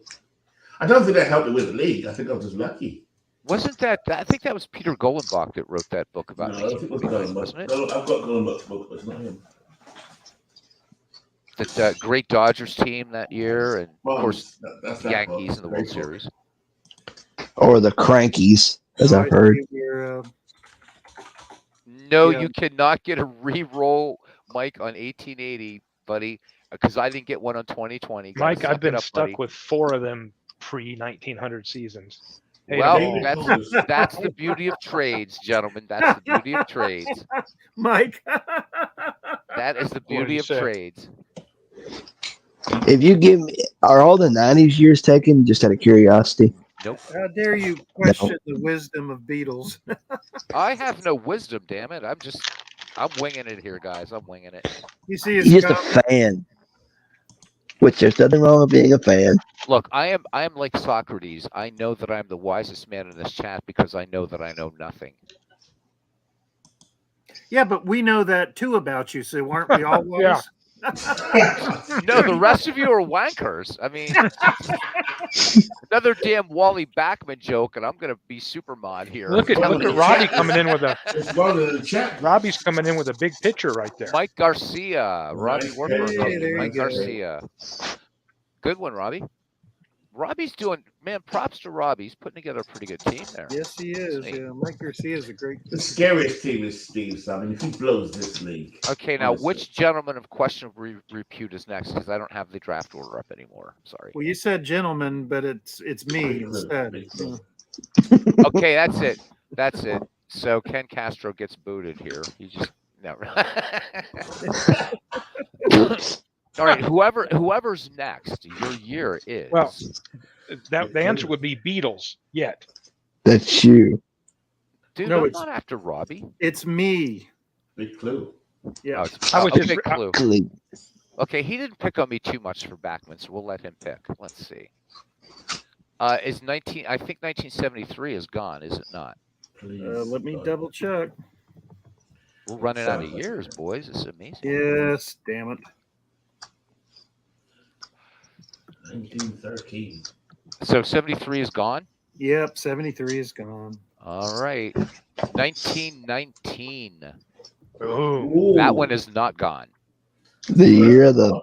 I don't think that helped me with the league. I think I was just lucky. Wasn't that? I think that was Peter Golenbach that wrote that book about No, I don't think it was 1949, Golenbach. wasn't it? I've got Golenbach's book, but it's not him. That great Dodgers team that year, and Well, of course that's that book. Yankees in the World Great book. Series. Or the Crankies, as Oh, I've heard. No, Yeah. you cannot get a re-roll, Mike, on 1880, buddy, because I didn't get one on 2020. Gotta Mike, suck I've it been up, stuck buddy. with 4 of them pre-1900 seasons. Hey, Well, David that's the beauty of trades, gentlemen. That's the beauty of trades. Mike. That is the What did beauty he of say? trades. If you give me, are all the 90s years taken, just out of curiosity? Nope. How dare you question the wisdom of Beatles? I have no wisdom, damn it. I'm winging it here, guys. I'm winging it. You see his You're just a comment? fan. Which there's nothing wrong with being a fan. Look, I am like Socrates. I know that I'm the wisest man in this chat because I know that I know nothing. Yeah, but we know that too about you, so aren't we all wise? Yeah. No, the rest of you are wankers. I mean, another damn Wally Backman joke, and I'm gonna be super mod here. Look at Robbie coming in with a. It's one in the chat. Robbie's coming in with a big picture right there. Mike Garcia, Robbie Nice. Warburg, Hey, there Mike you go. Garcia. Good one, Robbie. Robbie's doing, man, props to Robbie. He's putting together a pretty good team there. Yes, he Isn't is. he? Yeah, Mike Garcia is a great. The scariest team is Steve's. I mean, if he blows this league. Okay, now honestly. which gentleman of questionable repute is next? Because I don't have the draft order up anymore. Sorry. Well, you said gentleman, but it's me Big Lou, instead. Big Lou. Okay, that's it. That's it. So Ken Castro gets booted here. He just never. All right, whoever's next, your year is. Well, the answer would be Beatles. Yet. That's you. Dude, no, I'm it's- not after Robbie. It's me. Big clue. Yeah. Oh, it's, I was oh, just- big clue. Clean. Okay, he didn't pick on me too much for Backman, so we'll let him pick. Let's see. Is 19? I think 1973 is gone, is it not? Please. Let me God. double check. We're running out of Sounds like years, it. boys. It's amazing. Yes, damn it. 1913. So 73 is gone. Yep, 73 is gone. All right. 1919. Oh, That one is not gone. The year of the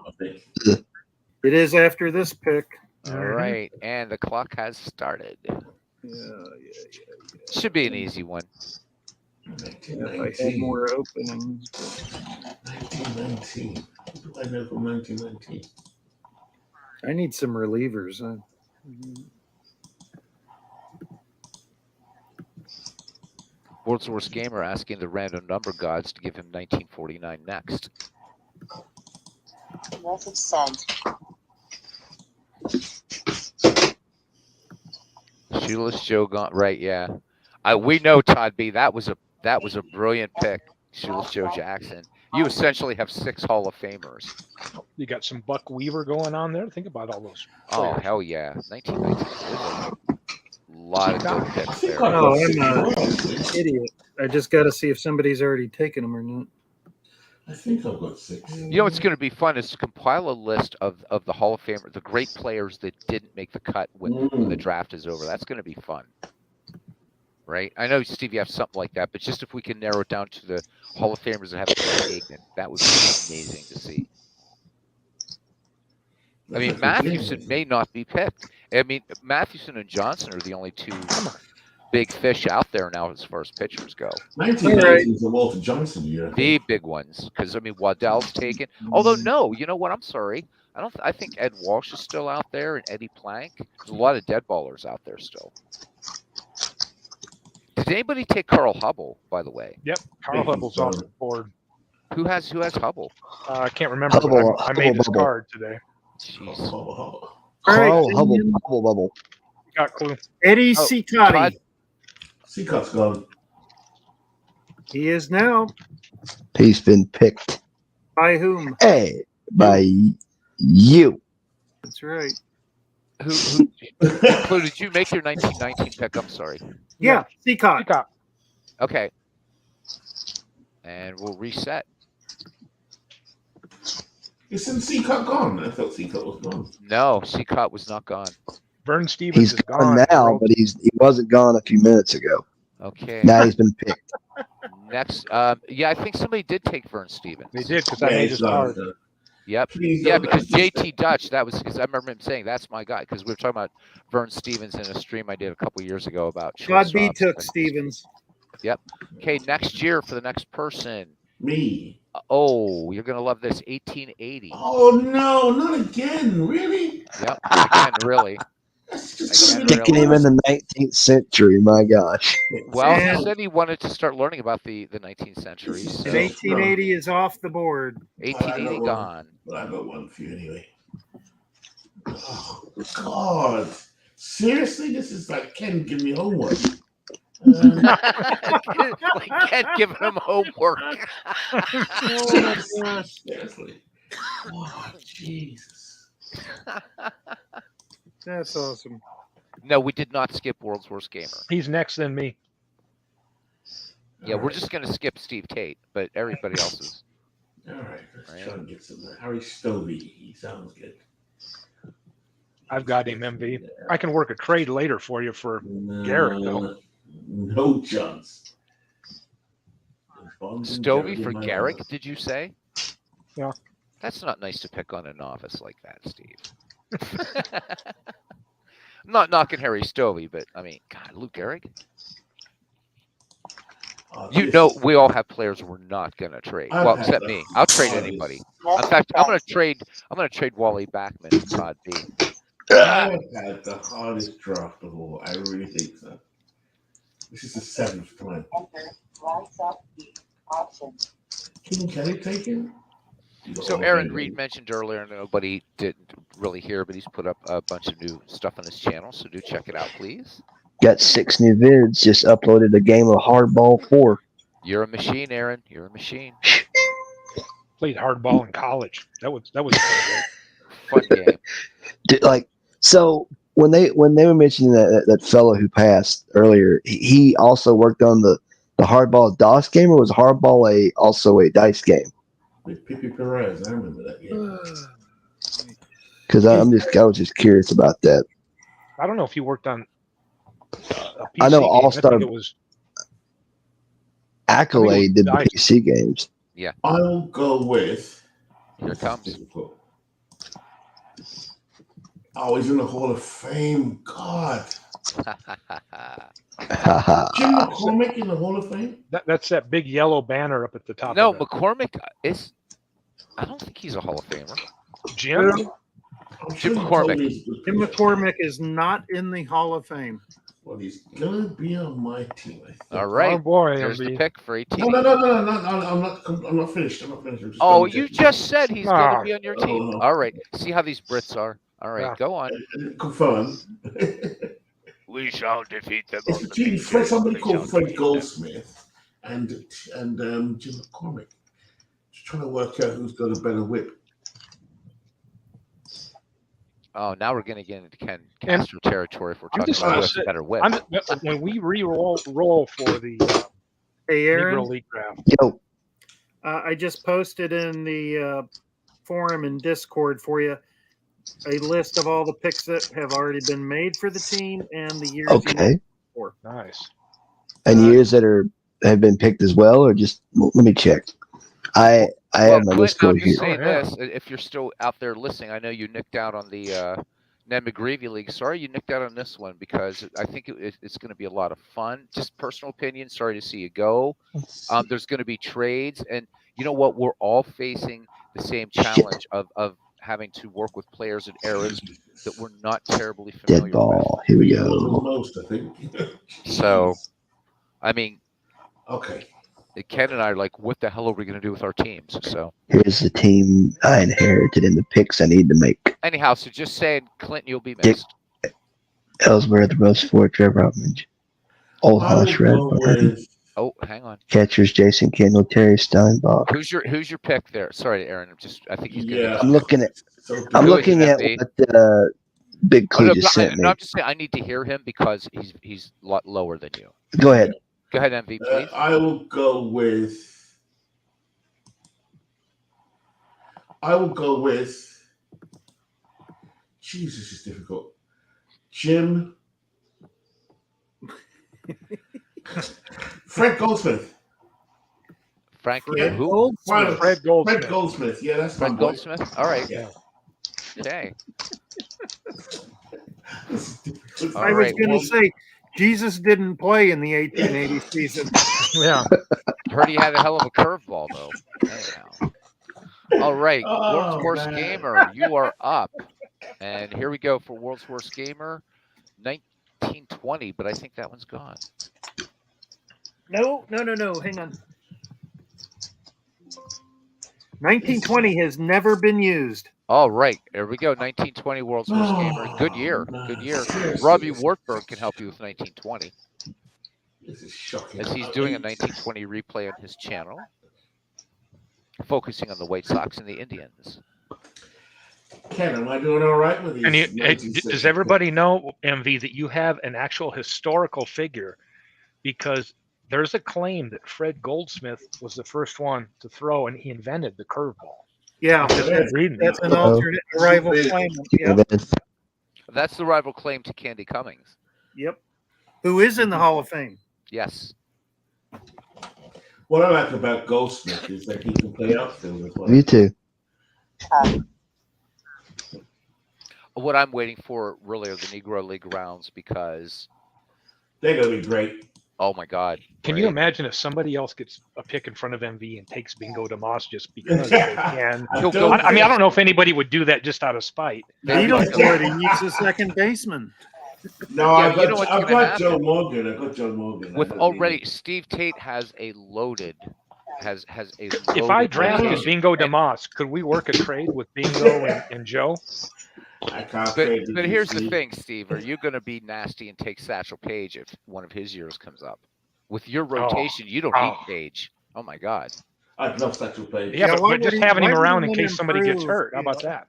It is after this pick. All right, and the clock has started. Yeah. Should be an easy one. If I had 1919. more openings. 1919. Who do I know from 1919? I need some relievers. World's Worst Gamer asking the random number gods to give him 1949 next. Message sent. Shoeless Joe gone. Right, yeah. We know Todd B. That was a brilliant pick. Shoeless Joe Jackson. You essentially have 6 Hall of Famers. you got some Buck Weaver going on there. Think about all those. Oh players. hell yeah! 1919. There's a lot of good I picks think there. I Oh, got six I'm as well, actually. Idiot. I just got to see if somebody's already taken them or not. I think I've got 6. You know what's going to be fun is to compile a list of the Hall of Famer, the great players that didn't make the cut when the draft is over. That's going to be fun, right? I know, Steve, you have something like that, but just if we can narrow it down to the Hall of Famers that haven't been taken, that would be amazing to see. I mean, Mathewson may not be picked. I mean, Mathewson and Johnson are the only 2 big fish out there now as far as pitchers go. 1990 is the Walter Johnson year. I The think. big ones, because I mean, Waddell's taken. Although no, you know what? I'm sorry. I think Ed Walsh is still out there and Eddie Plank. There's a lot of dead ballers out there still. Did anybody take Carl Hubble, by the way? Yep, Carl Big Hubble's off fun. the board. Who has Hubble? I can't remember, but Hubble, I made his Hubble. card today. Jeez. All Carl right, Hubble, Hubble Bubble. Got clue. Eddie Oh, Cicotti. Todd. Seacott's gone. He is now. He's been picked. By whom? Hey, by you. That's right. Who did you make your 1919 pick? I'm sorry. Yeah, Cicotti. Got Okay. And we'll reset. Isn't Seacott gone? I thought Seacott was gone. No, Seacott was not gone. Vern Stevens He's is gone gone. now, but he wasn't gone a few minutes ago. Okay. Now he's been picked. Next, yeah, I think somebody did take Vern Stevens. They did because I made his card. Yep. Please Yeah, don't because let this- JT Dutch, that was because I remember him saying that's my guy because we were talking about Vern Stevens in a stream I did a couple years ago about Todd B shortstops. took Stevens. Okay, next year for the next person. Me. Oh, you're gonna love this. 1880. Oh no, not again. Really? Yep. Again, really. That's I just can't gonna be Picking him in the the 19th century. My gosh. Well, And- he said he wanted to start learning about the 19th century. So And 1880 is off the board. 1880 gone. Well, I got one for you anyway. Oh God! Seriously, this is like Ken give me homework. Like Ken giving him homework. Oh my gosh. Seriously. Oh Jesus! That's awesome. No, we did not skip World's Worst Gamer. He's next than me. Yeah, we're just gonna skip Steve Tate, but everybody else is. All right. Let's Right. try and get some Harry Stovey. He sounds good. I've got him, MV. I can work a trade later for you for Garrett, though. No chance. Stovey for Garrick, did you say? Yeah. That's not nice to pick on a novice like that, Steve. I'm not knocking Harry Stovey, but I mean, God, Lou Gehrig. You This know, is- we all have players we're not gonna trade. I've Well, had except the me. I'll trade hardest- anybody. In Next fact, I'm gonna exit. trade. I'm gonna trade Wally Backman for Todd B. I have had the hardest draft of all. I really think so. This is the 7th time. Enter right side B. Option. King Kelly taken? So Aaron Reed mentioned earlier, and nobody didn't really hear, but he's put up a bunch of new stuff on his channel. So do check it out, please. Got 6 new vids. Just uploaded a game of Hardball 4. You're a machine, Aaron. You're a machine. Played hardball in college. That was a fun game. Fun game. Like, so when they were mentioning that fellow who passed earlier, he also worked on the Hardball DOS game, or was Hardball also a dice game? With Pipi Perez, I remember that game. Because I was just curious about that. I don't know if he worked on a PC I know game. All-Star- I think it was Accolade did the dice. PC games. I'll go with. Here it comes. Difficult. Oh, he's in the Hall of Fame. God. Jim McCormick in the Hall of Fame? that's that big yellow banner up at the top. No, of it. McCormick is. I don't think he's a Hall of Famer. Jim. I'm Jim you McCormick. told me he's a good Tim player. McCormick is not in the Hall of Fame. Well, he's gonna be on my team, I think. All right. Oh boy, Here's the MB. pick for 18. No, I'm not finished. I'm not finished. I'm just Oh, gonna you take- just said he's going Ah. to be on your Oh, team. no. All right. See how these Brits are. All right, Yeah. go on. Confirm. We shall defeat them. It's between somebody called Fred Goldsmith and Jim McCormick. Just trying to work out who's got a better whip. Oh, now we're going to get into Ken Castro territory if we're I'm talking just about gonna what's say- better whip. When we roll for the Hey, Aaron, Negro League draft, Yo, I just posted in the forum and Discord for you a list of all the picks that have already been made for the team and the years. you okay. nice. And years that have been picked as well, or just let me check. I Well, have my Clint, list I'm over just here. saying Oh, yeah. this. If you're still out there listening, I know you nicked out on the Ned McGreevy League. Sorry you nicked out on this one because I think it's going to be a lot of fun. Just personal opinion. Sorry to see you go. There's going to be trades. And you know what? We're all facing the same challenge of having to work with players in eras that we're not terribly familiar Dead ball. Here we go. Most, I think. So, I mean, Okay. Ken and I are like, what the hell are we going to do with our teams? So, Here's the team I inherited and the picks I need to make. anyhow, so just saying, Clinton, you'll be Dick. missed. Ellsworth, Rose Ford, Trevor Robbins, Old I will Hosh, go Redbird, with Oh, hang on. catchers, Jason Kendall, Terry Steinbach. Who's your pick there? Sorry, Aaron. I think he's going to. Yeah. I'm looking at so I'm Who is looking it, at MB? what Big Oh, Clue no, just sent me. I'm just saying I need to hear him because he's a lot lower than you. Go ahead. Go ahead, MV, please. I will go with. Jesus, this is difficult. Jim. Fred Goldsmith. Frank, Fred who? Goldsmith. Fred Goldsmith. Fred Goldsmith. Yeah, that's Fred fun. boy. Goldsmith. All right. Yeah. Okay. All I was right, going to well- say, Jesus didn't play in the 1880 season. Yeah. Heard he had a hell of a curveball though. Anyhow. All right, Oh, World's Worst man. Gamer, you are up, and here we go for World's Worst Gamer, 1920. But I think that one's gone. No. Hang on. 1920 has never been used. All right, there we go. 1920 World's Worst Gamer. Good year. man. Good year. Seriously, Robbie this- Wartburg can help you with 1920, This is shocking. as he's doing a 1920 replay on his channel, focusing on the White Sox and the Indians. Ken, am I doing all right with these? And you, 1960s? does everybody know, MV, that you have an actual historical figure? Because there's a claim that Fred Goldsmith was the first one to throw, and he invented the curveball. Yeah, Just Yeah. reading that's that. an alternate rival claim. Yep. That's the rival claim to Candy Cummings. Yep. Who is in the Hall of Fame? Yes. What I like about Goldsmith is that he can play outfield as well. You too. what I'm waiting for really are the Negro League rounds because, They're gonna be great. oh my God, Can you right? imagine if somebody else gets a pick in front of MV and takes Bingo DeMoss just because they can? He'll go I mean, I don't know if anybody would do that just out of spite. They'd be Beat him like, for it. He needs a second baseman. No, Yeah, I've you know got, what's I've gonna got Joe happen? Morgan. I've got Joe Morgan. I with don't need already it. Steve Tate has a loaded has a If I loaded drafted rotation. Bingo DeMoss, could we work a trade with Bingo and Joe? I can't But trade with but you, here's the Steve. thing, Steve. Are you going to be nasty and take Satchel Paige if one of his years comes up? With your rotation, you don't need Oh. Paige. Oh my God. I'd love Satchel Paige. Yeah, why but just would he- having him why would around he in wanna case somebody gets improve? hurt. How about that?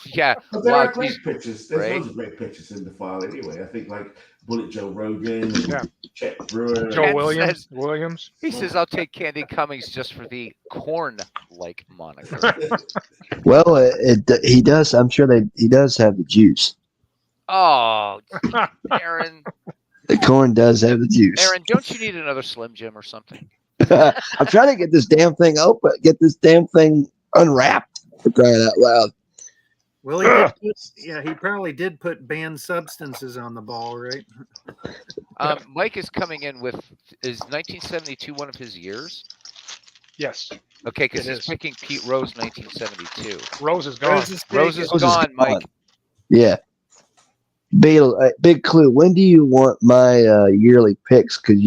Yeah. But there Wow. are great Geez, pitchers. There's right? loads of great pitchers in the file anyway. I think like Bullet Joe Rogan and Yeah. Chet Brewer. Joe Ken Williams. says- He says, "I'll take Candy Cummings just for the corn-like moniker." Well, he does. I'm sure he does have the juice. Oh, Aaron, The corn does have the juice. Aaron, don't you need another Slim Jim or something? I'm trying to get this damn thing open, get this damn thing unwrapped, for crying out loud. Well, he probably did put banned substances on the ball, right? Mike is coming in with is 1972 one of his years? Yes, Okay, because It he's is. picking Pete Rose 1972. Rose is gone. Rose is Rose is taken. Rose is gone, Mike. Yeah. Big clue. When do you want my yearly picks? Because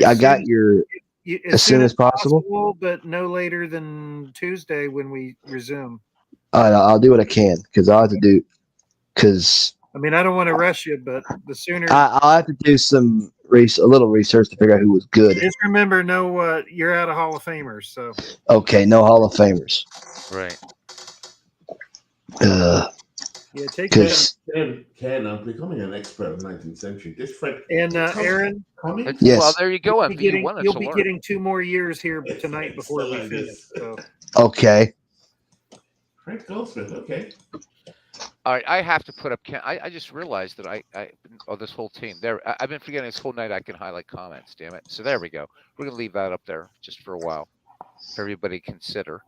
I got your as soon as possible. but no later than Tuesday when we resume. I'll do what I can because I'll have to do because I mean, I don't want to rush you, but the sooner. I'll have to do a little research to figure out who was good. Just remember, you're out of Hall of Famers, so Okay, no Hall of Famers. Right. yeah, take Because Ken, I'm becoming an expert of 19th century. This Fred and Aaron, Cummings? Yes. Well, there you go. you'll be MV, you getting, wanted you'll to be learn. getting 2 more years here tonight It's before we like finish. this. So okay, Fred Goldsmith, okay. All right, I have to put up. I just realized that this whole team there. I've been forgetting this whole night. I can highlight comments. Damn it! So there we go. We're gonna leave that up there just for a while, for everybody to consider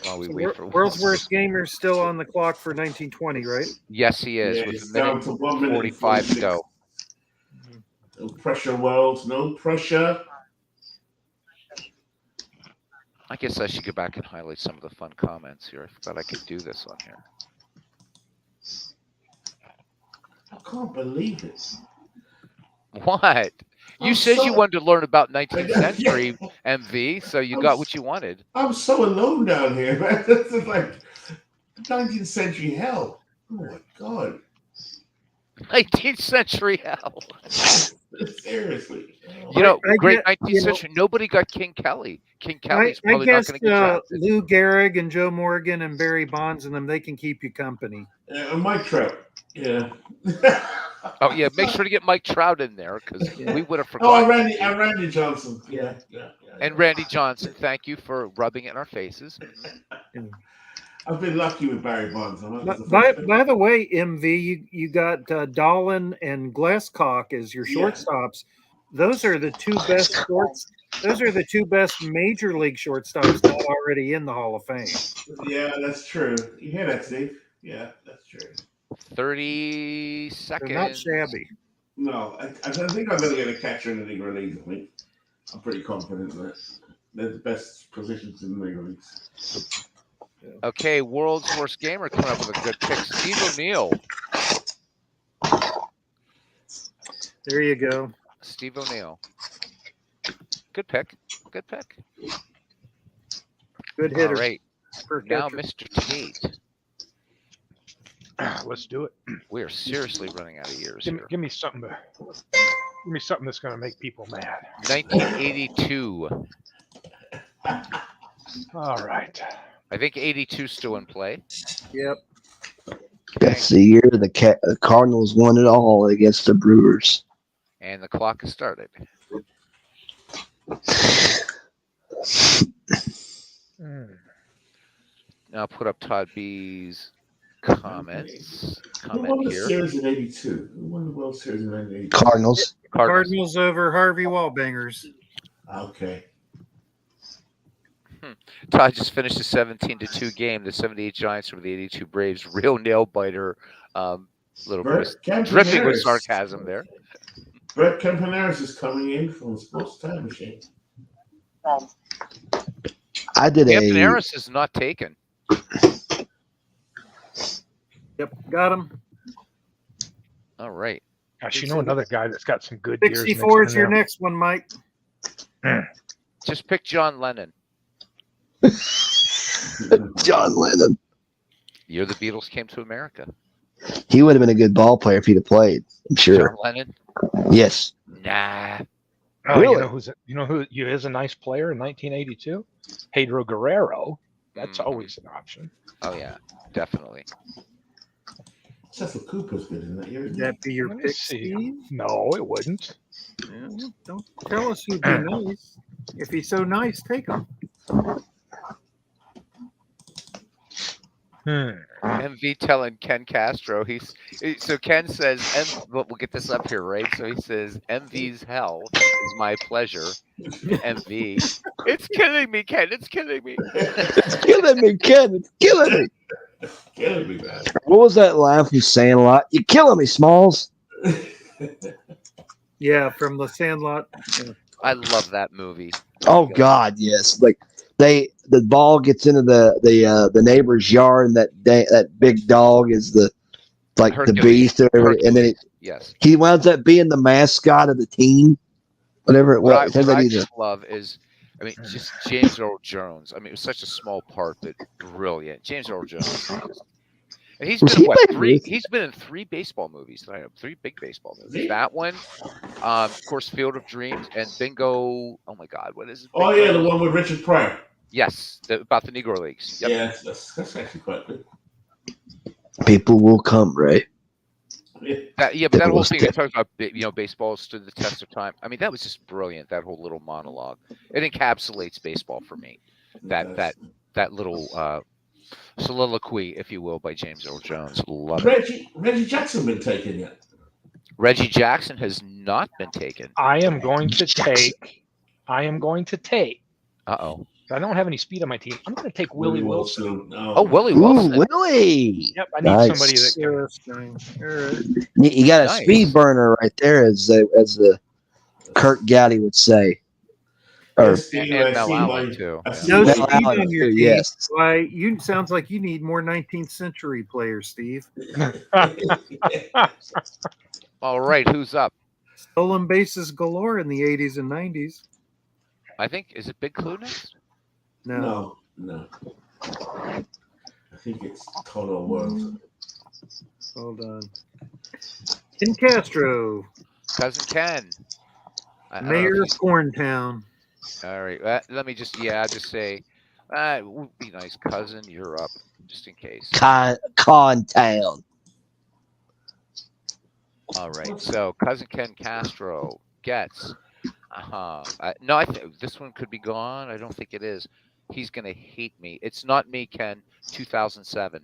while we wait for World's Worst Gamer still on the clock for 1920, right? Yes, he is Yeah, with it's a down minute to 1 minute 45 to 46. go. No pressure, World. No pressure. I guess I should go back and highlight some of the fun comments here. I forgot I could do this on here. I can't believe it. What? You I'm said you so- wanted to learn about 19th Yeah. century MV, so you got what you wanted. I'm so alone down here, man. This is like 19th century hell. Oh my god. 19th century hell. Seriously. You know, I great get- 19th century. Nobody got King Kelly. King Kelly's I probably not guess going to get drafted. Lou Gehrig and Joe Morgan and Barry Bonds and them, they can keep you company. Mike Trout. Yeah. Oh yeah, make sure to get Mike Trout in there because Yeah. we would have Oh, forgotten. Randy Johnson. Yeah. And Randy Johnson, thank you for rubbing it in our faces. I've been lucky with Barry Bonds. By the way, MV, you got Dolan and Glasscock as your Yeah. shortstops. Those are the two best Those are the two best major league shortstops not already in the Hall of Fame. Yeah, that's true. You hear that, Steve? Yeah, that's true. 30 They're seconds. not shabby. No, I think I'm going to get a catcher in the Negro Leagues. I think I'm pretty confident that they're the best positions in the Negro Leagues. Okay, World's Worst Gamer coming up with a good pick. Steve O'Neill. There you go. Steve O'Neill. Good pick. Good pick. Good All hitter. right. Per Now, catcher. Mr. Tate. Let's do it. We are seriously running out of years Give here. me something that's going to make people mad. 1982. All right. I think 82 still in play. Yep. that's the year the Cardinals won it all against the Brewers. And the clock has started. Now put up Todd B's comments. Who won Comment the here. series in '82? Who won the World Series in 1982? Cardinals. Cardinals. Cardinals over Harvey Wallbangers. Okay. Todd just finished a 17-2 game. The 78 Giants over the 82 Braves. Real nail biter. Little bit of dripping with sarcasm there. Brett Campaneris is coming in from Sports Time Machine. I did Campaneris is not taken. Yep, got him. All right. Gosh, another guy that's got some good years. 64 is your next one, Mike. Just pick John Lennon. John Lennon. Year the Beatles came to America. He would have been a good ball player if he'd have played. I'm sure. John Lennon? Yes. Nah. Oh, Really? you know who is a nice player in 1982? Pedro Guerrero. That's always an option. Oh yeah, definitely. Cecil Cooper's good in that year. Would that be your Let me pick, see. Steve? No, it wouldn't. Yeah, don't tell us he'd be nice. If he's so nice, take him. MV telling Ken Castro so Ken says we'll get this up here, right? So he says MV's hell is my pleasure. MV, it's killing me, Ken. It's killing me. It's killing me, Ken. It's killing me. Killing me, man. What was that line from Sandlot? You're killing me, Smalls. Yeah, from the Sandlot. Yeah. I love that movie. Oh God, yes. Like the ball gets into the neighbor's yard, and that big dog is the Hercules. beast, or whatever, and then Yes. he winds up being the mascot of the team, whatever it was. What I just love is, just James Earl Jones. It was such a small part, but brilliant. James Earl Jones. And he's been in what, three? He's been in 3 baseball movies. 3 big baseball movies. That one, of course, Field of Dreams, and Bingo. Oh my God, what is it? Oh yeah, the one with Richard Pryor. Yes, about the Negro Leagues. Yep. Yeah, that's actually quite good. People will come, right? Yeah. But that whole thing that talks about baseball stood the test of time. That was just brilliant. That whole little monologue. It encapsulates baseball for me. That little soliloquy, if you will, by James Earl Jones. Love it. Reggie Jackson been taken yet? Reggie Jackson has not been taken. I am going to take. Uh-oh. I don't have any speed on my team. I'm going to take Willie Wilson. Oh, Willie Wilson. Ooh, Willie. Yep, I need somebody that You got a speed burner right there, as the Kurt Gowdy would say. Or and Mel Allen too. No Mel speed Allen on your too, team. yes. Why, sounds like you need more 19th century players, Steve. All right, who's up? Stolen bases galore in the 80s and 90s. I think, is it Big Clue next? No. I think it's Total World. Hold on. Ken Castro, Cousin Ken. Mayor of Corntown. All right. Let me just say, it would be nice, cousin. You're up, just in case. Contown. All right. So, cousin Ken Castro gets. No, I think this one could be gone. I don't think it is. He's gonna hate me. It's not me, Ken. 2007.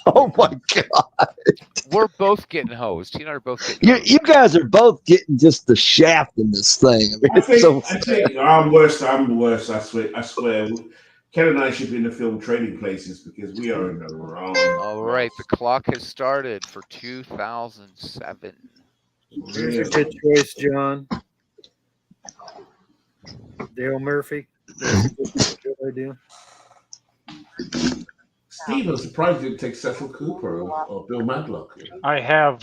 Oh my God! We're both getting hosed. You and I are both getting hosed. You guys are both getting just the shaft in this thing. I think I'm worse. I'm worse. I swear. Ken and I should be in the film Trading Places because we are in the wrong. All right, the clock has started for 2007. Here's a good choice, John. Dale Murphy. That's a good idea. Steve, I'm surprised you didn't take Cecil Cooper or Bill Madlock. I have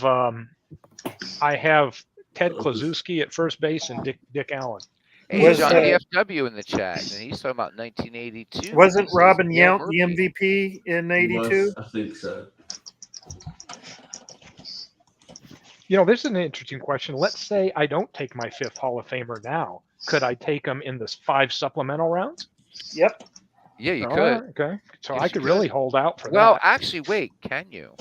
Ted Klaczewski at first base and Dick Allen. Hey, John DFW in the chat, and he's talking about 1982. Wasn't Robin Yount the MVP in 82? I think so. This is an interesting question. Let's say I don't take my 5th Hall of Famer now. Could I take him in the 5 supplemental rounds? Yep. Yeah, you could. Okay. So Yes, I you could could. really hold out for Well, that. actually, wait, can you?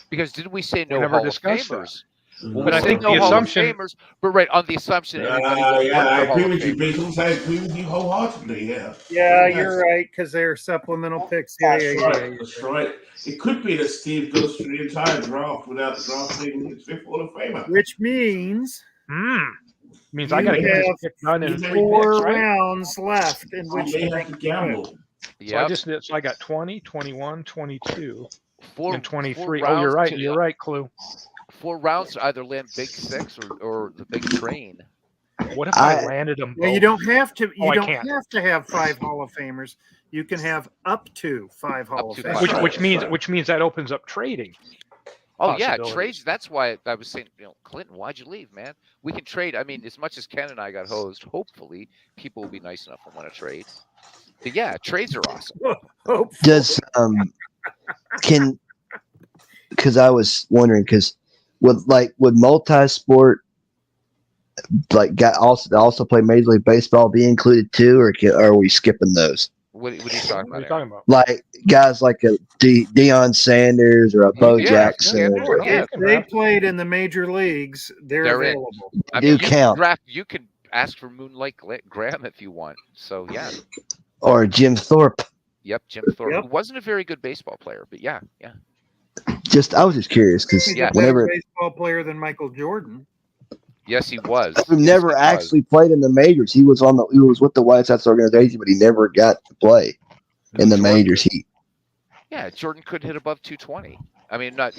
Because didn't we say no never Hall of discussed that. Famers? Well, But I think no the Hall assumption- of Famers, but right on the assumption. everybody would yeah, run I for Hall agree of with you, Famers. Beatles. I agree with you wholeheartedly. Yeah. Yeah, you're right, because they're supplemental picks. Yeah. That's right. It could be that Steve goes through the entire draft without drafting his 5th Hall of Famer. Which means Means I got to You get this have pick done in you 3 4 picks, right? rounds left in You which may to have make to gamble. So I Yep. just did. So I got 20, 21, 22, Four and four 23. Oh, you're rounds right. to You're right, Clue. 4 rounds to either land big six or the big train. What if I I landed them Well, both? you don't have to. Oh, You I don't can't. have to have 5 Hall of Famers. You can have up to 5 Hall of to Famers. five. Which right, which means right. which means that opens up trading. Oh yeah, Possibilities. trades. That's why I was saying, Clinton, why'd you leave, man? We can trade. I mean, as much as Ken and I got hosed, hopefully people will be nice enough and want to trade. But yeah, trades are awesome. Hopefully. does can because I was wondering because would multi-sport also play Major League Baseball be included too, or are we skipping those? What are you talking What are about, you Aaron? talking about? Like guys like a Deion Sanders or a Bo Yeah, Jackson. yeah, or- yeah. If they played in the major leagues, they're They're in. available. I Do mean, you count. can draft. You can ask for Moonlight Graham if you want. So yeah, or Jim Thorpe. yep, Jim Thorpe, Yep. who wasn't a very good baseball player, but yeah. I was just curious because He's Yeah. a better whenever baseball player than Michael Jordan. Yes, he was. who Yes, never he was. actually played in the majors, he was with the White Sox organization, but he never got to play in the Jordan- majors. Yeah, Jordan could hit above 220. I mean, not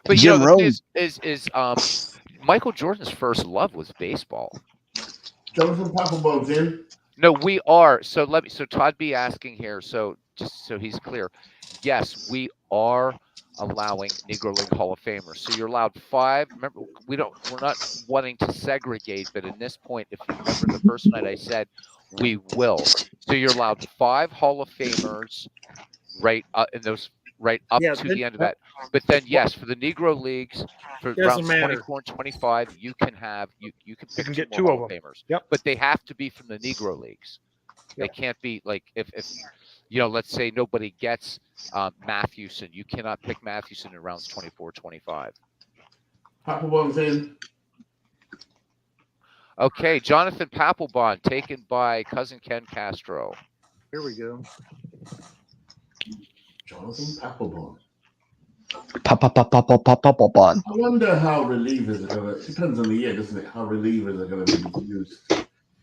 but Jim the Rome. thing is Michael Jordan's first love was baseball. Jonathan Papelbon's in. No, we are. So Todd B asking here. So just so he's clear, yes, we are allowing Negro League Hall of Famers. So you're allowed 5. Remember, we're not wanting to segregate, but in this point, if you remember the first night I said we will. So you're allowed 5 Hall of Famers, right? In those right up Yeah, to that- the end of that. But then yes, for the Negro Leagues, for Doesn't rounds matter. 24 and 25, you can pick can 2 get more 2 Hall of of them. Famers. Yep. But they have to be from the Negro Leagues. They Yep. can't be like if let's say nobody gets Mathewson, you cannot pick Mathewson in rounds 24, 25. Papelbon's in. Okay, Jonathan Papelbon taken by cousin Ken Castro. Here we go. Jonathan Papelbon. Papelbon. I wonder how relievers are going to. It depends on the year, doesn't it? How relievers are going to be used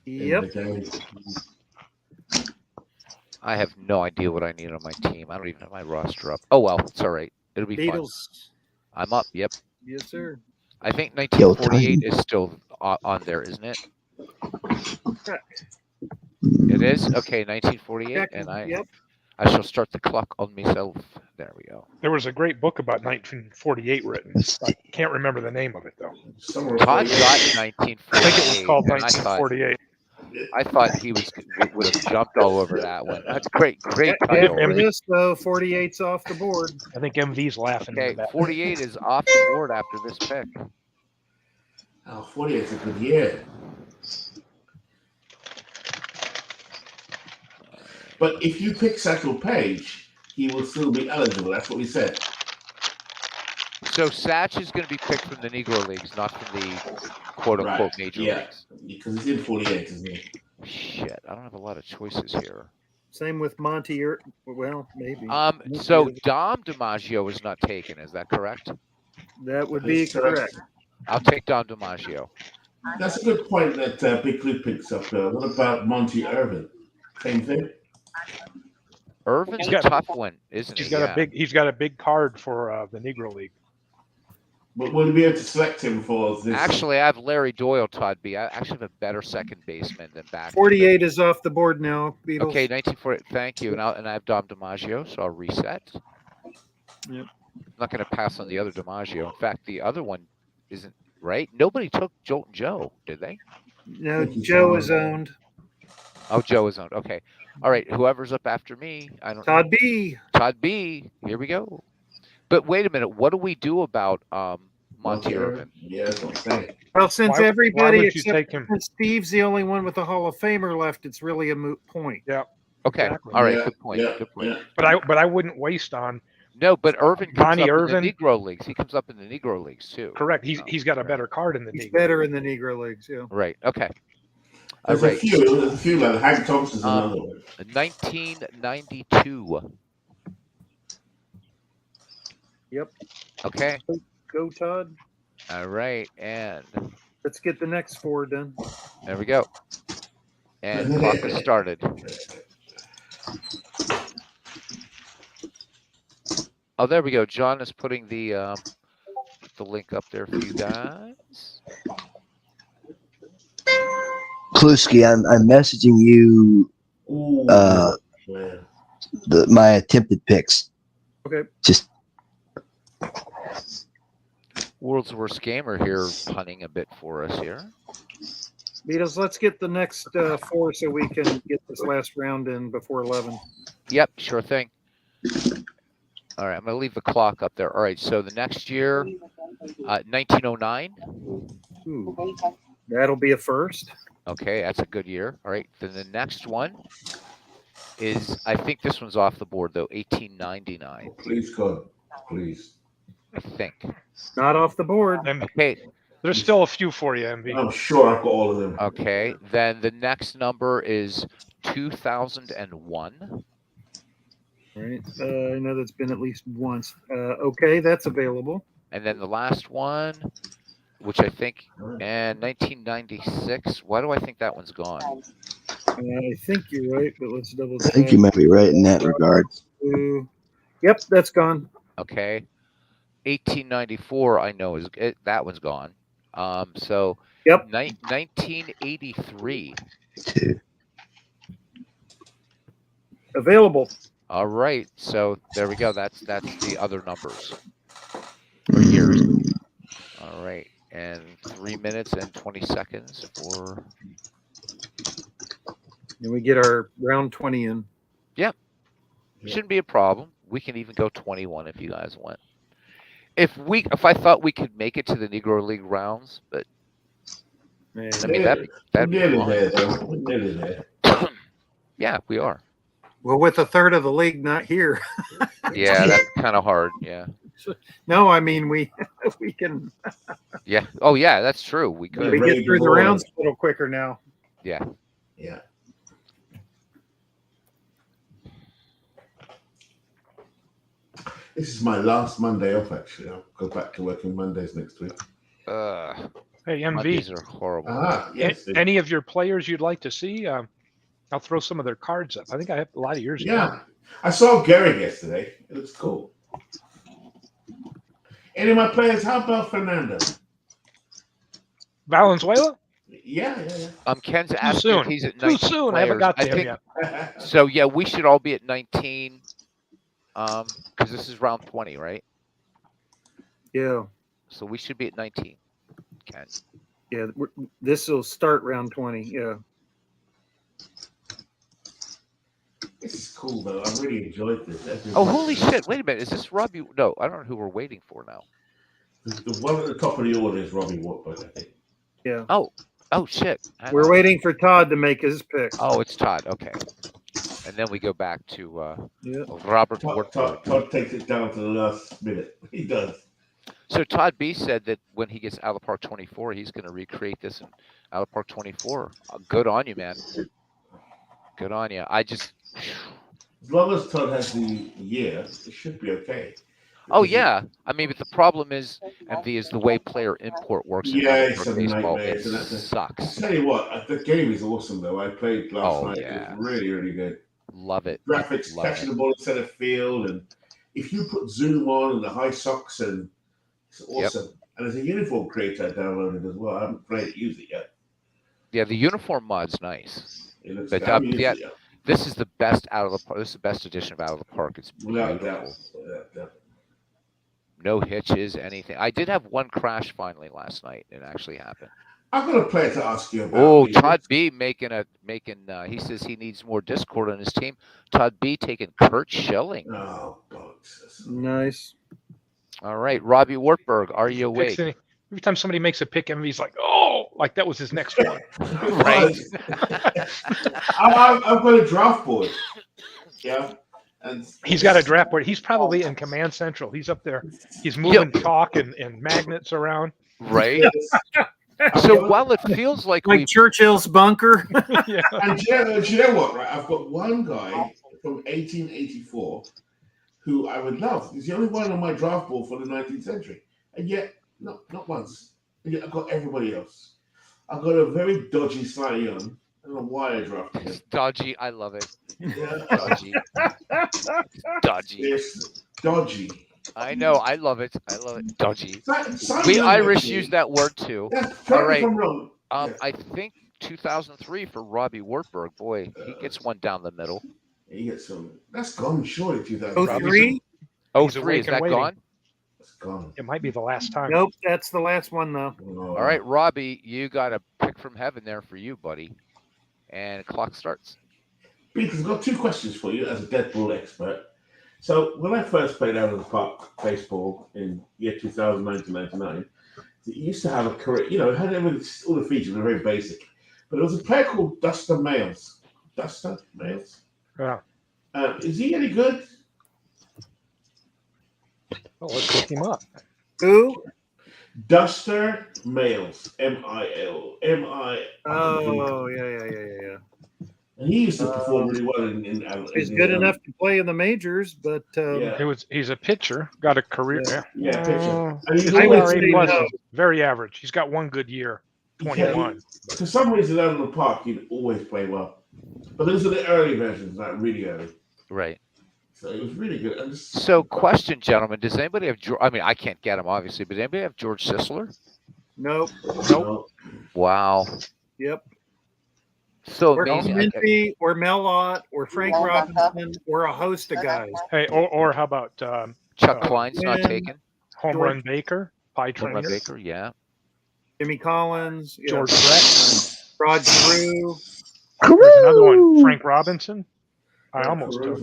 in Yep. the game. I have no idea what I need on my team. I don't even have my roster up. Oh well, it's all right. It'll be fun. Beatles. I'm up. Yep. Yes, sir. I think Yo, 1948 is still on there, isn't it? Correct. It is? Okay, 1948, Check. and I Yep. shall start the clock on myself. There we go. There was a great book about 1948 written. I can't remember the name of it though. Summer of Todd 48. got I think it was 1948, called and I thought 1948. he would have jumped all over that one. That's great After title. this, though, 48's off the board. I think MV's laughing Okay, at that. 48 is off the board after this pick. Oh, 48 is a good year. But if you pick Satchel Paige, he will still be eligible. That's what we said. So Satch is going to be picked from the Negro Leagues, not from the quote-unquote Right, major yeah. leagues. Because he's in 48, isn't he? Shit, I don't have a lot of choices here. Same with Monty. Well, maybe. So Dom DiMaggio is not taken. Is that correct? That would be correct. I'll take Dom DiMaggio. That's a good point that Big Blue picks up. What about Monty Irvin? Same thing? Irvin's He's a got- tough one, isn't He's he? got Yeah. he's got a big card for the Negro League. But will you be able to select him for this? Actually, I have Larry Doyle, Todd B. I actually have a better second baseman than back. 48 is off the board now, Beatles. Okay, 1940. Thank you. And I have Dom DiMaggio, so I'll reset. Yep. I'm not going to pass on the other DiMaggio. In fact, the other one isn't right. Nobody took Jolton Joe, did they? No, Joe is owned. Oh, Joe is owned. Okay. All right. Whoever's up after me, I don't Todd know. B. Todd B. Here we go. But wait a minute. What do we do about Monty Irvin? Yeah, that's what I'm saying. Well, since Why everybody would you except take him? Steve's the only one with a Hall of Famer left, it's really a moot point. Okay. Exactly. All right. Yeah, Good point. Yeah, Good point. yeah. But I wouldn't waste on. No, but Irvin comes Monty up Irvin? in the Negro Leagues. He comes up in the Negro Leagues too. Correct. Oh, He's got a right. better card in the He's Negro. better in the Negro Leagues, yeah. Right. Okay. All There's a right. few like Hank Thompson's another one. 1992. Yep. Okay. Go, Todd. All right. And Let's get the next 4 done. There we go. And clock has started. Oh, there we go. John is putting the link up there for you guys. Plusky, I'm messaging you Ooh, uh, man. my attempted picks. Okay. Just World's worst gamer here punning a bit for us here. Beatles, let's get the next 4 so we can get this last round in before 11. Yep, sure thing. All right, I'm going to leave the clock up there. All right, so the next year, 1909. Ooh, that'll be a first. Okay, that's a good year. All right, then the next one is, I think this one's off the board, though, 1899, Please, God. Please. I think. Not off the board. Okay, There's still a few for you, MB. I'm sure I've got all of them. okay. Then the next number is 2001. All right. I know that's been at least once. Okay, that's available. And then the last one, which I think, and 1996. Why do I think that one's gone? I think you're right, but let's double I check. think you might be right in that regard. Yep, that's gone. Okay. 1894, I know that one's gone. So Yep. 1983. Too. Available. All right. So there we go. That's the other numbers for years. All right. And 3 minutes and 20 seconds for. And we get our round 20 in. Shouldn't be a problem. We can even go 21 if you guys want. If I thought we could make it to the Negro League rounds, but And I mean that'd be We're nearly fun. there, though. We're nearly there. Yeah, we are. well, with a third of the league not here. Yeah, that's kind of hard. Yeah. No, I mean we can Yeah. Oh, yeah, that's true. We could. we Ready get to through the roll. rounds a little quicker now. Yeah. Yeah. This is my last Monday off, actually. I'll go back to working Mondays next week. Hey, MV, Mondays are horrible. Yes. any of your players you'd like to see? I'll throw some of their cards up. I think I have a lot of yours. Yeah. I saw Gehrig yesterday. It looks cool. Any of my players, how about Fernando? Valenzuela? Yeah. Ken's Too asking soon. if he's at Too 19 soon. I haven't players. got to him think, yet. so, yeah, we should all be at 19 because this is round 20, right? Yeah. So we should be at 19, Ken. Yeah. This will start round 20. Yeah. This is cool, though. I really enjoyed this. Oh, holy shit. Wait a minute. Is this Robbie? No, I don't know who we're waiting for now. The one at the top of the order is Robbie Wartburg, I think. Yeah. Oh, shit. Hang We're on. waiting for Todd to make his pick. Oh, it's Todd. Okay. And then we go back to Yeah. Robert Todd Wartburg. takes it down to the last minute. He does. So Todd B said that when he gets out of Park 24, he's going to recreate this in out of Park 24. Good on you, man. Good on you. As long as Todd has the year, it should be okay. Oh yeah. I mean, but the problem is, MV, is the way player import works in Yeah, Out of it's Park a baseball. nightmare. It So that's sucks. tell you what, the game is awesome, though. I played last Oh, night. yeah. It was really, really good. Love it. Graphics, Love catching it. the ball in center field, and if you put Zoom on and the high socks, and it's awesome. And there's a uniform creator I downloaded as well. I haven't played it, used it yet. Yeah, the uniform mod's nice. It looks But, good. I haven't used yeah, it yet. This is the best Out of the Park. This is the best edition of Out of the Park. It's Without beautiful. doubt. Without doubt. No hitches, anything. I did have one crash finally last night. It actually happened. I've got a player to ask you about. Oh, Todd B making he says he needs more Discord on his team. Todd B taking Kurt Schilling. Oh, God. Nice. All right, Robbie Wartburg, are you Picks awake? every time somebody makes a pick, MV's like, oh, like that was his next one. Right. I've got a draft board. Yeah. And He's got a draft board. He's probably in Command Central. He's up there. He's moving chalk and magnets around. Right. So while it feels like Like Churchill's bunker. Yeah. And do you know what? Right, I've got one guy from 1884 who I would love. He's the only one on my draft board for the 19th century, and yet not once. Yeah, I've got everybody else. I've got a very dodgy Cy Young. I don't know why I drafted him. Dodgy. I love it. Yeah, Dodgy. Dodgy. it's dodgy. I know. I love it. I love it. Dodgy. Cy We Young, Irish actually. use that word too. Yeah, All correct me if right. I'm wrong. Yeah. I think 2003 for Robbie Wartburg. Boy, he gets one down the middle. He gets some. That's gone, surely. 2000. Oh, Robbie's three? Oh, He's 3, is awake and that waiting. gone? It's gone. It might be the last time. Nope, that's the last one though. Oh. All right, Robbie, you got a pick from heaven there for you, buddy. And clock starts. Because I've got two questions for you as a dead ball expert. So when I first played out of the park baseball in year 2000, 1999, it used to have a career, it had all the features were very basic. But there was a player called Duster Mayles. Duster Mayles? Yeah. Is he any good? Oh, let's look him up. Who? Duster Mayles. M-I-L. Oh, yeah. And he used to perform really well in He's good enough to play in the majors, but Yeah. He's a pitcher, got a career. Yeah, pitcher. And His he's I would ERA always, say plus no. is very average. He's got one good year, 21. for some reason out in the park, he'd always play well. But those are the early versions, like really early. Right. So it was really good. And So, question, gentlemen, does anybody have? I mean, I can't get him obviously, but anybody have George Sisler? nope. Wow. Yep. So Or amazing. Clemente, or Mel Ott, or Frank Robinson, or a host of guys. Hey, or how about Chuck Klein's not Quinn, taken. Home George- Run Baker, Pie Home Run Trainer, Baker, yeah. Jimmy Collins, yeah. George Brett. Rod Drew. There's another one, Frank Robinson. I almost took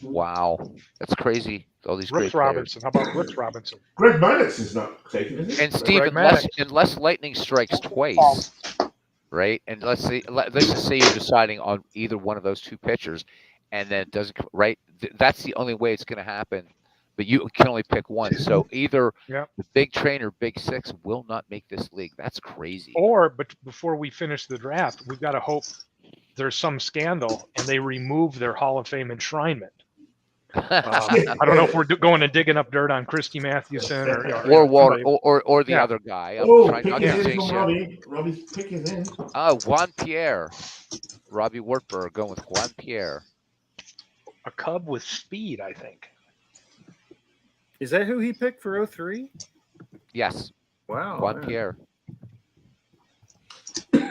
Wow, that's crazy. All these great Brooks players. Robinson. How about Brooks Robinson? Greg Maddox is not taken, is he? And Steve, Maddox. unless lightning strikes twice, right? And let's just say you're deciding on either one of those two pitchers, and then it doesn't right. That's the only way it's going to happen. But you can only pick one. So either Yep. the big train or big six will not make this league. That's crazy. But before we finish the draft, we've got to hope there's some scandal and they remove their Hall of Fame enshrinement. I don't know if we're going and digging up dirt on Christy Mathewson or Walter, somebody. or the Yeah. other guy. I'm Oh, trying pick not is to in jinx from you. Robbie. Robbie's pick is in. Juan Pierre. Robbie Wartburg going with Juan Pierre. A Cub with speed, I think. Is that who he picked for 03? Yes, Wow. Juan man. Pierre. All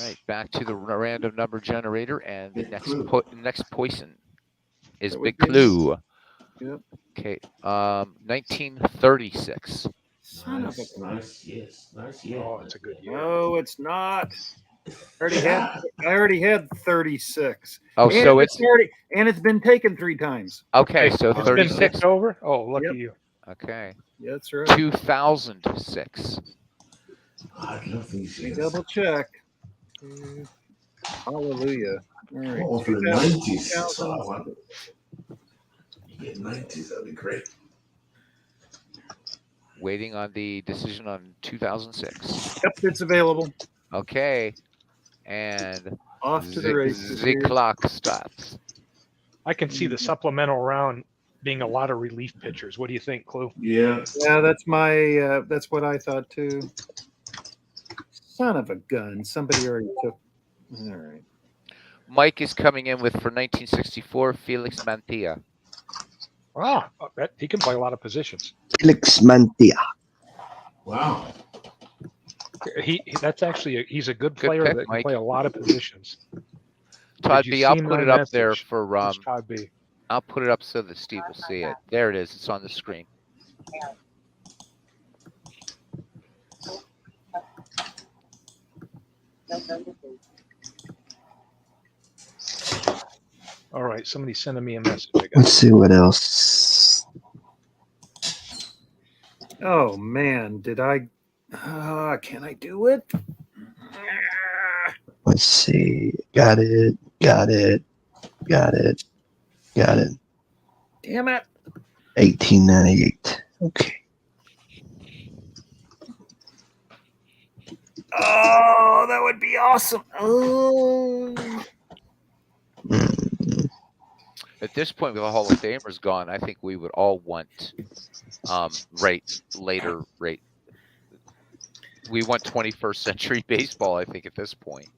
right, back to the random number generator, and the Big next clue. next poison is That Big would be- Clue. Yep. Okay, 1936. Son of a. Nice, yes. Nice, yeah. Oh, it's a good year. No, it's not. I already had 36. Oh, And so it's it's been taken 3 times. okay. Hey, So it's been 36. picked over. Oh, lucky Yep. you. Okay, Yeah, that's right. 2006. I love these Let me years. double check. Hallelujah. All right. Oh, for the 2000, 90s. That's what I 2000. want. You get 90s, that'd be great. Waiting on the decision on 2006. Yep, it's available. Okay, and Off to the races. the here. clock stops. I can see the supplemental round being a lot of relief pitchers. What do you think, Clue? Yeah. Yeah, that's what I thought too. Son of a gun. Somebody already took. All right. Mike is coming in with for 1964 Felix Mantilla. Ah, he can play a lot of positions. Felix Mantilla. Wow. That's actually he's a good Good player pick, that can Mike. play a lot of positions. Todd Did you B, I'll see put my it up there message? for Who's Todd B. I'll put it up so that Steve will see it. There it is. It's on the screen. All right, somebody's sending me a message. I Let's guess. see what else. Oh man, did I? Can I do it? Let's see. Got it. Got it. Got it. Got it. Damn it! 1898. Okay. Oh, that would be awesome. Oh. Mm, At this point, with the Hall of Famers gone, I think we would all want rate later rate. we want 21st century baseball, I think, at this point.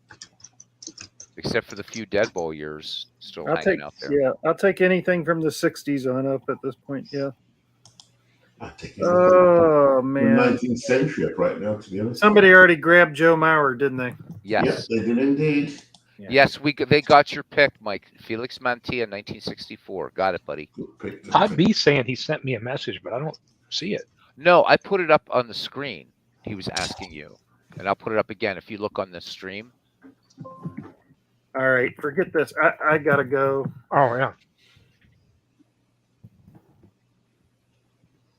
Except for the few dead ball years still I'll hanging take out there. yeah, I'll take anything from the '60s on up at this point. Yeah. I think Oh the man, 19th century up right now, to be honest. somebody already grabbed Joe Mauer, didn't they? Yep, Yes. they did indeed. Yeah. Yes, they got your pick, Mike. Felix Mantilla, 1964. Got it, buddy. Good pick, good Todd pick. B saying he sent me a message, but I don't see it. No, I put it up on the screen. He was asking you. And I'll put it up again if you look on the stream. All right, forget this. I gotta go. Oh yeah.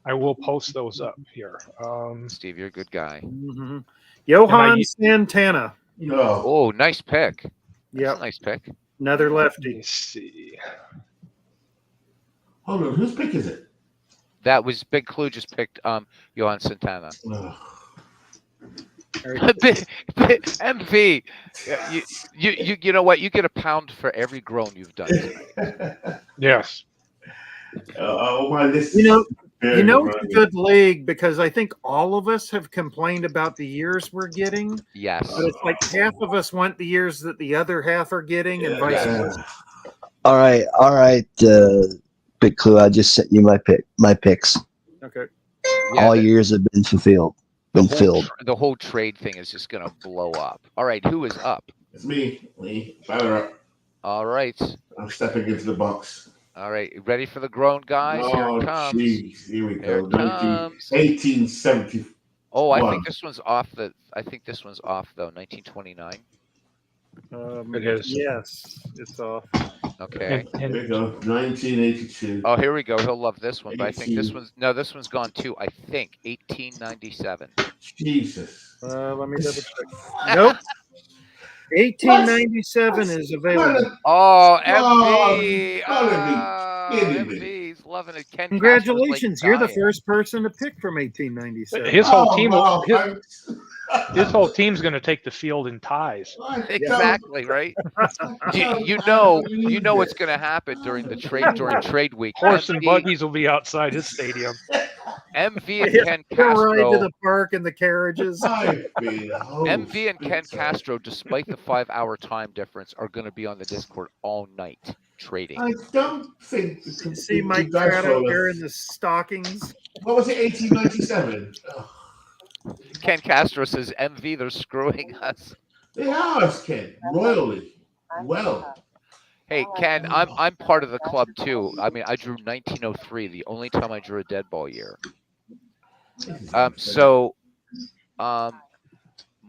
I will post those up here. Steve, you're a good guy. Mm-hmm. Johan I- Santana. No. Oh, nice pick. That's Yep, a nice pick. another Let lefty. me see. Hold on, whose pick is it? That was Big Clue just picked Johan Santana. Oh. MV. You know what? You get a pound for every groan you've done tonight. Yes. Oh my, this You know, very You know, good, it's a Randy. good league because I think all of us have complained about the years we're getting, Yes. but it's like half of us want the years that the other half are getting, and vice Yeah. versa. All right, Big Clue. I just sent you my picks. Okay. Yeah, All the- years have been filled. the whole trade thing is just going to blow up. All right, who is up? It's me. Fire up. All right. I'm stepping into the box. All right, ready for the groan, guys? Here Oh, it comes. jeez. Here we Here go. it comes. 1870. Oh, I Wow. think this one's off. I think this one's off though. 1929. It is. Yes, it's off. Okay. And Here we go. 1982. Oh, here we go. He'll love this one, but I think this 18. one's gone too. I think 1897. Jesus. Let me double check. Nope. 1897 is available. Oh, Oh, MV. gotta be kidding me. MV's loving it. Ken Congratulations, you're the dying. first person to pick from 1897. his whole Oh, team, wow, his whole team's going to take the field in ties. Exactly right. You know what's going to happen during trade week. Horse and MV buggies will be outside his stadium. MV and Yeah, Ken They'll ride to Castro. the park in the carriages. MV and Ken Castro, despite the 5-hour time difference, are going to be on the Discord all night trading. I don't think. You see Mike Trout out there in the stockings. What was it? 1897. Ken Castro says, "MV, they're screwing us." They are, Ken. Royally. Well. Hey, Ken, I'm part of the club too. I mean, I drew 1903, the only time I drew a dead ball year.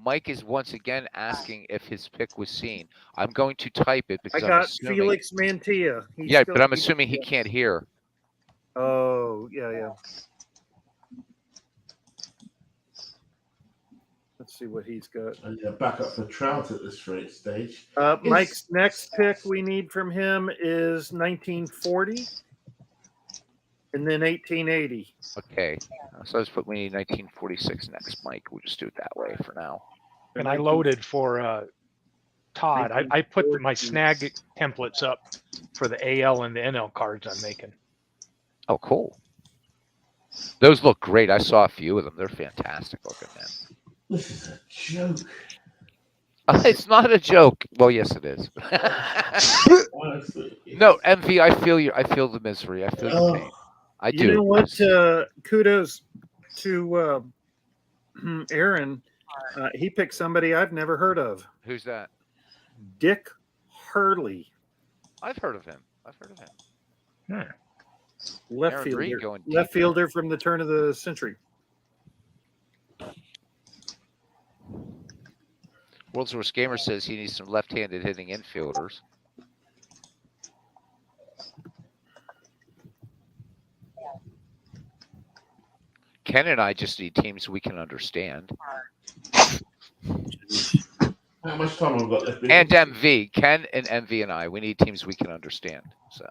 Mike is once again asking if his pick was seen. I'm going to type it I because I'm got assuming. Felix Mantilla. He's Yeah, still- but I'm assuming he can't hear. Oh, yeah. Let's see what he's got. And back up for Trout at this rate stage. Mike's next pick we need from him is 1940 and then 1880. Okay, so let's put we need 1946 next, Mike. We'll just do it that way for now. And I loaded for Todd. I put my snag templates up for the AL and the NL cards I'm making. Oh, cool. Those look great. I saw a few of them. They're fantastic looking, man. This is a joke. It's not a joke. Well, yes, it is. Honestly. No, MV, I feel you. I feel the misery. I feel your pain. I do. You know what? Kudos to Aaron. He picked somebody I've never heard of. Who's that? Dick Hurley, I've heard of him. left Aaron Green fielder. going deep Left there. fielder from the turn of the century. World's Worst Gamer says he needs some left-handed hitting infielders. Ken and I just need teams we can understand. How much time I've got left? And MV. Ken and MV and I, we need teams we can understand. So,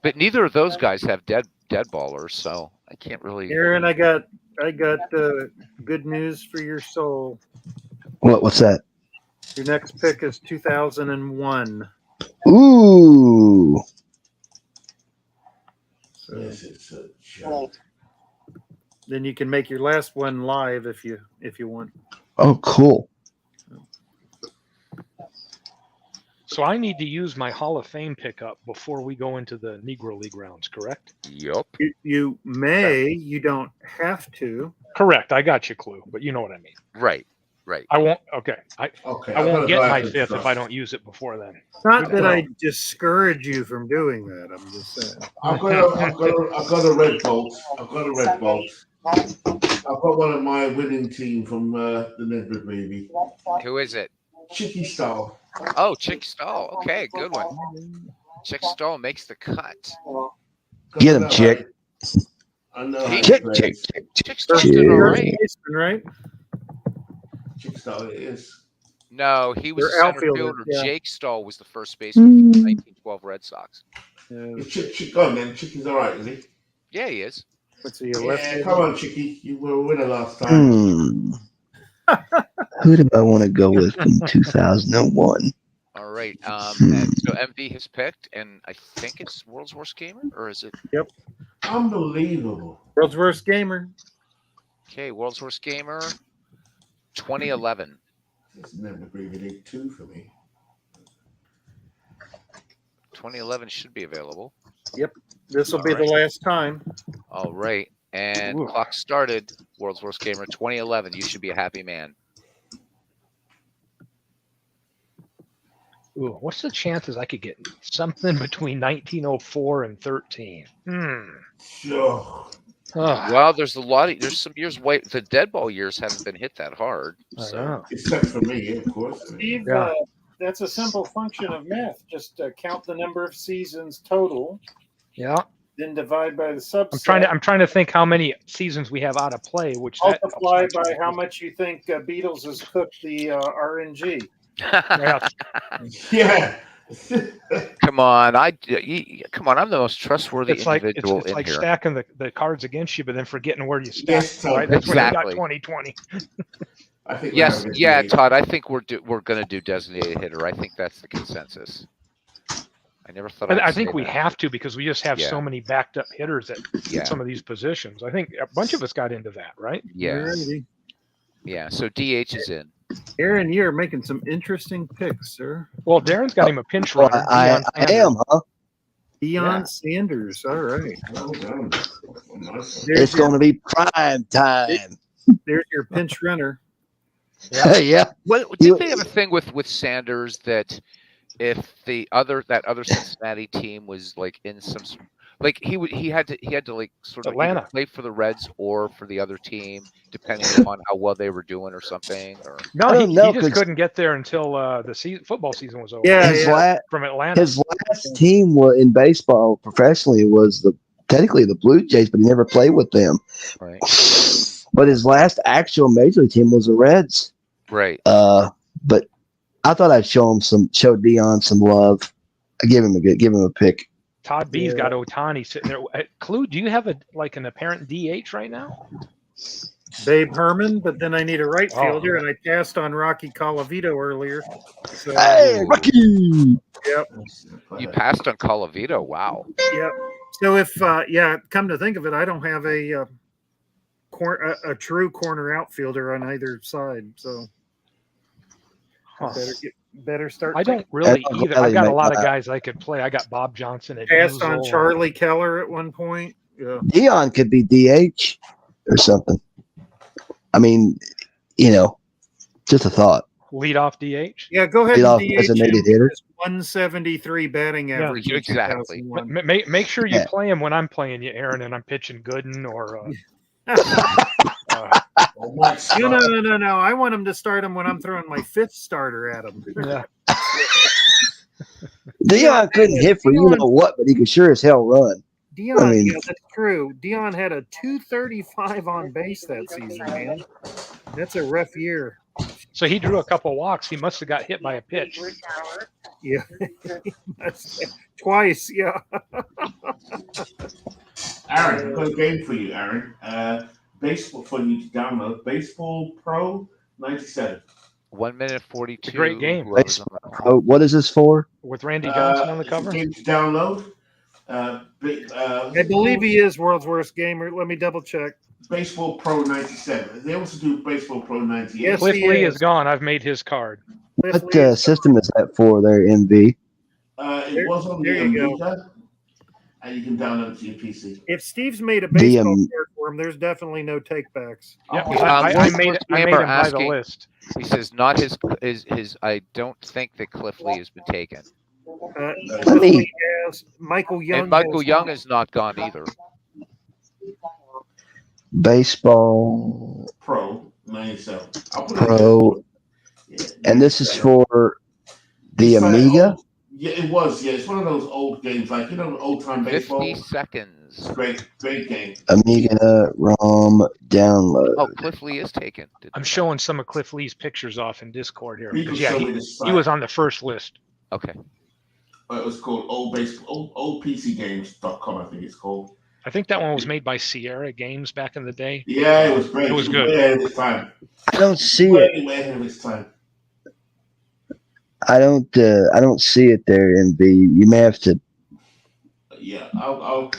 but neither of those guys have dead ballers, so I can't really. Aaron, I got good news for your soul. What's that? Your next pick is 2001. Ooh. This is a joke. Then you can make your last one live if you want. Oh, cool. So I need to use my Hall of Fame pickup before we go into the Negro League rounds, correct? Yup. You may, you don't have to. Correct. I got you, Clue, but you know what I mean. Right. Right. I won't. Okay. Okay. I I've got won't a get my draft fifth if I instruction. don't use it before then. Not Good that to I know. discourage you from doing that. I'm just saying. I've got a red bolt. I've got a red bolt. I've got one of my winning team from the Nedford movie. Who is it? Chicky Style. Oh, Chick Stall. Okay, good one. Chick Stall makes the cut. Get him, Chick. I know how Chick, he chick, plays. chick, Chick Stall did all First right. baseman, right? Chick Style it is. No, he was They're a center outfielders, fielder. yeah. Jake Stall was the first baseman for the Mm. 1912 Red Sox. Chick, go on then. Chicky's all right, is he? Yeah, he is. What's he, a Yeah, left-handed? come on, Chicky. You were a winner last time. Who do I want to go with from 2001? All right. And so MV has picked, and I think it's World's Worst Gamer, or is it? Unbelievable. World's worst gamer. Okay, World's Worst Gamer, 2011. It's never agreed 2 for me. 2011 should be available. This will be the Alright. last time. All right. And Ooh. clock started. World's Worst Gamer, 2011. You should be a happy man. Ooh, what's the chances I could get something between 1904 and 13? Sure. Oh, Well, there's some years. Wait, the dead ball years haven't been hit that hard. I So know. Except for me, of course. Steve, Yeah. that's a simple function of math. Just count the number of seasons total, Yeah. then divide by the subset. I'm trying to think how many seasons we have out of play, which that helps Multiply my by chances. how much you think Beatles has cooked the RNG. Yeah. Yeah. come on, come on. I'm the most trustworthy It's like individual it's in like here. stacking the cards against you, but then forgetting where you stack. Yes, Todd. Right? That's when you Exactly. got 2020. I think we're Yes, having a yeah, debate. Todd. I think we're going to do designated hitter. I think that's the consensus. I never thought. I I'd think say we that. have to because we just have Yeah. so many backed up hitters at Yeah. some of these positions. I think a bunch of us got into that, right? Yeah, Alrighty. yeah. So DH is in. Aaron, you're making some interesting picks, sir. Well, Darren's got him a pinch Well, runner. I Deion Sanders. am, huh? Deion Yeah. Sanders. All right. Well done. Nice. There's It's going to be prime time. There's your pinch runner. Yeah. Well, You- did they have a thing with Sanders that if that other Cincinnati team was like in some like he had to like sort of either Atlanta. play for the Reds or for the other team depending upon how well they were doing or something or No, I don't he know, just 'cause- couldn't get there until the football season was over. Yeah, His, yeah. From Atlanta. his last team in baseball professionally was technically the Blue Jays, but he never played with them. right But his last actual major league team was the Reds. right. But I thought I'd show Deion some love. I give him a pick. Todd B's Yeah. got Otani sitting there. Clue, do you have an apparent DH right now? Babe Herman, but then I need a right Oh. fielder, and I passed on Rocky Colavito earlier. So, Hey, Rocky! You passed on Colavito. Wow. yeah. So if come to think of it, I don't have a true corner outfielder on either side. So Huh. better start. I don't really I'm either. glad I've he got a made lot of that. guys I could play. I got Bob Johnson at passed on Diesel. Charlie Keller at one point. Yeah. Deion could be DH or something. I mean, just a thought. Lead off DH. Yeah, go ahead Lead off and DH designated him. hitter. His 173 batting Yeah. average. in Exactly. 2001. Make sure you Yeah. play him when I'm playing you, Aaron, and I'm pitching Gooden or. Oh my No. I want him to start him when I'm throwing my fifth starter at him. Yeah. Deion couldn't hit for you know what, but he could sure as hell run. Dion, I mean- yeah, that's true. Dion had a 235 on base that season, man. That's a rough year. So he drew a couple walks. He must have got hit by a pitch. Yeah. Twice, yeah. Aaron, I've got a game for you, Aaron. Baseball for you to download. Baseball Pro 97. 1 minute 42. It's a great game. whoever's on that. Oh, what is this for? With Randy Johnson on the It's a cover. game to download. I believe he is world's worst gamer. Let me double check. Baseball Pro 97. They also do Baseball Pro 98. Yes, Cliff he Lee is. is gone. I've made his card. Cliff What Lee is- system is that for there, MV? It was on there the you go. Amiga, and you can download it to your PC. If Steve's made a The, baseball um, card for him, there's definitely no takebacks. Yep, Oh, I made World's him by the asking- list. He says not his. I don't think that Cliff Lee has been taken, Cliff me- Lee has Michael Young. and Michael has Young not. is not gone either. Baseball Pro 97. I'll put it in Pro, there. Yeah, and this is 97. for the It's like Amiga. old- yeah, it was. Yeah, it's one of those old games, like old time baseball. 50 It's seconds. a great game. Amiga ROM download. Oh, Cliff Lee is taken. Didn't I'm know showing some of Cliff Lee's pictures off in Discord here. People Because yeah, show me this he was on the first list. that. Okay. It was called oldpcgames.com, I think it's called. I think that one was made by Sierra Games back in the day. Yeah, it was great. It was good. Way ahead of its time. I don't see it. Way ahead of its time. I don't see it there, MV. You may have to. Yeah,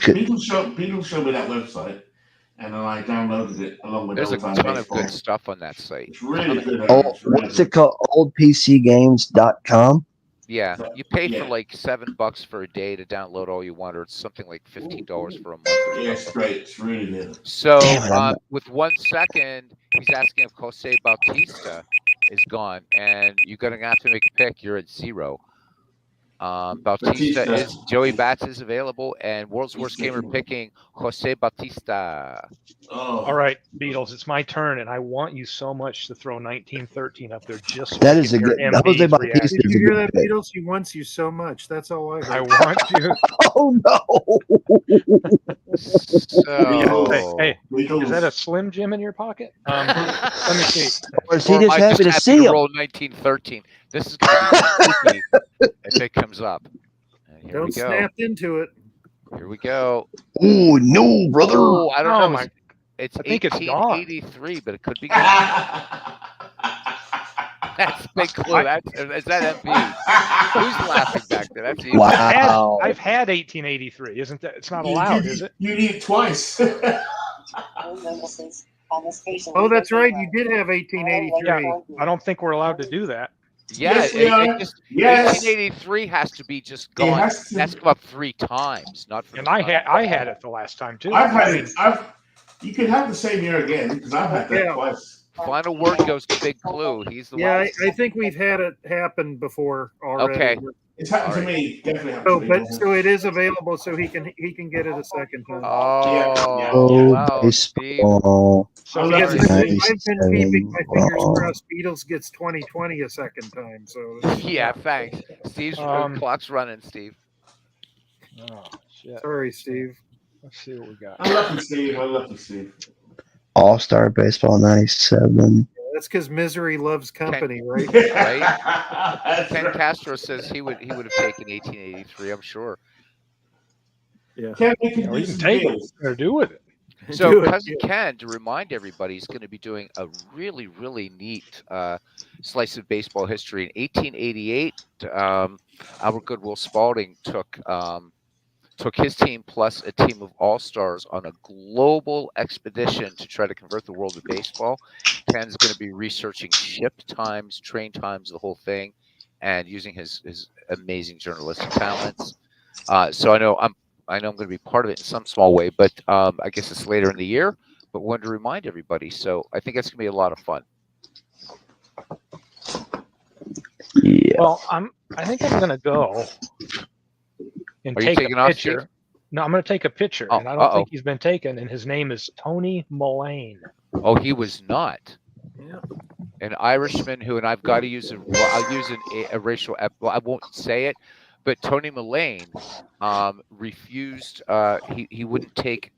people show me that website, and then I downloaded it along with There's a old time ton of baseball. good stuff on that site. It's really good. Oh, what's it called? Oldpcgames.com. Yeah, you pay Yeah. for like $7 for a day to download all you want, or it's something like $15 for a month. Or Yeah, it's something. great. It's really good. So, Damn it, I'm with 1 second, he's asking if Jose Bautista is gone, and you're gonna have to make a pick. You're at 0. Bautista Bautista. is Joey Bats is available, and World's Worst Gamer picking Jose Bautista. Oh, All right, Beatles, it's my turn, and I want you so much to throw 1913 up there just so That we is can a hear good. Jose MV's Bautista reaction. Did is you a hear good that, pick. Beatles? He wants you so much. That's all I I heard. want you. Oh no! So, Hey, Beatles. is that a Slim Jim in your pocket? Let me see. Or is he or just am I happy to happy see him? roll 1913. This is gonna be spooky if it comes up. And here Don't we go. snap into it. Here we go. Oh no, brother! Oh, I don't Oh know. my! It's I think it's gone. 1883, but it could be gone. That's a big clue. Is that MV? Who's laughing back there? That's you. Wow! I've had 1883. Isn't that? It's not allowed, is it? You need it twice. Oh, that's right. You did have 1883. I don't think we're allowed to do that. Yeah, Yes, we are. Yes. 1883 has to be just It gone. has to- That's come up 3 times, not for And the I time. had it the last time too. I've had it. You can have the same year again because I've had that Yeah. twice. Final word goes to Big Clue. He's the Yeah, one. I think we've had it happen before already. Okay. It's happened All to me. Definitely happened So, to me. but so it is available, so he can get it a second time. Yeah. Oh, wow, Steve. Baseball. So I'm Yes, not- I've Nice. been keeping my fingers Wow. crossed. Beatles gets 2020 a second time. So Yeah, thanks. Steve's clock's running, Steve. Oh shit! sorry, Steve. Let's see what we got. I'm lucky, Steve. I'm lucky, Steve. All Star Baseball 97. That's because misery loves company, right? Right? Ken Castro says he would have taken 1883. I'm sure. Yeah. Ken, we can Yeah, do we can some take it. deals. Or do with it. So Do it. cousin Ken, to remind everybody, is going to be doing a really, really neat slice of baseball history. In 1888, Albert Goodwill Spalding took his team plus a team of all-stars on a global expedition to try to convert the world to baseball. Ken's going to be researching ship times, train times, the whole thing, and using his amazing journalistic talents. So I know I'm going to be part of it in some small way, but I guess it's later in the year. But wanted to remind everybody. So I think that's going to be a lot of fun. Yeah. Well, I think I'm gonna go and Are you take taking a off, picture. Steve? No, I'm gonna take a picture, Oh, and I don't think he's been taken. And his name is Tony Mullane. Oh, he was not. Yeah. An Irishman who, and I've got to use I'll use a racial. Well, I won't say it, but Tony Mullane refused. He wouldn't take.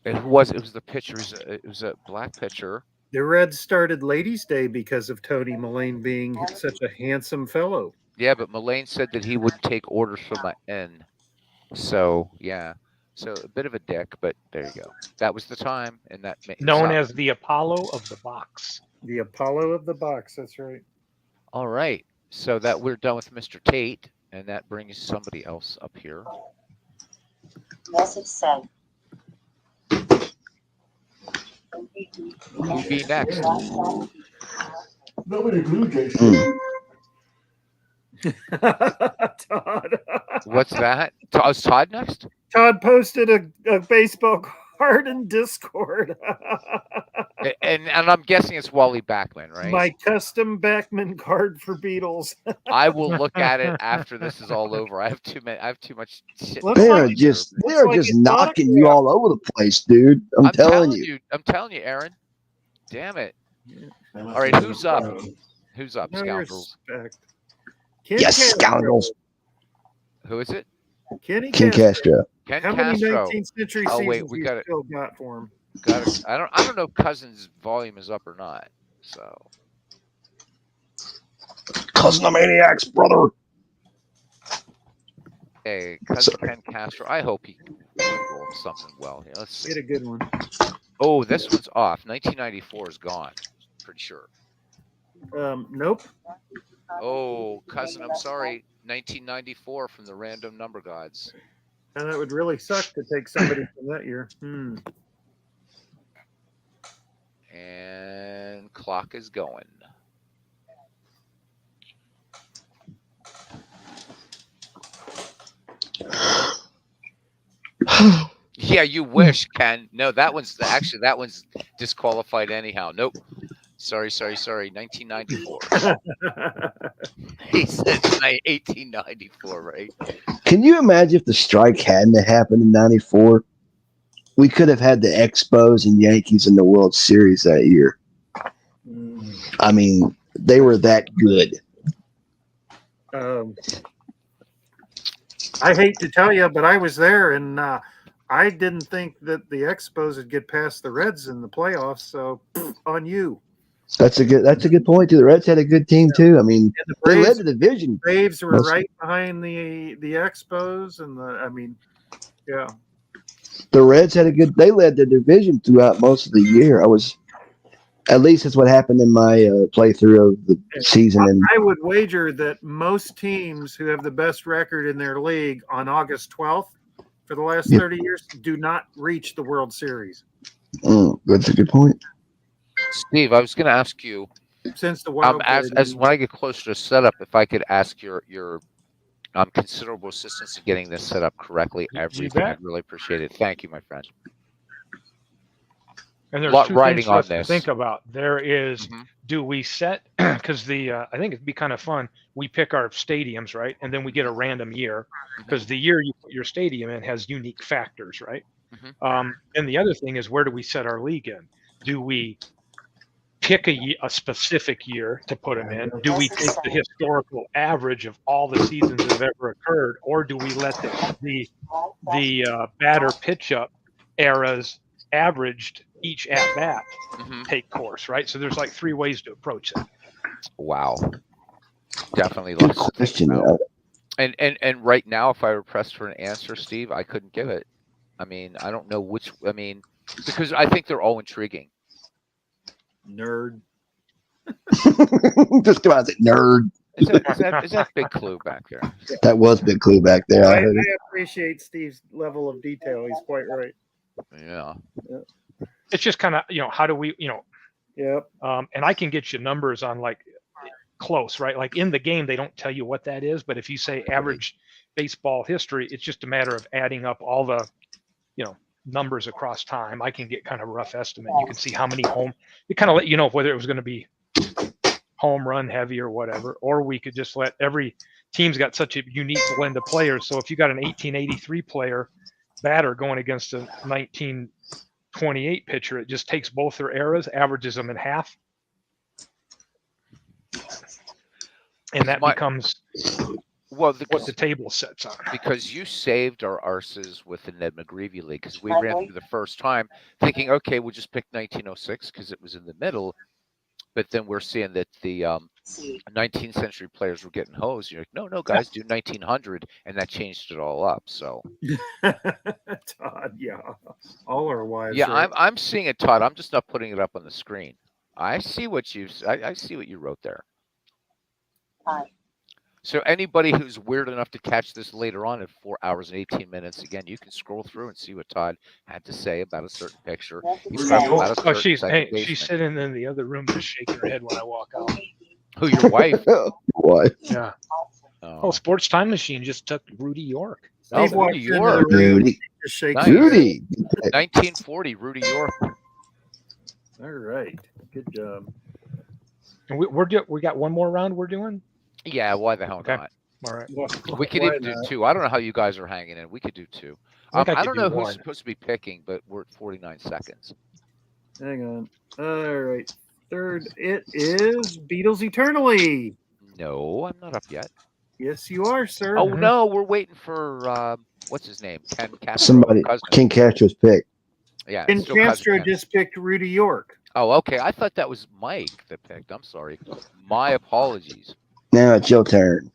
And who was it? It was the pitcher. It was a black pitcher. The Reds started Ladies' Day because of Tony Mullane being such a handsome fellow. Yeah, but Mullane said that he wouldn't take orders from an N. So yeah, so a bit of a dick, but there you go. That was the time, and that Known as the Apollo of the box. The Apollo of the box. That's right. All right, so that we're done with Mr. Tate, and that brings somebody else up here. Message sent. Who'd be next? Nobody Blue Jays. Mm. Todd. What's that? Is Todd next? Todd posted a baseball card in Discord. And I'm guessing it's Wally Backman, right? My custom Backman card for Beatles. I will look at it after this is all over. I have too much shit. Looks They going are like on just here. they Looks are like just it's knocking you autographed. all over the place, dude. I'm telling you. I'm telling you, Aaron. Damn it. All All right, who's up? Who's up, No scoundrels? respect. Ken Yes, Castro. scoundrels. Who is it? Kenny Ken Castro. Castro. Ken How many Castro. 19th century Oh, wait, seasons we you got it. still got for him? I don't know if Cousins' volume is up or not. So Cousin of Maniacs, brother. hey, cousin Ken Castro. I hope he rolled something well here. Let's see. Get a good one. Oh, this one's off. 1994 is gone. Pretty sure. Nope. Oh, cousin, I'm sorry. 1994 from the Random Number Gods. And that would really suck to take somebody from that year. And clock is going. Yeah, you wish, Ken. No, that one's disqualified anyhow. Nope. Sorry. 1994. He said 1894, right? Can you imagine if the strike hadn't happened in '94? We could have had the Expos and Yankees in the World Series that year. I mean, they were that good. I hate to tell you, but I was there, and I didn't think that the Expos would get past the Reds in the playoffs. So on you. That's a good point too. The Reds had a good team too. I mean, And the they led Braves, the division. Braves were Most- right behind the Expos, and yeah. The Reds had a good. They led the division throughout most of the year. At least that's what happened in my playthrough of the season. And I would wager that most teams who have the best record in their league on August 12th for the last 30 years do not reach the World Series. That's a good point. Steve, I was going to ask you, Since the wild as card, when I get closer to setup, if I could ask your considerable assistance in getting this set up correctly, everything. bet. I'd really appreciate it. Thank you, my friend. And there's Lot two riding things for on us to this. think about. There is, Mhm. do we set, because I think it'd be kind of fun. We pick our stadiums, right? And then we get a random year, because the year you put your stadium in has unique factors, right? And the other thing is, where do we set our league in? Do we pick a specific year to put them in? Do we take the historical average of all the seasons that have ever occurred, or do we let the batter pitch up eras averaged each at bat take course, right? So there's like three ways to approach it. Wow. Definitely Good lots to think question. about. And right now, if I were pressed for an answer, Steve, I couldn't give it. I mean, I don't know which. I mean, because I think they're all intriguing. nerd. Just come out and say nerd. Is that Big Clue back there? That was Big Clue back there. I I heard it. appreciate Steve's level of detail. He's quite right. Yeah. It's just kind of, how do we, Yep. and I can get you numbers on like close, right? Like in the game, they don't tell you what that is, but if you say average baseball history, it's just a matter of adding up all the, numbers across time. I can get kind of a rough estimate. You can see how many it kind of let you know whether it was going to be home run heavy or whatever, or we could just let every team's got such a unique blend of players. So if you got an 1883 batter going against a 1928 pitcher, it just takes both their eras, averages them in half, and that becomes what the table sets on. Because you saved our arses with the Ned McGreevy League, because we ran through the first time thinking, okay, we'll just pick 1906 because it was in the middle. But then we're seeing that the 19th century players were getting hosed. You're like, no, guys, do 1900, and that changed it all up. So, Todd, yeah, all our wives. yeah, right? I'm seeing it, Todd. I'm just not putting it up on the screen. I see what I see what you wrote there. So anybody who's weird enough to catch this later on at 4 hours and 18 minutes, again, you can scroll through and see what Todd had to say about a certain picture. He Rudy put up York. about a Oh, certain second she's baseman. sitting in the other room just shaking her head when I walk out. Who, your wife? What? Yeah. Oh, Oh, Sports Time Machine just took Rudy York. Oh, Steve walks Rudy into the York. room, Rudy. just shakes Nice. his head. Rudy. 1940, Rudy York. All right, good job. And we got one more round we're doing. Yeah, why the hell Okay. not? All right. We could Why even do not? 2. I don't know how you guys are hanging in. We could do 2. I think I I could don't do know who's one. supposed to be picking, but we're at 49 seconds. Hang on. All right, third it is Beatles Eternally. No, I'm not up yet. Yes, you are, sir. Oh no, we're waiting for what's his name? Ken Castro. Somebody. Cousin. King Castro's pick. Yeah, And it's still cousin Castro Ken. just picked Rudy York. Oh, okay. I thought that was Mike that picked. I'm sorry. My apologies. Now it's your turn.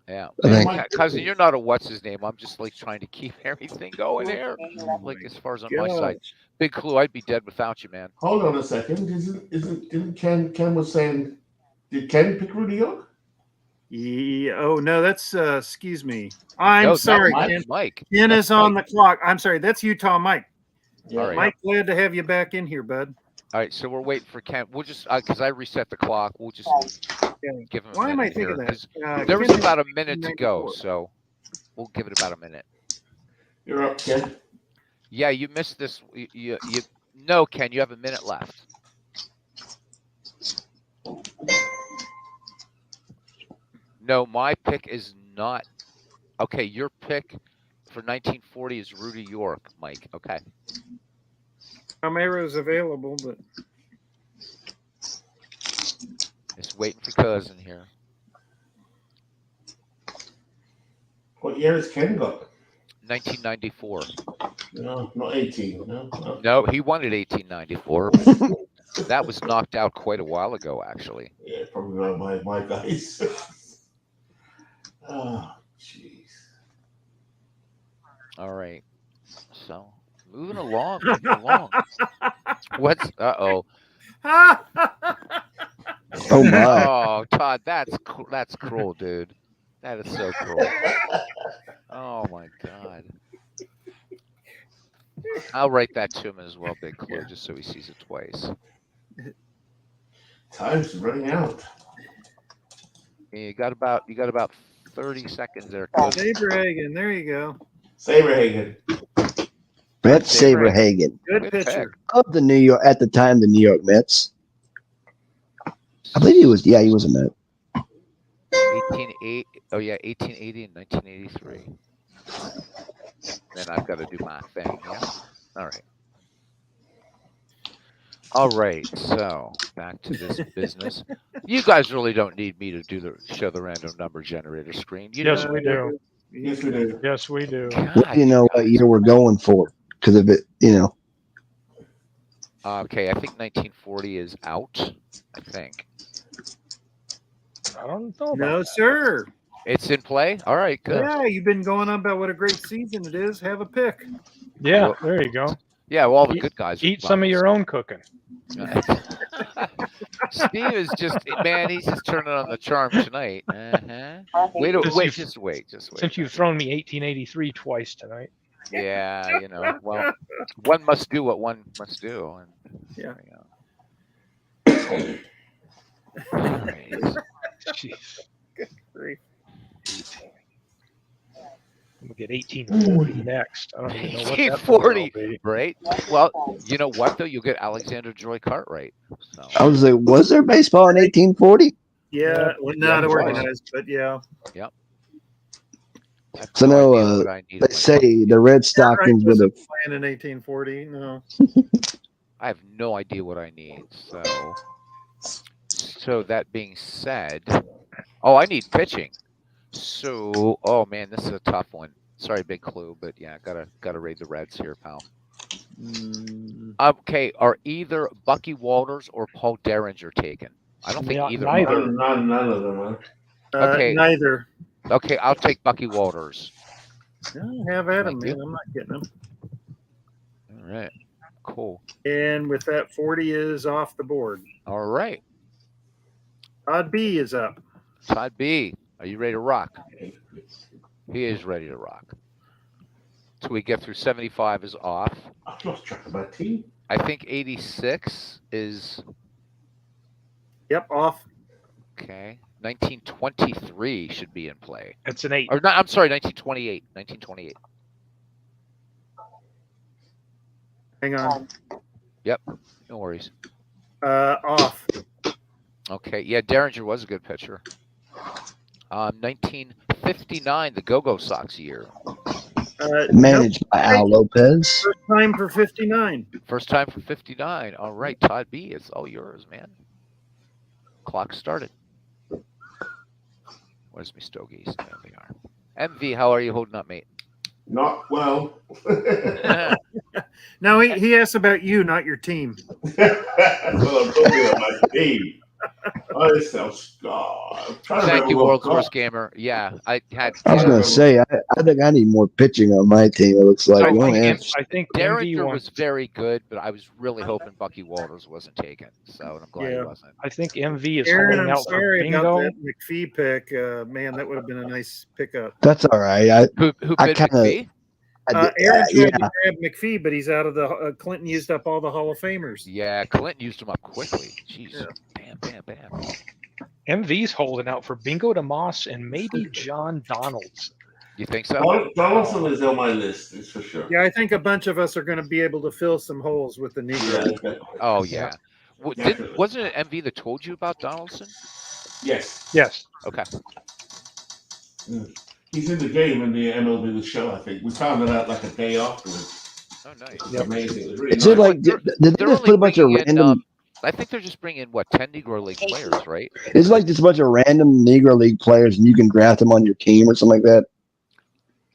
Yeah, I man, think- cousin, you're not a what's his name. I'm just like trying to keep everything going here. Like as far as on my side, Gosh. Big Clue, I'd be dead without you, man. Hold on a second. Didn't Ken was saying? Did Ken pick Rudy York? Yeah, oh no, that's excuse me. I'm No, sorry, Mike. Ken. Mike. Ken That's is on Mike. the clock. I'm sorry, that's Utah Mike. All right. Mike, glad to have you back in here, bud. All right, so we're waiting for Ken. We'll just because I reset the clock. We'll just give him a Why am I minute here, thinking 'cause that? there was Ken is about a minute to go, 94. so we'll give it about a minute. You're up, Ken. Yeah, you missed this. No, Ken, you have a minute left. No, my pick is not. Okay, your pick for 1940 is Rudy York, Mike. Okay. Palmeiras available, but Just waiting for cousin here. What year has Ken got? 1994. No, not 18. No. No, he won it 1894. That was knocked out quite a while ago, actually. Yeah, probably around my guys. Oh, jeez. All right. So moving along. What's oh. Oh my. Oh, Todd, that's cruel, dude. That is so cruel. Oh my God. I'll write that to him as well, Big Clue, just so he sees it twice. Time's running out. Yeah, you got about 30 seconds there, Coach. Saberhagen, there you go. Saberhagen. Brett Saberhagen Good Good pitcher. of the New York at the time the New York Mets. I believe he was. Yeah, he was a Met. 1880 and 1983. Then I've got to do my thing. Yeah. All right. All right. So back to this business. You guys really don't need me to show the random number generator screen. You Yes, know, we do. Yes, we do. Yes, we do. God, You know what guys. year we're going for because of it. You know. Okay, I think 1940 is out. I think I don't know. About No, that. sir. it's in play. All right, good. Yeah, you've been going on about what a great season it is. Have a pick. Yeah, Well, there you go. Yeah, well, all the good guys. are Eat some of your own cooking. Steve is just man. He's just turning on the charm tonight. Wait, just wait. Since you've thrown me 1883 twice tonight. Yeah, well, one must do what one must do. And, Yeah. All right. Jeez. Grief. We'll get 1840 next. I don't even know what that 1840, will be. right? Well, you know what though? You'll get Alexander Joy Cartwright. So. I was like, was there baseball in 1840? Yeah, well, not it was. organized, but yeah. I have So no no, idea what I need in They my say the Red Stockings were the. Playing in 1840. No. I have no idea what I need. So that being said, I need pitching. So, oh man, this is a tough one. Sorry, Big Clue, but yeah, gotta raid the Reds here, pal. Okay, are either Bucky Walters or Paul Derringer taken? I don't think either. Neither. None of them are. Okay. Neither. Okay, I'll take Bucky Walters. Have at him, Thank you. man. I'm not getting him. All right, cool. And with that, 40 is off the board. All right, Todd B is up. Todd B. Are you ready to rock? He is ready to rock. So we get through 75 is off. I've lost track of my team. I think 86 is Yep, off. okay. 1923 should be in play. It's an 8. Or not, I'm sorry, 1928. 1928. Hang on. No worries. Off. Okay. Yeah, Derringer was a good pitcher. 1959, the Go-Go Sox year. Managed by Al Lopez. First time for 59. First time for 59. All right, Todd B, it's all yours, man. Clock started. Where's my stogies? There they are. MV, how are you holding up, mate? Not well. No, he asked about you, not your team. Well, I'm talking about my team. Oh, this sounds God. Thank you, World's Worst Gamer. Yeah, I had. I was gonna say, I think I need more pitching on my team. It looks like I you think, only M- have I think MV Derringer wants. was very good, but I was really hoping Bucky Walters wasn't taken. So I'm glad he Yeah. wasn't. I think MV is Aaron, holding I'm out for sorry about Bingo. that McPhee pick. Man, that would have been a nice pickup. that's all right. Who I bid kinda- McPhee? Aaron tried yeah, to grab McPhee, but he's out of the. Clinton used up all the Hall of Famers. Yeah, Clinton used him up quickly. Jeez. Yeah. Bam. MV's holding out for Bingo DeMoss and maybe John Donaldson. You think so? Donaldson is on my list, it's for sure. Yeah, I think a bunch of us are going to be able to fill some holes with the Negro. Yeah, definitely. Oh yeah. Definitely. Wasn't it MV that told you about Donaldson? Yes. Yes. Okay. He's in the game in the MLB The Show, I think. We found it out like a day afterwards. Oh, nice. It's amazing. It was really is it nice. like did they They're just only put a bunch of bringing in, random? I think they're just bringing in what 10 Negro League players, right? It's like just a bunch of random Negro League players, and you can draft them on your team or something like that.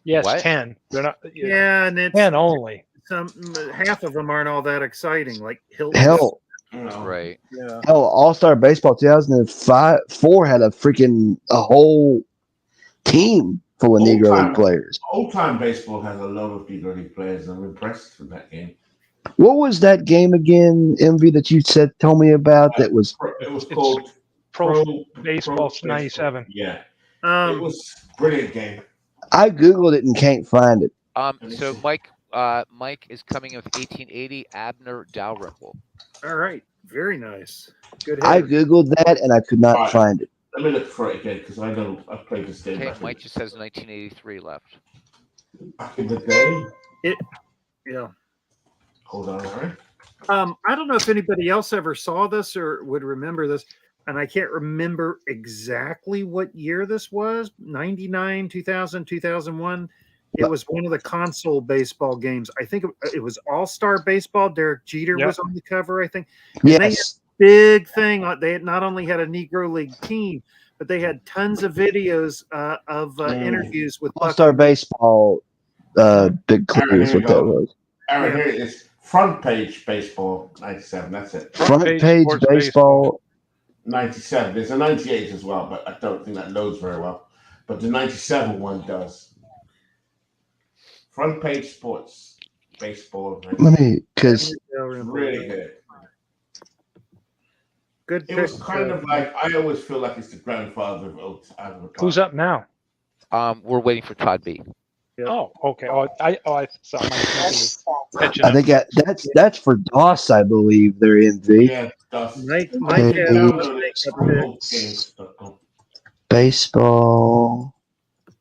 Yes, What? 10. They're not. Yeah, and it's 10 only. some half of them aren't all that exciting. Like Hilton. Hell, You know. Right. Yeah. All Star Baseball 2004 had a whole team full of Negro Old-time- League players. Old time baseball has a lot of Negro League players. I'm impressed with that game. What was that game again, MV, that you told me about? That was It was It's called Pro Baseball Baseball 97. Yeah. It Um, was a brilliant game. I googled it and can't find it. So Mike is coming in with 1880 Abner Dalrymple. all right. Very nice. Good. I hitter. googled that and I could not Right. find it. Let me look for it again because I know I've played this game Okay, back, Mike just has 1983 left. back in the day. Yeah. Hold on, Harry. I don't know if anybody else ever saw this or would remember this, and I can't remember exactly what year this was 99, 2000, 2001. It was one of the console baseball games. I think it was All-Star Baseball. Derek Jeter Yep. was on the cover, I think. And they Yes. big thing. They had not only had a Negro League team, but they had tons of videos of interviews with All Star Baseball Big Clear is what that was. Aaron, Yeah. here it is. Front page baseball 97. That's it. Front page page sports baseball. 97. There's a 98 as well, but I don't think that loads very well. But the 97 one does. Front page sports baseball. Let me, because Really good. Good. It was pick, kind of like I always feel like it's the grandfather of Oaks. Who's up now? We're waiting for Todd B. Yeah. Oh, okay. I saw my Next stop. catching I up. think that's for DOS, I believe. They're in V. Yeah, Dust. Mike Okay. has Download it a from pick. oldgames.com. Baseball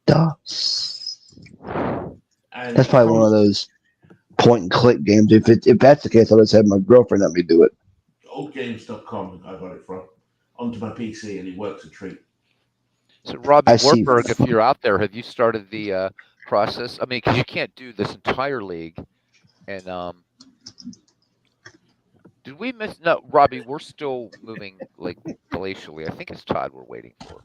DOS. And That's probably one of those point and click games. If that's the case, I'll just have my girlfriend let me do it. oldgames.com. I got it from onto my PC, and it works a treat. So Robbie I see. Wartburg, if you're out there, have you started the process? I mean, because you can't do this entire league. And did we miss? No, Robbie, we're still moving like glacially. I think it's Todd we're waiting for.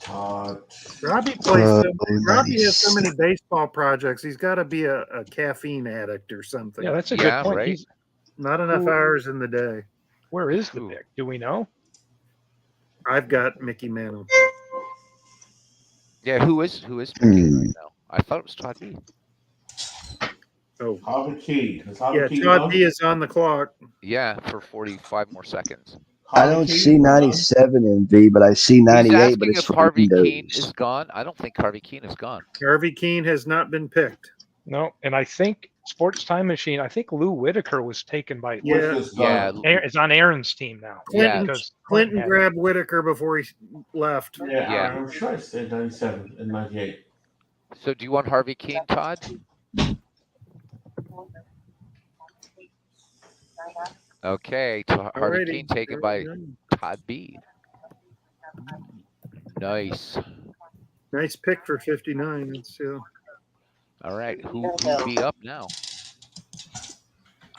Todd. Robbie plays. Probably Robbie has so 96. many baseball projects. He's got to be a caffeine addict or something. Yeah, that's a Yeah, good point. right. He's, Not enough Ooh. hours in the day. where is the Ooh. pick? Do we know? I've got Mickey Mantle. Yeah, who is picking Hmm. right now? I thought it was Todd B. Oh, Harvard Key. Has Harvard yeah. Key Todd gone? B is on the clock. Yeah, for 45 more seconds. I Harvey don't Keene see is gone. 97 MV, but I see He's 98, but asking it's if for Harvey Keene Windows. is gone. I don't think Harvey Keene is gone. Harvey Keene has not been picked. No, and I think Sports Time Machine. I think Lou Whitaker was taken by. Yeah. Whitaker's Yeah, gone. It's on Aaron's team now. Yeah. because Clinton had- grabbed Whitaker before he left. Yeah, Yeah. I'm sure I said 97 and 98. So do you want Harvey Keene, Todd? Okay, so Harvey Alrighty, Keene taken there by we go. Todd B. Nice. Nice pick for 59. That's, All right, who be up now?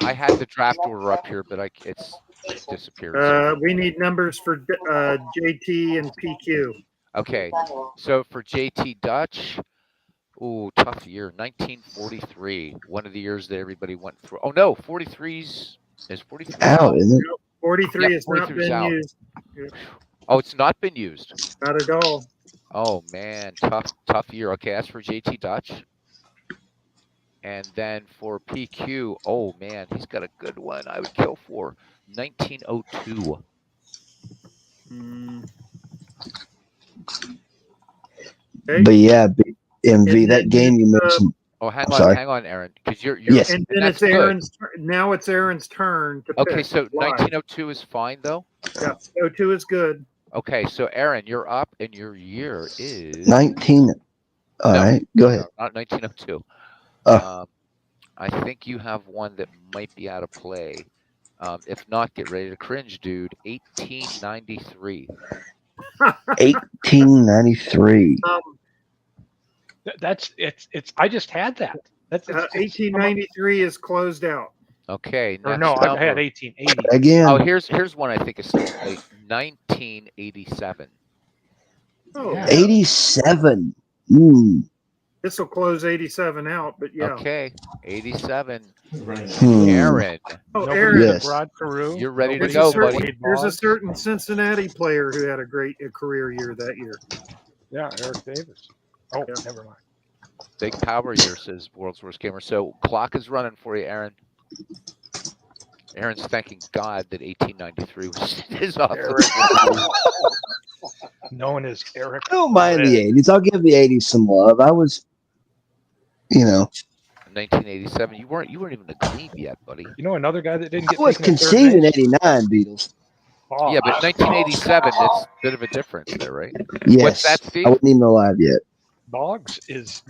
I had the draft order up here, but it disappeared. we need numbers for JT and PQ. Okay, so for JT Dutch, ooh, tough year, 1943, one of the years that everybody went through. Oh no, 43's is 43 Out, isn't it? 43 Yep, has not 43 's been out. used. Oh, it's not been used. Not at all. Oh man, tough year. Okay, that's for JT Dutch. And then for PQ, oh man, he's got a good one. I would kill for 1902. Okay. But yeah, MV, And that then game you mentioned. Oh, hang Sorry. on, Aaron, because you're Yes. And then that's it's good. Aaron's now it's Aaron's turn to Okay, pick. so Why? 1902 is fine though. Yeah, 02 is good. Okay, so Aaron, you're up, and your year is 19. All No. right, go ahead. No, not 1902. Oh. I think you have one that might be out of play. If not, get ready to cringe, dude. 1893. 1893. That's it's. I just had that. That's it's 1893 is closed out. Okay, Or next no, I number. had 1880. Again. Oh, here's one I think is like 1987. Oh, Yeah. 87. Mm. this will close 87 out, but yeah. Okay, 87. Right. Aaron, Oh, Nobody Aaron, Yes. took Rod Carew. You're ready to there's, go, a certain, buddy. there's a certain Cincinnati player who had a great career year that year. Yeah, Eric Davis. Oh, Yeah. never mind. Big power year, says World's Worst Gamer. So clock is running for you, Aaron. Aaron's thanking God that 1893 was his office. Known as Eric. I don't mind the 80s. I'll give the 80s some love. I was, 1987. You weren't even a glebe yet, buddy. You know another guy that didn't I get was taken at third conceived in base? 89, Beatles. Oh, Yeah, but 1987, it's a bit of a difference there, right? Yes. What's that, Steve? I wasn't even alive yet. Boggs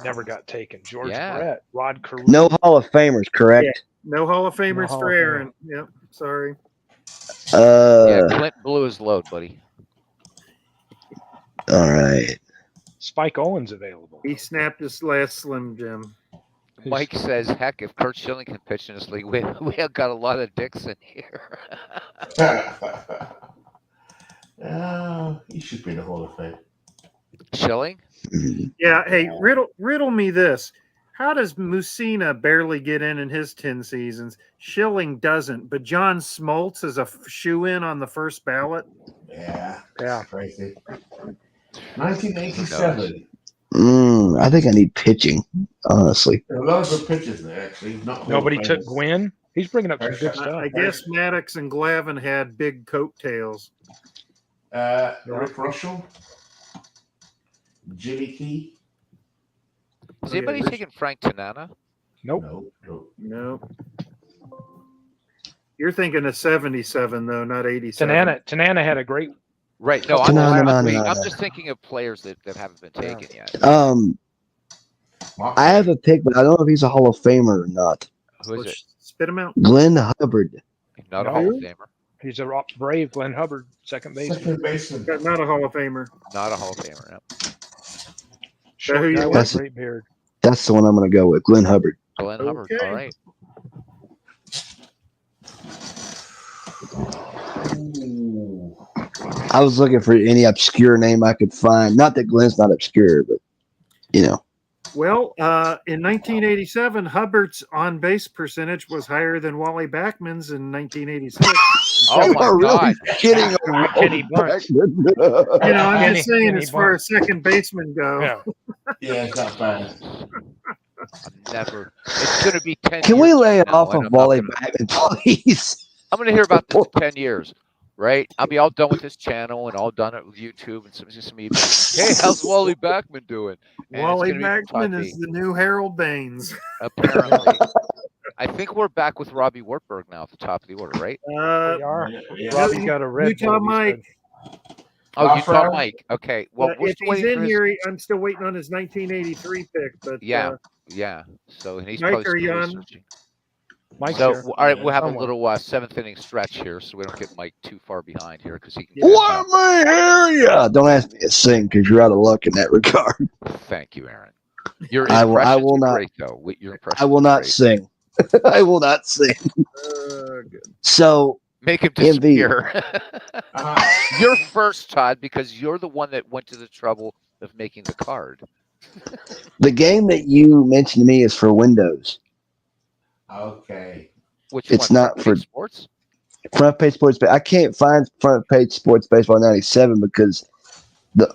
never got taken. George Yeah. Brett, Rod Carew. No Hall of Famers, correct? No Hall of Famers Hall for of Aaron. Yep, sorry. Yeah, Clint blew his load, buddy. All right. Spike Owens available. He snapped his last Slim Jim. Mike says, heck, if Kurt Schilling can pitch in this league, we have got a lot of dicks in here. He should be in the Hall of Fame. Schilling? Yeah, hey, riddle me this. How does Musina barely get in his 10 seasons? Schilling doesn't, but John Smoltz is a shoe-in on the first ballot. Yeah. Yeah. Crazy. 1987. I think I need pitching, honestly. There are a lot of good pitchers there, actually. Not Hall Nobody of took Famers. Gwynn. He's bringing up some good stuff. I guess Maddox and Glavin had big coattails. Rick Russell. Jimmy Key. Is anybody taking Frank Tanana? Nope. No. No. You're thinking of 77, though, not 87. Tanana had a great. Right. No, I'm just thinking of players that haven't been taken yet. I have a pick, but I don't know if he's a Hall of Famer or not. Who is it? Spit him out. Glenn Hubbard. Not a Hall of Famer. He's a brave Glenn Hubbard, second baseman. Second baseman. Not a Hall of Famer. Not a Hall of Famer. No. Short who you guy with want? a great beard. That's the one I'm going to go with, Glenn Hubbard. Glenn Hubbard. Okay. All right. Ooh. I was looking for any obscure name I could find. Not that Glenn's not obscure, but, Well, in 1987, Hubbard's on-base percentage was higher than Wally Backman's in 1986. Oh my We're really God. kidding. Kenny Bunt. I'm Kenny- just saying, Kenny as far Bunt. as second baseman go. Yeah. Yeah, it's not bad. I'm never. It's going to be 10 Can years we lay from it now, off and of I'm not Wally gonna- Backman, please? I'm going to hear about this in 10 years. right? I'll be all done with this channel and all done it with YouTube, and somebody's just gonna be, hey, how's Wally Backman doing? And it's Wally gonna be from Todd Backman B. is the new Harold Baines. Apparently, I think we're back with Robbie Wartburg now at the top of the order, right? We are. Yeah. Robbie's got a Red Utah Bull. he Mike. said. Oh, Last Utah round? Mike. Okay, well, we're If still he's waiting in for his. here, I'm still waiting on his 1983 pick. But Yeah, yeah. So and he's Mike, probably are still you on? researching. Mike's So here. all right, we'll have a somewhere. little seventh inning stretch here, so we don't get Mike too far behind here because he can. Yeah. catch up. Let me hear ya. Don't ask me to sing because you're out of luck in that regard. Thank you, Aaron. Your I impressions will are not. great, though. Your impressions I will are not great. sing. I will not sing. Good. So Make him MV. disappear. Uh-huh. You're first, Todd, because you're the one that went to the trouble of making the card. the game that you mentioned to me is for Windows. Okay. Which It's one? not Front for Page Sports. front page sports. But I can't find front page sports baseball 97 because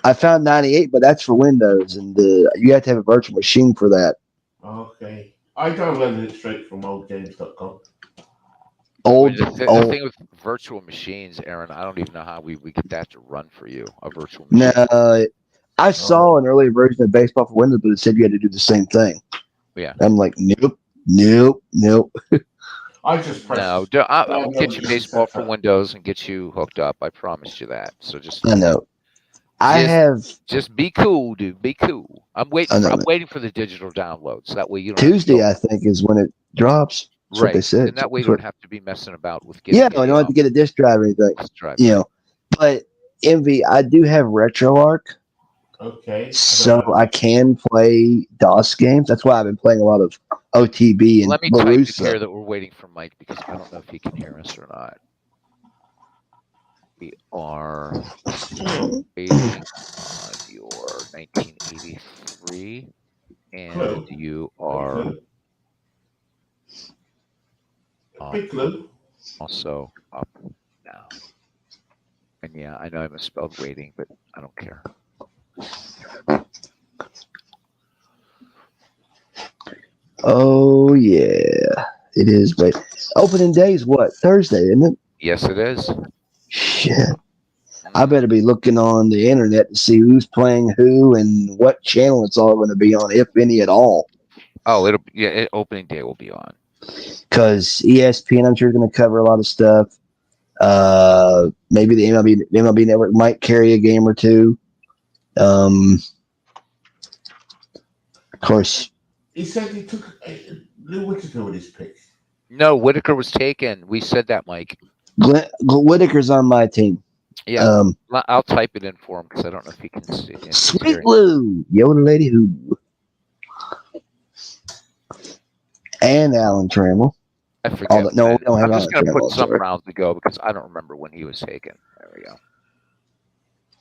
I found 98, but that's for Windows, and you have to have a virtual machine for that. Okay. I downloaded it straight from oldgames.com. Old, The old. thing with virtual machines, Aaron, I don't even know how we get that to run for you. A virtual machine. No, I saw an earlier version of baseball for Windows, but it said you had to do the same thing. Yeah. I'm like, nope. I just pressed. No, I'll get you download baseball for setup. Windows and get you hooked up. I promised you that. So just I know. just be cool, dude. Be cool. I'm waiting. I know, I'm man. waiting for the digital downloads. That way you don't Tuesday, have to I think, is when it drops. That's what they right. said. And that way you That's what- don't have to be messing about with getting. yeah, I don't have to get a disk drive or anything. disk drive. You know, but Envy, I do have RetroArch, Okay. so I can play DOS games. That's why I've been playing a lot of OTB and Let me type it Barusa. here that we're waiting for Mike because I don't know if he can hear us or not. We are waiting on your 1983, and Clue. you are Big clue. also up now. And yeah, I know I misspelled waiting, but I don't care. Oh yeah, it is. But opening day is what, Thursday, isn't it? Yes, it is. Shit. I better be looking on the internet to see who's playing who and what channel it's all going to be on, if any at all. Oh, opening day will be on. Because ESPN, I'm sure, is going to cover a lot of stuff. Maybe the MLB Network might carry a game or two. Of course. He said he took Lou Whitaker with his pick. No, Whitaker was taken. We said that, Mike. Whitaker's on my team. Yeah, I'll type it in for him because I don't know if he can see. Sweet Lou, Yoda Lady Who, and Alan Trammell. I forget. No, we don't have I'm just going to Alan put Trammell, some sorry. rounds to go because I don't remember when he was taken. There we go.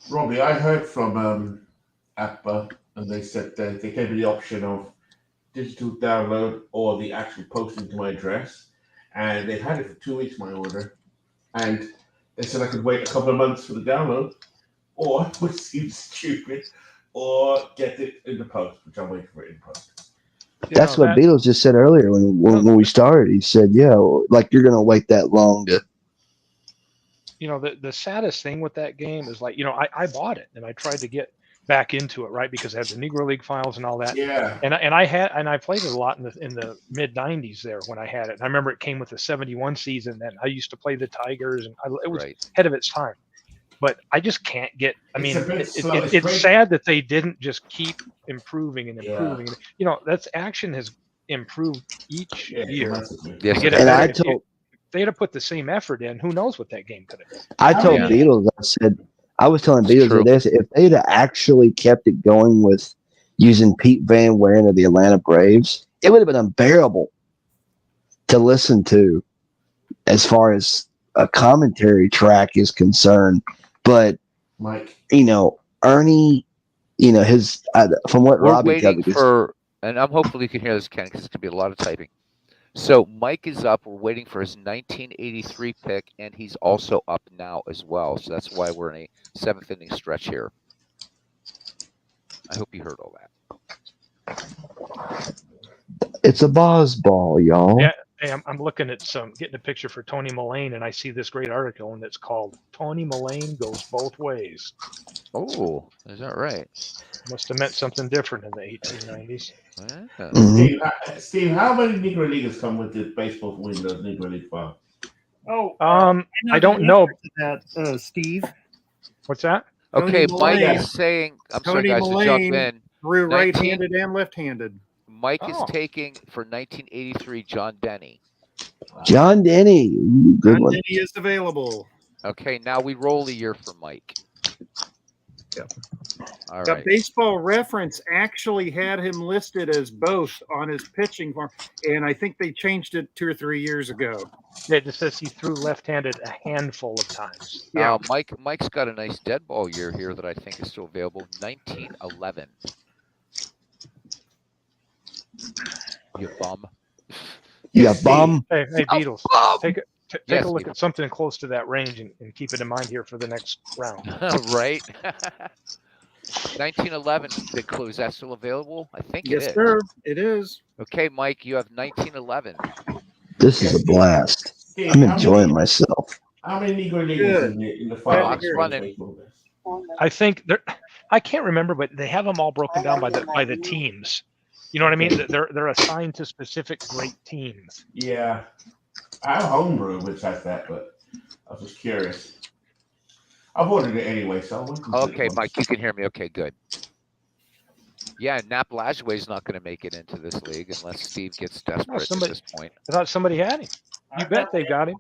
Robbie, I heard from APBA, and they said that they gave me the option of digital download or the actual posting to my address, and they've had it for 2 weeks, my order, and they said I could wait a couple of months for the download, or, which seems stupid, or get it in the post, which I'm waiting for it in post. That's what Beatles just said earlier when we started. He said, "Yeah, like you're going to wait that long to." The saddest thing with that game is I bought it and I tried to get back into it, right, because it had the Negro League files and all that. Yeah. And I played it a lot in the mid '90s there when I had it. And I remember it came with the '71 season. And I used to play the Tigers, and it was ahead of its time. But I just can't get. I mean, it's sad that they didn't just keep improving and improving. Yeah. That's action has improved each year. Yes, get and better. I told. They had to put the same effort in. Who knows what that game could have been? I told Beatles. I was telling Beatles this: if they'd actually kept it going with using Pete Van Wieren of the Atlanta Braves, it would have been unbearable to listen to, as far as a commentary track is concerned. But Mike, Ernie, his from what we're Robbie waiting tells me, for, and I'm hopefully you can hear this, Ken, because it's gonna be a lot of typing. So Mike is up. We're waiting for his 1983 pick, and he's also up now as well. So that's why we're in a seventh inning stretch here. I hope you heard all that. It's a Boz ball, y'all. Yeah, Hey, I'm looking at getting a picture for Tony Mullane, and I see this great article, and it's called "Tony Mullane Goes Both Ways." Oh, is that right? Must have meant something different in the 1890s. Yeah. Mhm. Steve, how many Negro Leaguers come with the baseball for Windows Negro League file? Oh, I don't know. that, Steve. What's that? Okay, Tony Mike Mullane. is saying, I'm sorry, Tony guys, to jump Mullane in. threw 19 right-handed and left-handed. Mike is Oh. taking for 1983 John Denny. John Denny, ooh, good John one. Denny is available. Okay, now we roll a year for Mike. Yep. All The right. Baseball Reference actually had him listed as both on his pitching form, and I think they changed it 2 or 3 years ago. It just says he threw left-handed a handful of times. Yeah. Mike's got a nice dead ball year here that I think is still available. 1911. You bum. Yeah, Steve, bum. Hey, Beatles, bum. take Yes, a look Steve. at something close to that range and keep it in mind here for the next round. Right? 1911, Big Clue. Is that still available? I think it Yes, is. sir. It is. Okay, Mike, you have 1911. This is a blast. Steve, I'm enjoying myself. How many Negro Leaguers Good. in the Glad file? to Clock's hear it. running. I think I can't remember, but they have them all broken down by the teams. You know what I mean? They're assigned to specific great teams. Yeah. I have homebrew which has that, but I was just curious. I've ordered it anyway, so I wouldn't consider Okay, it. Mike, you can hear me. Okay, good. Yeah, Nap Lajoie's not going to make it into this league unless Steve gets desperate at this point. I thought somebody had him. You bet they got him.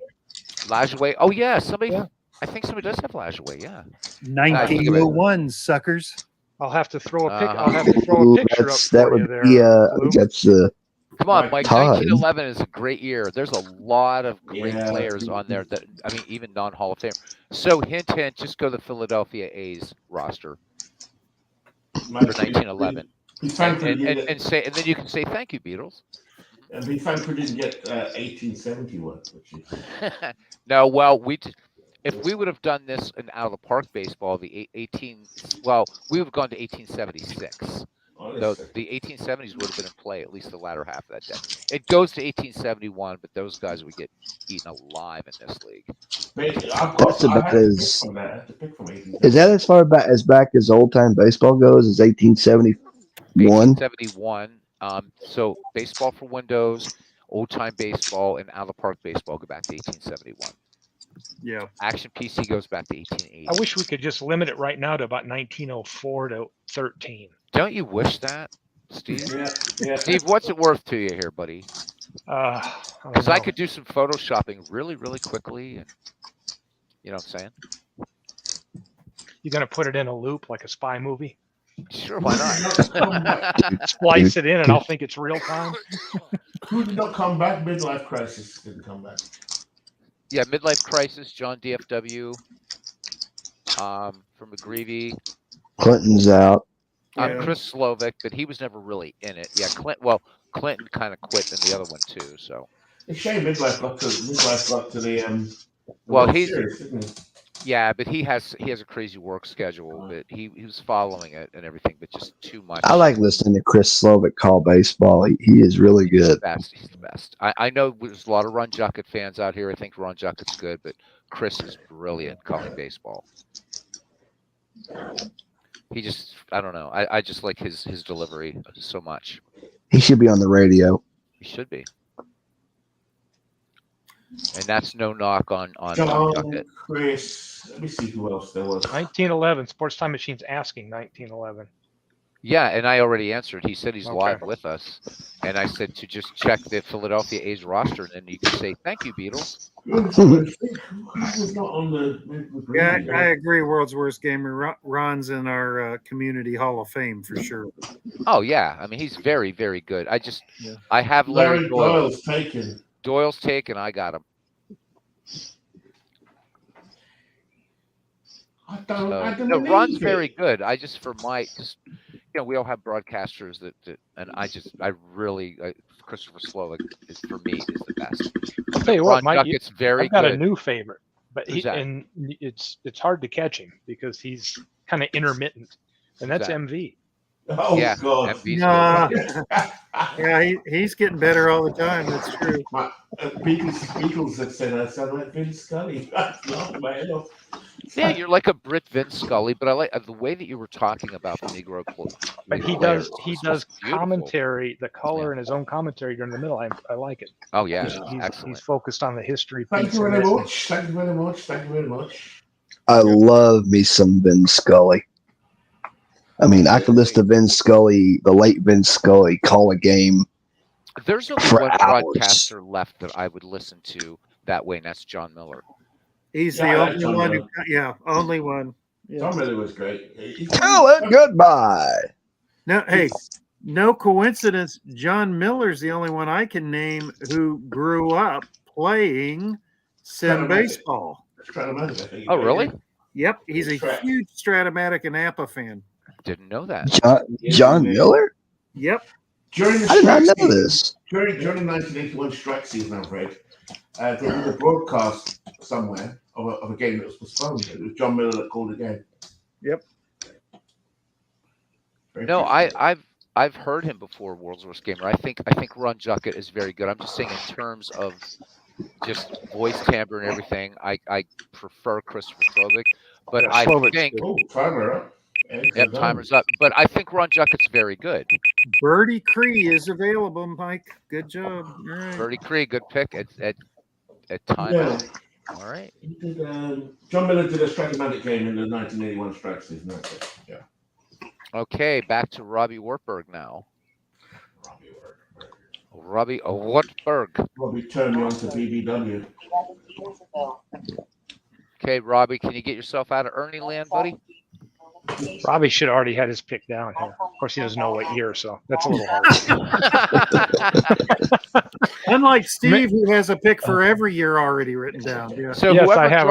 Lajoie. Oh yeah, somebody. Yeah. I think somebody does have Lajoie. Yeah. 1901 suckers. I'll have to throw a pic. Uh-huh. I'll have to throw a Ooh, picture up that for you would there. be I Lou. think that's Come on, Mike. Todd. 1911 is a great year. There's a lot of great Yeah. players on there that I mean, even non-Hall of Fame. So hint, just go to the Philadelphia A's roster for 1911, His Frankfurt didn't get, and say, and then you can say thank you, Beatles. and his Frankfurt didn't get 1871, which is No, well, if we would have done this in out of the park baseball, we would have gone to 1876. Though the 1870s would have been in play at least the latter half of that decade. It goes to 1871, but those guys would get eaten alive in this league. That's about as. I have to pick from 18. Is that as far back as old time baseball goes? Is 1871? 1871. So baseball for Windows, old time baseball, and out of the park baseball go back to 1871. Yeah. Action PC goes back to 1880. I wish we could just limit it right now to about 1904 to 13. Don't you wish that, Steve? Yeah. Steve, what's it worth to you here, buddy? Because I know. could do some photoshopping really, really quickly. And, you know what I'm saying? You gonna put it in a loop like a spy movie? Sure, why not? Splice it in, and I'll think it's real time. Who did not come back? Midlife Crisis didn't come back. Yeah, Midlife Crisis, John DFW, from McGreevy. Clinton's out. Yeah. Chris Slovic, but he was never really in it. Yeah, Clinton kind of quit in the other one too. So. It's a shame Midlife got to the Well, World he's Series, didn't he? yeah, but he has a crazy work schedule. But he was following it and everything, but just too much. I like listening to Chris Slovic call baseball. He is really He's good. the best. He's the best. I know there's a lot of Ron Juckett fans out here. I think Ron Juckett's good, but Chris is brilliant calling baseball. He just, I don't know. I just like his delivery so much. He should be on the radio. He should be. And that's no knock on Ron John, Juckett. Chris. Let me see who else there was. 1911. Sports Time Machine's asking 1911. Yeah, and I already answered. He said he's Okay. live with us. And I said to just check the Philadelphia A's roster, and then you can say, thank you, Beatles. Who was not on the Yeah, I agree. World's Worst Gamer. Ron's in our community Hall of Fame for sure. Oh, yeah. I mean, he's very, very good. Yeah. I have Larry Doyle. Doyle's taken. Doyle's taken. I got him. I don't No, Ron's believe very it. good. We all have broadcasters that and I really, Christopher Slovic is for me is the best. I'll tell you Ron what, Mike. Juckett's very I've got good. a new favorite, but Who's that? and it's hard to catch him because he's kind of intermittent, and that's that? MV. Oh Yeah, God. MV's Nah, good. yeah, he's getting better all the time. That's true. Beatles had said I sound like Vince Scully. That's laughing my head off. Yeah, you're like a Brit Vince Scully, but I like the way that you were talking about the Negro But League he players. does It's beautiful. commentary, the color Yeah. in his own commentary during the middle. I like it. Oh yeah, Yeah. He's excellent. focused on the history Thank piece you in very it. much. Thank you very much. Thank you very much. I love me some Vin Scully. I mean, I could listen to Vin Scully, the late Vin Scully, call a game There's only for one hours. broadcaster left that I would listen to that way, and that's John Miller. He's Yeah, the I like only John one. Miller. Yeah, only one. Yeah. Tom Miller was great. Tell it goodbye. No, hey, no coincidence. John Miller's the only one I can name who grew up playing sim Stratomatic. baseball. Stratomatic, I think. Oh really? Yep, he's a Strat. huge Stratomatic and Appa fan. Didn't know that. John Miller? Yep. During the I did not strike know season, this. during the 1981 strike season, I'm afraid, there was a broadcast somewhere of a game that was postponed. It was John Miller that called the game. Yep. Very No, true. I've heard him before, World's Worst Gamer. I think Ron Juckett is very good. I'm just saying in terms of just voice timbre and everything, I prefer Christopher Slovik, but Yeah, I Slovic's think good. Oh, timer up. yep, timer's up. But I think Ron Juckett's very good. Birdie Cree is available, Mike. Good job. All right. Birdie Cree, good pick at timeout. Yeah. All right. He did, John Miller did a Stratomatic game in the 1981 strike season. That's it. Yeah. Okay, back to Robbie Wartburg now. Robbie Wartburg. Robbie Wartburg. Robbie turned me on to BBW. 11 years ago. Okay, Robbie, can you get yourself out of Ernie land, buddy? Robbie should have already had his pick down here. Of course, he doesn't know what year, so that's a little hard. Unlike Steve, who has a pick for every year already written down. Yeah. So Yes, whoever I have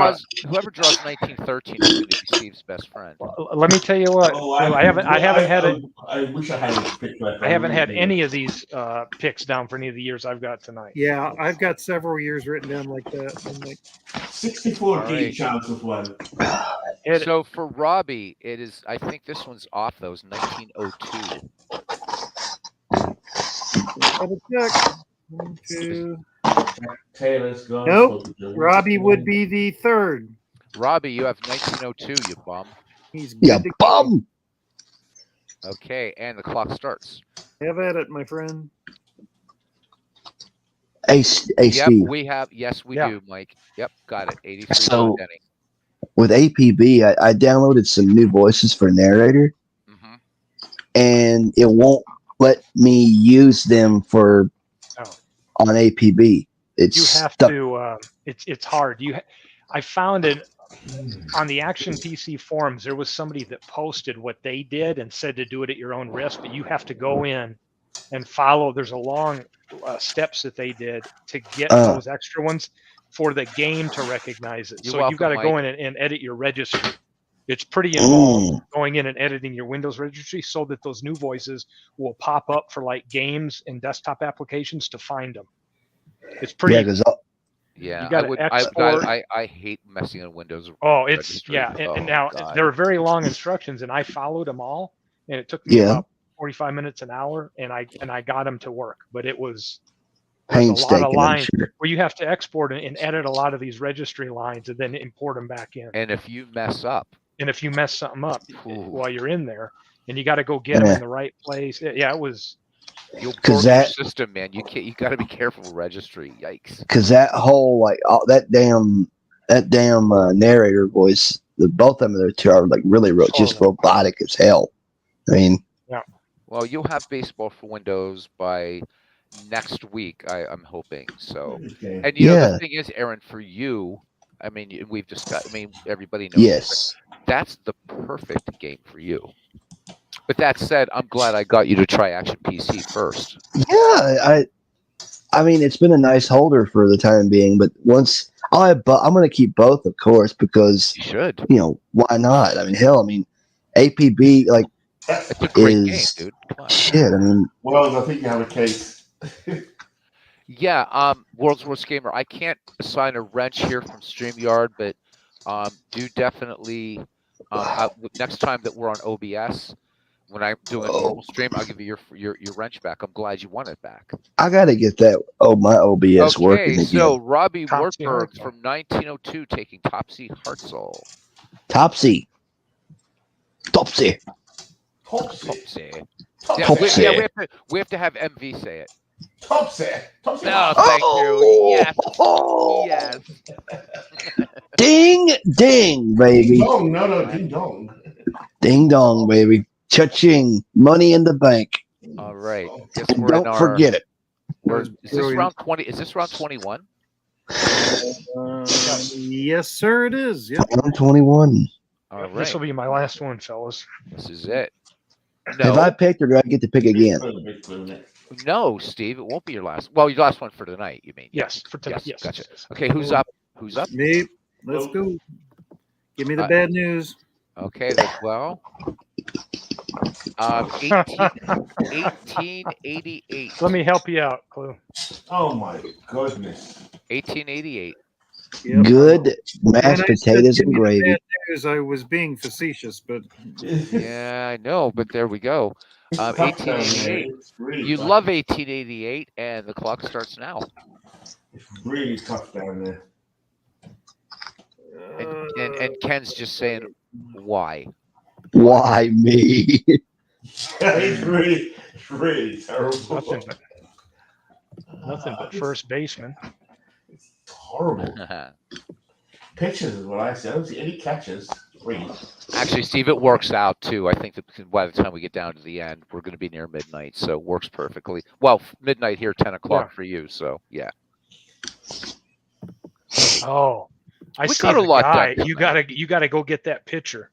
whoever draws 1913 is going to be Steve's best friend. Let me tell you what. Oh, I haven't had it. I wish I had a pick left. I haven't had any of these picks down for any of the years I've got tonight. Yeah, I've got several years written down like that. I'm like, 64 All D right. chance of one. So for Robbie, it is. I think this one's off. Though, it's 1902. double check. 1, 2. Taylor's gone. Nope. Robbie would be the third. Robbie, you have 1902. You bum. He's good Yeah, to go. bum. Okay, and the clock starts. Have at it, my friend. Hey, Yep, Steve. we have. Yes, we Yeah. do, Mike. Yep, got it. 83. So- Denny. With APB, I downloaded some new voices for narrator, Mhm. and it won't let me use them for Oh. on APB. It's You have stuck. to. It's hard. I found it on the Action PC forums. There was somebody that posted what they did and said to do it at your own risk, but you have to go in and follow. There's a long steps that they did to get those extra ones for the game to recognize it. You're So you've got to welcome, go in and edit your registry. It's pretty involved going in and editing your Windows registry so that those new voices will pop up for like games and desktop applications to find them. It's pretty. Yeah, because Yeah, You gotta export. I hate messing on Windows. Oh, it's registry. yeah, and Oh, now God. there were very long instructions, and I followed them all, and it took me Yeah. about 45 minutes an hour, and I got them to work, but it was there's a lot painstaking, of I'm lines sure. where you have to export and edit a lot of these registry lines, and then import them back in. And if you mess up, And if you mess something up Ooh. while you're in there, and you got to go get them Yeah. in the right place, yeah, it was. you'll 'Cause broke your that- system, man. You can't. You got to be careful with registry. Yikes. Because that whole that damn narrator voice, both of them are two are like really just Totally. robotic as hell. I mean, Well, you'll have baseball for Windows by next week. I'm hoping so. Okay. And you know Yeah. the thing is, Aaron, for you, I mean, we've discussed. I mean, everybody knows. yes, That's the perfect game for you. But that said, I'm glad I got you to try Action PC first. yeah. I mean, it's been a nice holder for the time being, but once I'm going to keep both, of course, because You should. why not? I mean, hell, APB like It's a great is game, dude. Come on. shit. I mean, Well, I think you have a case. Yeah, World's Worst Gamer. I can't assign a wrench here from StreamYard, but do definitely next time that we're on OBS, When I'm doing a normal stream, I'll give you your wrench back. I'm glad you want it back. I gotta get that. Oh, my OBS Okay, working so again. Robbie Topsy Wartburg Hartzell. from 1902 taking Topsy Hartzell. Topsy. Topsy. Topsy. Topsy. Yeah, Topsy. we have to have MV say it. Topsy. Topsy. No, thank you. Yes. Oh, Yes. Ding, ding, baby. Ding dong. No, ding dong. Ding dong, baby. Cha-ching. Money in the bank. All right. Guess And we're in don't our. forget it. We're, That was is this brilliant. round 20? Is this round 21? Yes, sir, it is. Yep. I'm 21. All This right. will be my last one, fellas. This is it. Have I No, picked or do I get to pick again? Big clue in it. no, Steve. It won't be your last. Well, your last one for tonight. You mean? Yes, for tonight. Yes, Yes. gotcha. Okay, who's up? Who's up? Me. Let's go. Give me the bad news. Okay, well, 1888. Let me help you out, Clue. Oh my goodness. 1888. Yep. Good mashed When I said potatoes give and me the gravy. bad news, I was being facetious, but Yeah, I know, but there we go. It's tough down there. 1888. It's really You tough. love 1888, and the clock starts now. It's really tough down there. And Ken's just saying, why? Why me? It's really terrible. Nothing but first baseman. It's horrible. Pitches is what I said. I don't see any catches. Three. Actually, Steve, it works out too. I think that by the time we get down to the end, we're going to be near midnight, so it works perfectly. Well, midnight here, 10 o'clock for you. So yeah. Oh, I We see got a the lot guy. done You gotta go get that pitcher.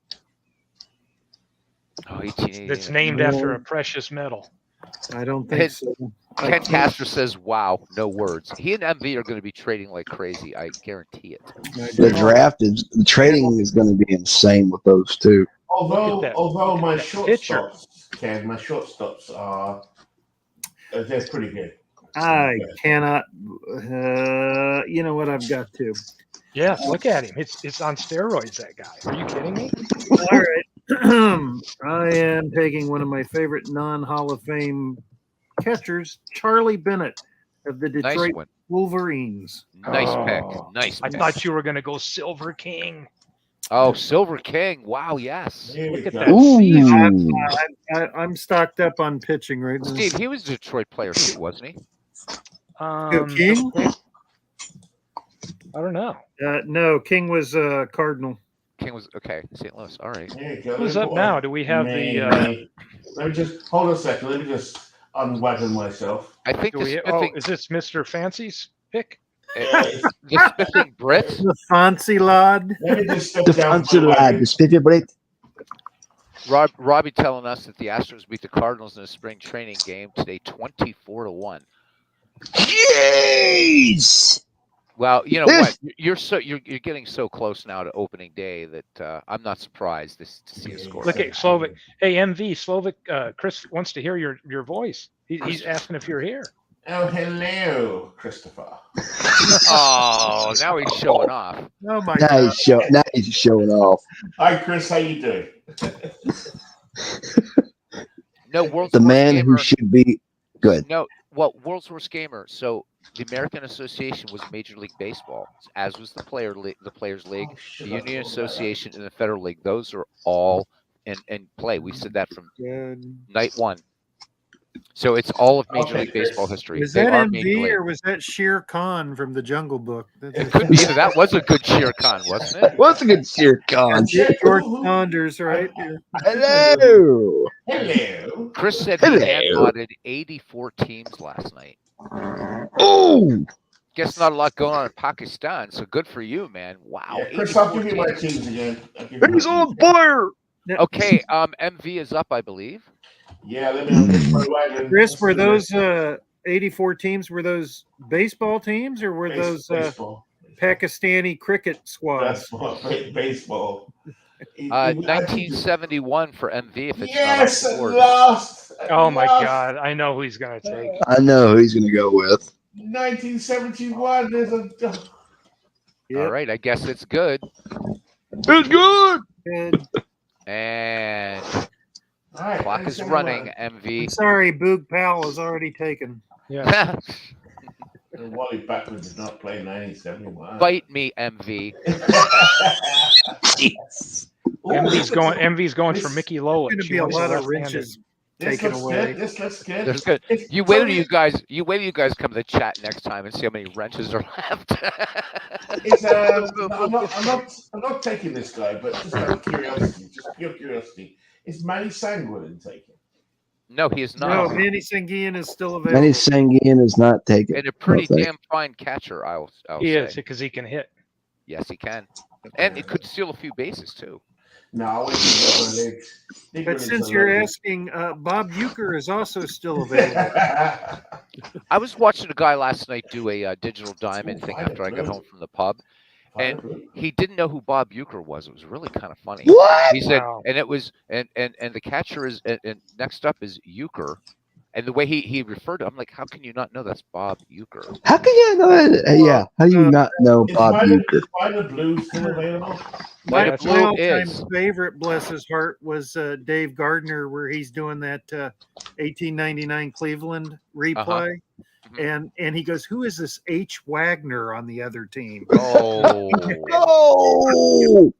Oh, 1888. That's named after a precious metal. I don't think so. I Ken can't- Castor says, "Wow, no words." He and MV are going to be trading like crazy. I guarantee it. The draft is the trading is going to be insane with those two. Although look my at that pitcher. shortstops, Ken, my shortstops are they're pretty good. I cannot. You know what? I've got to. Yes, look at him. It's on steroids. That guy. Are you kidding me? All right. I am taking one of my favorite non-Hall of Fame catchers, Charlie Bennett of the Nice Detroit one. Wolverines. Nice pick. Oh, Nice. I pick. thought you were gonna go Silver King. Oh, Silver King. Wow. Yes. There we Look at go. that. Ooh, I'm stocked up on pitching right now. Steve, he was a Detroit player too, wasn't he? King? I don't know. No, King was Cardinal. King was okay. St. Louis. All right. There you go. Who's Let me up put now? one. Do we have Maybe. the? Let me just hold on a second. Let me just unwagon myself. I think Do the we? smithing, Is this Mr. Fancy's pick? the smithing Brit. The Fancy Lad. Let me just step the down fancy my lad, wagon. the spiffy Brit. Robbie telling us that the Astros beat the Cardinals in a spring training game today, 24-1. Jeez! Well, you know This- what? You're getting so close now to opening day that I'm not surprised to see a score. Look at Slovak. Hey, MV Slovak. Chris wants to hear your voice. He's asking if you're here. Oh, hello, Christopher. Oh, now he's showing off. Oh my Now God. he's showing off. Hi, Chris. How you doing? No, world's The worst man gamer. who should be good. No, well, world's worst gamer. So the American Association was Major League Baseball, as was the Players League, Oh, shit, the I Union forgot about that. Association, and the Federal League. Those are all in play. We said that from God. night one. So it's all of Major Okay, League Baseball Chris. history. Was They that are Major MV League. or was that Shere Khan from the Jungle Book? It could be. That was a good Shere Khan, wasn't it? What's a good Shere Khan? George Saunders, right? Hello. Hello. Chris said he Hello. hand modded 84 teams last night. Oh, Guess not a lot going on in Pakistan, so good for you, man. Wow. Yeah, Chris, I'll 84 give you my teams. teams again. I'll give you he's my on teams. fire. Okay, MV is up, I believe. Yeah, let me unwagon my wagon. Chris, were those 84 teams, were those baseball teams or were those baseball? Pakistani cricket squads? That's what baseball. 1971 for MV if it's Yes, not at on the board. last. at Oh my last. God! I know who he's gonna take. I know who he's going to go with. 1971. There's a. All right, I guess it's good. It's good. Good. And All right. Clock thanks, is everyone. running, I'm MV. sorry, Boog Powell is already taken. Yeah. And Wally Backman did not play 1971. Bite me, MV. Ooh, MV's going. this- MV's going for this- Mickey There's Lowitt. going to She be a wants a lot of left-handed. wrenches This taken looks away. good. This looks good. There's good. It's You wait till Tony- you guys. You wait till you guys come to the chat next time and see how many wrenches are left. It's I'm not taking this guy, but just out of curiosity, just pure curiosity, is Manny Sanguin taken? No, he is No, not. Manny Sanguian is still available. Manny Sanguin is not taken. And a pretty No, thank damn fine catcher, I'll He say. is because he can hit. Yes, he can. And it could steal a few bases too. No, I went to the leagues. But since you're asking, Bob Euchre is also still available. I was watching a guy last night do a digital diamond thing Violet after I got blue. home from the pub. He didn't know who Bob Euchre was. It was really kind of funny. What? He said, Wow. and it was, and the catcher is, and next up is Euchre, and the way he referred to, I'm like, how can you not know that's Bob Euchre? How can you know it? Yeah, how do you not know Is Bob Euchre? Violet Blue still available? My Violet Blue all-time is. favorite, bless his heart, was Dave Gardner, where he's doing that 1899 Cleveland replay. Mhm. And he goes, who is this H. Wagner on the other team? Oh, Oh,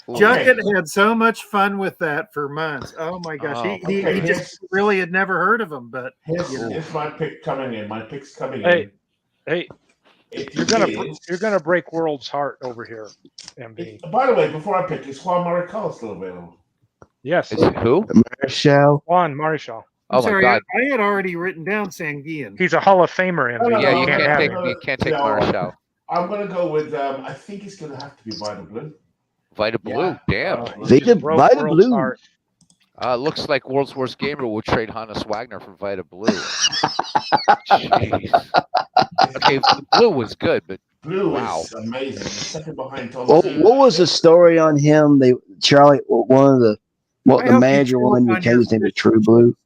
Junkett had so much fun with that for months. Oh my gosh, Oh. he Okay, just really had never heard of him. But Here's my pick coming in. My pick's coming Hey, in. hey, It you're gonna is- break World's heart over here, MV. By the way, before I pick, is Juan Marichal still available? Yes, is it who? Marshall. Juan Marichal. I'm Oh my sorry, God! I had already written down Sanguian. He's a Hall of Famer, MV. No, Yeah, no, you no, can't no, take no, you can't take no. Marshall. I'm gonna go with. I think it's gonna have to be Violet Blue. Vita Blue, damn. He Vita- just broke Vita World's Blue. heart. Looks like World's Worst Gamer will trade Hannes Wagner for Vita Blue. Jeez. Okay, Blue was good, but Blue Wow. is amazing. Second behind Tom. What was the story on him? Charlie, one of the I the hope manager you wanted choke to on change your his name to fish. True Blue.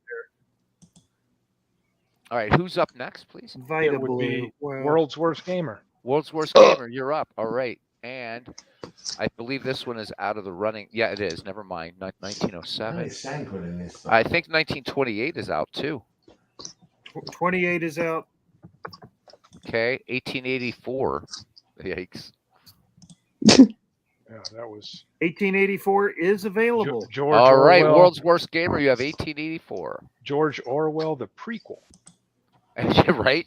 all right. Who's up next, please? Vita It would Blue. be Wow. World's Worst Gamer. World's Worst Gamer, you're up. All right, and I believe this one is out of the running. Yeah, it is. Never mind. 1907. Nice Sanguin in this. I think 1928 is out too. 28 is out. Okay, 1884. Yikes. Yeah, that was 1884 is available. George All right, Orwell. World's Worst Gamer. You have 1884. George Orwell, the prequel. Right?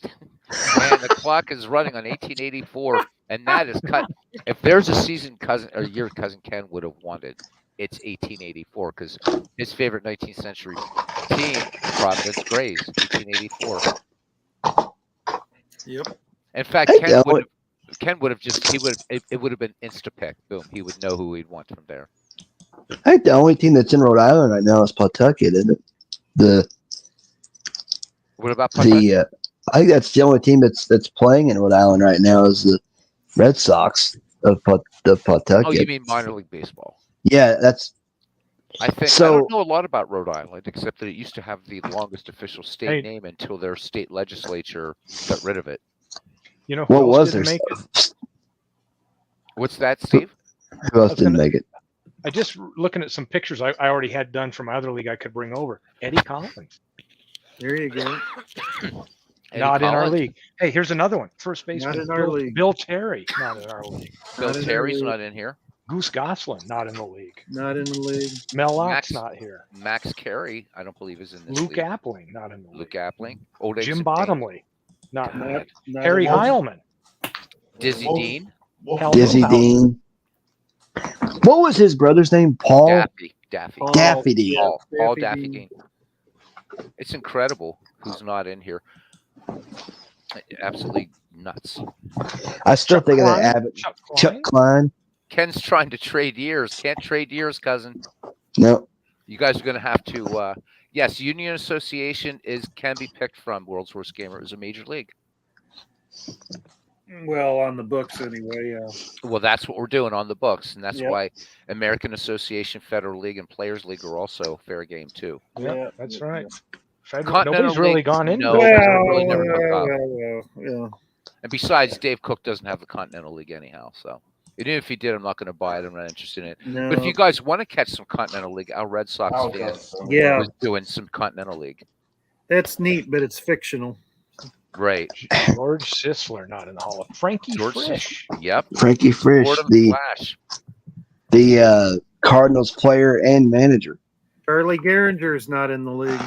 And the clock is running on 1884, and that is cut. If there's a season cousin or year cousin Ken would have wanted, it's 1884 because his favorite 19th century team, Providence Grays, 1884. Yep. In fact, Hey, Ken would have just it would have been insta pick. Boom, he would know who he'd want from there. I think the only team that's in Rhode Island right now is Pawtucket, isn't it? What about Pawtucket? I think that's the only team that's playing in Rhode Island right now is the Red Sox of Pawtucket. Oh, you mean minor league baseball? Yeah, that's I think I So- don't know a lot about Rhode Island, except that it used to have the longest official state Hey. name until their state legislature got rid of it. You know who what else was their didn't make it? stuff. What's that, Steve? Who else was didn't gonna- make it? I just looking at some pictures I already had done for my other league I could bring over. Eddie Collins, There you go. Eddie not in our Collins? league. Hey, here's another one. First baseman, in our league. Bill Terry, not in our league. Bill Not in the Terry's league. not in here. Goose Goslin, not in the league. Not in the league. Mel Lott's Max- not here. Max Carey, I don't believe is in this Luke league. Appling, not in the Luke league. Appling. Old Jim Exit Bottomley, not in the God. league. Not Harry in the- Heilman. Dizzy Wolf- Dean. Wolf- Hell, Dizzy Wow. Dean. What was his brother's name? Paul. Daffy. Paul- Daffy Dean. yeah, Paul Daffy Daffy Dean. Dean. It's incredible who's not in here. Absolutely nuts. I still Chuck think of that Klein? Abbott. Chuck Chuck Klein? Klein. Ken's trying to trade years. Can't trade years, cousin. No. You guys are going to have to. Yes, Union Association can be picked from World's Worst Gamer as a major league. Well, on the books anyway. Yeah. Well, that's what we're doing on the books, and that's Yep. why American Association, Federal League, and Players League are also fair game too. Yeah, Yeah. that's right. Federal, Continental nobody's really League, gone into no. it. doesn't really never hook up. yeah. And besides, Dave Cook doesn't have the Continental League anyhow. So Even if he did, I'm not going to buy it. I'm not interested in it. No. But if you guys want to catch some Continental League, our Red Sox Oh, fan God, so Yeah. was doing some Continental League. That's neat, but it's fictional. Right. George Sisler not in the Hall of Frankie George Frisch. Yep. Frankie Frisch, Gordon the Flash. Cardinals player and manager. Charlie Gehringer's not in the league.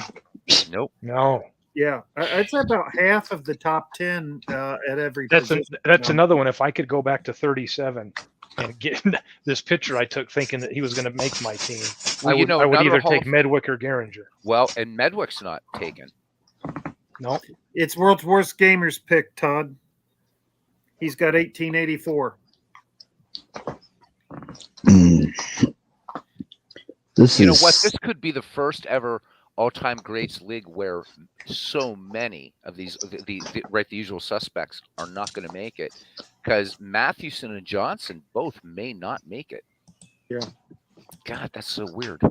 Nope. No, Yeah, I'd say about half of the top 10 at every that's position. another one. If I could go back to 37 and get this picture I took, thinking that he was going to make my team, Well, you know, I would another either Hall take of- Medwick or Gehringer. Well, and Medwick's not taken. No, It's World's Worst Gamers pick, Todd. He's got 1884. This You know is what? This could be the first ever all-time greats league where so many of these, the usual suspects, are not going to make it, because Mathewson and Johnson both may not make it. Yeah. God, that's so weird.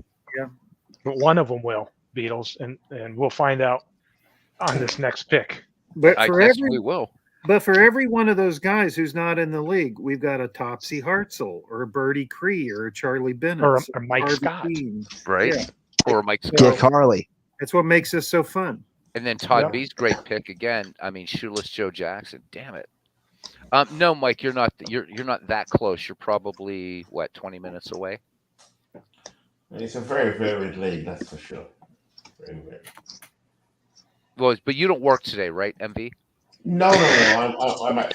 but one of them will, Beatles, and we'll find out on this next pick. But I for guess every we will. But for every one of those guys who's not in the league, we've got a Topsy Hartzell or a Bertie Cree or a Charlie Bennett Or Mike Harvey Scott. Keene. Right? Yeah. Or Mike So- Scott. Dick Harley. That's what makes this so fun. And then Todd Yeah. B's great pick again. I mean, shoeless Joe Jackson. Damn it. No, Mike, you're not not that close. You're probably 20 minutes away. It's a very varied league, that's for sure. Very varied. Well, but you don't work today, right, MV? No. I'm at,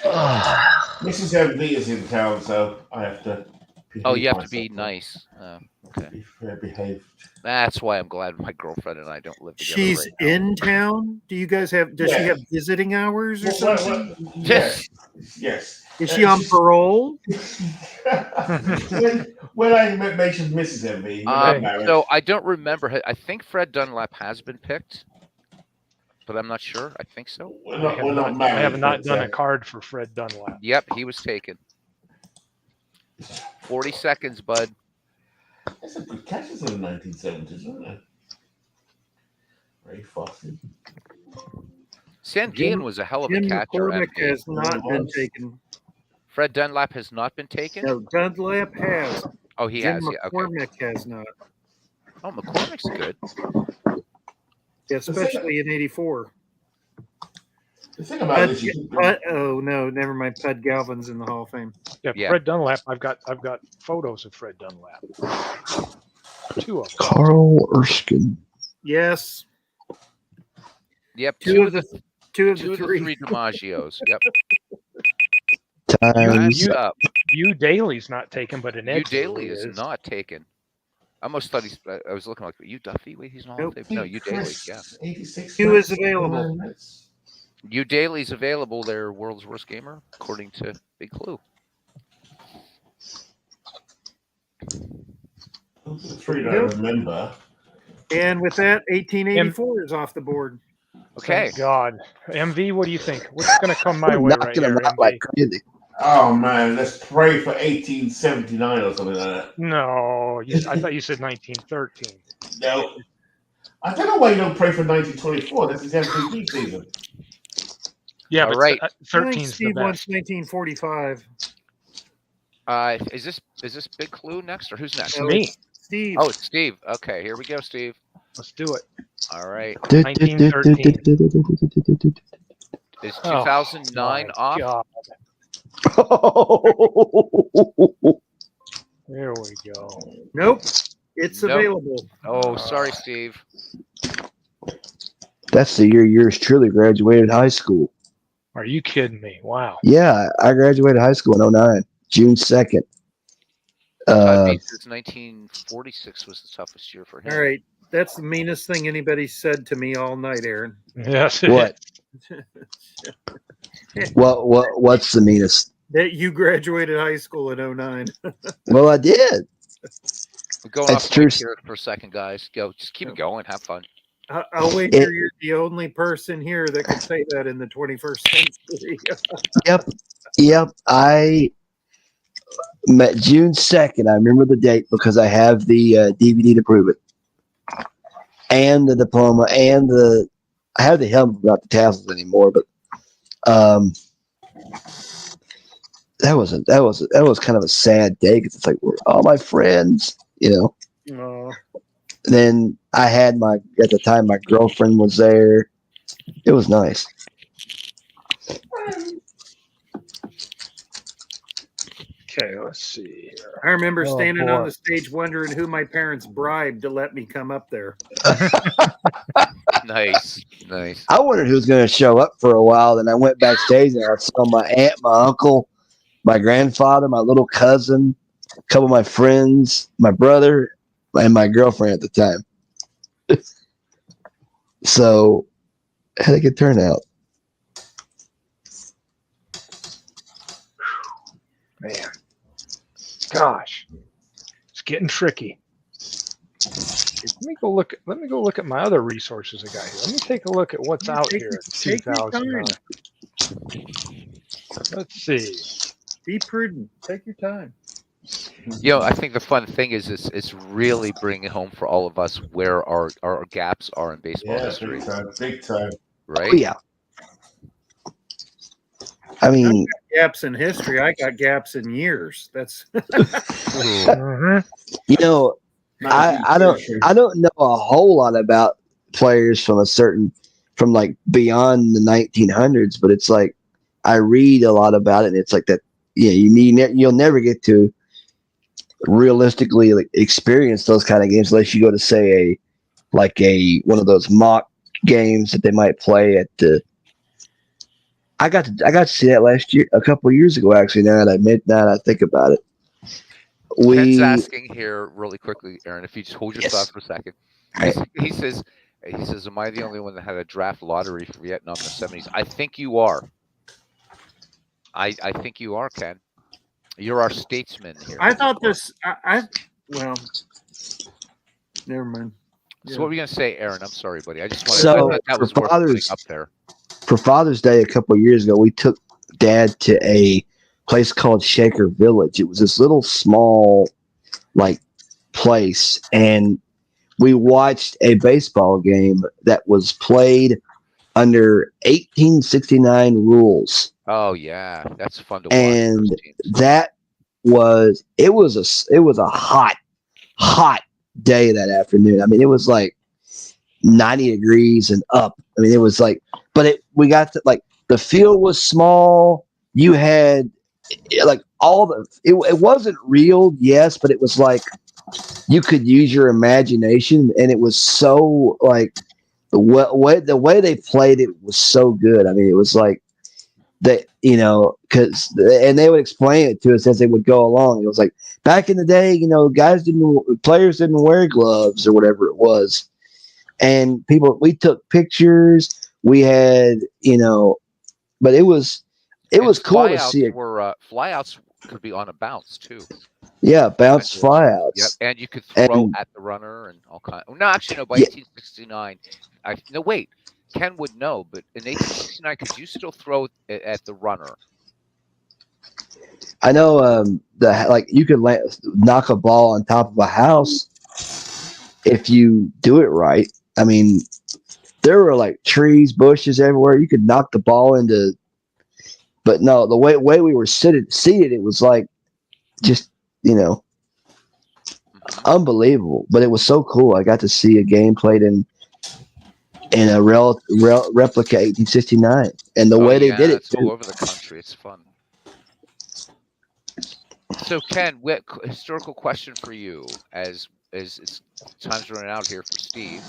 Mrs. MV is in town, so I have to. Oh, you have to myself. be nice. Okay. Be fair behaved. That's why I'm glad my girlfriend and I don't live together. She's right now. in town. Do you guys have? Does she Yeah. have visiting hours or Well, something? Yes. Yes. Is she on parole? when I mentioned Mrs. MV, you're not married. So I don't remember. I think Fred Dunlap has been picked, but I'm not sure. I think so. We're I not have married. not but, done a card for Fred Dunlap. Yep, he was taken. 40 seconds, bud. That's a good catches in the 1970s, isn't it? Very fussy. Sanguian was a hell of a Jim catcher. McCormick MV. has not been was. taken. Fred Dunlap has not been taken. No, Dunlap has. Oh, he Jim has. Yeah. Okay. McCormick has not. Oh, McCormick's good. Especially in '84. The thing about this is, Oh no, never mind. Pud Galvin's in the Hall of Fame. Yeah. Fred Dunlap. I've got photos of Fred Dunlap. Two of them. Carl Erskine. Yes, Yep. two of the three. three DiMaggios. Yep. Times. Time's up. Hugh Daly's not taken, but an Hugh Ed Daly is not taken. I almost thought I was looking like you Duffy. Wait, he's not. Nope. No, you Daly. Yeah. 86. Who is available? You Daly's available. They're world's worst gamer, according to Big Clue. Three I remember. And with that, 1884 is off the board. Okay. Thank God. MV, what do you think? What's going to come my way right Knocking here, him out MV? like crazy. Oh man, let's pray for 1879 or something like that. No, I thought you said 1913. No. I don't know why you don't pray for 1924. This is MVP season. Yeah, All but right. I think 13's the Steve wants best. 1945. Is this Big Clue next, or who's next? No, Me. it's Steve. Oh, it's Steve. Okay, here we go, Steve. Let's do it. All right. 1913. Is Oh, 2009 my off? God. There we go. Nope, it's Nope. available. Oh, sorry, Steve. That's the year yours truly graduated high school. Are you kidding me? Wow. Yeah, I graduated high school in 09, June 2nd. Todd Bates says 1946 was the toughest year for him. All right, that's the meanest thing anybody said to me all night, Aaron. Yes. What? What's the meanest? That you graduated high school in 09. Well, I did. We're going It's off true. mic here for a second, guys. Go, just keep it going. Have fun. I'll wager you're the only person here that could say that in the 21st century. Yep. I met June 2nd. I remember the date because I have the DVD to prove it, and the diploma, and I have the helmet, not the tassels anymore. But that was kind of a sad day because it's like we're all my friends, you know. Oh, And then I had at the time my girlfriend was there. It was nice. Okay, let's see here. I remember Oh, standing on boy. the stage wondering who my parents bribed to let me come up there. Nice, nice. I wondered who was going to show up for a while. Then I went backstage and I saw my aunt, my uncle, my grandfather, my little cousin, a couple of my friends, my brother, and my girlfriend at the time. So, had a good turnout. Man, gosh, it's getting tricky. Let me go look. Let me go look at my other resources I got here. Let me take a look at what's out Take here your- in take your 2009. Let's see. Be prudent. Take your time. I think the fun thing is it's really bringing home for all of us where our gaps are in baseball Yeah, history, big time. Oh, right? yeah. I mean, Gaps in history. I got gaps in years. That's Ooh, Mhm. you know, I don't know a whole lot about players from like beyond the 1900s, but it's like I read a lot about it, and it's like that. Yeah, you'll never get to realistically like, experience those kind of games unless you go to say a one of those mock games that they might play at the. I got to see that last year, a couple of years ago, actually. Now that I think about it, Ken's we asking here really quickly, Aaron, if you just hold your thought yes, for a second. right. He says, "Am I the only one that had a draft lottery for Vietnam in the '70s?" I think you are. I think you are, Ken. You're our statesman here. I thought this. Well, never mind. So what were you gonna say, Aaron? I'm sorry, buddy. I just wanted. I So thought that for was worth putting Father's up there. for Father's Day a couple of years ago, we took Dad to a place called Shaker Village. It was this little small like place, and we watched a baseball game that was played under 1869 rules, Oh yeah, that's fun to watch. and Those teams. that it was a hot day that afternoon. I mean, it was like 90 degrees and up. I mean, it was like, but we got to like the field was small. You had like it wasn't real, yes, but it was like you could use your imagination, and it was so like the way they played it was so good. I mean, it was like that, because and they would explain it to us as they would go along. It was like back in the day, players didn't wear gloves or whatever it was, and we took pictures. We had, but it was cool to see it. Flyouts could be on a bounce too. Yeah, bounce Yep, flyouts. and you could throw And at the runner and all kind. No, actually, no. By yeah, 1869, no wait. Ken would know, but in 1869, could you still throw it at the runner? I know you could knock a ball on top of a house if you do it right. I mean, there were like trees, bushes everywhere. You could knock the ball into, but no, the way we were seated, it was like just unbelievable. But it was so cool. I got to see a game played in a replica 1869, and the Oh way they yeah, did it it's all too. over the country. It's fun. So Ken, what historical question for you as it's time's running out here for Steve.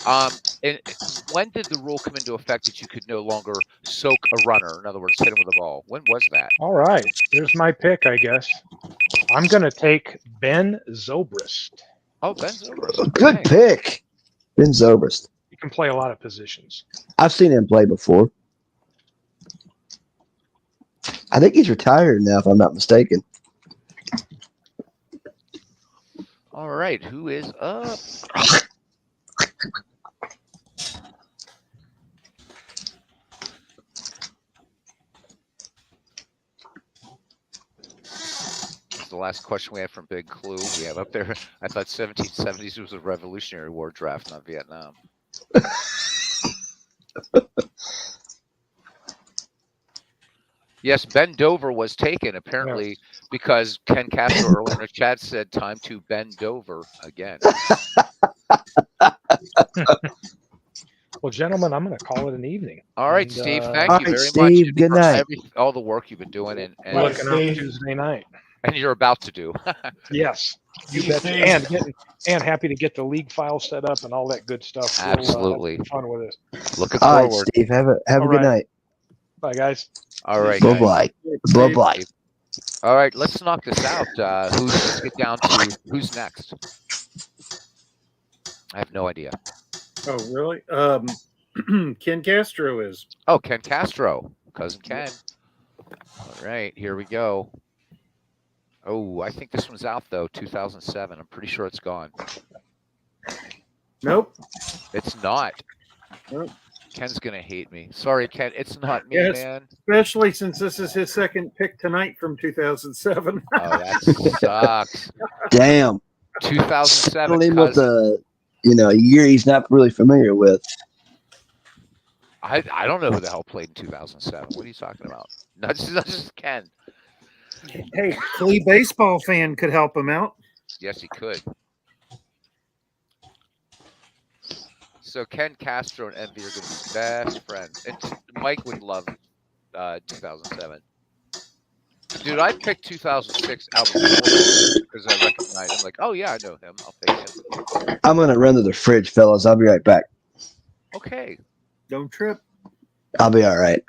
And when did the rule come into effect that you could no longer soak a runner? In other words, hit him with a ball. When was that? All right, here's my pick, I guess. I'm going to take Ben Zobrist. Oh, Ben Zobrist. Good Okay. pick, Ben Zobrist. He can play a lot of positions. I've seen him play before. I think he's retired now, if I'm not mistaken. All right, who is up? This is the last question we have from Big Clue. We have up there. I thought 1770s was a Revolutionary War draft, not Vietnam. Yes, Ben Dover was taken apparently because Ken Castro earlier in the chat said time to bend over again. Well, gentlemen, I'm going to call it an evening. All right, And, Steve. All Thank you right, very much Steve. Good for night. all the work you've been doing We're and looking out Steve. Tuesday night. you're about to do. Yes, you See you, bet. Steve. And happy to get the league file set up and all that good stuff. We'll have Absolutely. some fun with it. Looking All right, forward. Steve. Have a All good right. night. Bye, guys. All right, Bye guys. bye. Bye bye. All right, let's knock this out. Let's get down to who's next. I have no idea. Oh, really? Ken Castro is. Oh, Ken Castro, cousin Ken. All right, here we go. Oh, I think this one's out though. 2007. I'm pretty sure it's gone. Nope. It's not. Nope. Ken's gonna hate me. Sorry, Ken. It's not me, Yes. man. Especially since this is his second pick tonight from 2007. Oh, that sucks. Damn. 2007. Fill him with Cousin. a year he's not really familiar with. I don't know who the hell played in 2007. What are you talking about? Not just Ken. Hey, Clee baseball fan could help him out. Yes, he could. So Ken Castro and Envy are going to be best friends. And Mike would love 2007. Dude, I picked 2006 out because I recognize. I'm like, oh yeah, I know him. I'll pick him. I'm gonna run to the fridge, fellas. I'll be right back. Okay. Don't trip. I'll be all right.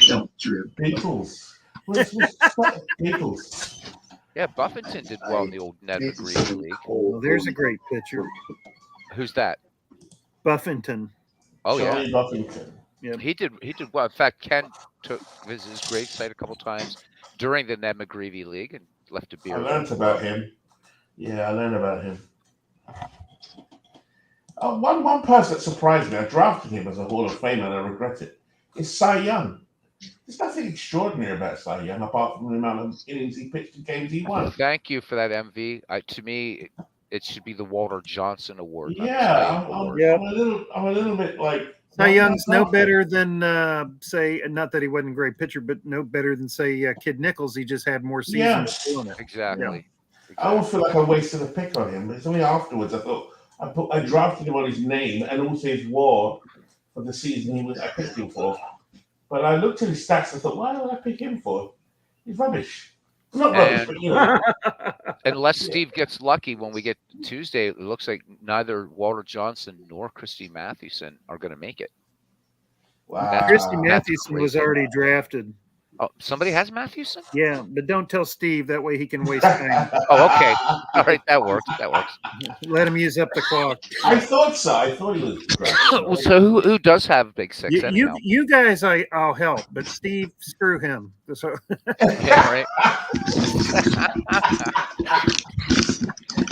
Don't trip. Beatles. Beatles. Yeah, Buffington did well in the old Ned McGreevy League. Well, there's a great pitcher. Who's that? Buffington. Oh yeah, Charlie Buffington. he did well. In fact, Ken took his grave site a couple times during the Ned McGreevy League and left a I beer. learned about him. Yeah, I learned about him. One person that surprised me, I drafted him as a Hall of Famer and I regret it, is Cy Young. There's nothing extraordinary about Cy Young apart from the amount of innings he pitched and games he won. Thank you for that, MV. To me, it should be the Walter Johnson Award. Not the Cy Yeah, Young Award. I'm a little bit like Cy Young's no better than say, not that he wasn't a great pitcher, but no better than say Kid Nichols. He just had more seasons doing it. Exactly. I always feel like I wasted a pick on him. But it's only afterwards I thought I drafted him on his name and also his WAR for the season I picked him for. But I looked at his stats and thought, why did I pick him for? He's rubbish. Not rubbish, but you know. Unless Steve gets lucky when we get Tuesday, it looks like neither Walter Johnson nor Christy Mathewson are going to make it. Wow. Christy That's Mathewson crazy. was already drafted. Oh, somebody has Mathewson? Yeah, but don't tell Steve. That way he can waste time. Oh, okay. All right, that works. That works. Let him use up the clock. I thought so. I thought he was Well, so who does have Big Six anyhow? You guys, I'll help, but Steve, screw him. So, Yeah, right.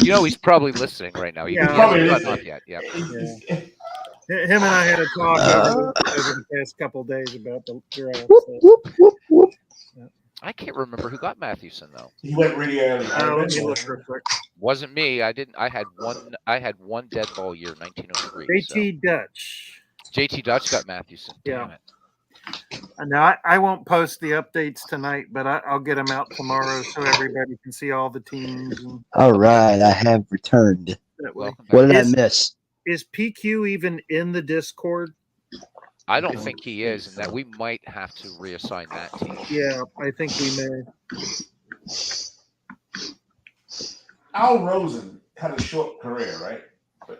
You know he's probably listening right now. He Yeah. hasn't Probably gotten listening. up yet. Yeah. him and I had a talk over the past couple of days about the draft. Whoop, whoop, whoop. I can't remember who got Mathewson though. He went really early. Let me look real quick. Wasn't me. I didn't. I had one dead ball year, 1903. So. JT Dutch. JT Dutch got Mathewson. Damn Yeah. it. Now I won't post the updates tonight, but I'll get them out tomorrow so everybody can see all the teams. And All right, I have returned. that way. Welcome back. What did I Is- miss? Is PQ even in the Discord? I don't think he is, and that we might have to reassign that team. Yeah, I think we may. Al Rosen had a short career, right?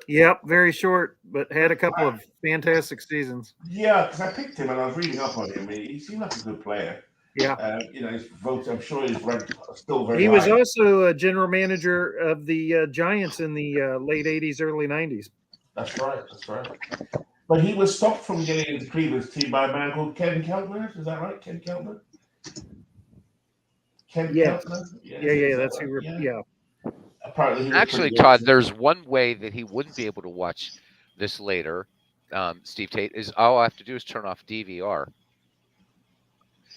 Yep, very short, but had a couple of fantastic seasons. Yeah, because I picked him and I was reading up on him. He seemed like a good player. Yeah. His vote, I'm sure his ranked still very He was high. also a general manager of the Giants in the late 80s, early 90s. That's right. But he was stopped from getting into Cleveland's team by a man called Ken Keltner. Is that right? Ken Keltner? Yeah. Keltner? Yeah, that's who. Yeah. Apparently, he was Actually, pretty good. Todd, there's one way that he wouldn't be able to watch this later. Steve Tate is all I have to do is turn off DVR.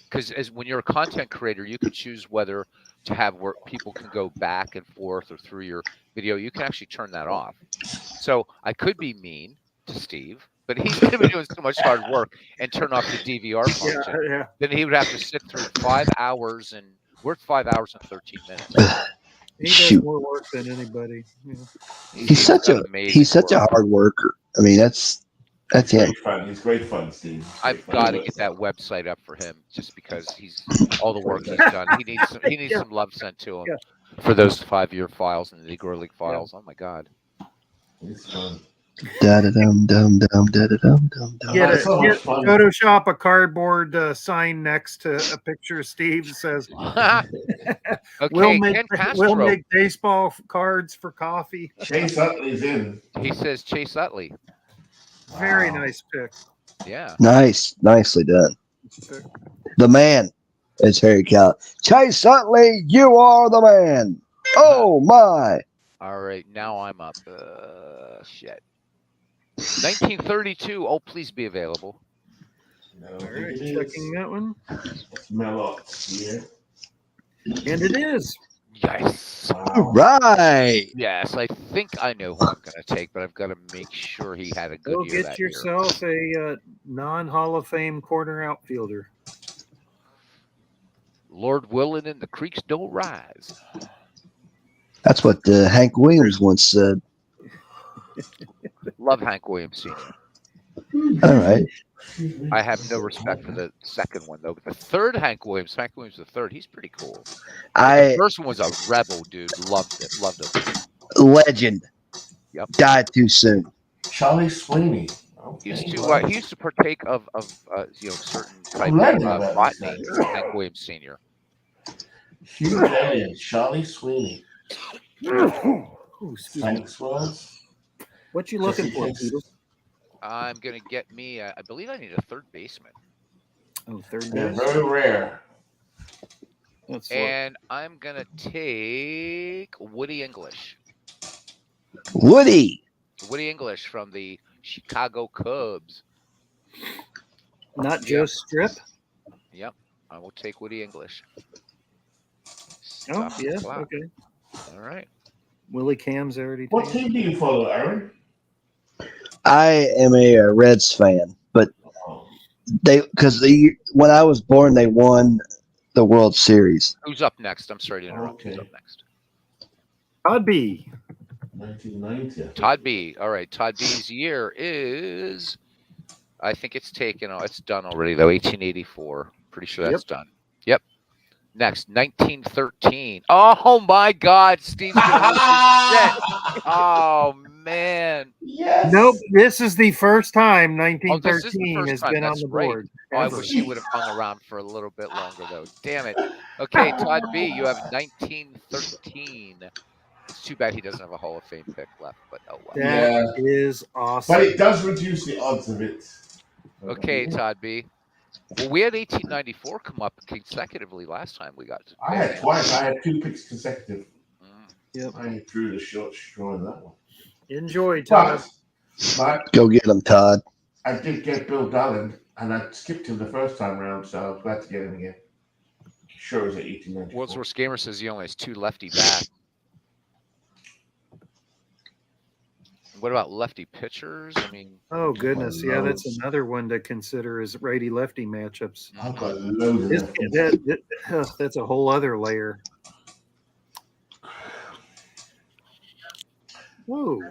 Because when you're a content creator, you can choose whether to have where people can go back and forth or through your video. You can actually turn that off. So I could be mean to Steve but he's going to be doing so much hard work and turn off the DVR function. Yeah. Then he would have to sit through 5 hours and we're 5 hours and 13 minutes. He does Shoot. more work than anybody. Yeah. He's such done a amazing he's such a work. hard worker. I mean, that's He's him. great fun. He's great fun, Steve. He's I've great fun. got to get that website up for him just because he's all the work he's done. He needs Yeah. some love sent to him Yeah. for those 5-year files and the Negro League files. Oh my God. He's fun. Da da dum dum dum da da dum dum dum. Get That's so much fun. Photoshop a cardboard sign next to a picture of Steve that says, Okay, Ken Castro. we'll make baseball cards for coffee. Chase Utley's in. He says Chase Utley. Very Wow. nice pick. Yeah. Nicely done. The man is Harry Cal. Chase Utley, you are the man. Oh my! All right, now I'm up. Shit. 1932. Oh, please be available. No, All right, checking that one. Melot here. And it is. Yes. All right. Yes, I think I know who I'm going to take, but I've got to make sure he had a good Go year get that year. yourself a non-Hall of Fame corner outfielder. Lord willing and the creeks don't rise. That's what Hank Williams once said. Love Hank Williams Sr. All right. I have no respect for the second one, though. But the third Hank Williams the third, he's pretty cool. The first one was a rebel, dude. Loved it. Loved him. Legend. Yep. Died too soon. Charlie Sweeney. He Okay, he used to partake of certain type learning of about this botany. guy. Hank Williams Sr. Huge alien, Charlie Sweeney. Ooh, excuse me. Thanks, Wells. What you looking for, Just in Peter? I'm gonna get me. I believe I need a third baseman, Oh, third They're base. very rare. That's and I'm gonna take Woody English. Woody. Woody English from the Chicago Cubs. not Joe Strip. Yep, I will take Woody English. Oh, Stop the yeah. clock. Okay. All right. Willie Cam's already What taken. team do you follow, Aaron? I am a Reds fan, but Oh, when I was born, they won the World Series. Who's up next? I'm sorry to interrupt. Who's Okay. up next? Todd B. 1990. Todd B. All right. Todd B's year is, I think it's taken. Oh, it's done already though. 1884. Pretty sure that's done. Yep. Next, 1913. Oh my God, Steve's gonna lose his shit. Oh man. Yes. Nope. This is the first time Oh, this is the 1913 first has time. been on That's the right. board. Oh, I ever. wish he would have hung around for a little bit longer though. Damn it. Okay, Todd B. You have 1913. It's too bad he doesn't have a Hall of Fame pick left, but oh well. That is awesome. But it does reduce the odds of it. Okay, Todd B. Well, we had 1894 come up consecutively last time we got to I had twice. I had 2 picks consecutive. Yep. I drew the short straw in that one. Enjoy, Todd. But Go get him, Todd. I did get Bill Dallen, and I skipped him the first time round, so I was glad to get him again. Sure, it was at 1894. World's Worst Gamer says he only has 2 lefty bats. What about lefty pitchers? I mean, Oh goodness, yeah, that's Loads. another one to consider is righty-lefty matchups. I've got loads of This- them. that's a whole other layer. Whoa!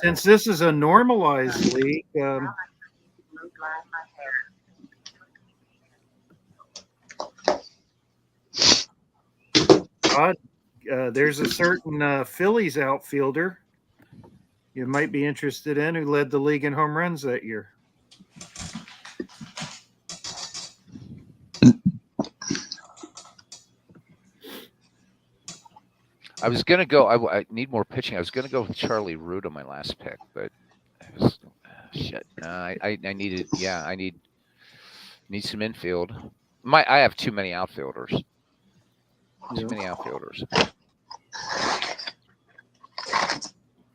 Since this is a normalized league, Todd, there's a certain Phillies outfielder you might be interested in who led the league in home runs that year. I was gonna go. I need more pitching. I was gonna go with Charlie Root on my last pick, but it was, shit. I needed. Yeah, I need some infield. I have too many outfielders. Too many outfielders.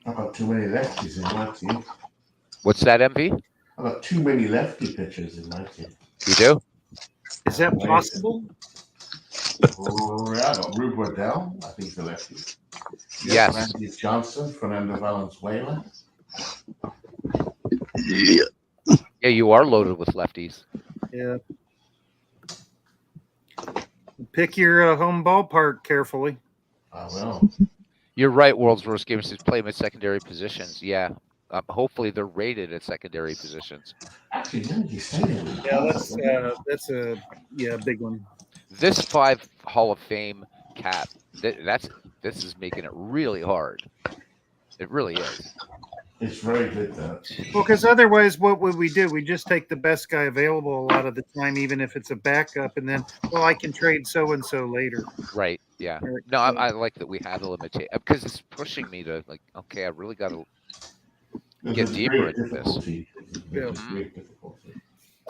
I've got too many lefties in my team. What's that, MV? I've got too many lefty pitchers in my team. You do? Is that possible? Oh, yeah, I got Rube Waddell, I think the lefty. Yes. Randy Johnson, Fernando Valenzuela. Yeah. Yeah, you are loaded with lefties. Yeah. Pick your home ballpark carefully. I will. You're right. World's worst gamers is play them at secondary positions. Yeah. Hopefully they're rated at secondary positions. Actually, now you say that, we Yeah, possible. that's a big one. This 5 Hall of Fame cap, this is making it really hard. It really is. It's very good, though. Well, because otherwise, what would we do? We just take the best guy available a lot of the time, even if it's a backup, and then, well, I can trade so and so later. Right. Yeah. Or- No, I like that we have a limitation because it's pushing me to like, okay, I really got to There's get a deeper great into this. difficulty. There's a Mhm. great difficulty.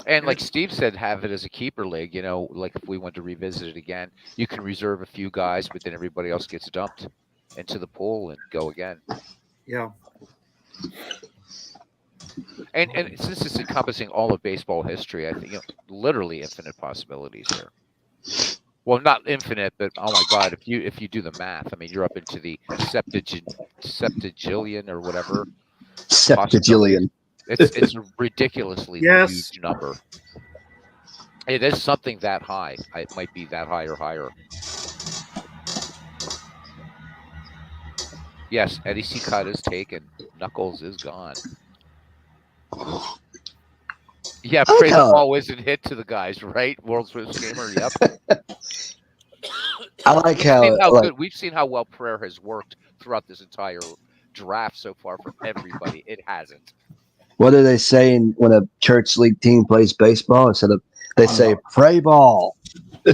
And like Steve said, have it as a keeper league. Like if we want to revisit it again, you can reserve a few guys, but then everybody else gets dumped into the pool and go again. Yeah. And since it's encompassing all of baseball history, I think literally infinite possibilities here. Well, not infinite, but oh my God, if you do the math, I mean, you're up into the septagillion or whatever. Septagillion. It's a ridiculously Yes. huge number. It is something that high. It might be that high or higher. Yes, Eddie C. Cut is taken. Knuckles is gone. Yeah, I like pray the how ball isn't hit to the guys, right? World's Swift Gamer. Yep. I like We've seen how how like good. We've seen how well prayer has worked throughout this entire draft so far for everybody. It hasn't. what are they saying when a church league team plays baseball? Instead of they say pray ball,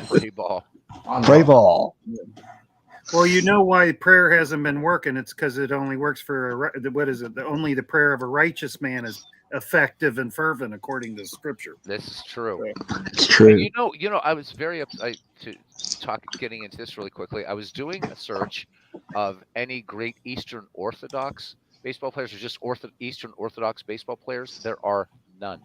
Free ball. pray ball. Well, you know why prayer hasn't been working. It's because it only works for what is it? Only the prayer of a righteous man is effective and fervent, according to Scripture. This is true. It's And true. I was very upset to talk. Getting into this really quickly, I was doing a search of any great Eastern Orthodox baseball players, or just Eastern Orthodox baseball players. There are none.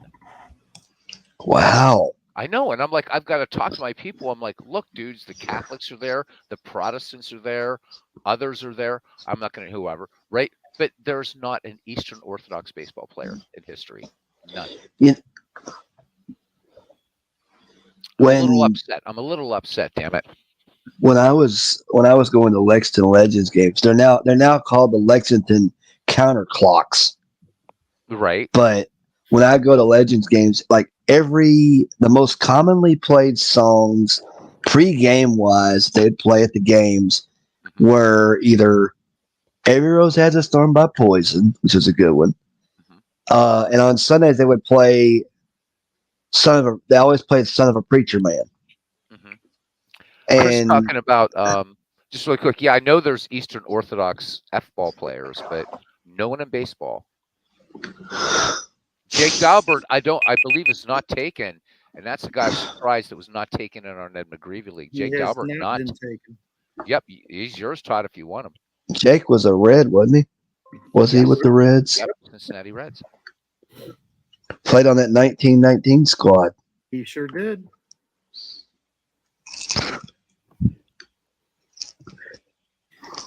Wow. I know, and I'm like, I've got to talk to my people. I'm like, look, dudes, the Catholics are there, the Protestants are there, others are there. I'm not going to whoever, right? But there's not an Eastern Orthodox baseball player in history. None. You- I'm a little when upset. I'm a little upset. Damn it. when I was going to Lexington Legends games, they're now called the Lexington Counterclocks. Right. But when I go to Legends games, like the most commonly played songs pre-game wise they'd play at the games Mhm. were either Every Rose Has a Storm by Poison, which was a good one. Mhm. And on Sundays they would play they always played Son of a Preacher Man. Mhm. Chris And talking about just really quick. Yeah, I know there's Eastern Orthodox F-ball players, but no one in baseball. Jake Dalbert, I believe is not taken, and that's the guy I'm surprised it was not taken in our Ned McGreevy league. He Jake has Dalbert, not not. been taken. Yep, he's yours, Todd, if you want him. Jake was a Red, wasn't he? Was he Yes. with the Reds? Yep, Cincinnati Reds. Played on that 1919 squad. He sure did.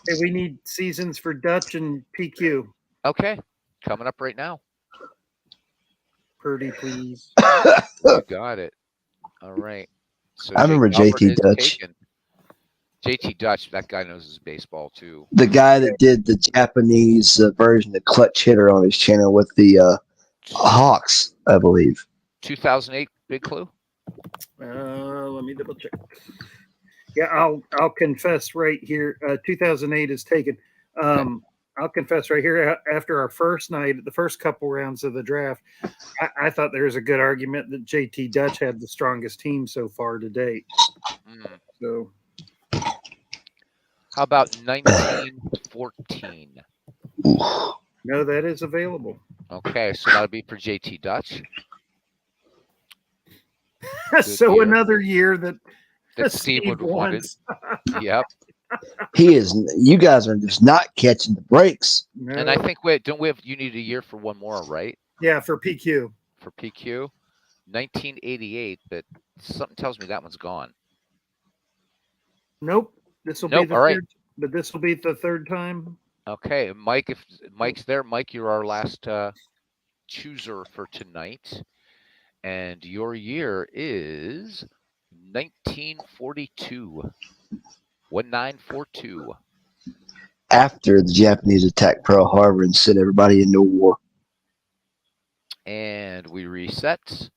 Hey, we need seasons for Dutch and PQ. Okay, coming up right now. Purdy, please. You got it. All right. So I remember Jake Dalbert JT is Dutch. taken. JT Dutch, that guy knows his baseball too. The guy that did the Japanese version of Clutch Hitter on his channel with the Hawks, I believe. 2008, big clue. Let me double check. Yeah, I'll confess right here. 2008 is taken. I'll confess right here. After our first night, the first couple rounds of the draft, I thought there was a good argument that JT Dutch had the strongest team so far to date. Mm. So, How about 1914? no, that is available. Okay, so that'll be for JT Dutch. So year. another year that Steve would have wanted. wants. Yep. You guys are just not catching the breaks. No. And I think you need a year for one more, right? Yeah, for PQ. For PQ, 1988, but something tells me that one's gone. Nope. This will be Nope, the all right. third, but this will be the third time. Okay, Mike. If Mike's there, Mike, you're our last chooser for tonight, and your year is 1942. 1942. After the Japanese attacked Pearl Harbor and sent everybody into war. And we reset,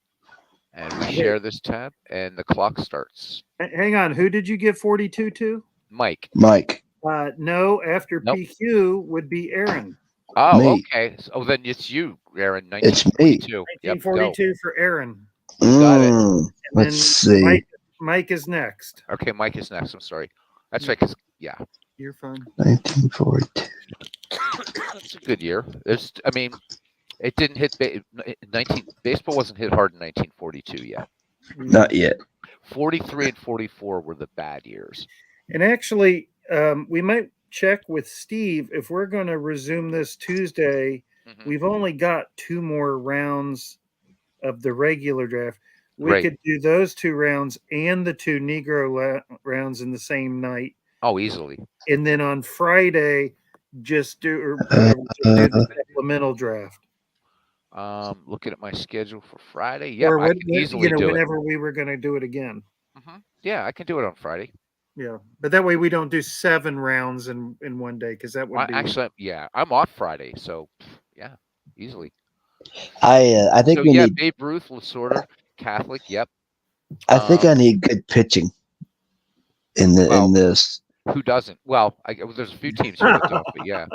and we share this tab, and the clock starts. Hang on. Who did you give 42 to? Mike. Mike. No, after Nope. PQ would be Aaron. Oh, Me. okay. So then it's you, Aaron. It's me. 1942. Yep, go. 1942 for Aaron. Got it. Mm, And let's see. Mike is next. Okay, Mike is next. I'm sorry. That's right. 'Cause yeah, You're fine. 1942. it's a good year. I mean, it didn't hit 19. Baseball wasn't hit hard in 1942 yet. Not yet. 43 and 44 were the bad years. And actually, we might check with Steve if we're going to resume this Tuesday. Mhm. We've only got 2 more rounds of the regular draft. We Right. could do those 2 rounds and the 2 Negro rounds in the same night. Oh, easily. And then on Friday, just do the supplemental draft. Looking at my schedule for Friday. Yeah, Or I can easily do it. whenever we were going to do it again. Yeah, I can do it on Friday. Yeah, but that way we don't do 7 rounds in one day because that would be Actually, yeah, I'm off Friday, so yeah, easily. I think So we yeah, need. Babe Ruth, Lasorda, Catholic. Yep. I think I need good pitching in this. Who doesn't? Well, there's a few teams here that don't, but yeah.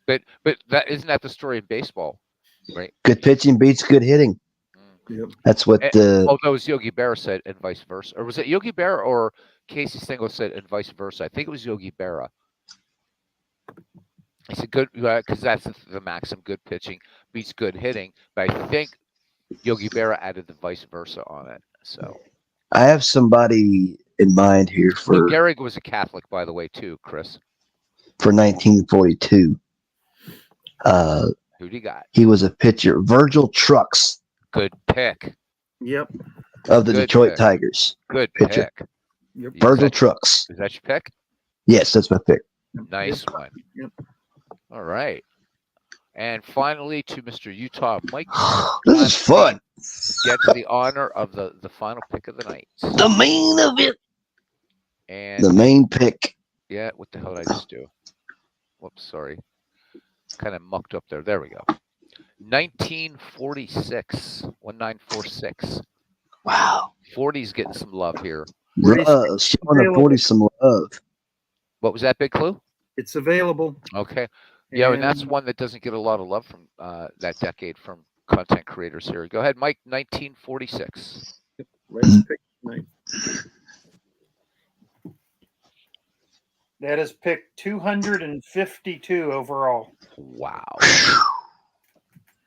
But that isn't that the story in baseball, right? Good pitching beats good hitting. Yep. That's what the. Although as Yogi Berra said, and vice versa, or was it Yogi Berra or Casey Stengel said, and vice versa? I think it was Yogi Berra. He said good because that's the maxim: good pitching beats good hitting. But I think Yogi Berra added the vice versa on it. So I have somebody in mind here Lou for Gehrig was a Catholic, by the way, too. Chris, 1942. who do you got? He was a pitcher. Virgil Trucks Good pick. Yep. of the Good Detroit pick. Tigers. Good Pitcher. pick. Yep. Virgil that- Trucks. Is that your pick? Yes, that's my pick. Nice one. Yep. All right. And finally, to Mr. Utah Mike, This is fun. gets the honor of the final pick of the night. The main event. And The main pick. yeah, what the hell did I just do? Whoops, sorry. Kind of mucked up there. There we go. 1946. 1946. Wow. 40's getting some love here. Love. Showing the 40 some love. What was that, Big Clue? It's available. Okay. Yeah, and that's one that doesn't get a lot of love from that decade from content creators here. Go ahead, Mike. 1946. Let's pick tonight. That is pick 252 overall. Wow.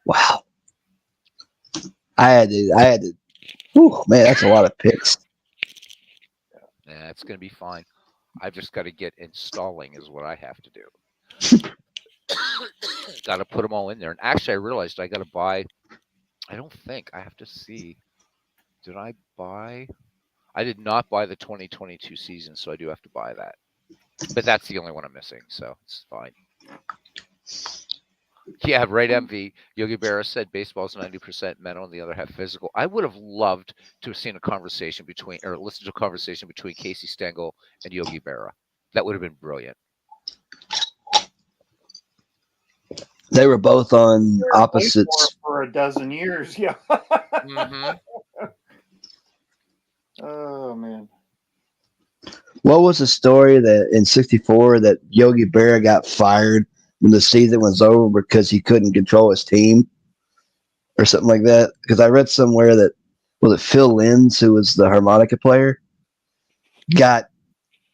Wow. I had to. Whew, man, that's a lot of picks. Yeah, it's going to be fine. I've just got to get installing is what I have to do. Got to put them all in there. And actually, I realized I got to buy. I don't think I have to see. Did I buy? I did not buy the 2022 season, so I do have to buy that. But that's the only one I'm missing, so it's fine. Yeah, right, MV. Yogi Berra said baseball's 90% mental and the other half physical. I would have loved to have seen a conversation between, or listened to a conversation between Casey Stengel and Yogi Berra. That would have been brilliant. They were both on opposites. For a dozen years. Yeah. Mm-hmm. Oh, man. What was the story that in '64 that Yogi Berra got fired when the season was over because he couldn't control his team or something like that? Because I read somewhere that was it Phil Linz, who was the harmonica player, got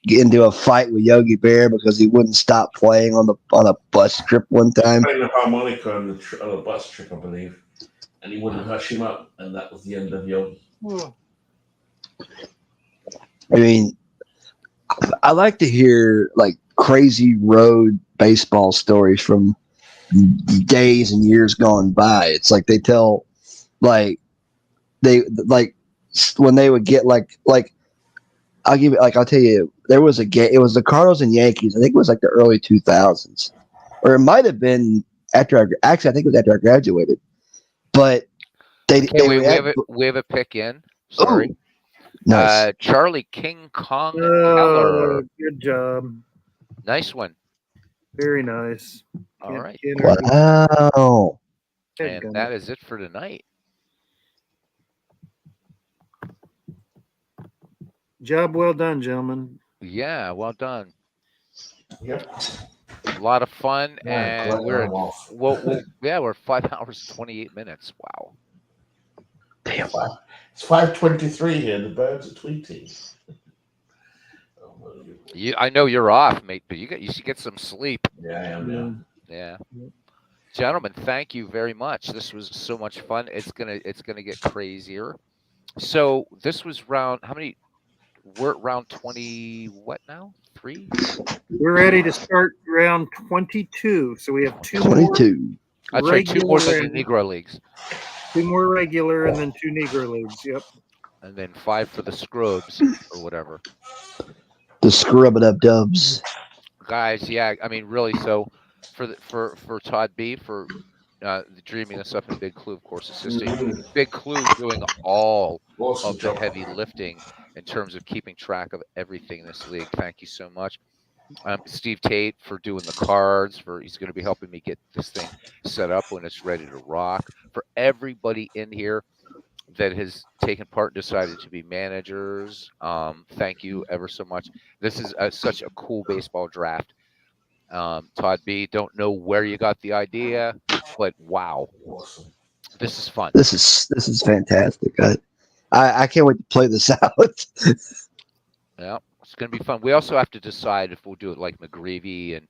into a fight with Yogi Berra because he wouldn't stop playing on a bus trip one time. Playing the harmonica on the bus trip, I believe, and he wouldn't hush him up, and that was the end of Yogi. I mean, I like to hear like crazy road baseball stories from days and years gone by. It's like they tell, like when they would get like I'll give it I'll tell you there was a game. It was the Cardinals and Yankees. I think it was like the early 2000s, or it might have been after I think it was after I graduated. but they Okay, we react. have a pick in. Sorry. Ooh, nice. Charlie King Kong Keller. Good job. Nice one. Very nice. All right. Wow. And that is it for tonight. Job well done, gentlemen. Yeah, well done. Yep. A lot of fun, Yeah, and glad we're I'm off. we're 5 hours 28 minutes. Wow. Damn. It's 5:23 here. The birds are tweeting. I know you're off, mate, but you should get some sleep. Yeah, I am now. Yeah. Gentlemen, thank you very much. This was so much fun. It's gonna get crazier. So this was round how many? We're at round 20 what now? 3? We're ready to start round 22. So we have 22. That's right, 2 more than the rounds, Negro Leagues. 2 more regular, and then 2 Negro Leagues. Yep. And then 5 for the scrubs or whatever. The scrub-it-up-dubs. Guys, yeah, I mean really so for Todd B for dreaming this up, and Big Clue, of course, assisting. Big Clue doing all Awesome of the job. heavy lifting in terms of keeping track of everything in this league. Thank you so much. Steve Tate for doing the cards. He's going to be helping me get this thing set up when it's ready to rock. For everybody in here that has taken part and decided to be managers, thank you ever so much. This is such a cool baseball draft. Todd B, don't know where you got the idea, but wow, Awesome. this is fun. This is fantastic. I can't wait to play this out. Yeah, it's going to be fun. We also have to decide if we'll do it like McGreevy and,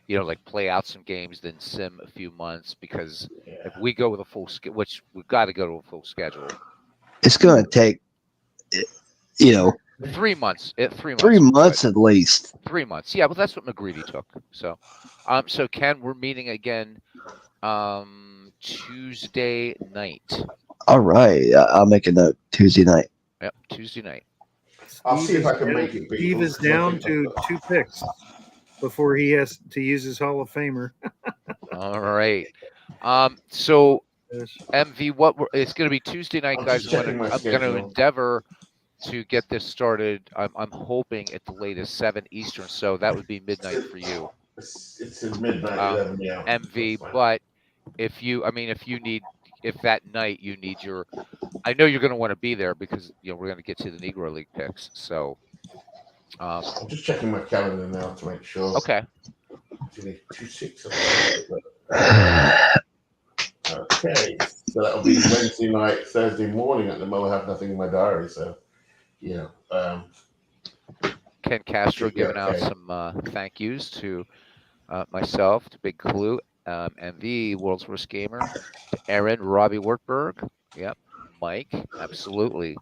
like play out some games, then sim a few months, because if we go with a full schedule, which we've got to go to a full schedule. It's going to take, 3 months. 3 months. 3 months at least. 3 months. Yeah, but that's what McGreevy took. So, so Ken, we're meeting again Tuesday night. All right. I'll make a note. Tuesday night. Yep, Tuesday night. I'll see if I can make it. Steve is down to 2 picks before he has to use his Hall of Famer. All right. So MV, it's going to be Tuesday night, guys. I'm going to endeavor to get this started. I'm hoping at the latest 7 Eastern, so that would be midnight for you. It's in midnight, 11, yeah. MV, but if that night you need I know you're going to want to be there because we're going to get to the Negro League picks. So I'm just checking my calendar now to make sure. Okay. Okay, so that'll be Wednesday night, Thursday morning. At the moment, I have nothing in my diary, so yeah. Ken Castro giving out some thank yous to myself, to Big Clue, MV, World's Worst Gamer, to Aaron, Robbie Wertberg, yep, Mike, absolutely.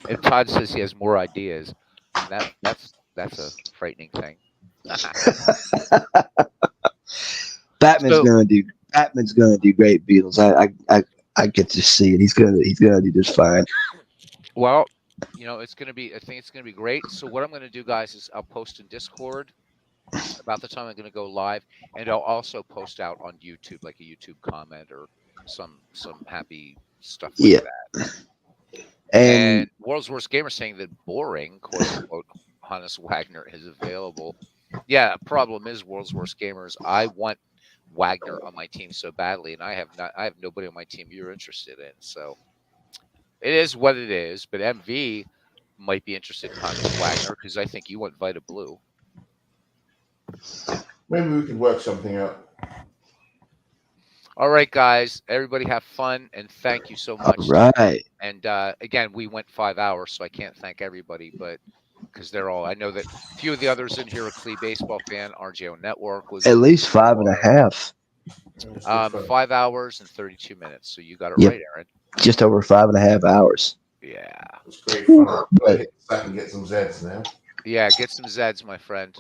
If Todd says he has more ideas, that's a frightening thing. Batman's gonna do great, Beatles. I get to see it. He's gonna do just fine. Well, it's gonna be. I think it's gonna be great. So what I'm gonna do, guys, is I'll post in Discord about the time I'm gonna go live, and I'll also post out on YouTube, like a YouTube comment or some happy stuff like that. And World's Worst Gamer saying that boring, quote unquote, Hannes Wagner is available. Yeah, problem is World's Worst Gamers. I want Wagner on my team so badly, and I have nobody on my team you're interested in. So it is what it is. But MV might be interested in Hannes Wagner because I think you want Vita Blue. Maybe we could work something out. All right, guys. Everybody have fun, and thank you so much. All right. And again, we went 5 hours, so I can't thank everybody, but because they're all, I know that a few of the others in here are Clee baseball fan. RJO Network was at least 5.5. 5 hours and 32 minutes. So you got it right, Aaron. Just over 5.5 hours. Yeah, it's great fun. I can get some Zeds now. Yeah, get some Zeds, my friend.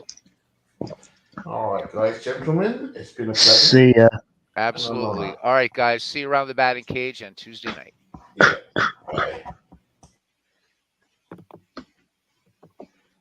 All right, guys, gentlemen, it's been a pleasure. See ya. Absolutely. All right, guys. See you around the batting cage on Tuesday night. Yeah. Bye.